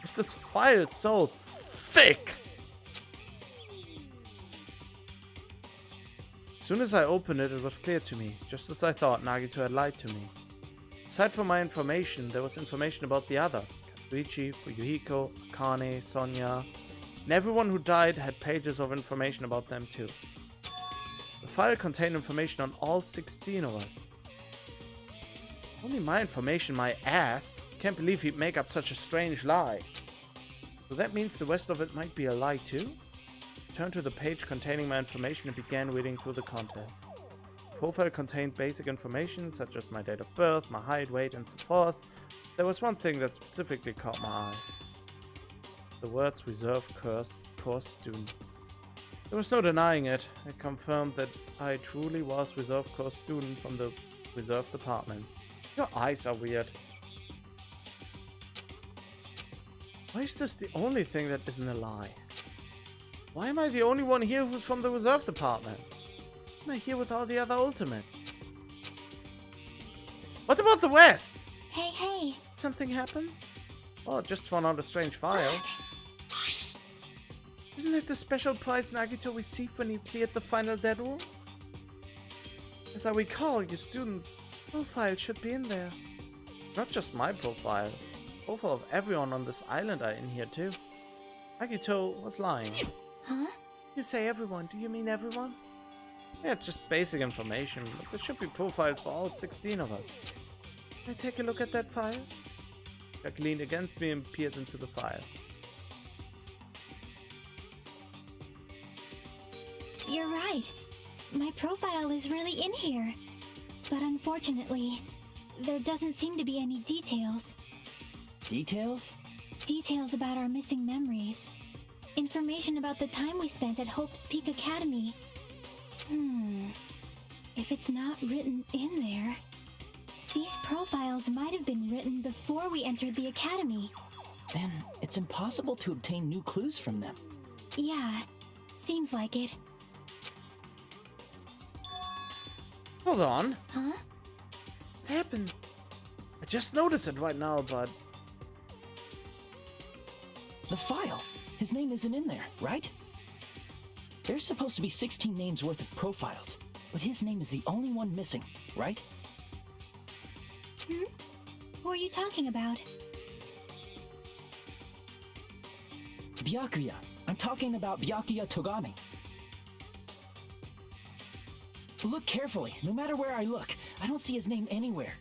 is this file so thick? As soon as I opened it, it was clear to me, just as I thought, Nagito had lied to me. Aside from my information, there was information about the others. Katsuichi, Fuyuhiko, Akane, Sonia, and everyone who died had pages of information about them too. The file contained information on all 16 of us. Only my information, my ass. Can't believe he'd make up such a strange lie. So that means the rest of it might be a lie too? I turned to the page containing my information and began reading through the content. The profile contained basic information such as my date of birth, my height, weight, and so forth. There was one thing that specifically caught my eye. The words reserve course student. There was no denying it. It confirmed that I truly was reserve course student from the Reserved apartment. Your eyes are weird. Why is this the only thing that isn't a lie? Why am I the only one here who's from the reserved apartment? Am I here with all the other ultimates? What about the West? Hey. Something happened? Oh, just found out a strange file. Isn't it the special prize Nagito received when he cleared the final dead room? As I recall, your student profile should be in there. Not just my profile. Profile of everyone on this island are in here too. Nagito was lying. Huh? You say everyone, do you mean everyone? Yeah, it's just basic information, but there should be profiles for all 16 of us. Can I take a look at that file? Jack leaned against me and peered into the file. You're right. My profile is really in here. But unfortunately, there doesn't seem to be any details. Details? Details about our missing memories. Information about the time we spent at Hope's Peak Academy. If it's not written in there... These profiles might have been written before we entered the academy. Then it's impossible to obtain new clues from them. Yeah, seems like it. Hold on. Huh? What happened? I just noticed it right now, but... The file. His name isn't in there, right? There's supposed to be 16 names worth of profiles, but his name is the only one missing, right? Who are you talking about? Byakuya. I'm talking about Byakuya Togami. Look carefully. No matter where I look, I don't see his name anywhere.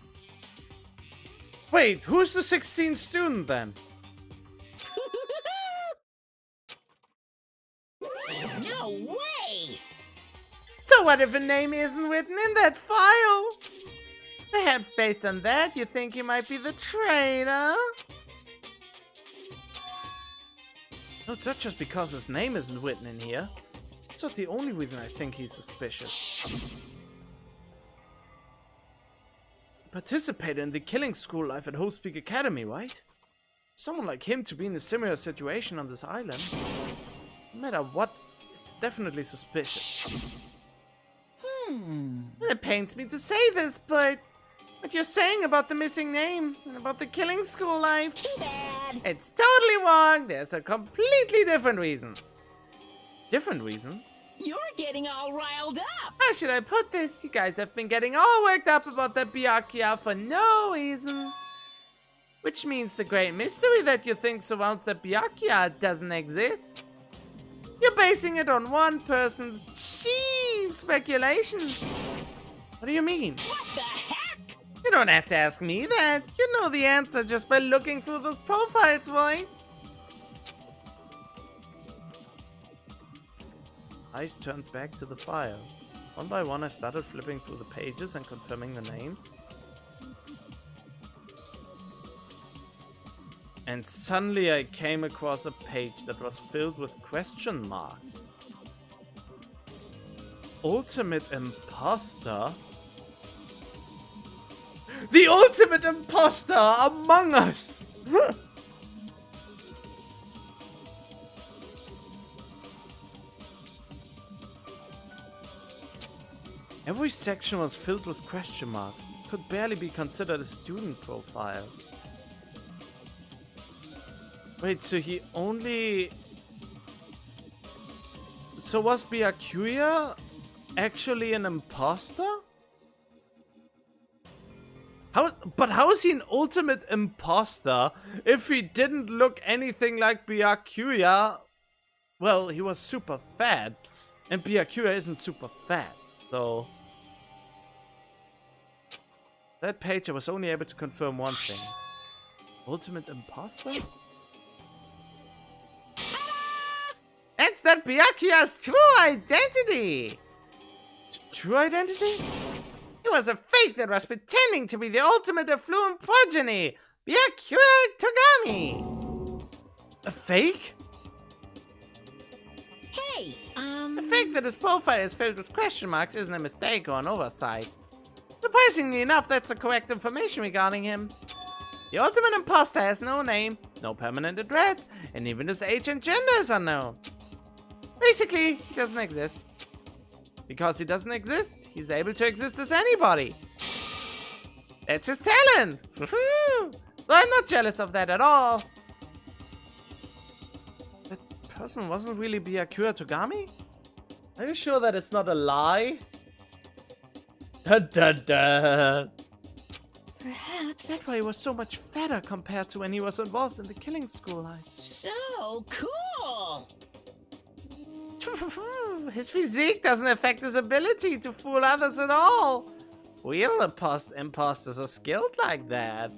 Wait, who's the 16th student then? No way! So what if a name isn't written in that file? Perhaps based on that, you think he might be the traitor? No, it's not just because his name isn't written in here. It's not the only reason I think he's suspicious. Participated in the killing school life at Hope's Peak Academy, right? Someone like him to be in a similar situation on this island. No matter what, it's definitely suspicious. It pains me to say this, but what you're saying about the missing name and about the killing school life, Too bad. it's totally wrong. There's a completely different reason. Different reason? You're getting all riled up. How should I put this? You guys have been getting all worked up about the Byakuya for no reason. Which means the great mystery that you think surrounds the Byakuya doesn't exist. You're basing it on one person's cheap speculation. What do you mean? What the heck? You don't have to ask me that. You know the answer just by looking through those profiles, right? Eyes turned back to the file. One by one I started flipping through the pages and confirming the names. And suddenly I came across a page that was filled with question marks. Ultimate imposter? The ultimate imposter among us! Every section was filled with question marks. It could barely be considered a student profile. Wait, so he only... So was Byakuya actually an imposter? How is he an ultimate imposter if he didn't look anything like Byakuya? Well, he was super fat, and Byakuya isn't super fat, so... That page I was only able to confirm one thing. Ultimate imposter? That's that Byakuya's true identity! True identity? It was a fake that was pretending to be the ultimate affluent progeny! Byakuya Togami! A fake? Hey, The fact that his profile is filled with question marks isn't a mistake or an oversight. Surprisingly enough, that's the correct information regarding him. The ultimate imposter has no name, no permanent address, and even his age and gender is unknown. Basically, he doesn't exist. Because he doesn't exist, he's able to exist as anybody. That's his talent! Woohoo! Though I'm not jealous of that at all. That person wasn't really Byakuya Togami? Are you sure that it's not a lie? Da da da. Perhaps. That's why he was so much fatter compared to when he was involved in the killing school life. So cool! His physique doesn't affect his ability to fool others at all. Real imposters are skilled like that.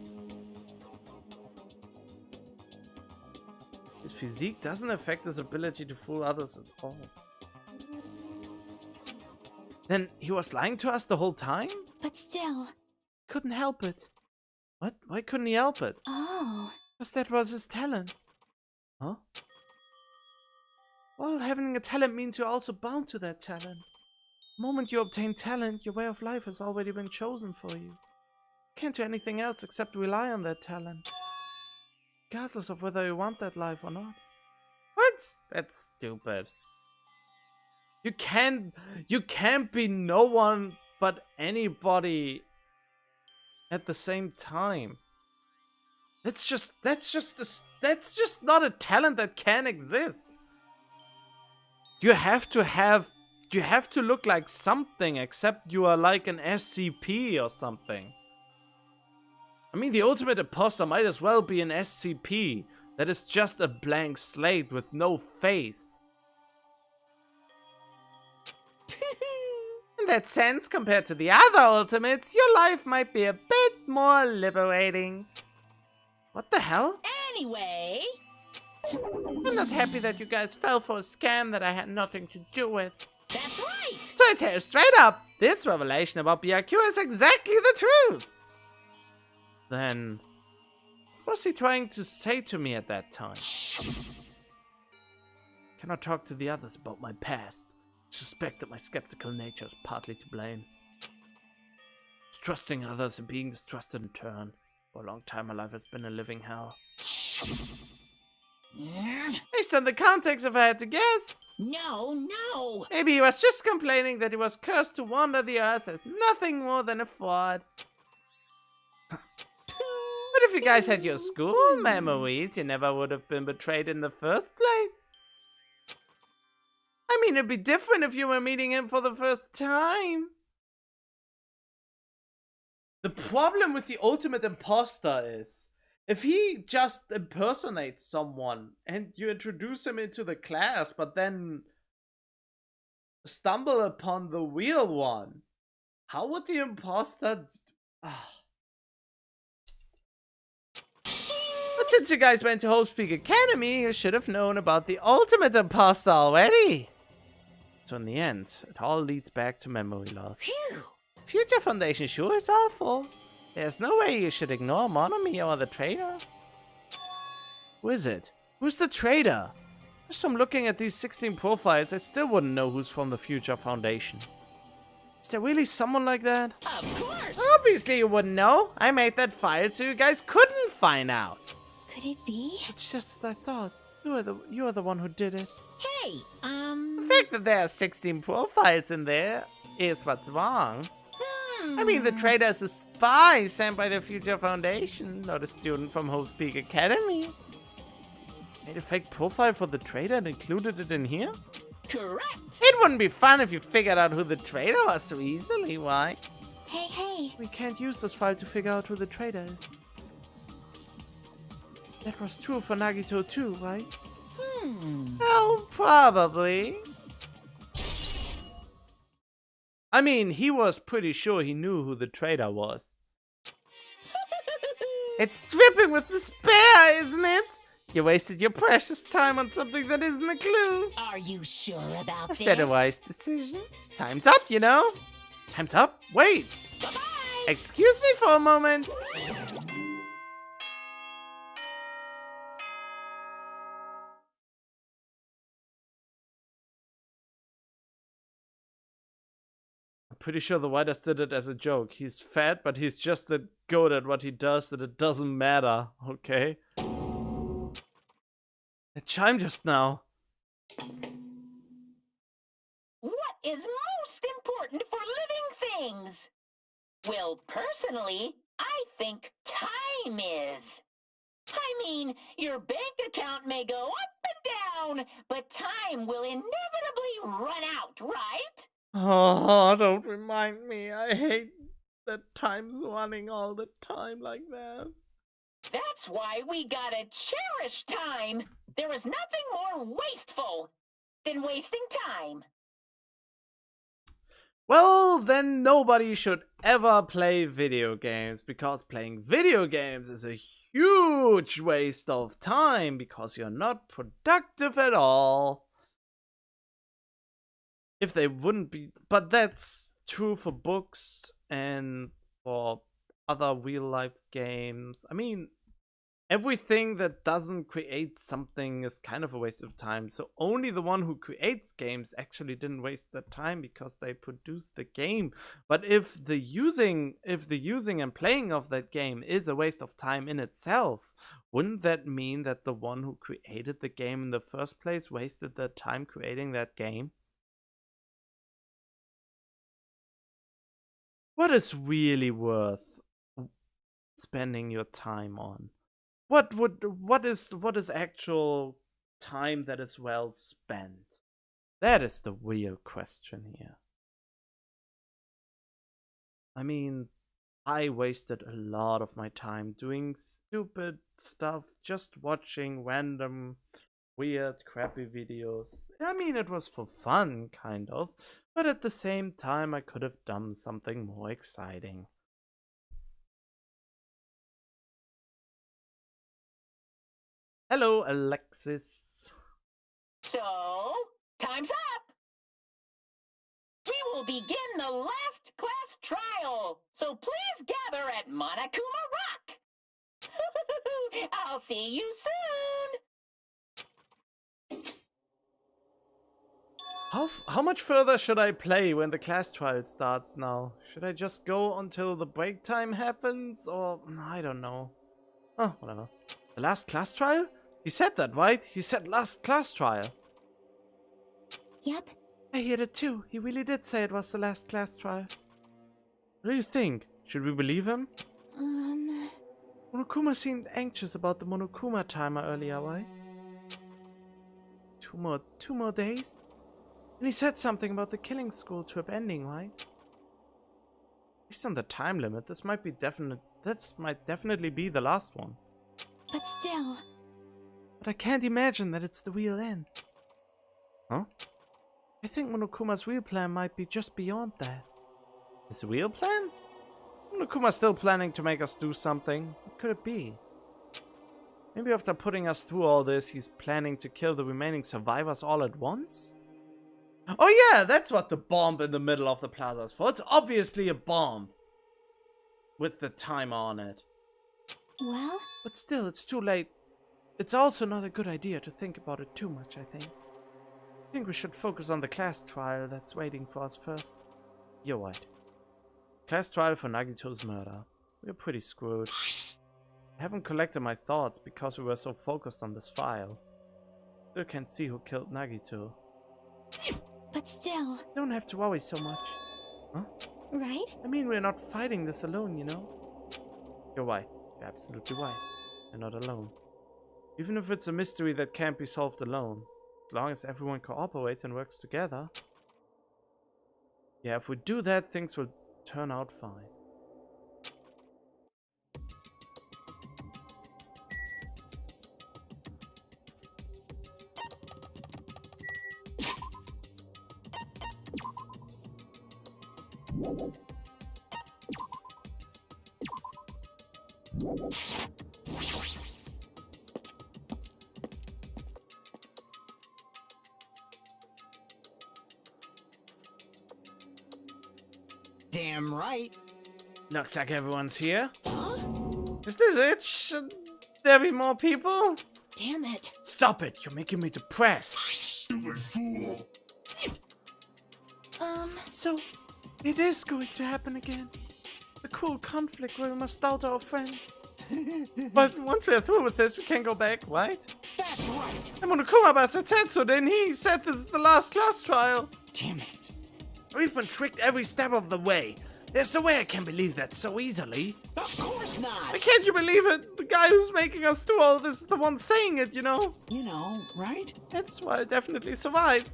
His physique doesn't affect his ability to fool others at all. Then he was lying to us the whole time? But still. Couldn't help it. What? Why couldn't he help it? Oh. Because that was his talent. Huh? Well, having a talent means you're also bound to that talent. The moment you obtain talent, your way of life has already been chosen for you. You can't do anything else except rely on that talent. Regardless of whether you want that life or not. What? That's stupid. You can't be no one but anybody at the same time. That's just not a talent that can exist. You have to look like something, except you are like an SCP or something. I mean, the ultimate imposter might as well be an SCP. That is just a blank slate with no face. In that sense, compared to the other ultimates, your life might be a bit more liberating. What the hell? Anyway... I'm not happy that you guys fell for a scam that I had nothing to do with. That's right! So I tell you straight up, this revelation about Byakuya is exactly the truth. Then, what was he trying to say to me at that time? Cannot talk to the others about my past. Suspect that my skeptical nature is partly to blame. Distrusting others and being distrusted in turn. For a long time my life has been a living hell. Based on the context, if I had to guess. No! Maybe he was just complaining that he was cursed to wander the earth as nothing more than a fraud. But if you guys had your school memories, you never would have been betrayed in the first place. I mean, it'd be different if you were meeting him for the first time. The problem with the ultimate imposter is, if he just impersonates someone and you introduce him into the class, but then stumble upon the real one, how would the imposter... But since you guys went to Hope's Peak Academy, you should have known about the ultimate imposter already. So in the end, it all leads back to memory loss. Phew! Future Foundation sure is awful. There's no way you should ignore Monomi or the traitor. Who is it? Who's the traitor? Just from looking at these 16 profiles, I still wouldn't know who's from the Future Foundation. Is there really someone like that? Of course! Obviously you wouldn't know. I made that file so you guys couldn't find out. Could it be? It's just as I thought. You are the one who did it. Hey, The fact that there are 16 profiles in there is what's wrong. I mean, the traitor is a spy sent by the Future Foundation, not a student from Hope's Peak Academy. Made a fake profile for the traitor and included it in here? Correct! It wouldn't be fun if you figured out who the traitor was so easily, why? Hey. We can't use this file to figure out who the traitor is. That was true for Nagito too, right? Well, probably. I mean, he was pretty sure he knew who the traitor was. It's dripping with despair, isn't it? You wasted your precious time on something that isn't a clue. Are you sure about Was this? that a wise decision? Time's up, you know? Time's up? Wait! Bye-bye! Excuse me for a moment. pretty sure the writers did it as a joke. He's fat, but he's just that good at what he does that it doesn't matter, okay? It chimed just now. What is most important for living things? Well, personally, I think time is. I mean, your bank account may go up and down, but time will inevitably run out, right? Oh, don't remind me. I hate that time's running all the time like that. That's why we gotta cherish time. There is nothing more wasteful than wasting time. Well, then nobody should ever play video games, because playing video games is a huge waste of time because you're not productive at all. If they wouldn't be, but that's true for books and for other real life games. I mean, everything that doesn't create something is kind of a waste of time. So only the one who creates games actually didn't waste their time because they produced the game. But if the using and playing of that game is a waste of time in itself, wouldn't that mean that the one who created the game in the first place wasted their time creating that game? What is really worth spending your time on? What is actual time that is well spent? That is the real question here. I mean, I wasted a lot of my time doing stupid stuff, just watching random, weird, crappy videos. I mean, it was for fun, kind of, but at the same time, I could have done something more exciting. Hello, Alexis. So, time's up. We will begin the last class trial. So please gather at Monokuma Rock. I'll see you soon. How much further should I play when the class trial starts now? Should I just go until the break time happens, or I don't know. Oh, whatever. The last class trial? He said that, right? He said last class trial. Yep. I heard it too. He really did say it was the last class trial. What do you think? Should we believe him? Monokuma seemed anxious about the Monokuma timer earlier, right? Two more days? And he said something about the killing school trip ending, right? Based on the time limit, this might definitely be the last one. But still. But I can't imagine that it's the real end. Huh? I think Monokuma's real plan might be just beyond that. His real plan? Monokuma's still planning to make us do something. What could it be? Maybe after putting us through all this, he's planning to kill the remaining survivors all at once? Oh yeah, that's what the bomb in the middle of the plaza is for. It's obviously a bomb. With the timer on it. Well? But still, it's too late. It's also not a good idea to think about it too much, I think. I think we should focus on the class trial that's waiting for us first. You're right. Class trial for Nagito's murder. We're pretty screwed. I haven't collected my thoughts because we were so focused on this file. Still can't see who killed Nagito. But still. Don't have to worry so much. Huh? Right? I mean, we're not fighting this alone, you know? You're right. You're absolutely right. We're not alone. Even if it's a mystery that can't be solved alone. As long as everyone cooperates and works together. Yeah, if we do that, things will turn out fine. Damn right. Looks like everyone's here. Huh? Is this it? Should there be more people? Damn it. Stop it! You're making me depressed. Stupid fool. So, It is going to happen again. The cruel conflict where we must doubt our friends. But once we're through with this, we can go back, right? That's right. And Monokuma said so, didn't he? He said this is the last class trial. Damn it. We've been tricked every step of the way. There's no way I can believe that so easily. Of course not. Can't you believe it? The guy who's making us do all this is the one saying it, you know? You know, right? That's why I definitely survived.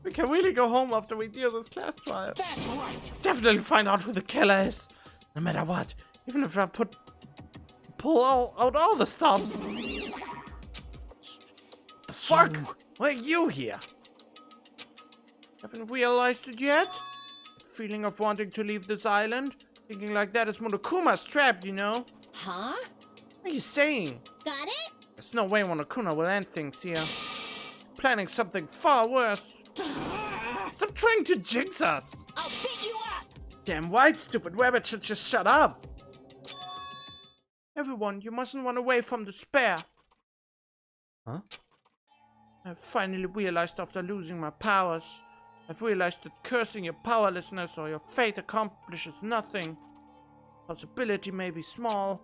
We can really go home after we deal this class trial. That's right. Definitely find out who the killer is. No matter what. Even if I pull out all the stops. The fuck? Why are you here? Haven't realized it yet? Feeling of wanting to leave this island? Thinking like that is Monokuma's trap, you know? Huh? What are you saying? Got it? There's no way Monokuma will end things here. Planning something far worse. Stop trying to jinx us! I'll beat you up! Damn right, stupid rabbit should just shut up! Everyone, you mustn't run away from despair. Huh? I finally realized after losing my powers. I've realized that cursing your powerlessness or your fate accomplishes nothing. Possibility may be small.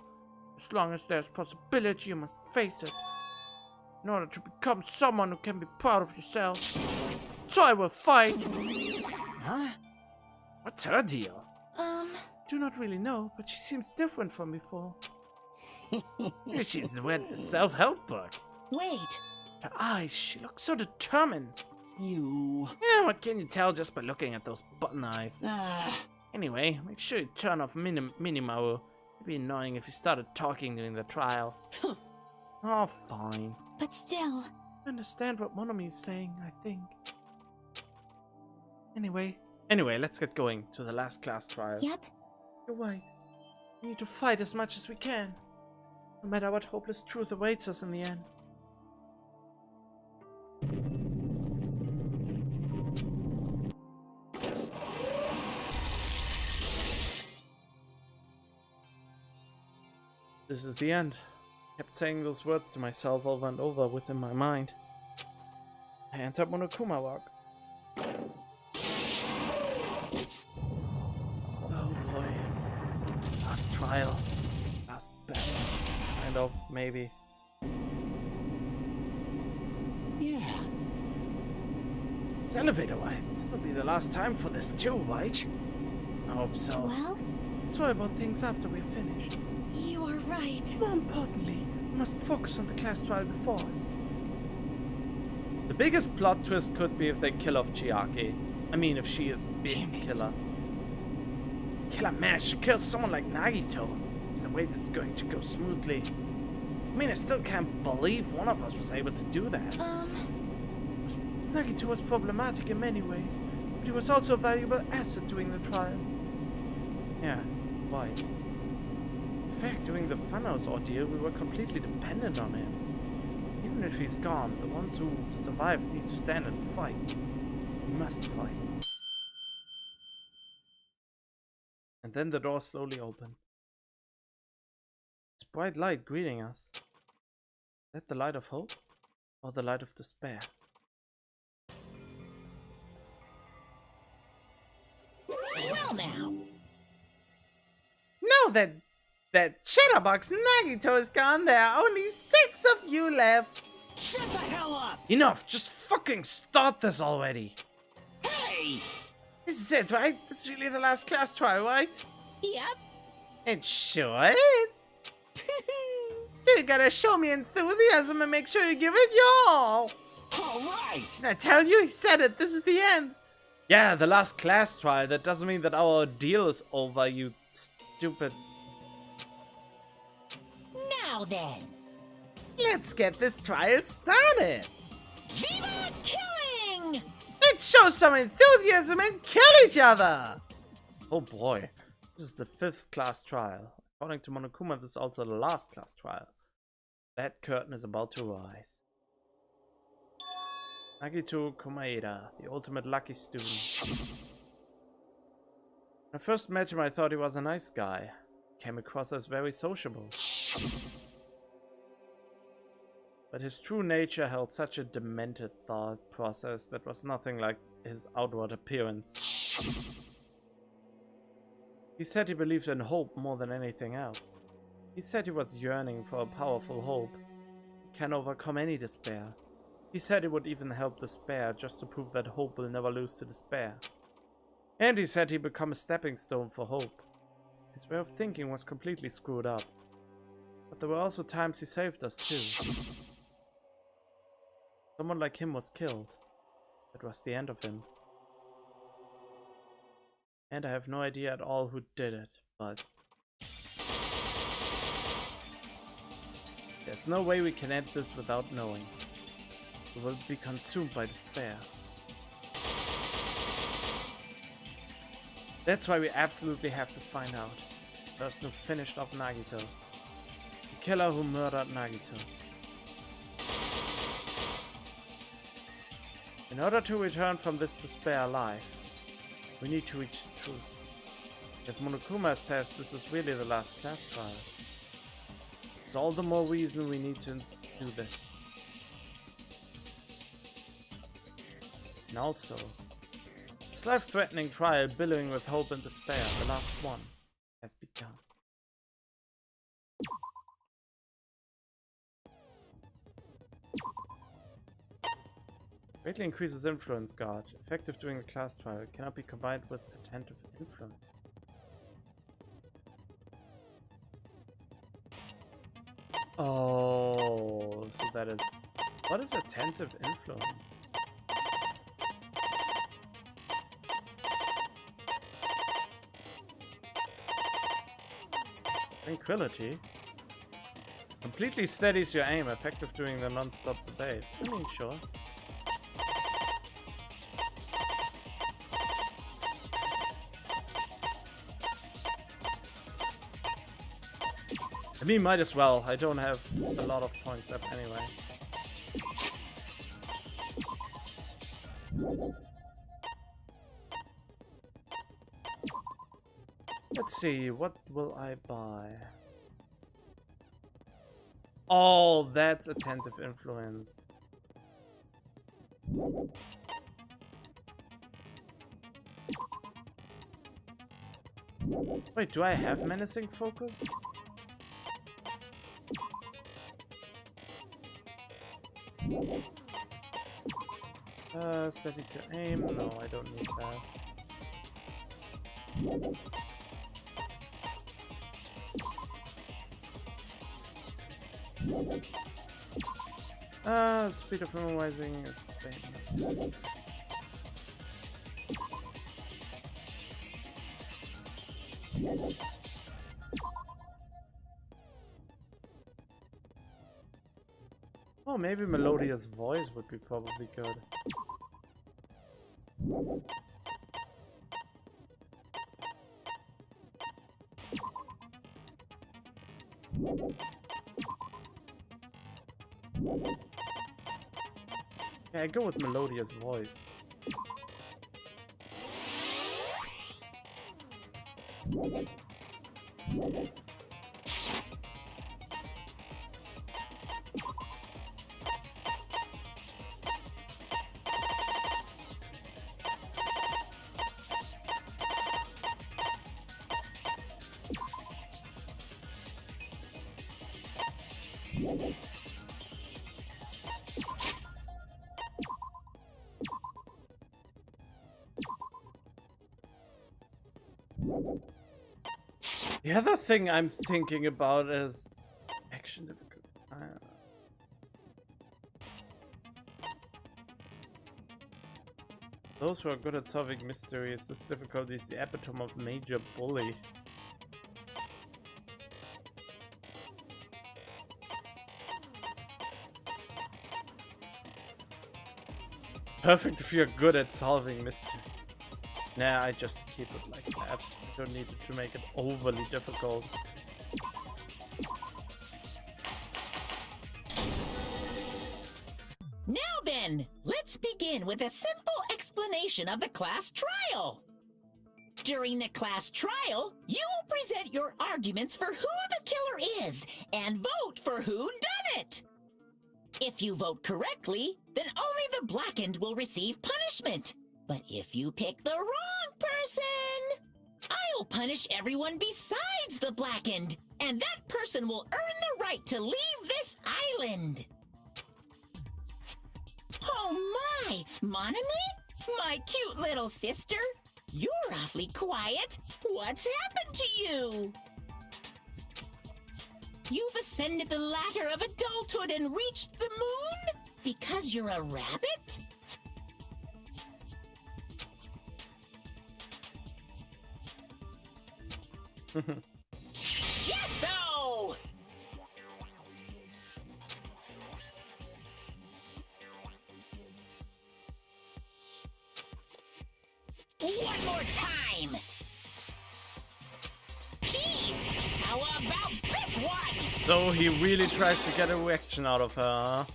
As long as there's possibility, you must face it. In order to become someone who can be proud of yourself. So I will fight. Huh? What's her deal? Do not really know, but she seems different from before. She's read a self-help book. Wait. Her eyes, she looks so determined. You. Yeah, what can you tell just by looking at those button eyes? Ah. Anyway, make sure you turn off Minimaru. It'd be annoying if he started talking during the trial. Oh, fine. But still, I understand what Monomi is saying, I think. Anyway, let's get going to the last class trial. yep. You're right. We need to fight as much as we can. No matter what hopeless truth awaits us in the end. This is the end. I kept saying those words to myself over and over within my mind. I entered Monokuma Rock. Oh boy. Last trial. Last battle. Kind of, maybe. Yeah. It's elevator ride. This'll be the last time for this too, right? I hope so. Well, Let's worry about things after we're finished. You are right. More importantly, we must focus on the class trial before us. The biggest plot twist could be if they kill off Chiaki. I mean, if she is the killer. Killer managed to kill someone like Nagito. There's no way this is going to go smoothly. I mean, I still can't believe one of us was able to do that. Nagito was problematic in many ways, but he was also a valuable asset during the trials. Yeah, why? In fact, during the Funhouse ordeal, we were completely dependent on him. Even if he's gone, the ones who survived need to stand and fight. We must fight. And then the door slowly opened. It's bright light greeting us. Is that the light of hope? Or the light of despair? Well now. Now that Chatterbox Nagito is gone, there are only 6 of you left. Shut the hell up! Enough, just fucking start this already. Hey! This is it, right? This is really the last class trial, right? Yep. It sure is. You gotta show me enthusiasm and make sure you give it your all. Alright! Didn't I tell you? He said it. This is the end. Yeah, the last class trial. That doesn't mean that our ordeal is over, you stupid. Now then. Let's get this trial started. Viva killing! Let's show some enthusiasm and kill each other. Oh boy. This is the 5th class trial. According to Monokuma, this is also the last class trial. That curtain is about to rise. Nagito Komaeda, the ultimate lucky student. When I first met him, I thought he was a nice guy. Came across as very sociable. But his true nature held such a demented thought process that was nothing like his outward appearance. He said he believed in hope more than anything else. He said he was yearning for a powerful hope. He can overcome any despair. He said he would even help despair just to prove that hope will never lose to despair. And he said he'd become a stepping stone for hope. His way of thinking was completely screwed up. But there were also times he saved us too. Someone like him was killed. That was the end of him. And I have no idea at all who did it, but there's no way we can end this without knowing. We will be consumed by despair. That's why we absolutely have to find out the person who finished off Nagito. The killer who murdered Nagito. In order to return from this despair alive, we need to reach the truth. If Monokuma says this is really the last class trial, it's all the more reason we need to do this. And also, this life-threatening trial billowing with hope and despair, the last one, has begun. Greatly increases influence guard. Effective during the class trial. It cannot be combined with attentive influence. Oh, so that is... What is attentive influence? Tranquility. Completely steadies your aim. Effective during the non-stop debate. I mean, sure. I mean, might as well. I don't have a lot of points left anyway. Let's see, what will I buy? Oh, that's attentive influence. Wait, do I have menacing focus? Steadies your aim. No, I don't need that. Speed of memorizing is staying. Oh, maybe melodious voice would be probably good. Yeah, I go with melodious voice. The other thing I'm thinking about is action difficulty. Those who are good at solving mysteries, this difficulty is the epitome of major bully. Perfect if you're good at solving mystery. Nah, I just keep it like that. I don't need to make it overly difficult. Now then, let's begin with a simple explanation of the class trial. During the class trial, you will present your arguments for who the killer is and vote for who done it. If you vote correctly, then only the blackened will receive punishment. But if you pick the wrong person, I'll will punish everyone besides the Blackened, and that person will earn the right to leave this island. Oh my! Monami? My cute little sister? You're awfully quiet. What's happened to you? You've ascended the ladder of adulthood and reached the moon? Because you're a rabbit? Chesto! One more time! Jeez! How about this one? So he really tries to get a reaction out of her, huh?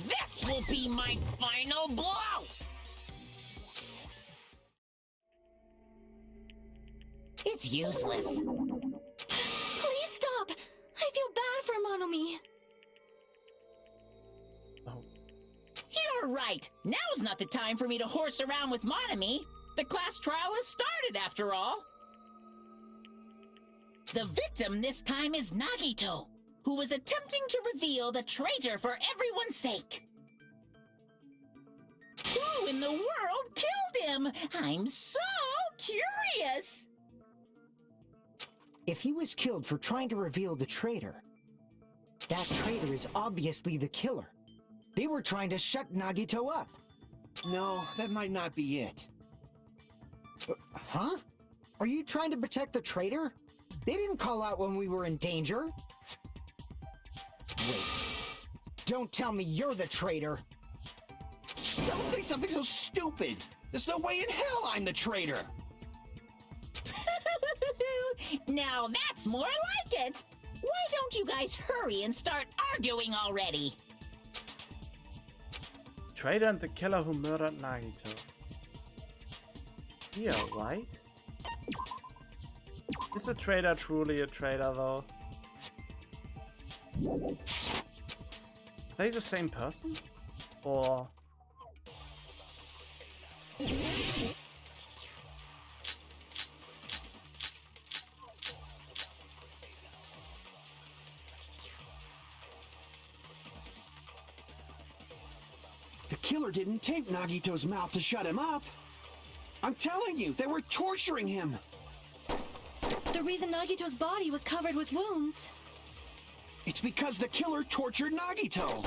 This will be my final blow! It's useless. Please stop! I feel bad for Monomi. Oh. You're right. Now's not the time for me to horse around with Monomi. The class trial has started, after all. The victim this time is Nagito, who was attempting to reveal the traitor for everyone's sake. Who in the world killed him? I'm so curious. If he was killed for trying to reveal the traitor, that traitor is obviously the killer. They were trying to shut Nagito up. No, that might not be it. Huh? Are you trying to protect the traitor? They didn't call out when we were in danger. Wait. Don't tell me you're the traitor. Don't say something so stupid. There's no way in hell I'm the traitor. Now that's more like it. Why don't you guys hurry and start arguing already? Traitor and the killer who murdered Nagito. Yeah, right? Is the traitor truly a traitor, though? Are they the same person? Or... The killer didn't tape Nagito's mouth to shut him up. I'm telling you, they were torturing him. The reason Nagito's body was covered with wounds. It's because the killer tortured Nagito.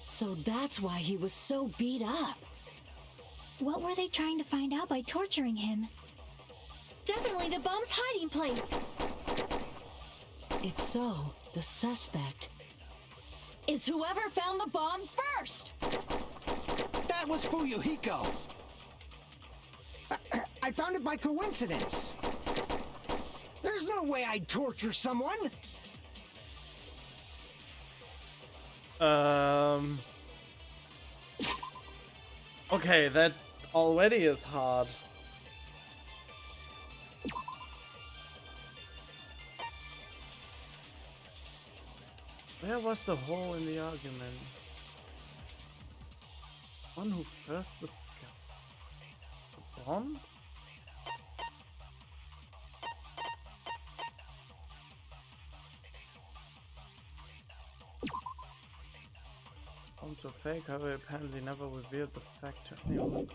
So that's why he was so beat up. What were they trying to find out by torturing him? Definitely the bomb's hiding place. If so, the suspect Is whoever found the bomb first. That was Fuyuhiko. I found it by coincidence. There's no way I'd torture someone. Okay, that already is hard. Where was the hole in the argument? One who first discovered the bomb? Bombs were fake, however, apparently never revealed the fact to anyone.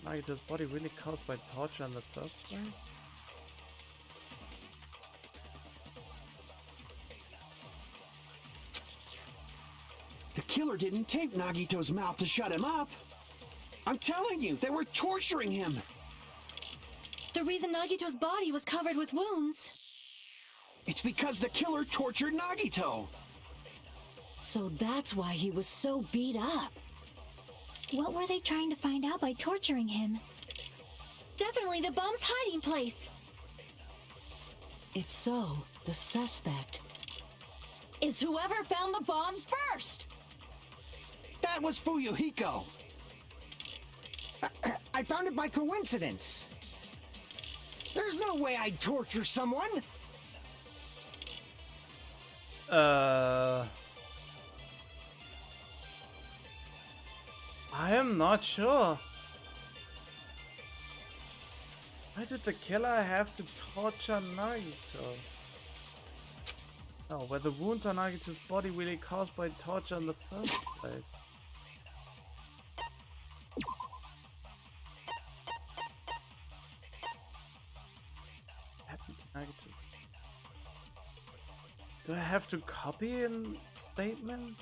Nagito's body really caused by torture in the first place? The killer didn't tape Nagito's mouth to shut him up. I'm telling you, they were torturing him. The reason Nagito's body was covered with wounds. It's because the killer tortured Nagito. So that's why he was so beat up. What were they trying to find out by torturing him? Definitely the bomb's hiding place. If so, the suspect Is whoever found the bomb first. That was Fuyuhiko. I found it by coincidence. There's no way I'd torture someone. I am not sure. Why did the killer have to torture Nagito? No, were the wounds on Nagito's body really caused by torture in the first place? Happened to Nagito? Do I have to copy a statement?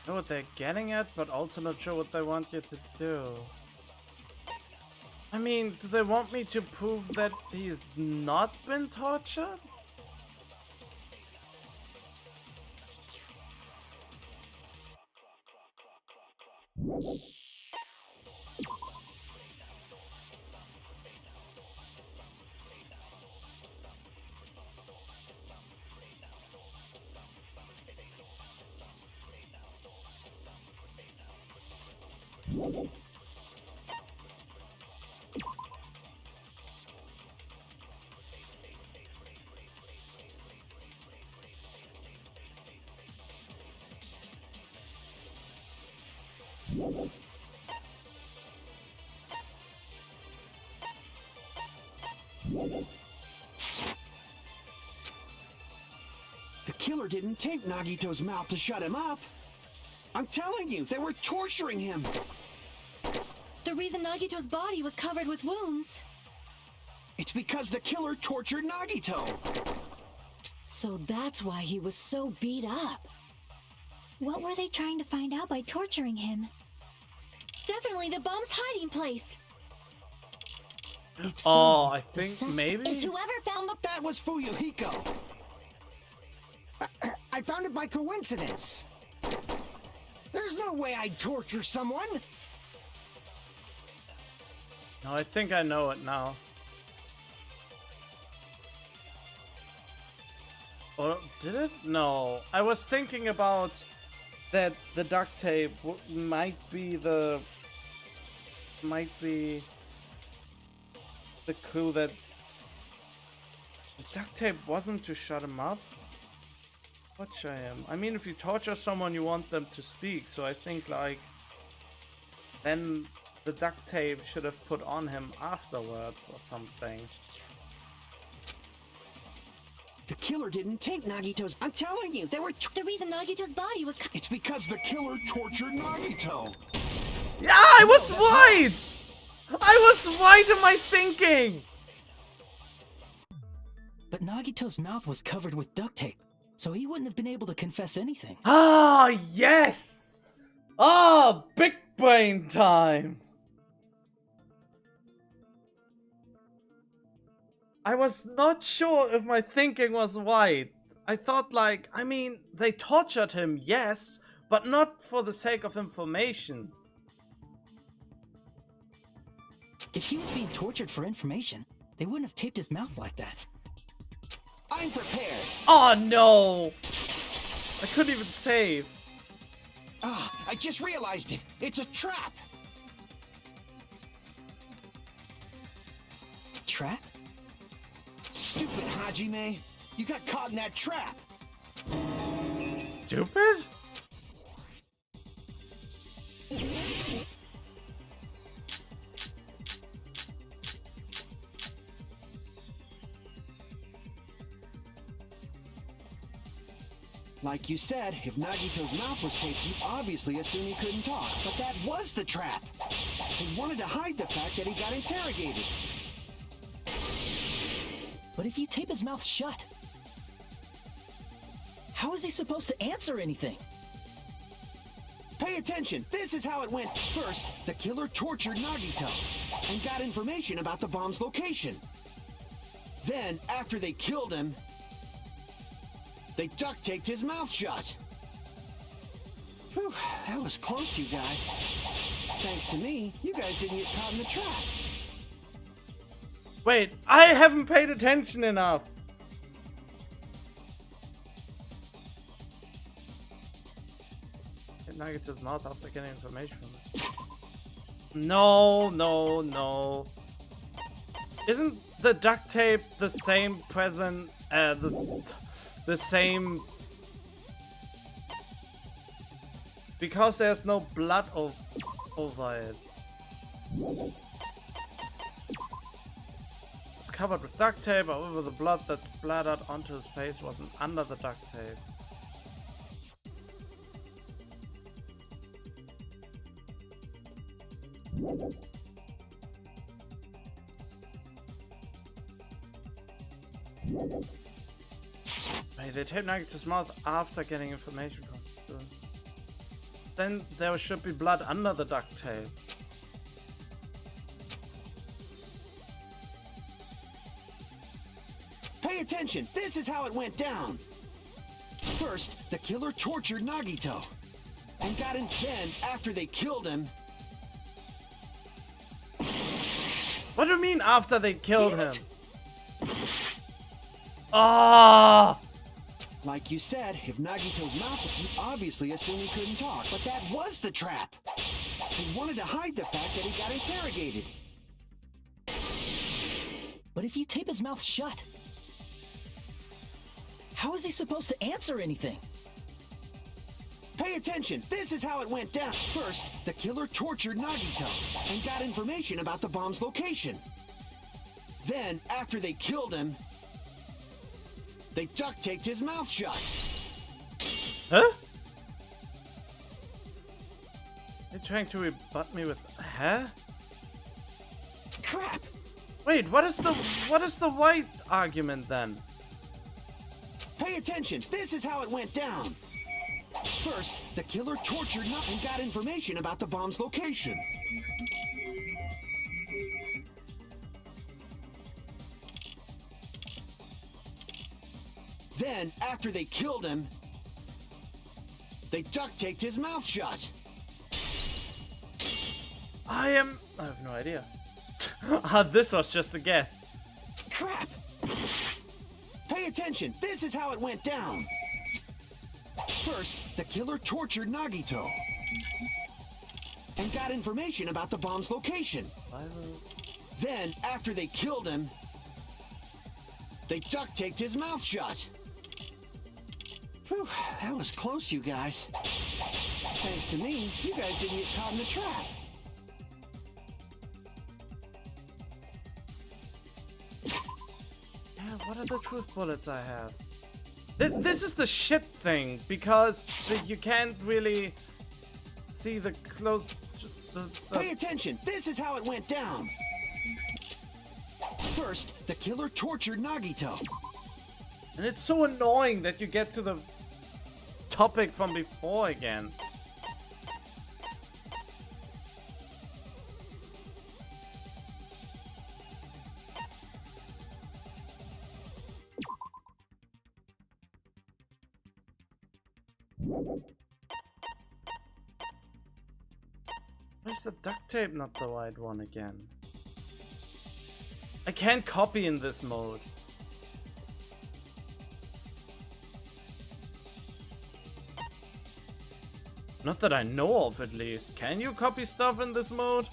Know what they're getting at, but also not sure what they want you to do. I mean, do they want me to prove that he's not been tortured? The killer didn't tape Nagito's mouth to shut him up. I'm telling you, they were torturing him. The reason Nagito's body was covered with wounds. It's because the killer tortured Nagito. So that's why he was so beat up. What were they trying to find out by torturing him? Definitely the bomb's hiding place. If so, Oh, I the think suspect maybe? Is whoever found the That was Fuyuhiko. I found it by coincidence. There's no way I'd torture someone. No, I think I know it now. Or did it? No. I was thinking about that the duct tape might be the clue that the duct tape wasn't to shut him up. Watch I am. I mean, if you torture someone, you want them to speak. So I think like then the duct tape should have put on him afterwards or something. The killer didn't tape Nagito's. I'm telling you, they were. The reason Nagito's body was It's because the killer tortured Nagito. Yeah, I was right! I was right in my thinking! But Nagito's mouth was covered with duct tape, so he wouldn't have been able to confess anything. Ah, yes! Ah, big brain time! I was not sure if my thinking was right. I thought like, I mean, they tortured him, yes, but not for the sake of information. If he was being tortured for information, they wouldn't have taped his mouth like that. I'm prepared. Oh no! I couldn't even save. Ah, I just realized it. It's a trap. Trap? Stupid Hajime. You got caught in that trap. Stupid? Like you said, if Nagito's mouth was taped, you obviously assume he couldn't talk. But that was the trap. They wanted to hide the fact that he got interrogated. But if you tape his mouth shut, how is he supposed to answer anything? Pay attention, this is how it went. First, the killer tortured Nagito and got information about the bomb's location. Then, after they killed him, they duct-taped his mouth shut. Whew, that was close, you guys. Thanks to me, you guys didn't get caught in the trap. Wait, I haven't paid attention enough. Hit Nagito's mouth after getting information from it. No, no, no. Isn't the duct tape the same present, the same... Because there's no blood over it. It's covered with duct tape, however the blood that splattered onto his face wasn't under the duct tape. Wait, they taped Nagito's mouth after getting information from him. Then there should be blood under the duct tape. Pay attention, this is how it went down. First, the killer tortured Nagito and got in. Then, after they killed him... What do you mean after they killed him? Ah! Like you said, if Nagito's mouth, you obviously assume he couldn't talk. But that was the trap. They wanted to hide the fact that he got interrogated. But if you tape his mouth shut, how is he supposed to answer anything? Pay attention, this is how it went down. First, the killer tortured Nagito and got information about the bomb's location. Then, after they killed him, they duct-taped his mouth shut. Huh? You're trying to rebut me with huh? Crap! Wait, what is the white argument then? Pay attention, this is how it went down. First, the killer tortured Nagito and got information about the bomb's location. Then, after they killed him, they duct-taped his mouth shut. I have no idea. This was just a guess. Crap! Pay attention, this is how it went down. First, the killer tortured Nagito and got information about the bomb's location. Then, after they killed him, they duct-taped his mouth shut. Whew, that was close, you guys. Thanks to me, you guys didn't get caught in the trap. Yeah, what are the truth bullets I have? This is the shit thing, because you can't really see the close... Pay attention, this is how it went down. First, the killer tortured Nagito. And it's so annoying that you get to the topic from before again. Where's the duct tape not the right one again? I can't copy in this mode. Not that I know of, at least. Can you copy stuff in this mode?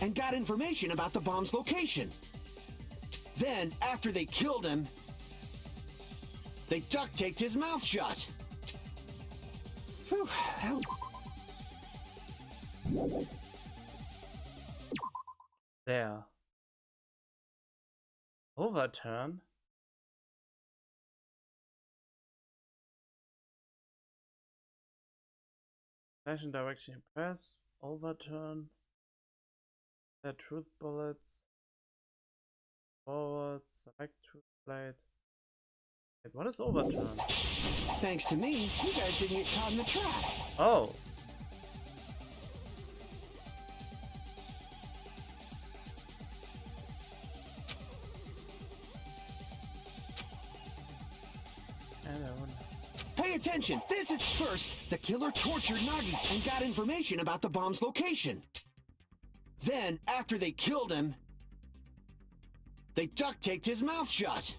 And got information about the bomb's location. Then, after they killed him, they duct taped his mouth shut. Phew, There. Overturn. Fashion direction press. Overturn. The truth bullets. Forward. Select truth blade. Wait, what is overturn? Thanks to me, you guys didn't get caught in the trap. Oh. Pay attention! This is first, the killer tortured Nagi and got information about the bomb's location. Then, after they killed him, they duct taped his mouth shut.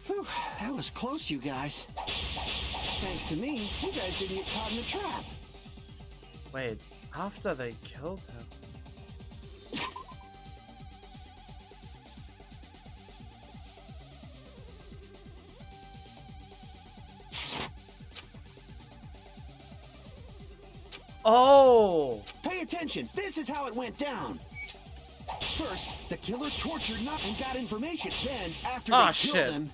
Whew, that was close, you guys. Thanks to me, you guys didn't get caught in the trap. Wait, after they killed him? Oh! Pay attention! This is how it went down. First, the killer tortured Nagi and got information. Then, after they killed him...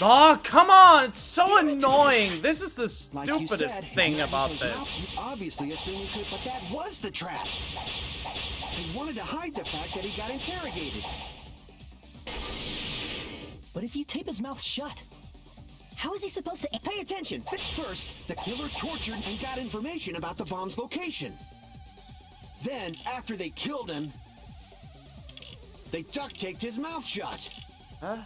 Oh, come on! It's so annoying! This is the Like stupidest said, thing about Nagito's this. mouth, you obviously assumed he could, but that was the trap. He wanted to hide the fact that he got interrogated. But if you tape his mouth shut, how is he supposed to... Pay attention! First, the killer tortured and got information about the bomb's location. Then, after they killed him, they duct taped his mouth shut. Huh?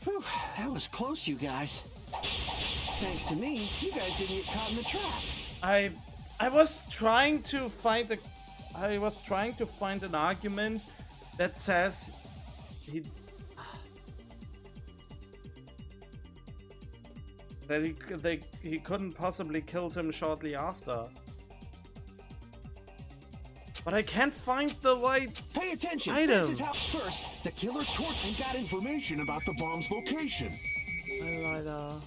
Whew, that was close, you guys. Thanks to me, you guys didn't get caught in the trap. I was trying to find an argument that says he couldn't possibly kill him shortly after. But I can't find the right Pay attention! item. This is how first, the killer tortured and got information about the bomb's location. Highlighter.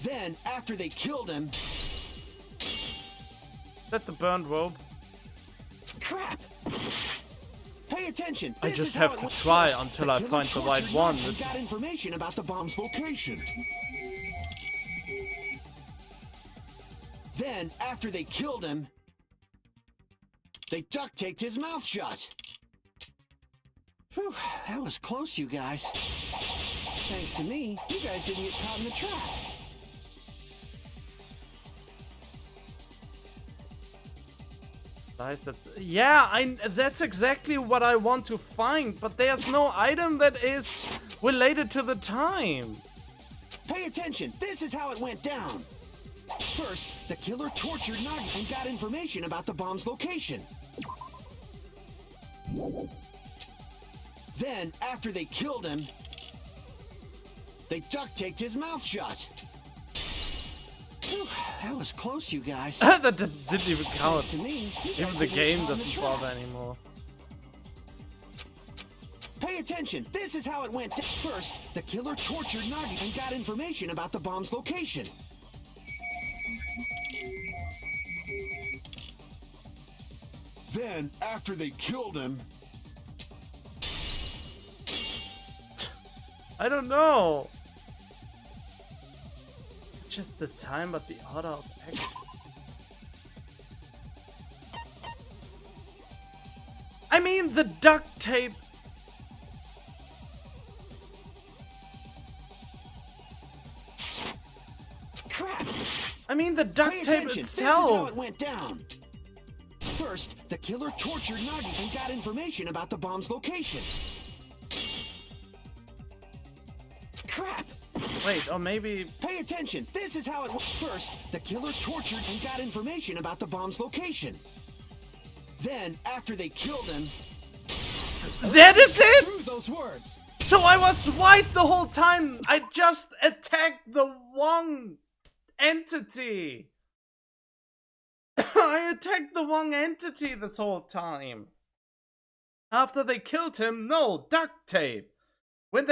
Then, after they killed him... Is that the burned robe? Crap! Pay attention! I This just is how have it to went. try First, until the I killer find the right tortured one. Nagi and This got is- information about the bomb's location. Then, after they killed him, they duct taped his mouth shut. Whew, that was close, you guys. Thanks to me, you guys didn't get caught in the trap. Yeah, that's exactly what I want to find, but there's no item that is related to the time. Pay attention, this is how it went down. First, the killer tortured Nagi and got information about the bomb's location. Then, after they killed him, they duct taped his mouth shut. Whew, that was close, you guys. That didn't even count. Thanks to me, you Even guys the didn't get game caught in the doesn't trap. bother anymore. Pay attention, this is how it went down. First, the killer tortured Nagi and got information about the bomb's location. Then, after they killed him, I don't know. Just the time, but the order of action. I mean, the duct tape. Crap! I mean, the duct Pay tape attention. itself. This is how it went down. First, the killer tortured Nagi and got information about the bomb's location. Crap! Wait, or maybe... Pay attention. This is how it went. First, the killer tortured and got information about the bomb's location. Then, after they killed him... That is Through it! those words. So I was right the whole time. I just attacked the wrong entity. I attacked the wrong entity this whole time. After they killed him, no, duct tape. When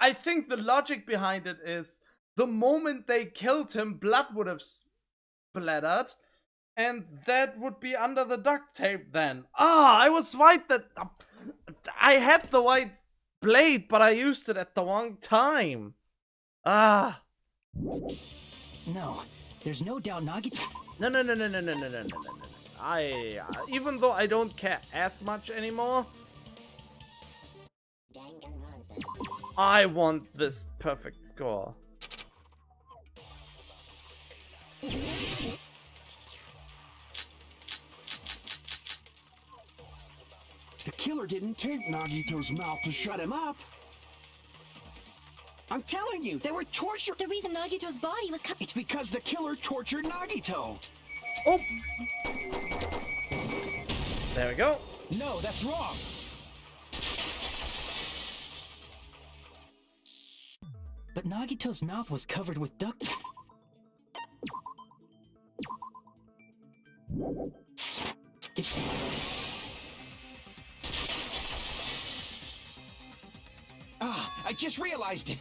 I think the logic behind it is the moment they killed him, blood would have splattered, and that would be under the duct tape then. I was right that I had the white blade, but I used it at the wrong time. No, there's no doubt Nagi. No. I even though I don't care as much anymore, I want this perfect score. The killer didn't tape Nagito's mouth to shut him up. I'm telling you, they were tortured. The reason Nagito's body was cut. It's because the killer tortured Nagito. Oh! There we go. No, that's wrong. But Nagito's mouth was covered with duct. I just realized it.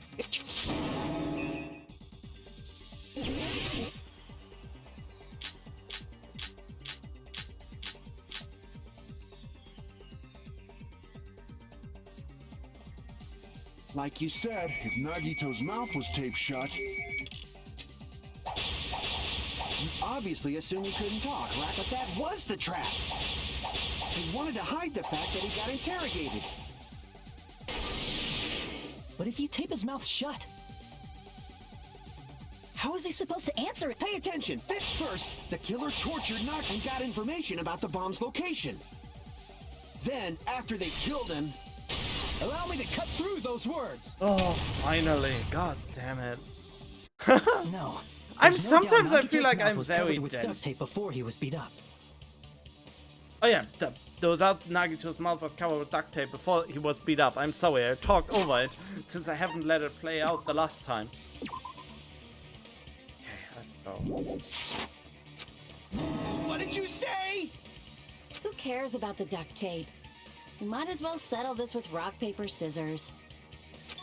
Like you said, if Nagito's mouth was taped shut, You obviously assumed he couldn't talk, right? But that was the trap. He wanted to hide the fact that he got interrogated. But if you tape his mouth shut, how is he supposed to answer it? Pay attention. First, the killer tortured Nagi and got information about the bomb's location. Then, after they killed him... Allow me to cut through those words. Oh, finally. God damn it. No. I'm There's no doubt sometimes I feel Nagito's like mouth I'm was very covered with dense. duct tape before he was beat up. Oh yeah, that Nagito's mouth was covered with duct tape before he was beat up. I'm sorry, I talked over it since I haven't let it play out the last time. Okay, let's go. What did you say? Who cares about the duct tape? We might as well settle this with rock, paper, scissors.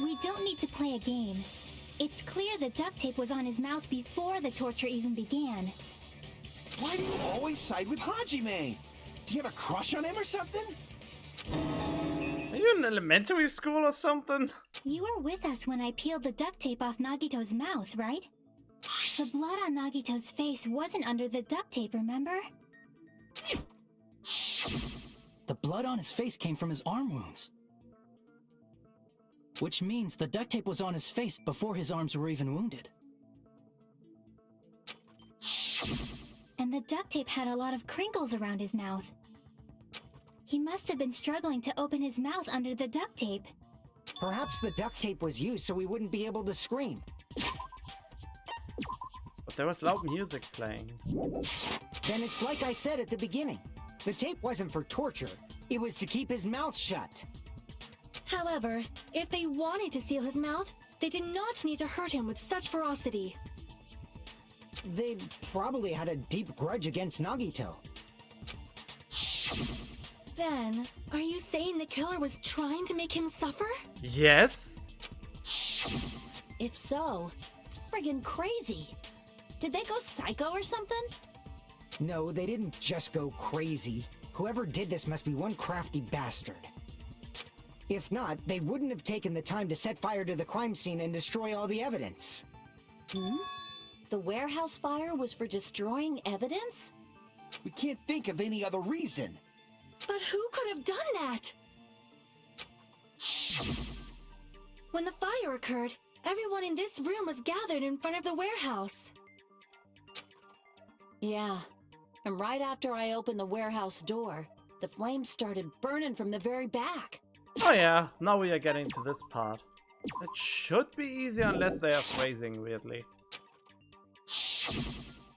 We don't need to play a game. It's clear the duct tape was on his mouth before the torture even began. Why do you always side with Hajime? Do you have a crush on him or something? Are you in elementary school or something? You were with us when I peeled the duct tape off Nagito's mouth, right? The blood on Nagito's face wasn't under the duct tape, remember? The blood on his face came from his arm wounds. Which means the duct tape was on his face before his arms were even wounded. And the duct tape had a lot of crinkles around his mouth. He must have been struggling to open his mouth under the duct tape. Perhaps the duct tape was used so he wouldn't be able to scream. But there was loud music playing. Then it's like I said at the beginning. The tape wasn't for torture. It was to keep his mouth shut. However, if they wanted to seal his mouth, they did not need to hurt him with such ferocity. They probably had a deep grudge against Nagito. Then, are you saying the killer was trying to make him suffer? Yes? If so, it's friggin' crazy. Did they go psycho or something? No, they didn't just go crazy. Whoever did this must be one crafty bastard. If not, they wouldn't have taken the time to set fire to the crime scene and destroy all the evidence. The warehouse fire was for destroying evidence? We can't think of any other reason. But who could have done that? When the fire occurred, everyone in this room was gathered in front of the warehouse. Yeah. And right after I opened the warehouse door, the flames started burning from the very back. Oh yeah, now we are getting to this part. It should be easy unless they are phrasing weirdly.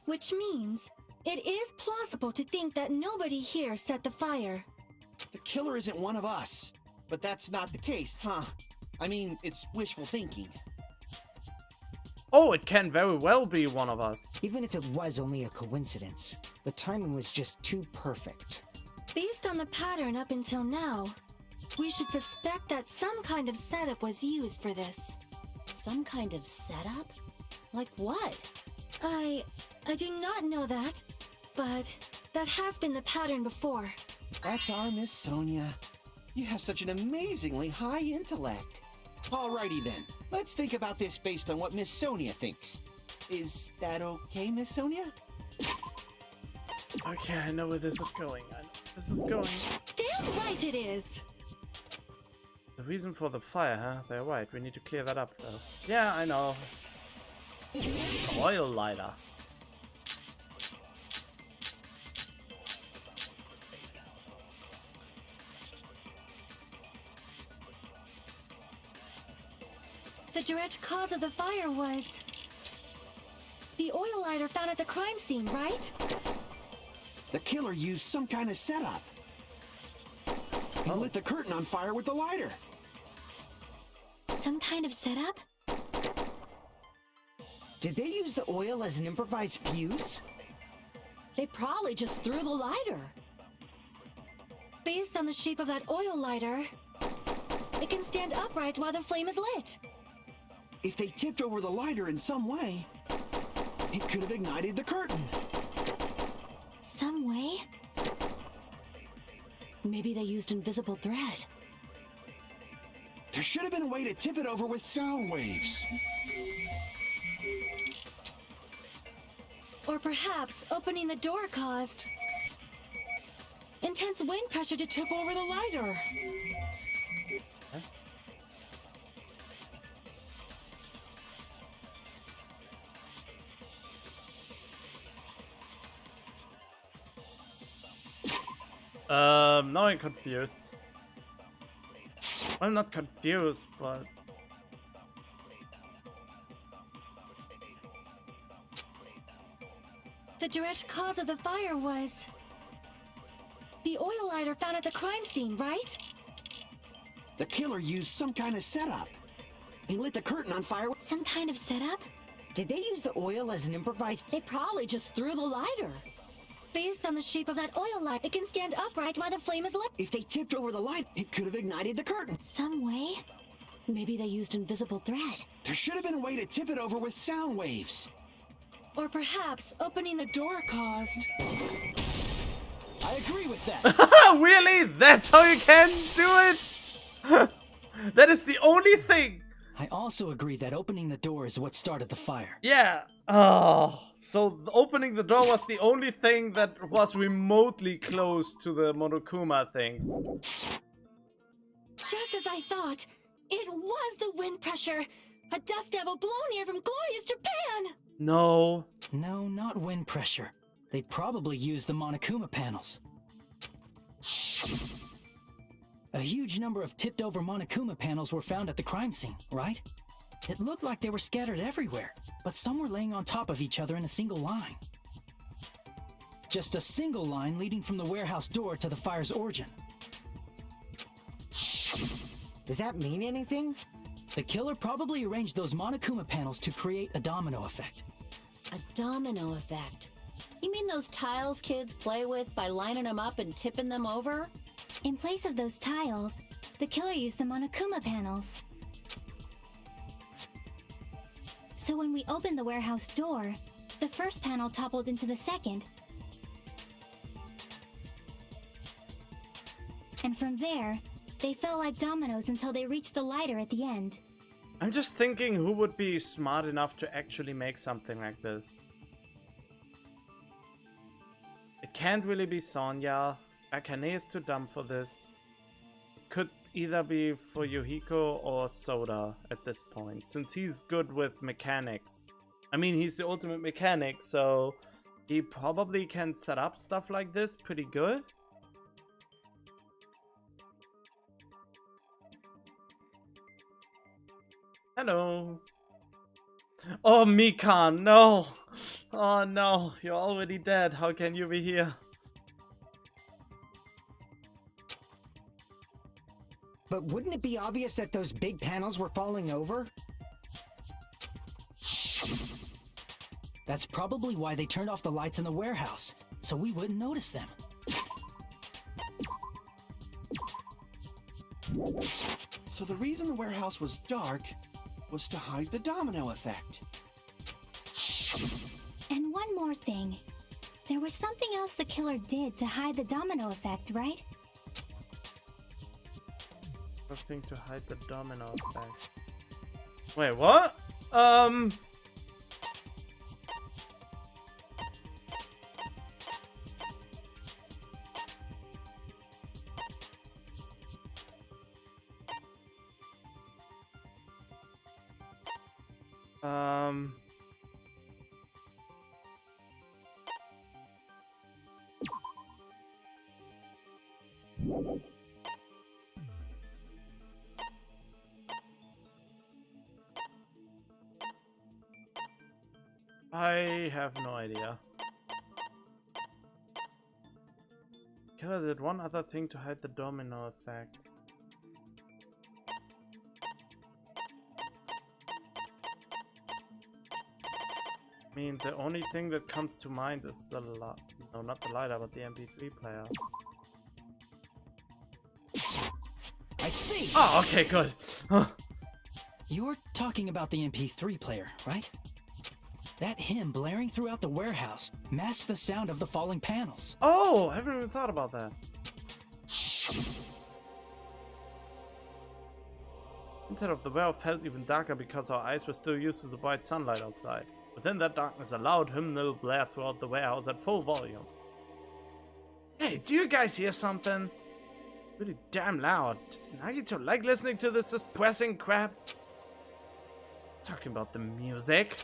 Which means it is plausible to think that nobody here set the fire. The killer isn't one of us. But that's not the case, huh? I mean, it's wishful thinking. Oh, it can very well be one of us. Even if it was only a coincidence, the timing was just too perfect. Based on the pattern up until now, we should suspect that some kind of setup was used for this. Some kind of setup? Like what? I do not know that, but that has been the pattern before. That's our Miss Sonia. You have such an amazingly high intellect. Alrighty then, let's think about this based on what Miss Sonia thinks. Is that okay, Miss Sonia? Okay, I know where this is going. Damn right it is! The reason for the fire, huh? They're right. We need to clear that up first. Yeah, I know. Oil lighter. The direct cause of the fire was the oil lighter found at the crime scene, right? The killer used some kind of setup. He lit the curtain on fire with the lighter. Some kind of setup? Did they use the oil as an improvised fuse? They probably just threw the lighter. Based on the shape of that oil lighter, it can stand upright while the flame is lit. If they tipped over the lighter in some way, it could have ignited the curtain. Some way? Maybe they used invisible thread. There should have been a way to tip it over with sound waves. Or perhaps opening the door caused intense wind pressure to tip over the lighter. Now I'm confused. Well, not confused, but... The direct cause of the fire was the oil lighter found at the crime scene, right? The killer used some kind of setup. He lit the curtain on fire with... Some kind of setup? Did they use the oil as an improvised... They probably just threw the lighter. Based on the shape of that oil light, it can stand upright while the flame is lit. If they tipped over the light, it could have ignited the curtain. Some way? Maybe they used invisible thread. There should have been a way to tip it over with sound waves. Or perhaps opening the door caused. I agree with that. Really? That's how you can do it? That is the only thing. I also agree that opening the door is what started the fire. Yeah. Oh, so opening the door was the only thing that was remotely close to the Monokuma things. Just as I thought, it was the wind pressure. A dust devil blown here from glorious Japan. No. No, not wind pressure. They probably used the Monokuma panels. A huge number of tipped over Monokuma panels were found at the crime scene, right? It looked like they were scattered everywhere, but some were laying on top of each other in a single line. Just a single line leading from the warehouse door to the fire's origin. Does that mean anything? The killer probably arranged those Monokuma panels to create a domino effect. A domino effect. You mean those tiles kids play with by lining them up and tipping them over? In place of those tiles, the killer used the Monokuma panels. So when we opened the warehouse door, the first panel toppled into the second. And from there, They fell like dominoes until they reached the lighter at the end. I'm just thinking who would be smart enough to actually make something like this. It can't really be Sonya. Akane is too dumb for this. It could either be for Yohiko or Soda at this point, since he's good with mechanics. I mean, he's the ultimate mechanic, so he probably can set up stuff like this pretty good. Hello. Oh, Mikan, no. Oh no, you're already dead. How can you be here? But wouldn't it be obvious that those big panels were falling over? That's probably why they turned off the lights in the warehouse, so we wouldn't notice them. So the reason the warehouse was dark was to hide the domino effect. And one more thing. There was something else the killer did to hide the domino effect, right? Something to hide the domino effect. Wait, what? I have no idea. Killer did one other thing to hide the domino effect. I mean, the only thing that comes to mind is the no, not the lighter, but the MP3 player. I see! Oh, okay, good. You're talking about the MP3 player, right? That hymn blaring throughout the warehouse masked the sound of the falling panels. Oh, I haven't even thought about that. Inside of the well felt even darker because our eyes were still used to the bright sunlight outside. Within that darkness, a loud hymnal blared throughout the warehouse at full volume. Hey, do you guys hear something? Really damn loud. Does Nagito like listening to this depressing crap? Talking about the music.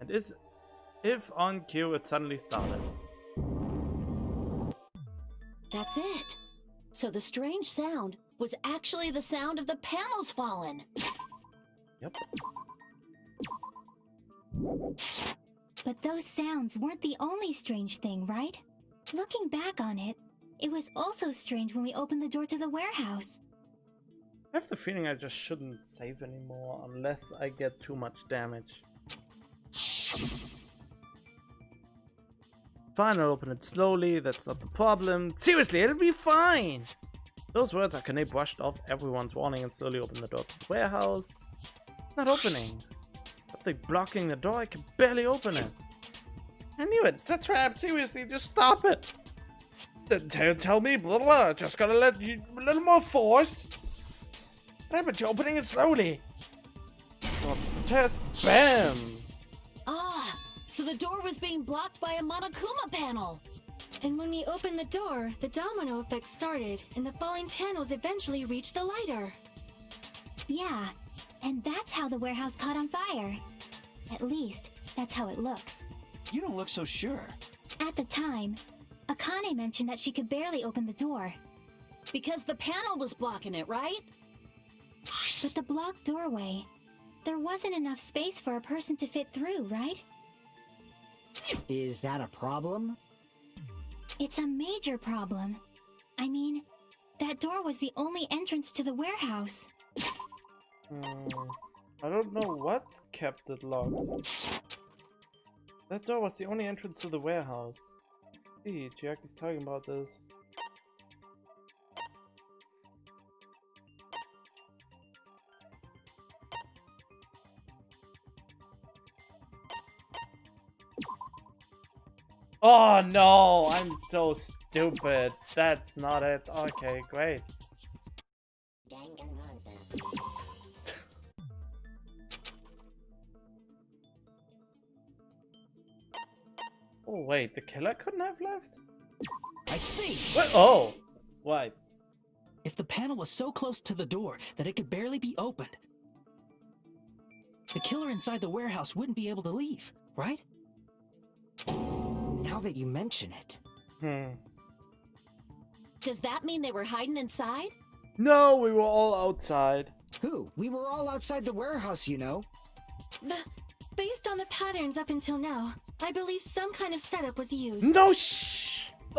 And if on cue it suddenly started. That's it. So the strange sound was actually the sound of the panels falling. Yep. But those sounds weren't the only strange thing, right? Looking back on it, it was also strange when we opened the door to the warehouse. I have the feeling I just shouldn't save anymore unless I get too much damage. Fine, I'll open it slowly, that's not the problem. Seriously, it'll be fine! Those words Akane brushed off everyone's warning and slowly opened the door to the warehouse. It's not opening. Something blocking the door, I can barely open it. I knew it, it's a trap, seriously, just stop it! Tell me, blah blah, just gotta let you a little more force. But you're opening it slowly. Protest, bam! Ah, so the door was being blocked by a Monokuma panel. And when we opened the door, the domino effect started, and the falling panels eventually reached the lighter. Yeah, and that's how the warehouse caught on fire. At least, that's how it looks. You don't look so sure. At the time, Akane mentioned that she could barely open the door. Because the panel was blocking it, right? But the blocked doorway, there wasn't enough space for a person to fit through, right? Is that a problem? It's a major problem. I mean, that door was the only entrance to the warehouse. I don't know what kept it locked. That door was the only entrance to the warehouse. See, Chiaki's talking about this. Oh no, I'm so stupid. That's not it. Okay, great. wait, the killer couldn't have left? I see. What? Oh, why? If the panel was so close to the door that it could barely be opened, the killer inside the warehouse wouldn't be able to leave, right? Now that you mention it. Does that mean they were hiding inside? No, we were all outside. Who? We were all outside the warehouse, you know. Based on the patterns up until now, I believe some kind of setup was used. No,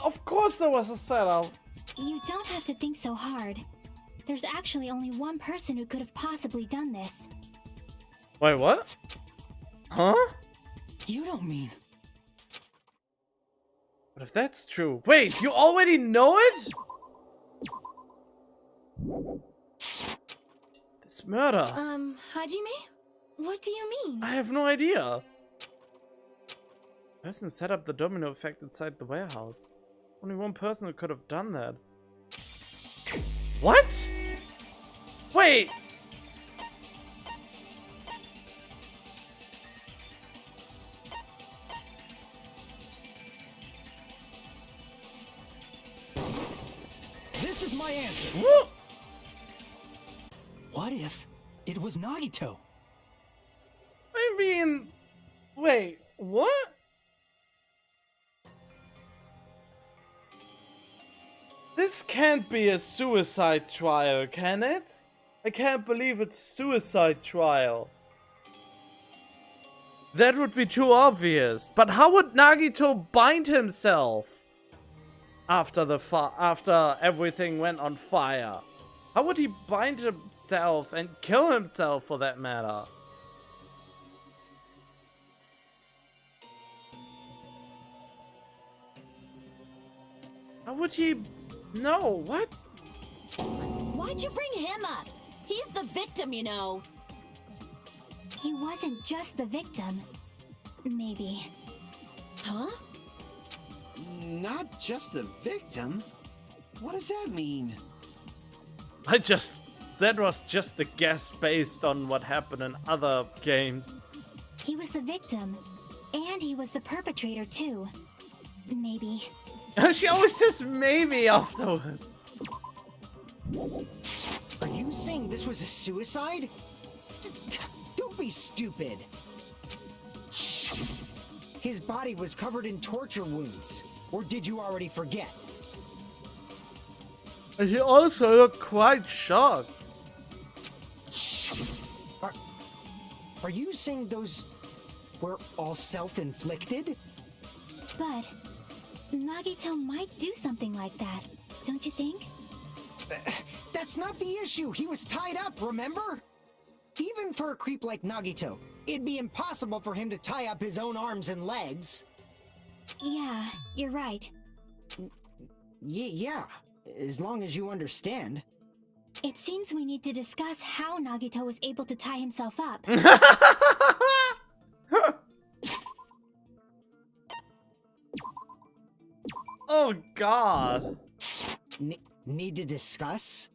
of course there was a setup. You don't have to think so hard. There's actually only one person who could have possibly done this. Wait, what? Huh? You don't mean... But if that's true... Wait, you already know it? This murder. Hajime? What do you mean? I have no idea. Person set up the domino effect inside the warehouse. Only one person who could have done that. What? Wait. This is my answer. What? What if it was Nagito? I mean, wait, what? This can't be a suicide trial, can it? I can't believe it's a suicide trial. That would be too obvious. But how would Nagito bind himself after after everything went on fire? How would he bind himself and kill himself, for that matter? How would he... No, what? Why'd you bring him up? He's the victim, you know. He wasn't just the victim. Maybe. Huh? Not just the victim? What does that mean? That was just a guess based on what happened in other games. He was the victim. And he was the perpetrator, too. Maybe. She always says maybe afterward. Are you saying this was a suicide? Don't be stupid. His body was covered in torture wounds. Or did you already forget? And he also looked quite shocked. Are you saying those were all self-inflicted? But Nagito might do something like that, don't you think? That's not the issue. He was tied up, remember? Even for a creep like Nagito, it'd be impossible for him to tie up his own arms and legs. Yeah, you're right. Yeah, as long as you understand. It seems we need to discuss how Nagito was able to tie himself up. Oh god. Need to discuss?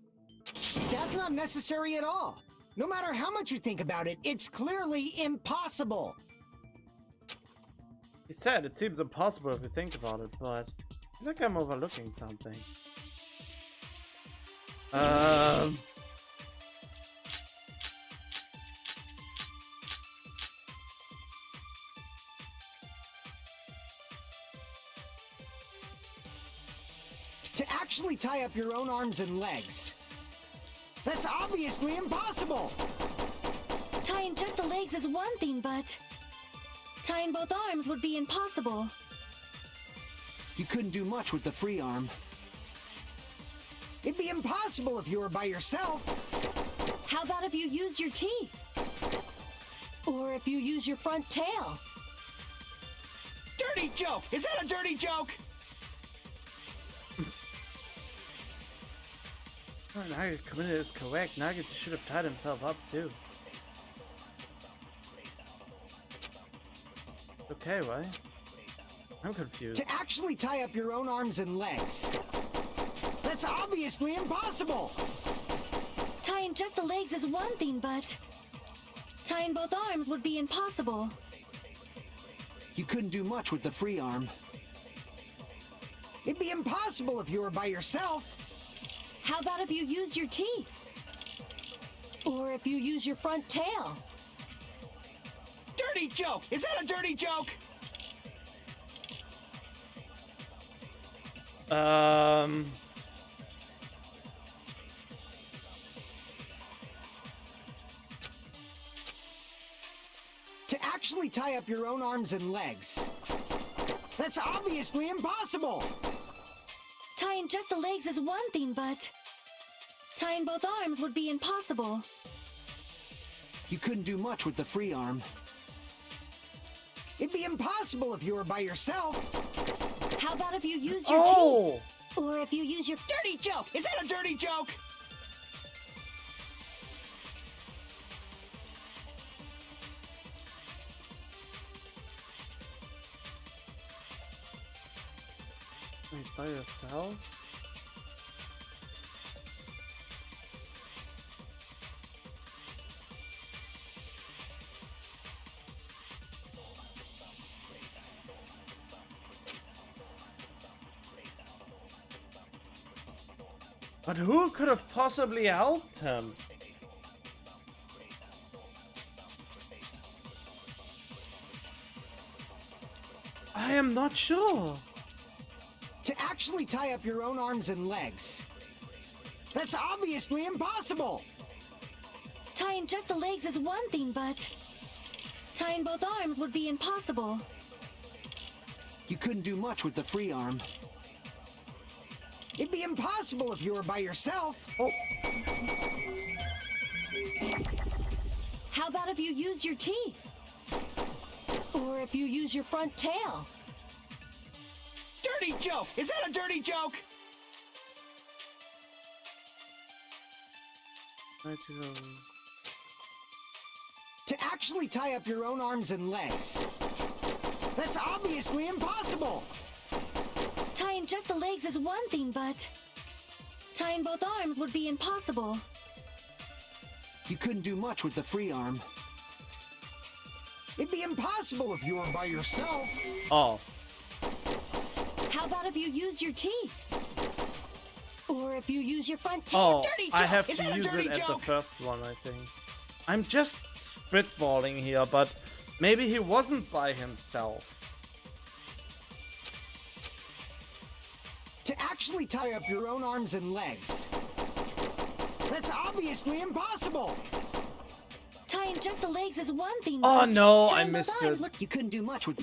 That's not necessary at all. No matter how much you think about it, it's clearly impossible. He said it seems impossible if you think about it, but I think I'm overlooking something. To actually tie up your own arms and legs. That's obviously impossible! Tying just the legs is one thing, but tying both arms would be impossible. You couldn't do much with the free arm. It'd be impossible if you were by yourself. How about if you use your teeth? Or if you use your front tail? Dirty joke! Is that a dirty joke? Oh, Nagito committed is correct. Nagito should have tied himself up too. Okay, why? I'm confused. To actually tie up your own arms and legs. That's obviously impossible! Tying just the legs is one thing, but tying both arms would be impossible. You couldn't do much with the free arm. It'd be impossible if you were by yourself. How about if you use your teeth? Or if you use your front tail? Dirty joke! Is that a dirty joke? To actually tie up your own arms and legs. That's obviously impossible! Tying just the legs is one thing, but tying both arms would be impossible. You couldn't do much with the free arm. It'd be impossible if you were by yourself. How about if you use your Oh! teeth? Or if you use your... Dirty joke! Is that a dirty joke? Wait, by yourself? But who could have possibly helped him? I am not sure. To actually tie up your own arms and legs. That's obviously impossible! Tying just the legs is one thing, but tying both arms would be impossible. You couldn't do much with the free arm. It'd be impossible if you were by yourself. Oh. How about if you use your teeth? Or if you use your front tail? Dirty joke! Is that a dirty joke? To actually tie up your own arms and legs. That's obviously impossible! Tying just the legs is one thing, but tying both arms would be impossible. You couldn't do much with the free arm. It'd be impossible if you were by yourself. Oh. How about if you use your teeth? Or if you use your front tail? Oh, Dirty I joke! have Is to that a use dirty it at the joke? first one, I think. I'm just spitballing here, but maybe he wasn't by himself. To actually tie up your own arms and legs. That's obviously impossible! Tying just the legs is one thing, Oh but no, I tying both missed arms it. would... You couldn't do much with...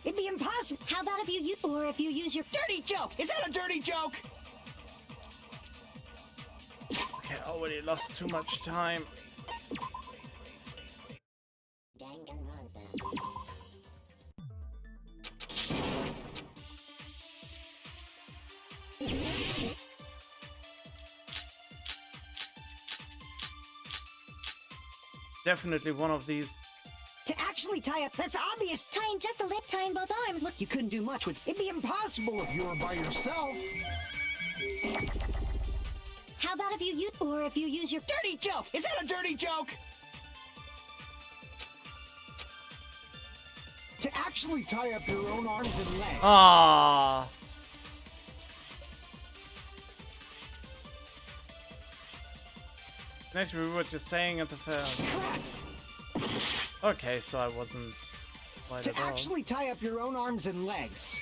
It'd be impossible. How about if you use... Or if you use your... Dirty joke! Is that a dirty joke? Okay, I already lost too much time. Danganronpa. Definitely one of these. To actually tie up, that's obvious. Tying just the leg, tying both arms would... You couldn't do much with... It'd be impossible if you were by yourself. How about if you use... Or if you use your... Dirty joke! Is that a dirty joke? To actually tie up your own arms and legs. Ah. Nice to remember what you're saying at the fair. Okay, so I wasn't right To at all. actually tie up your own arms and legs.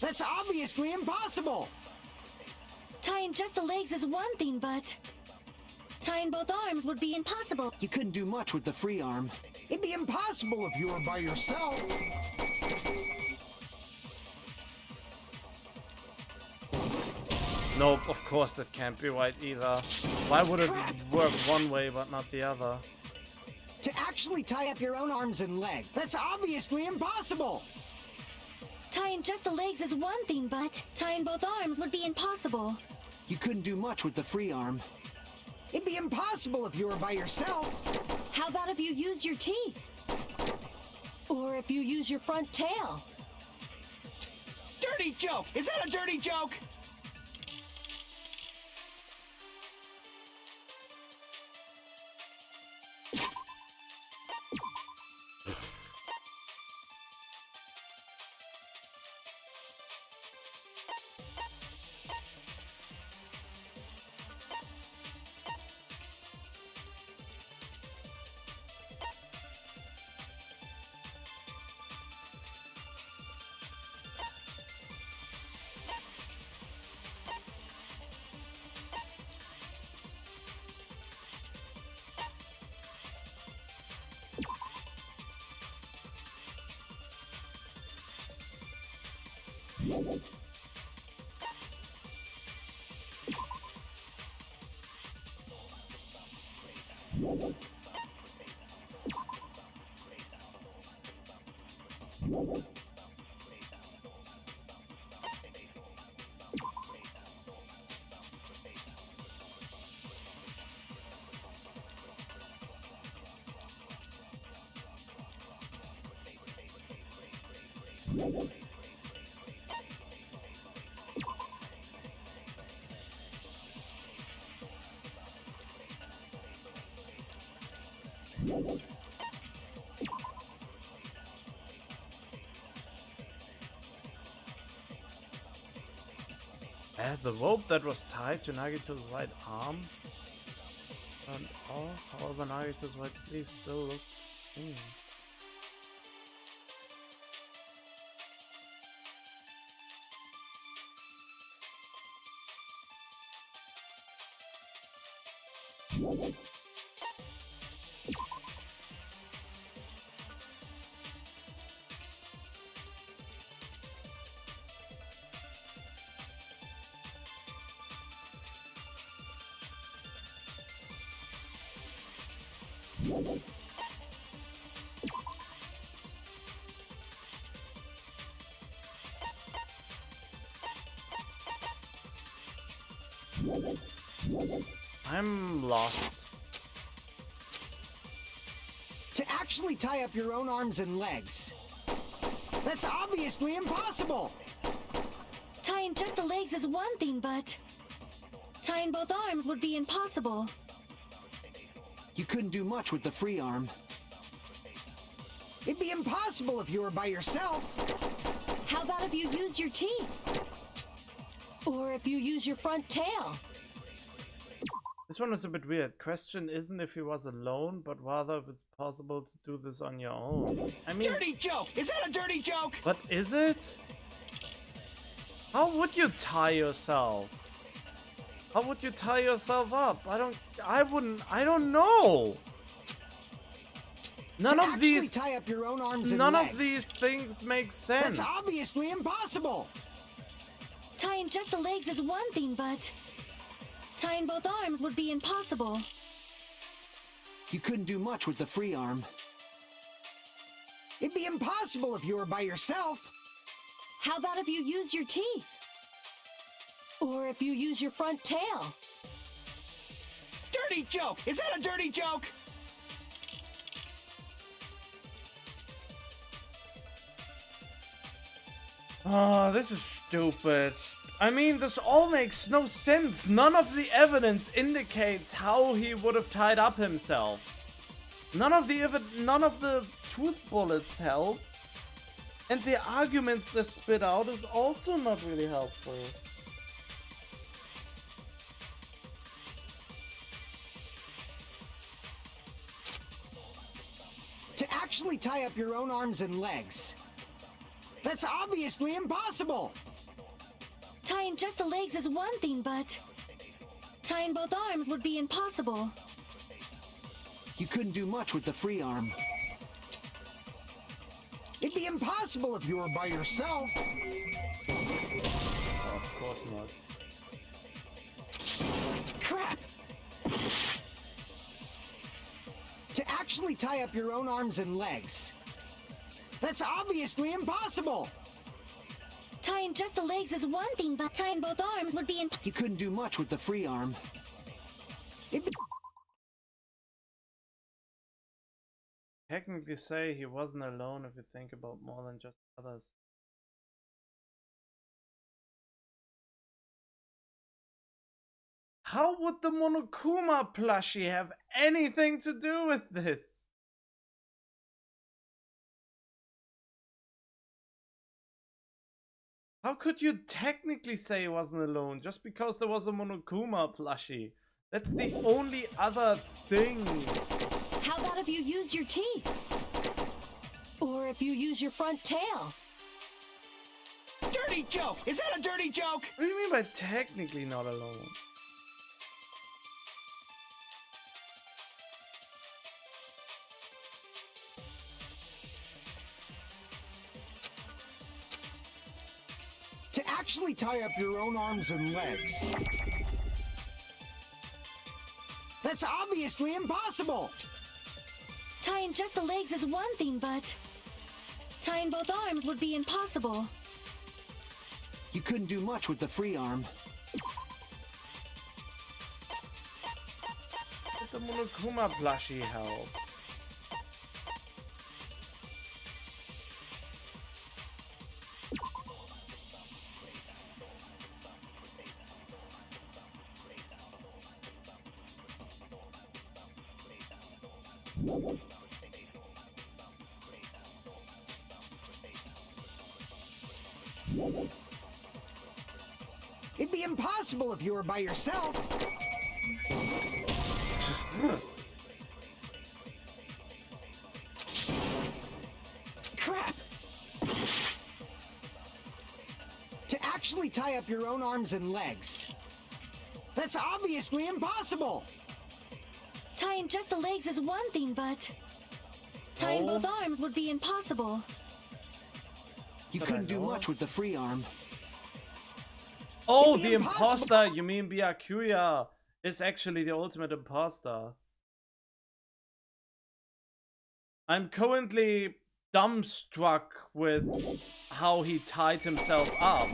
That's obviously impossible! Tying just the legs is one thing, but tying both arms would be impossible. You couldn't do much with the free arm. It'd be impossible if you were by yourself. Nope, of course that can't be right either. Why would it work one way but not the other? To actually tie up your own arms and legs. That's obviously impossible! Tying just the legs is one thing, but tying both arms would be impossible. You couldn't do much with the free arm. It'd be impossible if you were by yourself. How about if you use your teeth? Or if you use your front tail? Dirty joke! Is that a dirty joke? The rope that was tied to Nagito's right arm and off, however Nagito's right sleeve still looks clean. I'm lost. To actually tie up your own arms and legs. That's obviously impossible! Tying just the legs is one thing, but tying both arms would be impossible. You couldn't do much with the free arm. It'd be impossible if you were by yourself. How about if you use your teeth? Or if you use your front tail? This one is a bit weird. Question isn't if he was alone, but rather if it's possible to do this on your own. I mean... Dirty joke! Is that a dirty joke? But is it? How would you tie yourself? How would you tie yourself up? I don't know! None of these... tie up your own arms and none legs. of these things make sense. That's obviously impossible! Tying just the legs is one thing, but tying both arms would be impossible. You couldn't do much with the free arm. It'd be impossible if you were by yourself. How about if you use your teeth? Or if you use your front tail? Dirty joke! Is that a dirty joke? Oh, this is stupid. I mean, this all makes no sense. None of the evidence indicates how he would have tied up himself. None of the truth bullets help. And the arguments they spit out is also not really helpful. To actually tie up your own arms and legs. That's obviously impossible! Tying just the legs is one thing, but tying both arms would be impossible. You couldn't do much with the free arm. It'd be impossible if you were by yourself. Oh, of course not. Crap! To actually tie up your own arms and legs. That's obviously impossible! Tying just the legs is one thing, but tying both arms would be You couldn't do much with the free arm. Technically say he wasn't alone if you think about more than just others. How would the Monokuma plushie have anything to do with this? How could you technically say he wasn't alone just because there was a Monokuma plushie? That's the only other thing. How about if you use your teeth? Or if you use your front tail? Dirty joke! Is that a dirty joke? What do you mean by technically not alone? actually tie up your own arms and legs. That's obviously impossible! Tying just the legs is one thing, but tying both arms would be impossible. You couldn't do much with the free arm. Did the Monokuma plushie help? It'd be impossible if you were by yourself. Crap! To actually tie up your own arms and legs. That's obviously impossible! Tying just the legs is one thing, but tying both arms would be impossible. You couldn't do much with the free arm. Oh, the imposter! You mean Byakuya is actually the ultimate imposter. I'm currently dumbstruck with how he tied himself up.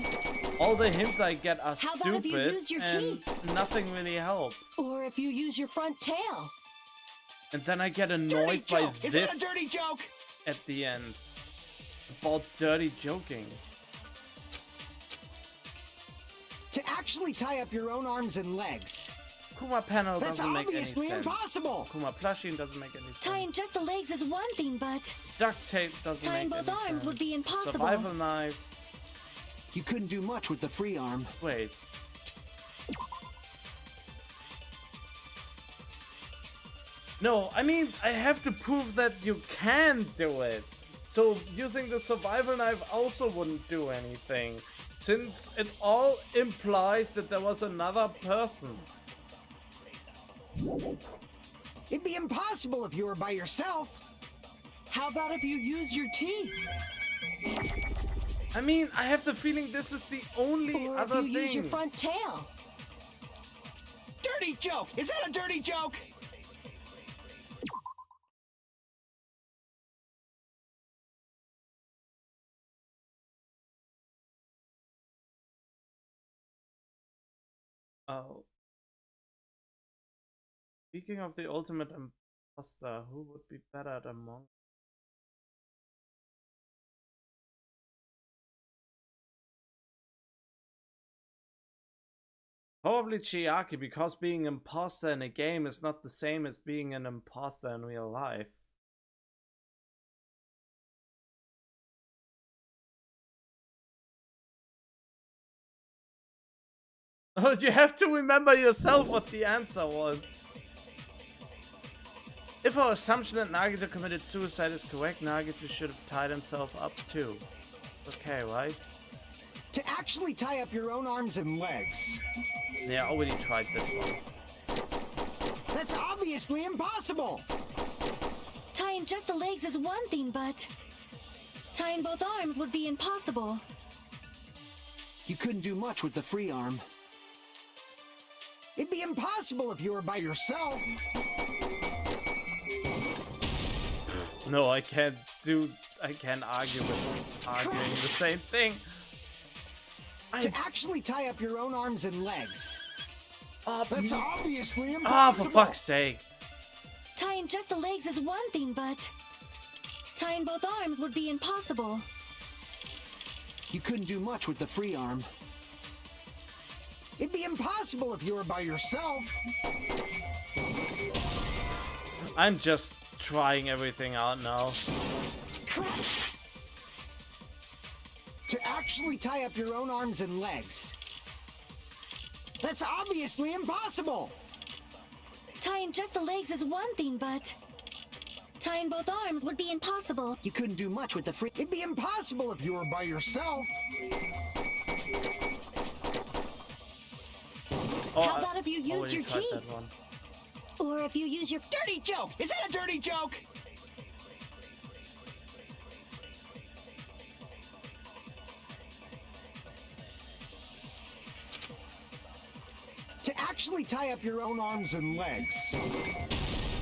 All the hints I get are How about if you stupid use your and teeth? nothing really helps. Or if you use your front tail. And then I get Dirty annoyed by joke! Is this that a dirty joke? at the end. About dirty joking. To actually tie up your own arms and legs. Kuma panel That's doesn't make any obviously sense. impossible! Kuma plushie doesn't make any sense. Tying just the legs is one thing, but Duct tape doesn't tying make both any arms sense. would be impossible. Survival knife. You couldn't do much with the free arm. Wait. No, I mean, I have to prove that you can do it. So using the survival knife also wouldn't do anything, since it all implies that there was another person. It'd be impossible if you were by yourself. How about if you use your teeth? I mean, I have the feeling this is the only Or other if you thing. use your front tail. Dirty joke! Is that a dirty joke? Oh. Speaking of the ultimate imposter, who would be better than Monk? Probably Chiaki, because being imposter in a game is not the same as being an imposter in real life. Oh, you have to remember yourself what the answer was. If our assumption that Nagito committed suicide is correct, Nagito should have tied himself up too. Okay, right? To actually tie up your own arms and legs. Yeah, I already tried this one. That's obviously impossible! Tying just the legs is one thing, but tying both arms would be impossible. You couldn't do much with the free arm. It'd be impossible if you were by yourself. No, I can't argue with arguing the same thing. To actually tie up your own arms and legs. That's obviously Ah, impossible! for fuck's sake. Tying just the legs is one thing, but tying both arms would be impossible. You couldn't do much with the free arm. It'd be impossible if you were by yourself. I'm just trying everything out now. To actually tie up your own arms and legs. That's obviously impossible! Tying just the legs is one thing, but tying both arms would be impossible. You couldn't do much with the free... It'd be impossible if you were by yourself. Oh, How about if you use already your tried teeth? that one. Or if you use your Dirty joke! Is that a dirty joke? actually tie up your own arms and legs.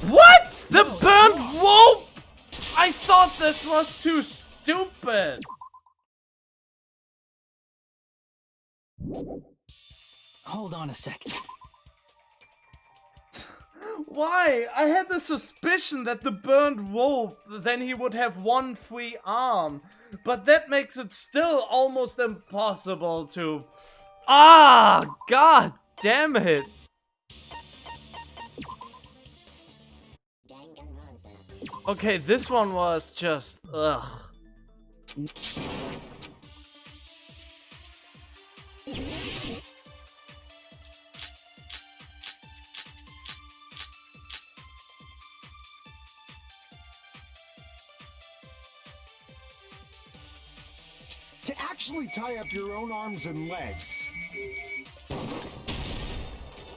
What? The burnt rope? I thought this was too stupid. Hold on a second. Why? I had the suspicion that the burnt rope, then he would have one free arm. But that makes it still almost impossible to... Ah! God damn it! Okay, this one was just... Ugh. To actually tie up your own arms and legs.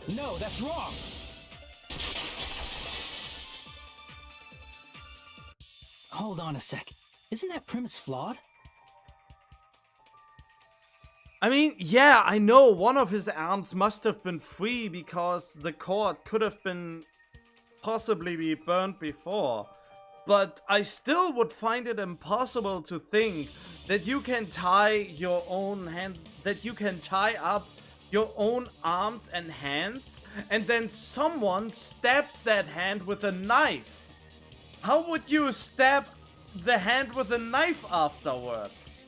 No, that's wrong. Hold on a sec. Isn't that premise flawed? I mean, yeah, I know one of his arms must have been free because the cord could have been possibly be burnt before. But I still would find it impossible to think that you can tie your own hand, that you can tie up your own arms and hands, and then someone stabs that hand with a knife. How would you stab the hand with a knife afterwards?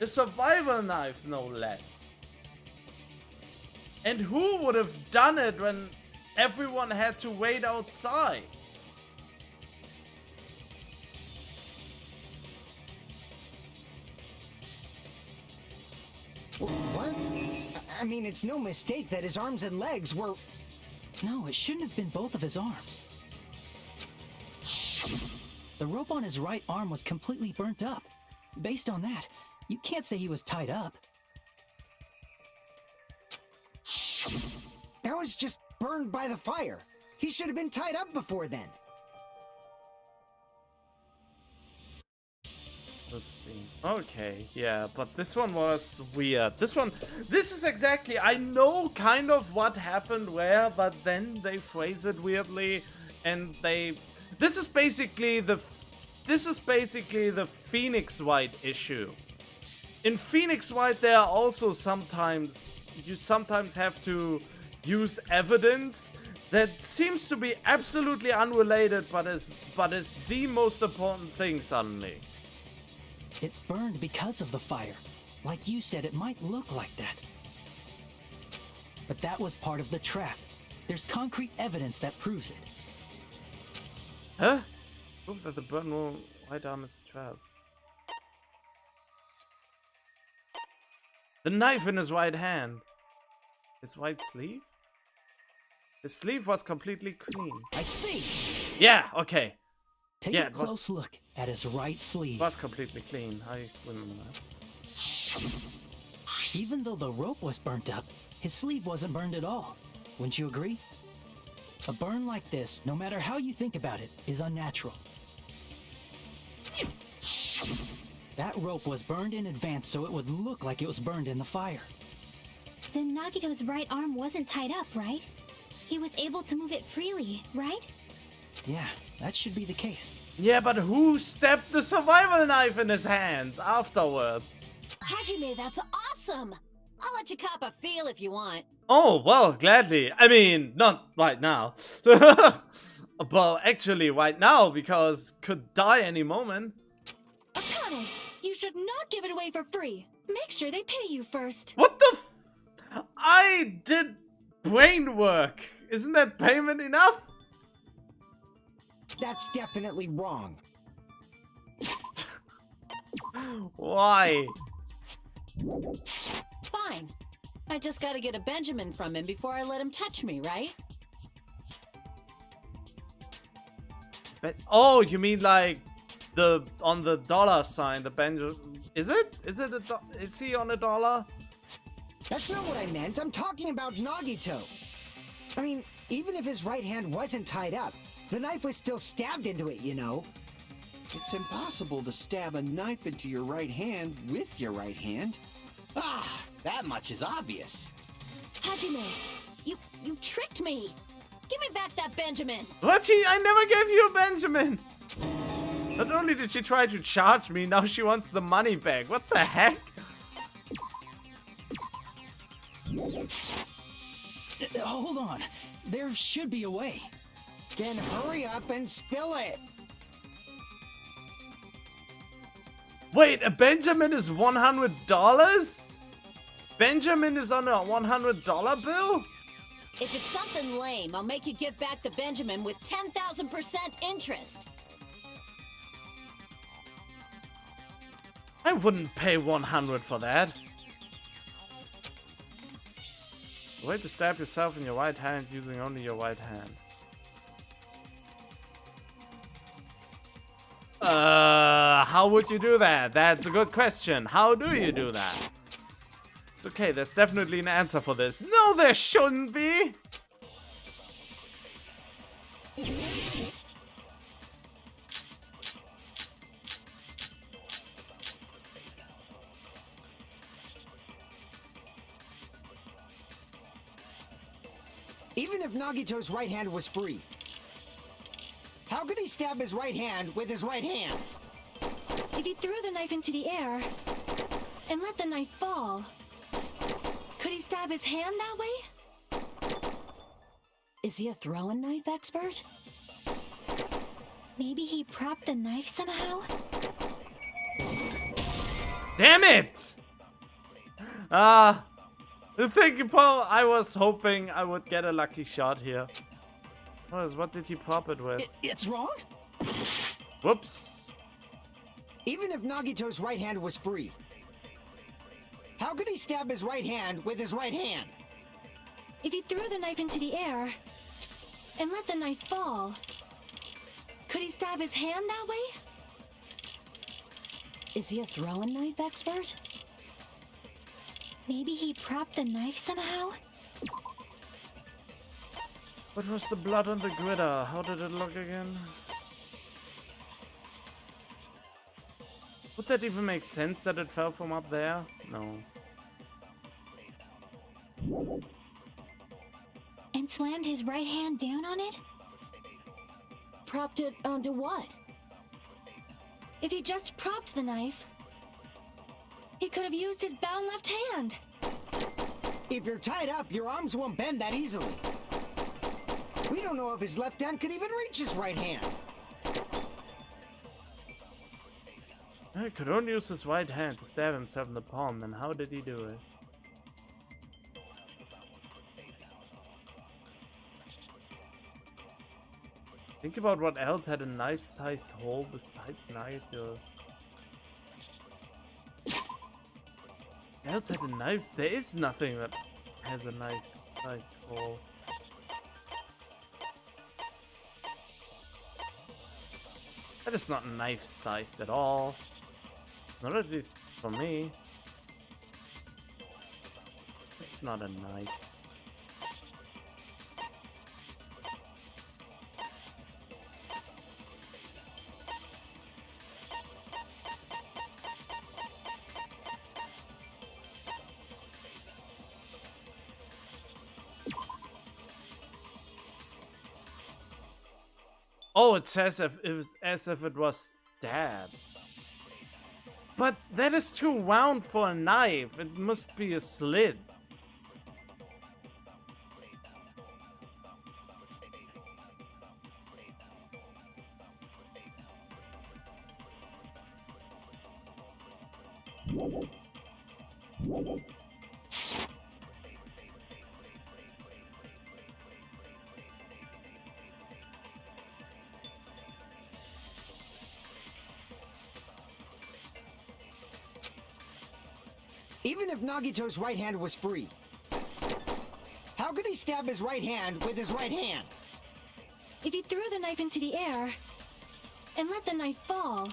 A survival knife, no less. And who would have done it when everyone had to wait outside? What? I mean, it's no mistake that his arms and legs were... No, it shouldn't have been both of his arms. The rope on his right arm was completely burnt up. Based on that, you can't say he was tied up. That was just burned by the fire. He should have been tied up before then. Let's see. Okay, yeah, but this one was weird. This is exactly, I know kind of what happened where, but then they phrase it weirdly, and this is basically the Phoenix White issue. In Phoenix White, there are also you sometimes have to use evidence that seems to be absolutely unrelated, but is the most important thing suddenly. It burned because of the fire. Like you said, it might look like that. But that was part of the trap. There's concrete evidence that proves it. Huh? Proof that the burnt white arm is a trap. The knife in his right hand. His white sleeve? His sleeve was completely clean. I see! Yeah, okay. Take a close look at his right sleeve. It was completely clean. I remember that. Even though the rope was burnt up, his sleeve wasn't burned at all. Wouldn't you agree? A burn like this, no matter how you think about it, is unnatural. That rope was burned in advance so it would look like it was burned in the fire. Then Nagito's right arm wasn't tied up, right? He was able to move it freely, right? Yeah, that should be the case. Yeah, but who stabbed the survival knife in his hand afterwards? Hajime, that's awesome! I'll let you cop a feel if you want. Oh, well, gladly. I mean, not right now. Well, actually, right now, because could die any moment. Akane, you should not give it away for free. Make sure they pay you first. What the I did brain work. Isn't that payment enough? That's definitely wrong. Why? Fine. I just gotta get a Benjamin from him before I let him touch me, right? But, oh, you mean like on the dollar sign, the Benjamin? Is it? Is he on a dollar? That's not what I meant. I'm talking about Nagito. I mean, even if his right hand wasn't tied up, the knife was still stabbed into it, you know. It's impossible to stab a knife into your right hand with your right hand. Ah, that much is obvious. Hajime, you You tricked me! Give me back that Benjamin! What? I never gave you a Benjamin! Not only did she try to charge me, now she wants the money back. What the heck? Hold on. There should be a way. Then hurry up and spill it. Wait, a Benjamin is $100? Benjamin is on a $100 bill? If it's something lame, I'll make you give back the Benjamin with 10,000% interest. I wouldn't pay 100 for that. Way to stab yourself in your right hand using only your right hand. How would you do that? That's a good question. How do you do that? It's okay, there's definitely an answer for this. No, there shouldn't be! Even if Nagito's right hand was free, how could he stab his right hand with his right hand? If he threw the knife into the air and let the knife fall, could he stab his hand that way? Is he a throwing knife expert? Maybe he propped the knife somehow? Damn it! Thank you, Paul. I was hoping I would get a lucky shot here. What did he prop it with? It's wrong? Whoops. Even if Nagito's right hand was free, how could he stab his right hand with his right hand? If he threw the knife into the air and let the knife fall, could he stab his hand that way? Is he a throwing knife expert? Maybe he propped the knife somehow? What was the blood on the gritter? How did it look again? Would that even make sense that it fell from up there? No. And slammed his right hand down on it? Propped it onto what? If he just propped the knife, he could have used his bound left hand. If you're tied up, your arms won't bend that easily. We don't know if his left hand could even reach his right hand. He could only use his right hand to stab himself in the palm, then how did he do it? Think about what else had a knife-sized hole besides Nagito. What else had a knife? There is nothing that has a knife-sized hole. That is not knife-sized at all. Not at least for me. It's not a knife. Oh, it says as if it was stabbed. But that is too round for a knife. It must be a slit. Even if Nagito's right hand was free, how could he stab his right hand with his right hand? If he threw the knife into the air and let the knife fall,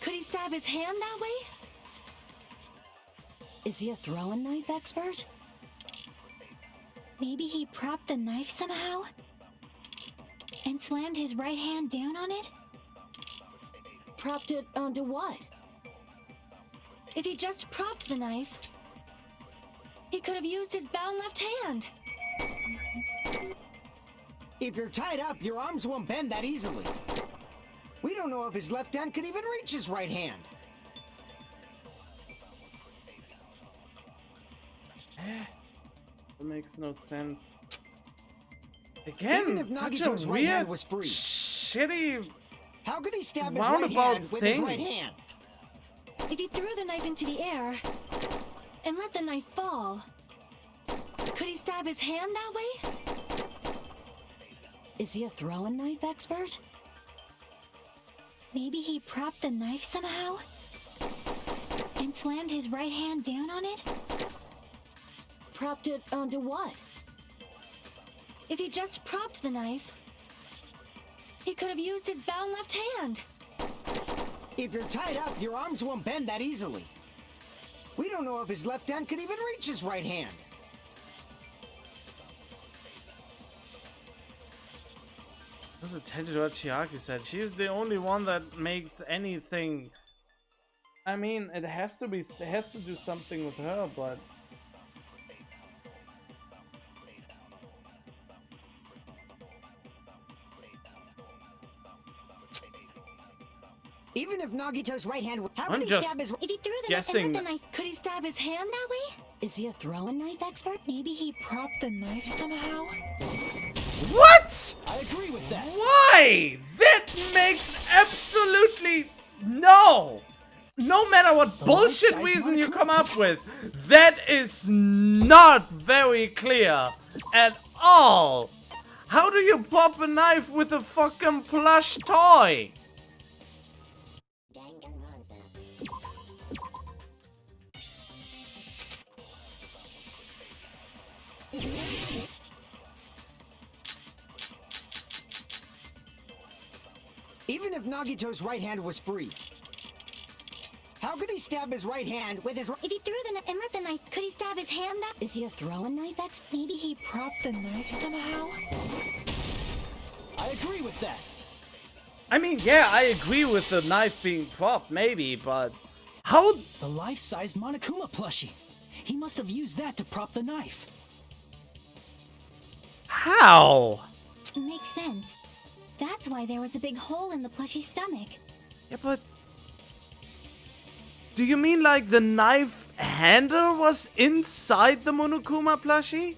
could he stab his hand that way? Is he a throwing knife expert? Maybe he propped the knife somehow? And slammed his right hand down on it? Propped it onto what? If he just propped the knife, he could have used his bound left hand. If you're tied up, your arms won't bend that easily. We don't know if his left hand could even reach his right hand. That makes no sense. Even Again, if such a Nagito's right hand weird, was free, shitty how could he stab his right roundabout hand with his thing. right hand? If he threw the knife into the air and let the knife fall, could he stab his hand that way? Is he a throwing knife expert? Maybe he propped the knife somehow? And slammed his right hand down on it? Propped it onto what? If he just propped the knife, he could have used his bound left hand. If you're tied up, your arms won't bend that easily. We don't know if his left hand could even reach his right hand. Just attention to what Chiaki said. She's the only one that makes anything. I mean, it has to do something with her, but Even if Nagito's right hand, how I'm could he just stab his? If he threw the guessing. knife and let the knife, Could he stab his hand that way? Is he a throwing knife expert? maybe he propped the knife somehow? What? I agree with that. Why? That makes absolutely no. No matter what bullshit life-size reason you Monokuma come up with, that is not very clear at all. How do you pop a knife with a fucking plush toy? Danganronpa. Even if Nagito's right hand was free, how could he stab his right hand with his? If he threw the knife and let the knife, could he stab his hand that? Is he a throwing knife expert? Maybe he propped the knife somehow? I agree with that. I mean, yeah, I agree with the knife being propped, maybe, but how? The life-sized Monokuma plushie. He must have used that to prop the knife. How? Makes sense. That's why there was a big hole in the plushie's stomach. Yeah, but do you mean like the knife handle was inside the Monokuma plushie?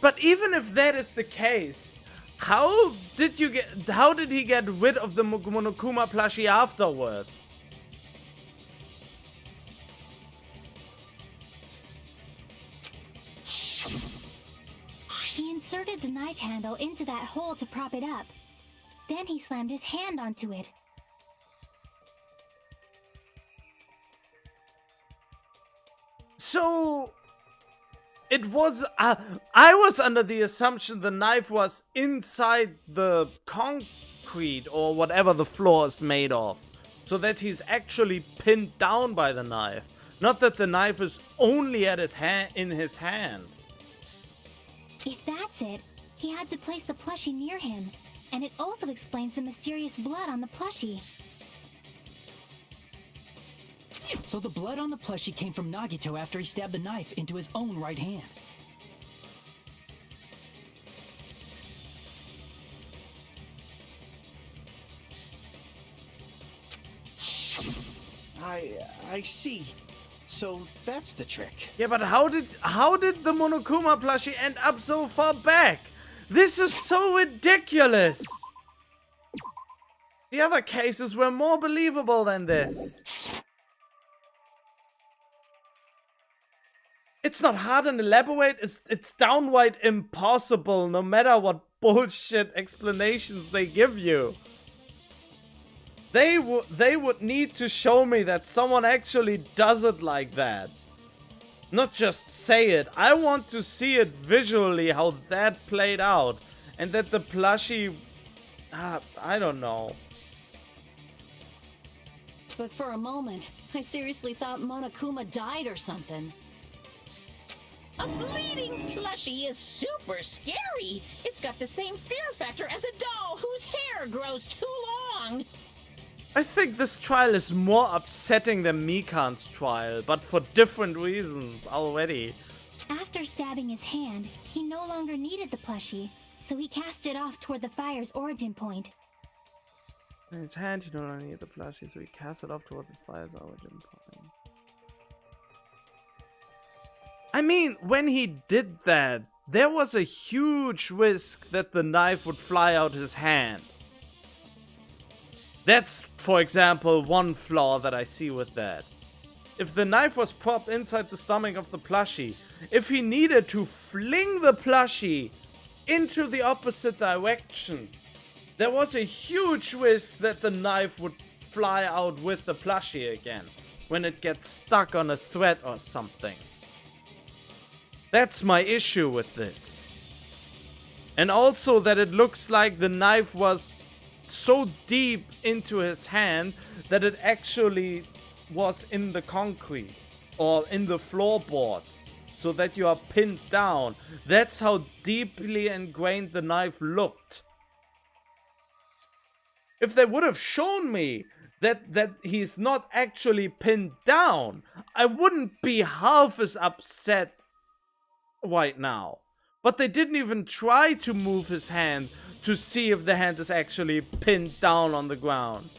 But even if that is the case, how did he get rid of the Monokuma plushie afterwards? He inserted the knife handle into that hole to prop it up. Then he slammed his hand onto it. So it was I was under the assumption the knife was inside the concrete or whatever the floor is made of, so that he's actually pinned down by the knife, not that the knife is only at in his hand. If that's it, he had to place the plushie near him. And it also explains the mysterious blood on the plushie. So the blood on the plushie came from Nagito after he stabbed the knife into his own right hand. I see. So that's the trick. Yeah, but how did the Monokuma plushie end up so far back? This is so ridiculous. The other cases were more believable than this. It's not hard and elaborate, it's downright impossible no matter what bullshit explanations they give you. They would need to show me that someone actually does it like that. Not just say it. I want to see it visually how that played out. And that the plushie... I don't know. But for a moment, I seriously thought Monokuma died or something. A bleeding plushie is super scary. It's got the same fear factor as a doll whose hair grows too long. I think this trial is more upsetting than Mikan's trial, but for different reasons already. After stabbing his hand, he no longer needed the plushie, so he cast it off toward the fire's origin point. In his hand, he no longer needed the plushie, so he cast it off toward the fire's origin point. I mean, when he did that, there was a huge risk that the knife would fly out his hand. That's, for example, one flaw that I see with that. If the knife was propped inside the stomach of the plushie, if he needed to fling the plushie into the opposite direction, there was a huge risk that the knife would fly out with the plushie again when it gets stuck on a thread or something. That's my issue with this. And also that it looks like the knife was so deep into his hand that it actually was in the concrete or in the floorboards so that you are pinned down. That's how deeply ingrained the knife looked. If they would have shown me that he's not actually pinned down, I wouldn't be half as upset right now. But they didn't even try to move his hand to see if the hand is actually pinned down on the ground.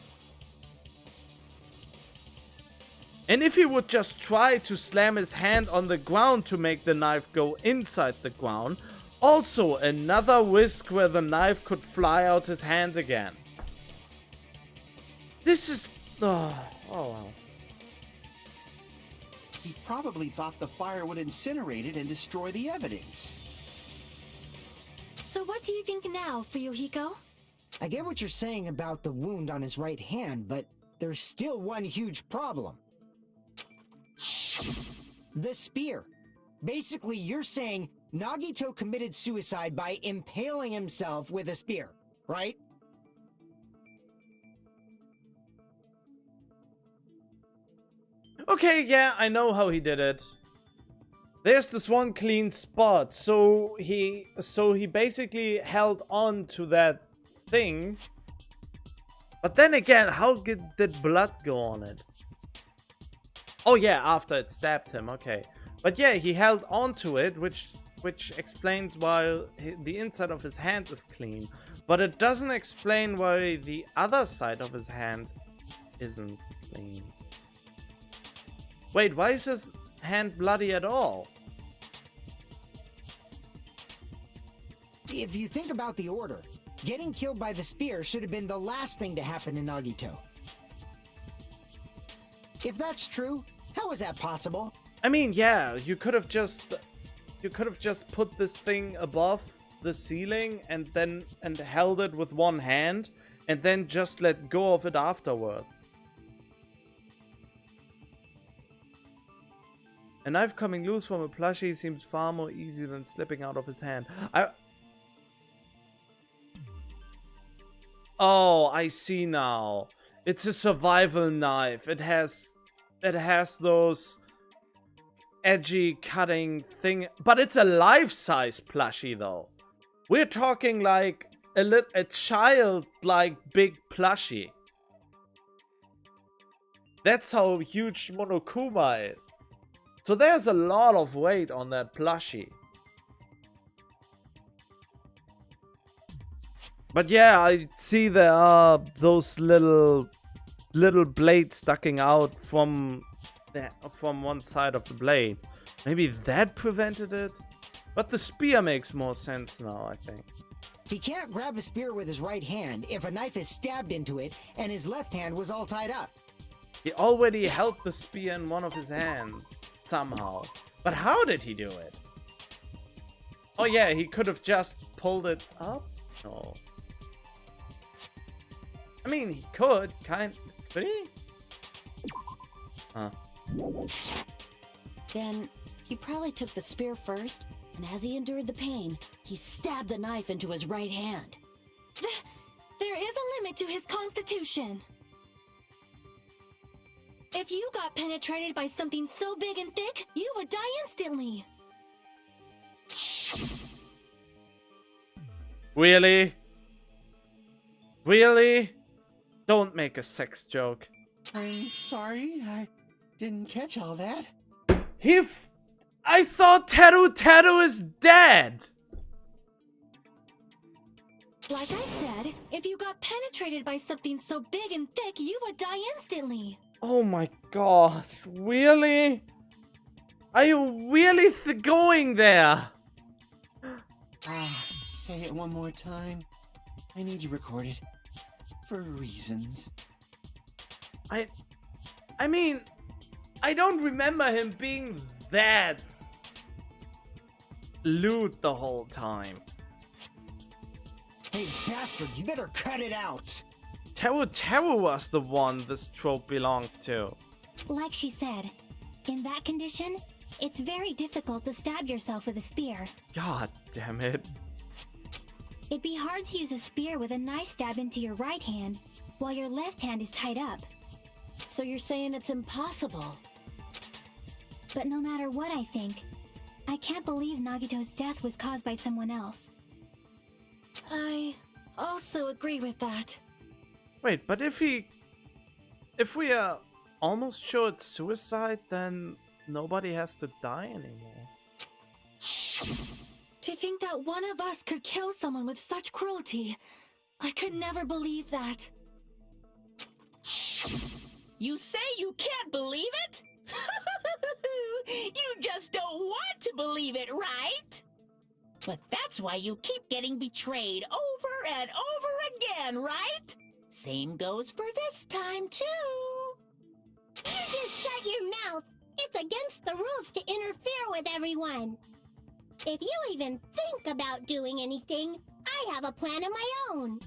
And if he would just try to slam his hand on the ground to make the knife go inside the ground, also another risk where the knife could fly out his hand again. This is... oh wow. He probably thought the fire would incinerate it and destroy the evidence. So what do you think now, Fuyuhiko? I get what you're saying about the wound on his right hand, but there's still one huge problem. The spear. Basically, you're saying Nagito committed suicide by impaling himself with a spear, right? Okay, yeah, I know how he did it. There's this one clean spot, so he basically held on to that thing. But then again, how did blood go on it? Oh yeah, after it stabbed him, okay. But yeah, he held on to it, which explains why the inside of his hand is clean. But it doesn't explain why the other side of his hand isn't clean. Wait, why is his hand bloody at all? If you think about the order, getting killed by the spear should have been the last thing to happen to Nagito. If that's true, how is that possible? I mean, yeah, you could have just put this thing above the ceiling and held it with one hand and then just let go of it afterwards. A knife coming loose from a plushie seems far more easy than slipping out of his hand. Oh, I see now. It's a survival knife. It has those edgy cutting thing, but it's a life-size plushie though. We're talking like a child-like big plushie. That's how huge Monokuma is. So there's a lot of weight on that plushie. But yeah, I see there are those little blades sticking out from one side of the blade. Maybe that prevented it? But the spear makes more sense now, I think. He can't grab a spear with his right hand if a knife is stabbed into it and his left hand was all tied up. He already held the spear in one of his hands. Somehow. But how did he do it? Oh yeah, he could have just pulled it up? No. I mean, he could, could he? Huh. Then he probably took the spear first, and as he endured the pain, he stabbed the knife into his right hand. There is a limit to his constitution. If you got penetrated by something so big and thick, you would die instantly. Really? Really? Don't make a sex joke. I'm sorry, I didn't catch all that. I thought Teru is dead! Like I said, if you got penetrated by something so big and thick, you would die instantly. Oh my god, really? Are you really going there? Say it one more time. I need you recorded. For reasons. I mean, I don't remember him being that lewd the whole time. Hey, bastard, you better cut it out. Teru was the one this trope belonged to. Like she said, in that condition, it's very difficult to stab yourself with a spear. God damn it. It'd be hard to use a spear with a knife stab into your right hand while your left hand is tied up. So you're saying it's impossible? But no matter what I think, I can't believe Nagito's death was caused by someone else. I also agree with that. Wait, but if we are almost sure it's suicide, then nobody has to die anymore. To think that one of us could kill someone with such cruelty, I could never believe that. You say you can't believe it? You just don't want to believe it, right? But that's why you keep getting betrayed over and over again, right? Same goes for this time, too. You just shut your mouth. It's against the rules to interfere with everyone. If you even think about doing anything, I have a plan of my own.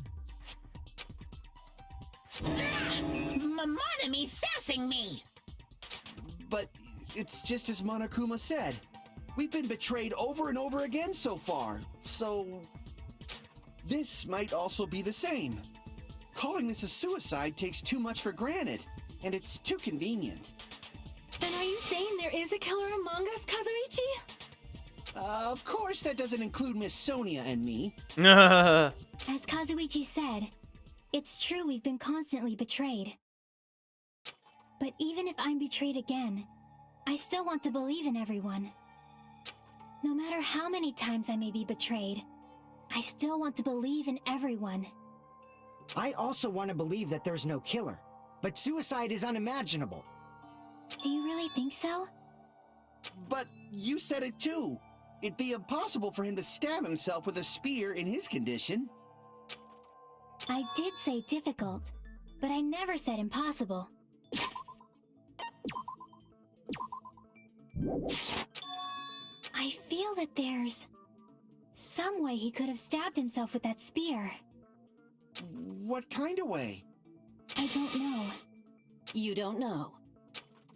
Monami sassing me! But it's just as Monokuma said. We've been betrayed over and over again so far, so this might also be the same. Calling this a suicide takes too much for granted, and it's too convenient. Then are you saying there is a killer among us, Kazuichi? Of course, that doesn't include Miss Sonia and me. As Kazuichi said, it's true we've been constantly betrayed. But even if I'm betrayed again, I still want to believe in everyone. No matter how many times I may be betrayed, I still want to believe in everyone. I also want to believe that there's no killer, but suicide is unimaginable. Do you really think so? But you said it too. It'd be impossible for him to stab himself with a spear in his condition. I did say difficult, but I never said impossible. I feel that there's some way he could have stabbed himself with that spear. What kind of way? I don't know. You don't know.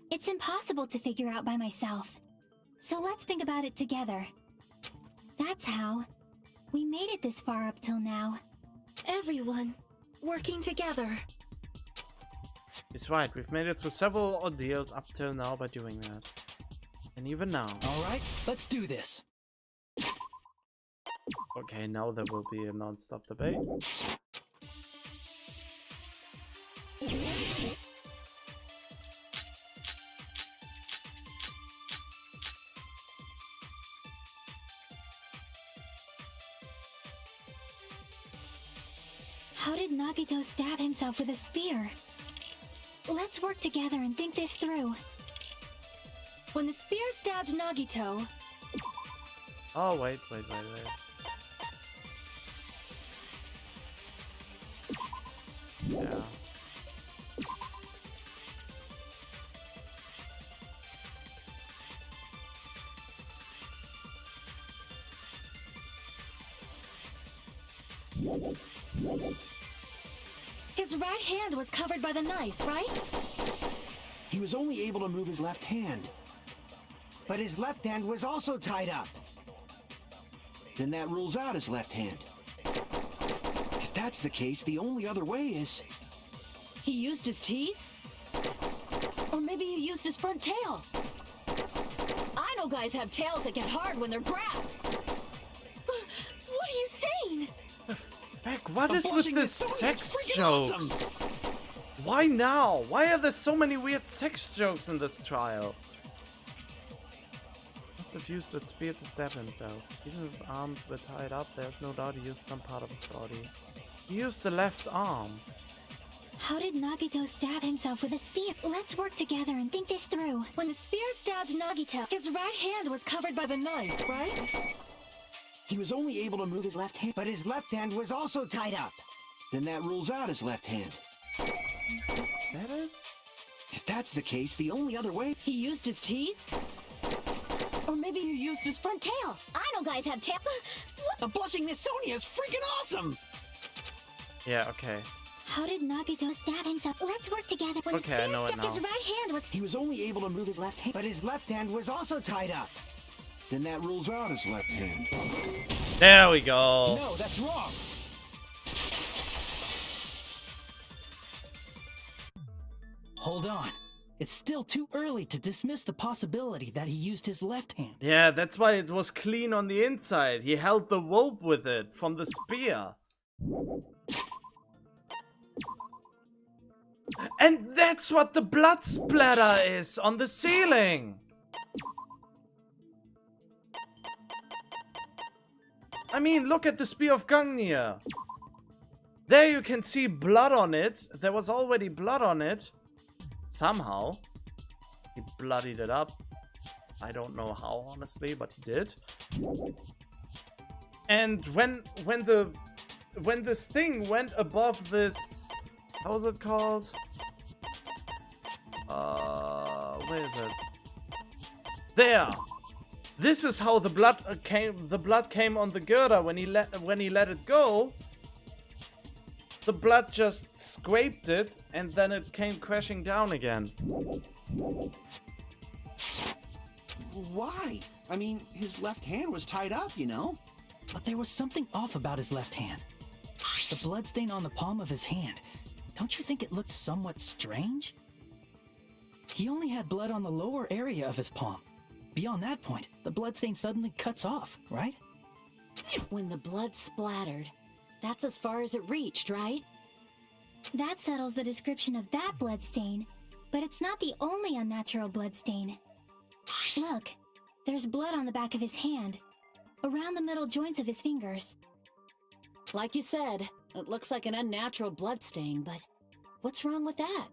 It's impossible to figure out by myself. So let's think about it together. That's how we made it this far up till now. Everyone working together. It's right, we've made it through several ordeals up till now by doing that. And even now. Alright, let's do this. Okay, now there will be a non-stop debate. How did Nagito stab himself with a spear? Let's work together and think this through. When the spear stabbed Nagito... Oh, wait. Yeah. His right hand was covered by the knife, right? He was only able to move his left hand. But his left hand was also tied up. Then that rules out his left hand. If that's the case, the only other way is... He used his teeth? Or maybe he used his front tail. I know guys have tails that get hard when they're grabbed. What are you saying? Heck, what is with Abortion this is so sex freaking jokes? awesome. Why now? Why are there so many weird sex jokes in this trial? must have used that spear to stab himself. Even if his arms were tied up, there's no doubt he used some part of his body. He used the left arm. How did Nagito stab himself with a spear? Let's work together and think this through. When the spear stabbed Nagito, his right hand was covered by the knife, right? He was only able to move his left hand. But his left hand was also tied up. Then that rules out his left hand. Is that it? If that's the case, the only other way... He used his teeth? Or maybe he used his front tail. I know guys have tail. The blushing Miss Sonia is freaking awesome! Yeah, okay. How did Nagito stab himself? Let's work together. When Okay, the I know spear it stuck his now. right hand was... He was only able to move his left hand. But his left hand was also tied up. Then that rules out his left hand. There we go. No, that's wrong. Hold on. It's still too early to dismiss the possibility that he used his left hand. Yeah, that's why it was clean on the inside. He held the rope with it from the spear. And that's what the blood splatter is on the ceiling. I mean, look at the Spear of Gungnir. There you can see blood on it. There was already blood on it. Somehow. He bloodied it up. I don't know how, honestly, but he did. And when this thing went above this... How is it called? Where is it? There! This is how the blood came on the girder when he let it go. The blood just scraped it and then it came crashing down again. Why? I mean, his left hand was tied up, you know? But there was something off about his left hand. The bloodstain on the palm of his hand. Don't you think it looked somewhat strange? He only had blood on the lower area of his palm. Beyond that point, the bloodstain suddenly cuts off, right? When the blood splattered, that's as far as it reached, right? That settles the description of that bloodstain, but it's not the only unnatural bloodstain. Look, there's blood on the back of his hand, around the middle joints of his fingers. Like you said, it looks like an unnatural bloodstain, but what's wrong with that?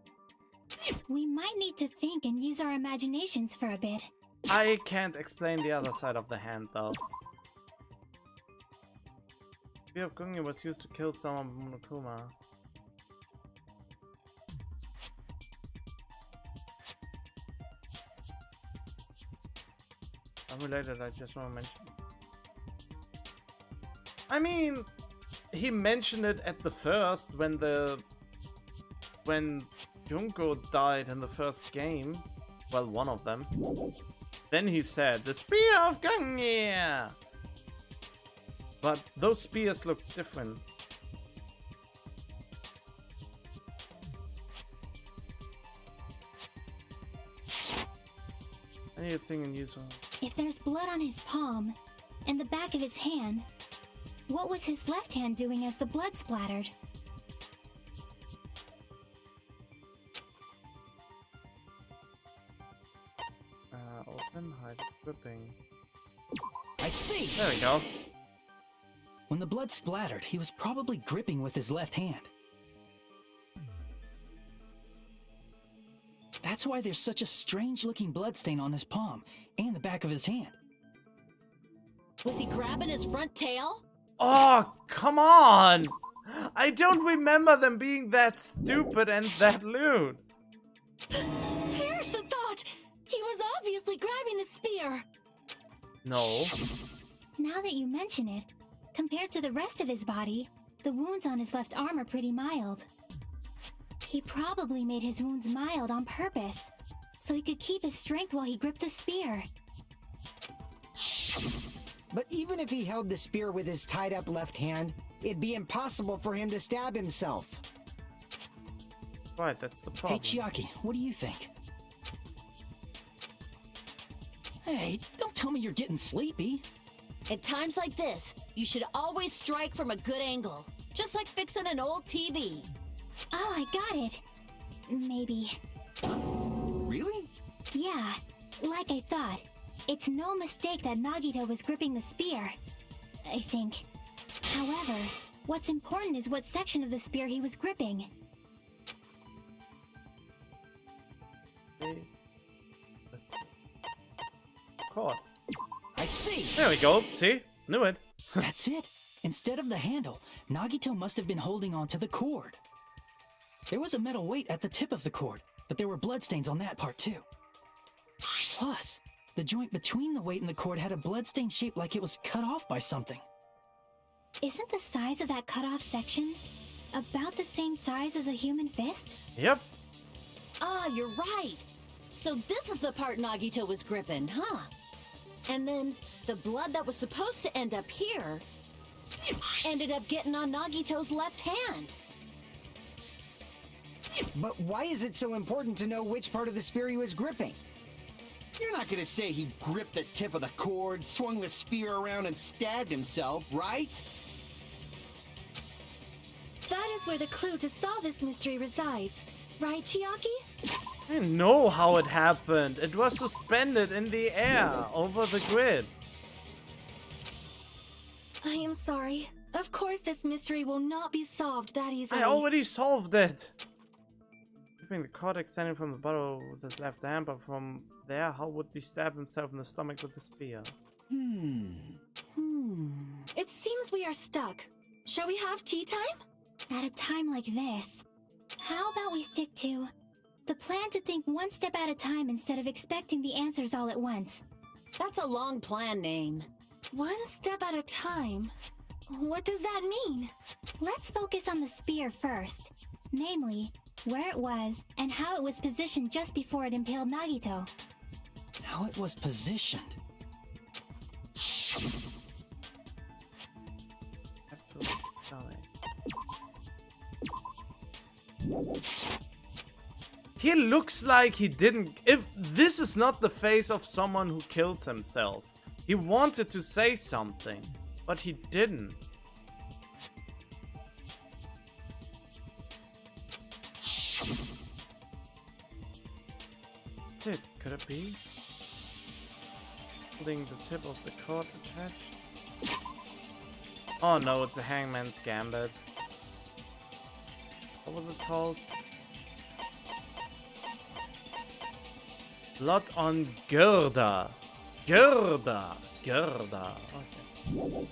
We might need to think and use our imaginations for a bit. I can't explain the other side of the hand, though. Spear of Gungnir was used to kill someone with Monokuma. Unrelated, I just want to mention. I mean, he mentioned it at the first when Junko died in the first game. Well, one of them. Then he said, the Spear of Gungnir! But those spears look different. I need a thing in use. If there's blood on his palm and the back of his hand, what was his left hand doing as the blood splattered? Open, hide, gripping. I see! There we go. When the blood splattered, he was probably gripping with his left hand. That's why there's such a strange-looking bloodstain on his palm and the back of his hand. Was he grabbing his front tail? Oh, come on! I don't remember them being that stupid and that lewd. Perish the thought! He was obviously grabbing the spear. No. Now that you mention it, compared to the rest of his body, the wounds on his left arm are pretty mild. He probably made his wounds mild on purpose, so he could keep his strength while he gripped the spear. But even if he held the spear with his tied-up left hand, it'd be impossible for him to stab himself. Right, that's the Hey, problem. Chiaki, what do you think? Hey, don't tell me you're getting sleepy. At times like this, you should always strike from a good angle, just like fixing an old TV. Oh, I got it. Maybe. Really? Yeah, like I thought. It's no mistake that Nagito was gripping the spear, I think. However, what's important is what section of the spear he was gripping. Caught. I see. There we go. See? Knew it. That's it. Instead of the handle, Nagito must have been holding onto the cord. There was a metal weight at the tip of the cord, but there were bloodstains on that part too. Plus, the joint between the weight and the cord had a bloodstain shape like it was cut off by something. Isn't the size of that cut-off section about the same size as a human fist? Yep. Ah, you're right. So this is the part Nagito was gripping, huh? And then the blood that was supposed to end up here ended up getting on Nagito's left hand. But why is it so important to know which part of the spear he was gripping? You're not gonna say he gripped the tip of the cord, swung the spear around, and stabbed himself, right? That is where the clue to solve this mystery resides. Right, Chiaki? I know how it happened. It was suspended in the air over the grid. I am sorry. Of course this mystery will not be solved that easily. I already solved it. Keeping the cord extending from the bottle with his left hand, but from there, how would he stab himself in the stomach with the spear? It seems we are stuck. Shall we have tea time? At a time like this, how about we stick to the plan to think one step at a time instead of expecting the answers all at once? That's a long plan name. One step at a time? What does that mean? Let's focus on the spear first. Namely, where it was and how it was positioned just before it impaled Nagito. How it was positioned. He looks like he didn't. If this is not the face of someone who kills himself. He wanted to say something, but he didn't. That's it. Could it be? Holding the tip of the cord attached. Oh no, it's a hangman's gambit. What was it called? Blood on Gerda. Gerda. Gerda. Okay.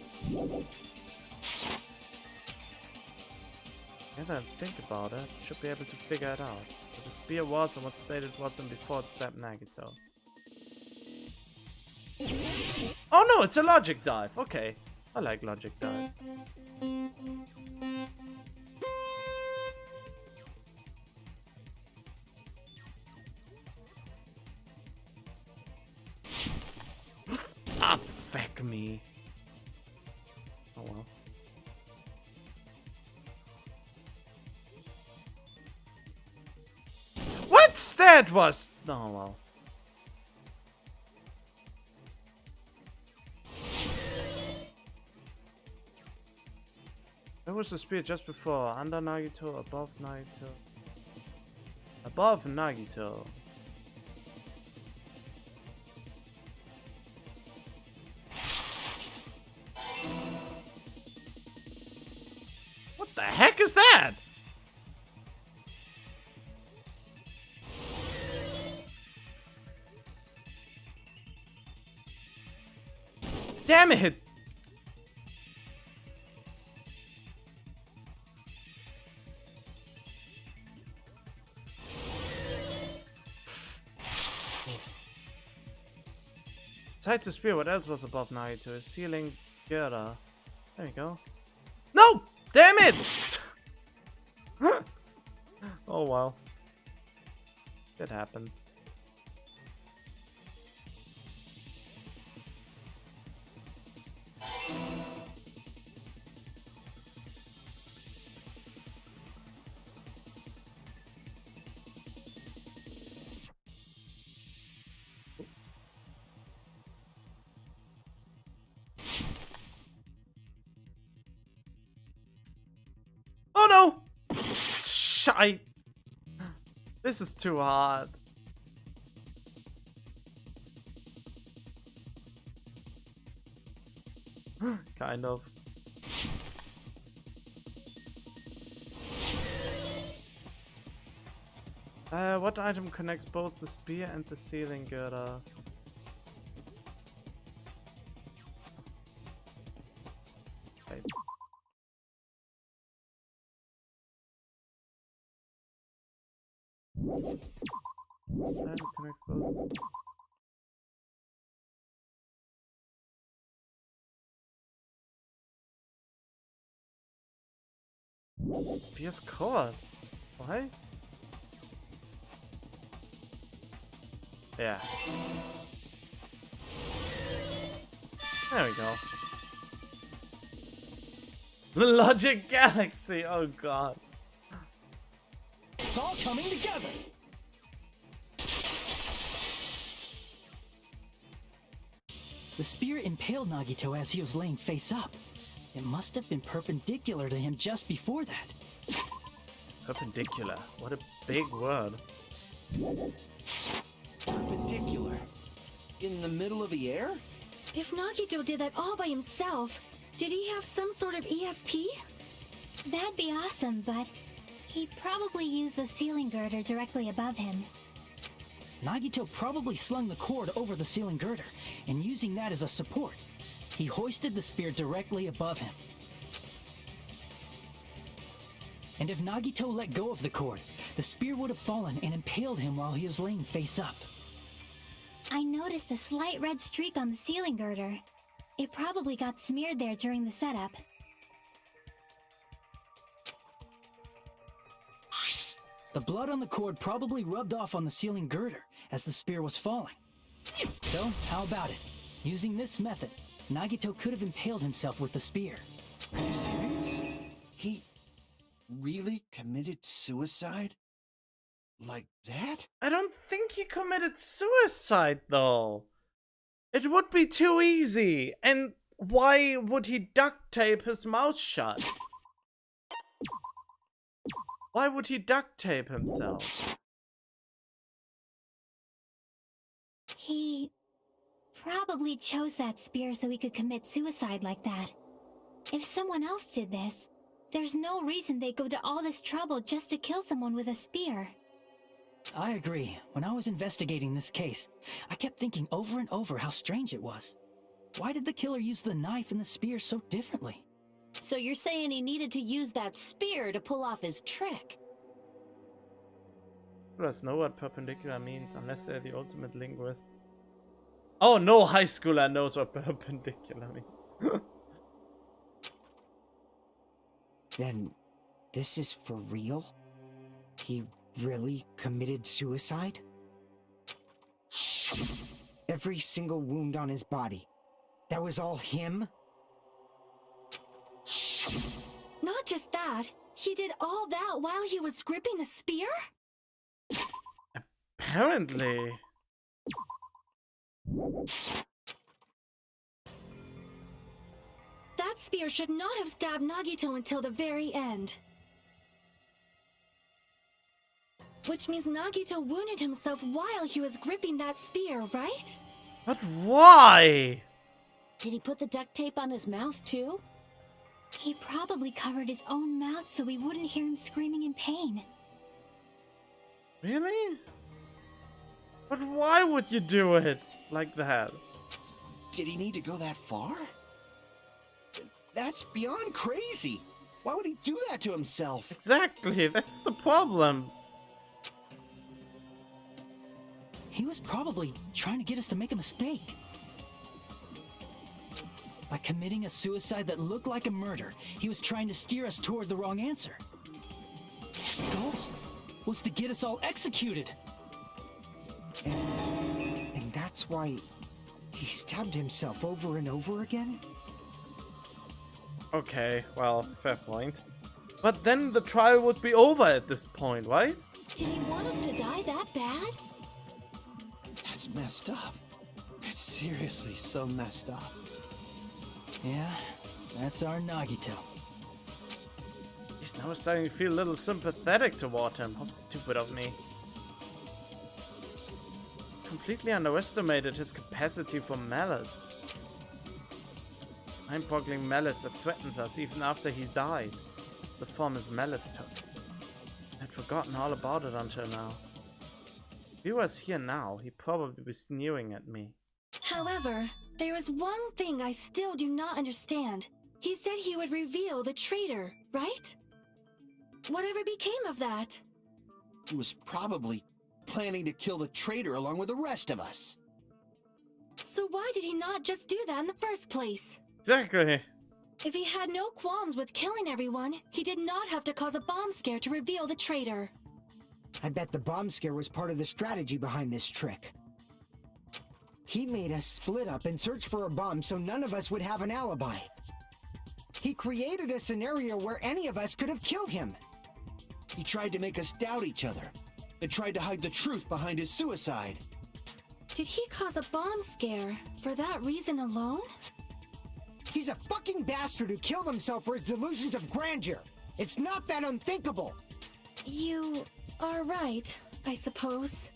Now that I think about it, should be able to figure it out. What the spear was and what state it was in before it stabbed Nagito. Oh no, it's a logic dive. Okay. I like logic dives. Ah, fuck me. Oh well. What's that was? Oh well. Where was the spear just before? Under Nagito, above Nagito. Above Nagito. What the heck is that? Damn it! Besides the spear, what else was above Nagito? A ceiling girder. There you go. No! Damn it! Oh wow. That happens. Oh no! Shite! This is too hard. Kind of. What item connects both the spear and the ceiling girder? Wait. Item connects both. Spear's cord. What? Yeah. There we go. The Logic Galaxy! Oh god. It's all coming together! The spear impaled Nagito as he was laying face up. It must have been perpendicular to him just before that. Perpendicular. What a big word. Perpendicular? In the middle of the air? If Nagito did that all by himself, did he have some sort of ESP? That'd be awesome, but he probably used the ceiling girder directly above him. Nagito probably slung the cord over the ceiling girder, and using that as a support, he hoisted the spear directly above him. And if Nagito let go of the cord, the spear would have fallen and impaled him while he was laying face up. I noticed a slight red streak on the ceiling girder. It probably got smeared there during the setup. The blood on the cord probably rubbed off on the ceiling girder as the spear was falling. So, how about it? Using this method, Nagito could have impaled himself with the spear. Are you serious? He really committed suicide? Like that? I don't think he committed suicide though. It would be too easy. And why would he duct tape his mouth shut? Why would he duct tape himself? He probably chose that spear so he could commit suicide like that. If someone else did this, there's no reason they'd go to all this trouble just to kill someone with a spear. I agree. When I was investigating this case, I kept thinking over and over how strange it was. Why did the killer use the knife and the spear so differently? So you're saying he needed to use that spear to pull off his trick? Who does know what perpendicular means unless they're the ultimate linguist? Oh, no high schooler knows what perpendicular means. Then, this is for real? He really committed suicide? Every single wound on his body, that was all him? Not just that, he did all that while he was gripping a spear? Apparently. That spear should not have stabbed Nagito until the very end. Which means Nagito wounded himself while he was gripping that spear, right? But why? Did he put the duct tape on his mouth too? He probably covered his own mouth so we wouldn't hear him screaming in pain. Really? But why would you do it like that? Did he need to go that far? That's beyond crazy. Why would he do that to himself? Exactly, that's the problem. He was probably trying to get us to make a mistake. By committing a suicide that looked like a murder, he was trying to steer us toward the wrong answer. His goal was to get us all executed. And that's why he stabbed himself over and over again? Okay, well, fair point. But then the trial would be over at this point, right? Did he want us to die that bad? That's messed up. It's seriously so messed up. Yeah, that's our Nagito. Jeez, now I'm starting to feel a little sympathetic toward him. How stupid of me. Completely underestimated his capacity for malice. mind-boggling malice that threatens us even after he died. It's the form his malice took. I'd forgotten all about it until now. If he was here now, he'd probably be sneering at me. However, there is one thing I still do not understand. He said he would reveal the traitor, right? Whatever became of that? He was probably planning to kill the traitor along with the rest of us. So why did he not just do that in the first place? Exactly. If he had no qualms with killing everyone, he did not have to cause a bomb scare to reveal the traitor. I bet the bomb scare was part of the strategy behind this trick. He made us split up and search for a bomb so none of us would have an alibi. He created a scenario where any of us could have killed him. He tried to make us doubt each other and tried to hide the truth behind his suicide. Did he cause a bomb scare for that reason alone? He's a fucking bastard who killed himself for his delusions of grandeur. It's not that unthinkable. You are right, I suppose.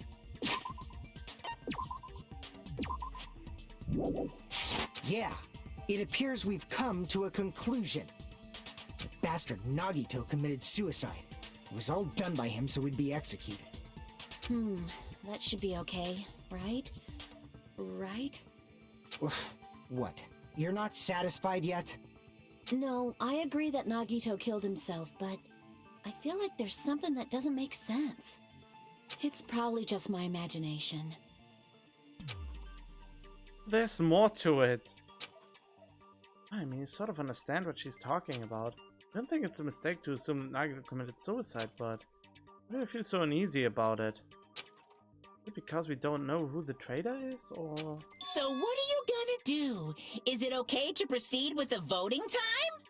Yeah, it appears we've come to a conclusion. The bastard Nagito committed suicide. It was all done by him so we'd be executed. That should be okay, right? Right? What? You're not satisfied yet? No, I agree that Nagito killed himself, but I feel like there's something that doesn't make sense. It's probably just my imagination. There's more to it. I mean, you sort of understand what she's talking about. I don't think it's a mistake to assume that Nagito committed suicide, but why do I feel so uneasy about it? Is it because we don't know who the traitor is, or...? So what are you gonna do? Is it okay to proceed with the voting time?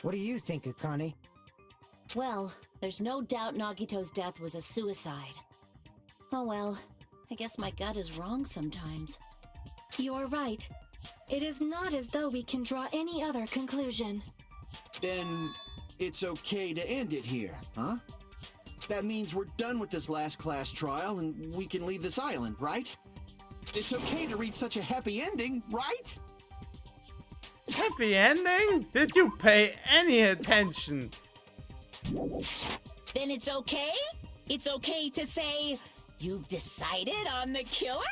What do you think, Akane? Well, there's no doubt Nagito's death was a suicide. Oh well, I guess my gut is wrong sometimes. You are right. It is not as though we can draw any other conclusion. Then it's okay to end it here, huh? That means we're done with this last class trial and we can leave this island, right? It's okay to reach such a happy ending, right? Happy ending? Did you pay any attention? Then it's okay? It's okay to say, you've decided on the killer?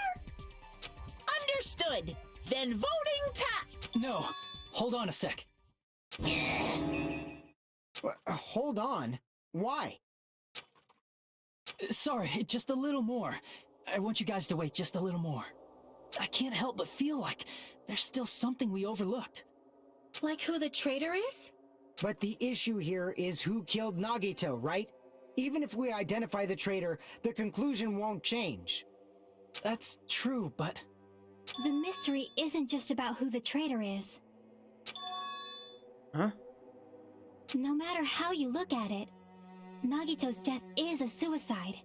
Understood. Then voting time. No, hold on a sec. Hold on. Why? Sorry, just a little more. I want you guys to wait just a little more. I can't help but feel like there's still something we overlooked. Like who the traitor is? But the issue here is who killed Nagito, right? Even if we identify the traitor, the conclusion won't change. That's true, but... The mystery isn't just about who the traitor is. Huh? No matter how you look at it, Nagito's death is a suicide.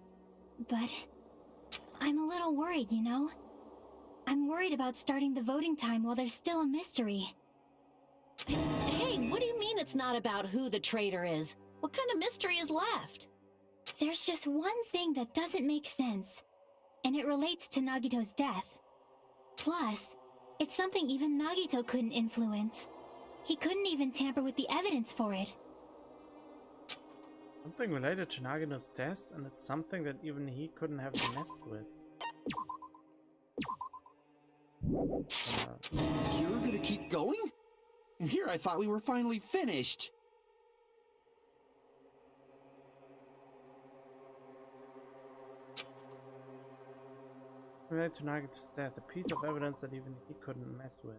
But I'm a little worried, you know? I'm worried about starting the voting time while there's still a mystery. Hey, what do you mean it's not about who the traitor is? What kind of mystery is left? There's just one thing that doesn't make sense, and it relates to Nagito's death. Plus, it's something even Nagito couldn't influence. He couldn't even tamper with the evidence for it. Something related to Nagito's death, and it's something that even he couldn't have messed with. You're gonna keep going? Here I thought we were finally finished. Related to Nagito's death, a piece of evidence that even he couldn't mess with.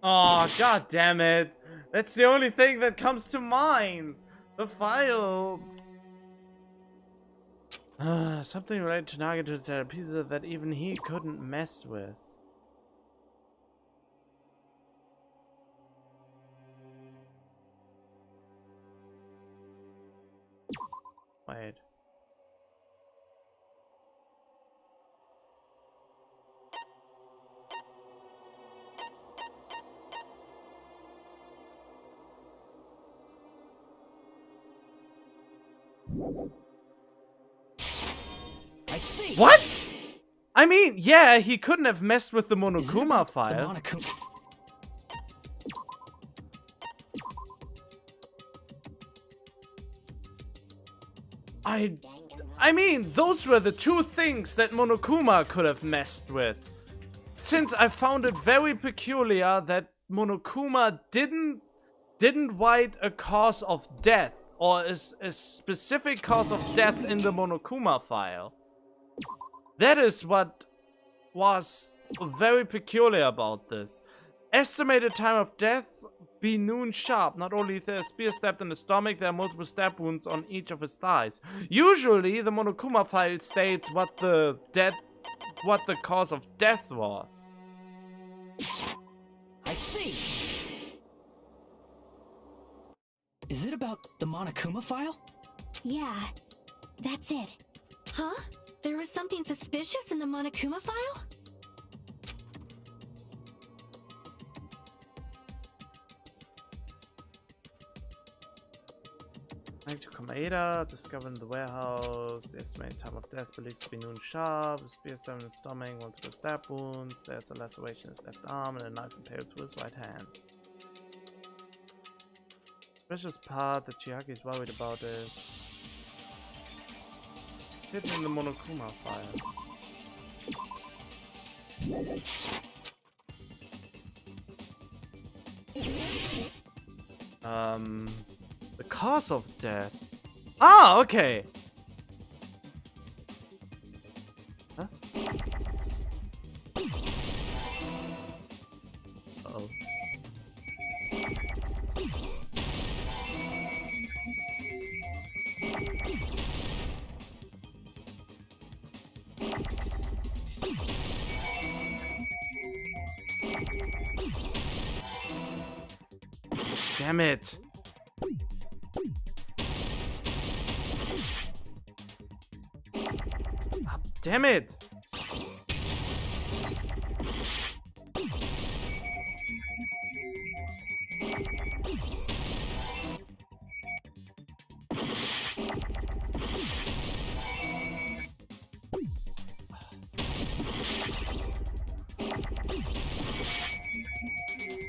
Oh, god damn it. That's the only thing that comes to mind. The file. Something related to Nagito therapy that even he couldn't mess with. Wait. I see. What? I mean, yeah, he couldn't have messed with the Is it Monokuma about file. The Monokuma. I mean, those were the two things that Monokuma could have messed with. Since I found it very peculiar that Monokuma didn't write a cause of death or a specific cause of death in the Monokuma file. That is what was very peculiar about this. Estimated time of death be noon sharp. Not only is there a spear stabbed in the stomach, there are multiple stab wounds on each of his thighs. Usually, the Monokuma file states what the cause of death was. I see. Is it about the Monokuma file? Yeah, that's it. Huh? There was something suspicious in the Monokuma file? To Komaeda, discovered in the warehouse. The estimated time of death believed to be noon sharp. A spear stabbed in the stomach, multiple stab wounds. There's a laceration in his left arm and a knife impaled to his right hand. The precious part that Chiaki is worried about is it's hidden in the Monokuma file. The cause of death. Ah, okay. Huh? Uh-oh. Damn it. Damn it!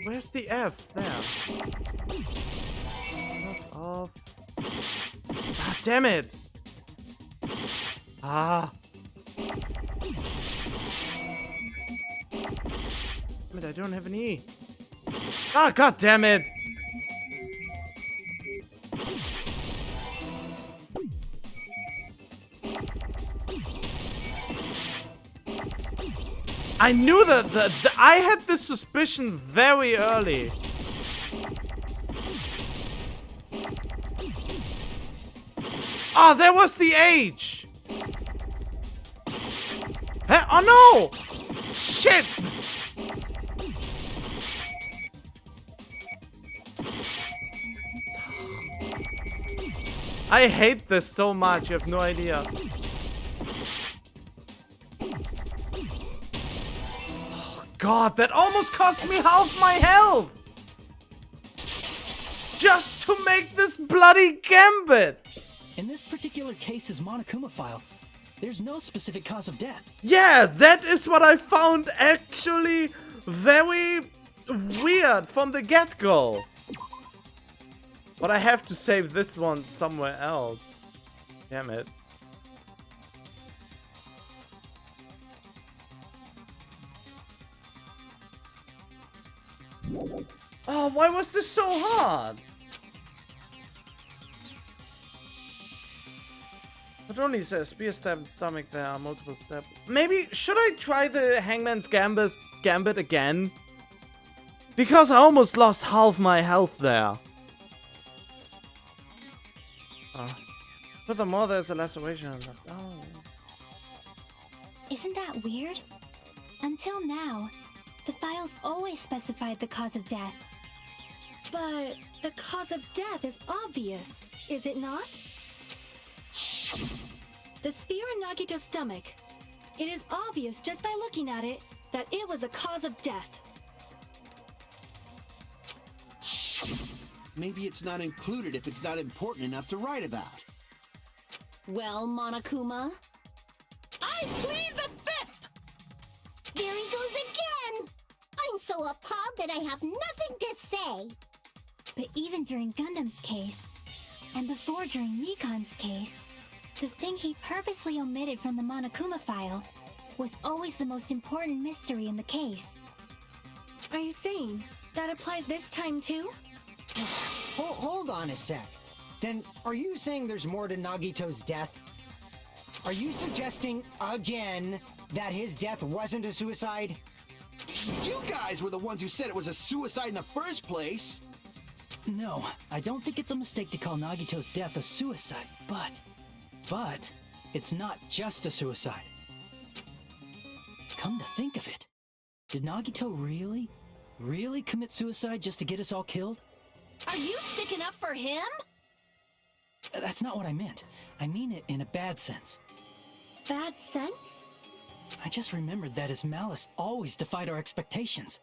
Where's the F? There. Close off. Ah, damn it! Ah. Damn it, I don't have an E. Ah, god damn it! I knew that I had this suspicion very early. Ah, there was the H! Huh? Oh no! Shit! I hate this so much, you have no idea. Oh god, that almost cost me half my health! Just to make this bloody gambit! In this particular case's Monokuma file, there's no specific cause of death. Yeah, that is what I found actually very weird from the get-go. But I have to save this one somewhere else. Damn it. Oh, why was this so hard? Not only is there a spear stab in the stomach, there are multiple stabs. Maybe, should I try the Hangman's Gambit again? Because I almost lost half my health there. Furthermore, there's a laceration left. Oh. Isn't that weird? Until now, the files always specified the cause of death. But the cause of death is obvious, is it not? The spear in Nagito's stomach. It is obvious just by looking at it that it was a cause of death. Maybe it's not included if it's not important enough to write about. Well, Monokuma? I plead the fifth! There he goes again! I'm so appalled that I have nothing to say. But even during Gundam's case, and before during Mikan's case, the thing he purposely omitted from the Monokuma file was always the most important mystery in the case. Are you saying that applies this time too? Hold on a sec. Then, are you saying there's more to Nagito's death? Are you suggesting, again, that his death wasn't a suicide? You guys were the ones who said it was a suicide in the first place! No, I don't think it's a mistake to call Nagito's death a suicide, but it's not just a suicide. Come to think of it, did Nagito really commit suicide just to get us all killed? Are you sticking up for him? That's not what I meant. I mean it in a bad sense. Bad sense? I just remembered that his malice always defied our expectations,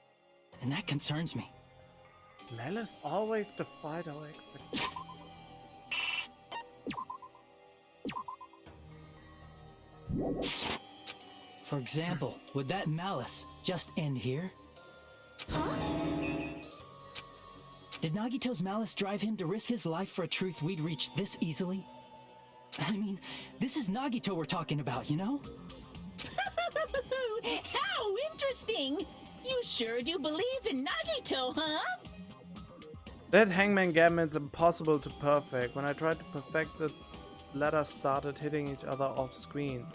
and that concerns me. Malice always defied our expectations. For example, would that malice just end here? Huh? Did Nagito's malice drive him to risk his life for a truth we'd reach this easily? I mean, this is Nagito we're talking about, you know? How interesting! You sure do believe in Nagito, huh? That Hangman Gambit's impossible to perfect. When I tried to perfect it, letters started hitting each other off screen.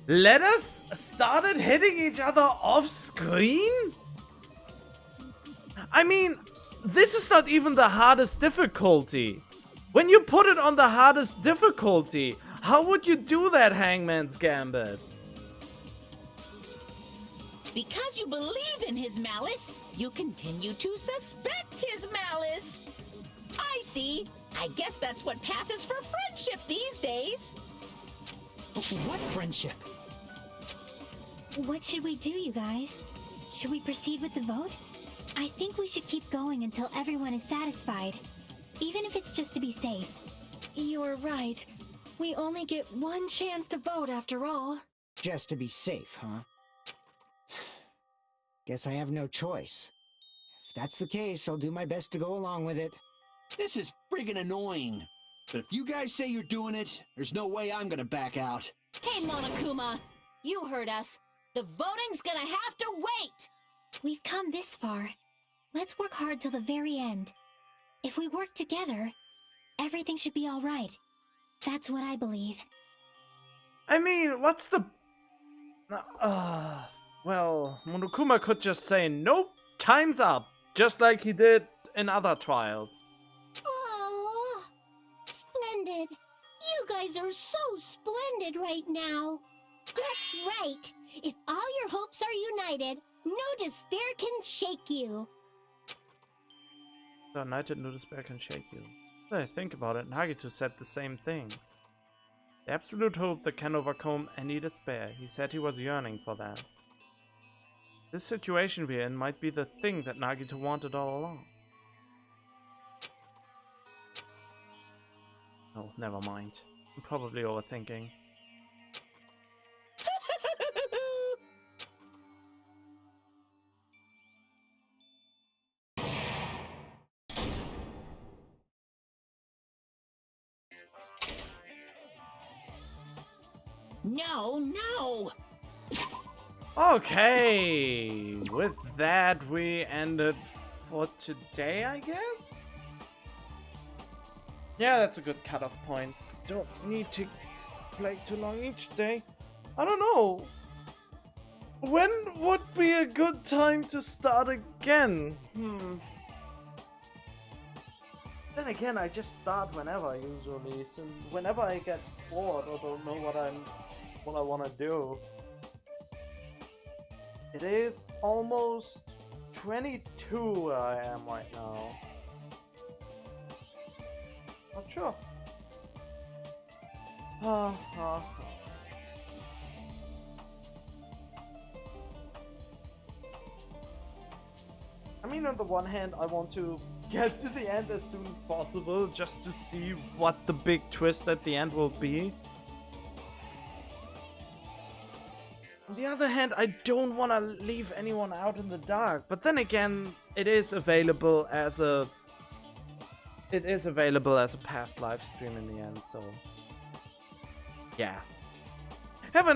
Letters started hitting each other off screen? I mean, this is not even the hardest difficulty. When you put it on the hardest difficulty, how would you do that, Hangman's Gambit? Because you believe in his malice, you continue to suspect his malice. I see. I guess that's what passes for friendship these days. What friendship? What should we do, you guys? Should we proceed with the vote? I think we should keep going until everyone is satisfied, even if it's just to be safe. You're right. We only get one chance to vote after all. Just to be safe, huh? Guess I have no choice. If that's the case, I'll do my best to go along with it. This is friggin' annoying. But if you guys say you're doing it, there's no way I'm gonna back out. Hey, Monokuma! You heard us. The voting's gonna have to wait! We've come this far. Let's work hard till the very end. If we work together, everything should be alright. That's what I believe. I mean, what's the... well, Monokuma could just say, nope, time's up. Just like he did in other trials. Oh, splendid. You guys are so splendid right now. That's right. If all your hopes are united, no despair can shake you. So united, no despair can shake you. When I think about it, Nagito said the same thing. The absolute hope that can overcome any despair. He said he was yearning for that. This situation we're in might be the thing that Nagito wanted all along. Oh, never mind. I'm probably overthinking. No! Okay, with that we ended for today, I guess? Yeah, that's a good cutoff point. Don't need to play too long each day. I don't know. When would be a good time to start again? Then again, I just start whenever usually, so whenever I get bored or don't know what I want to do. It is almost 22 where I am right now. Not sure. I mean, on the one hand, I want to get to the end as soon as possible, just to see what the big twist at the end will be. On the other hand, I don't want to leave anyone out in the dark. But then again, it is available as a past live stream in the end, so yeah. Have a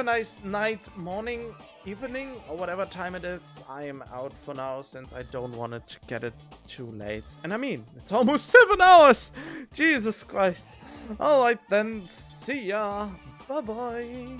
nice night, morning, evening, or whatever time it is. I am out for now since I don't want to get it too late. And I mean, it's almost 7 hours! Jesus Christ. Alright then, see ya. Bye bye.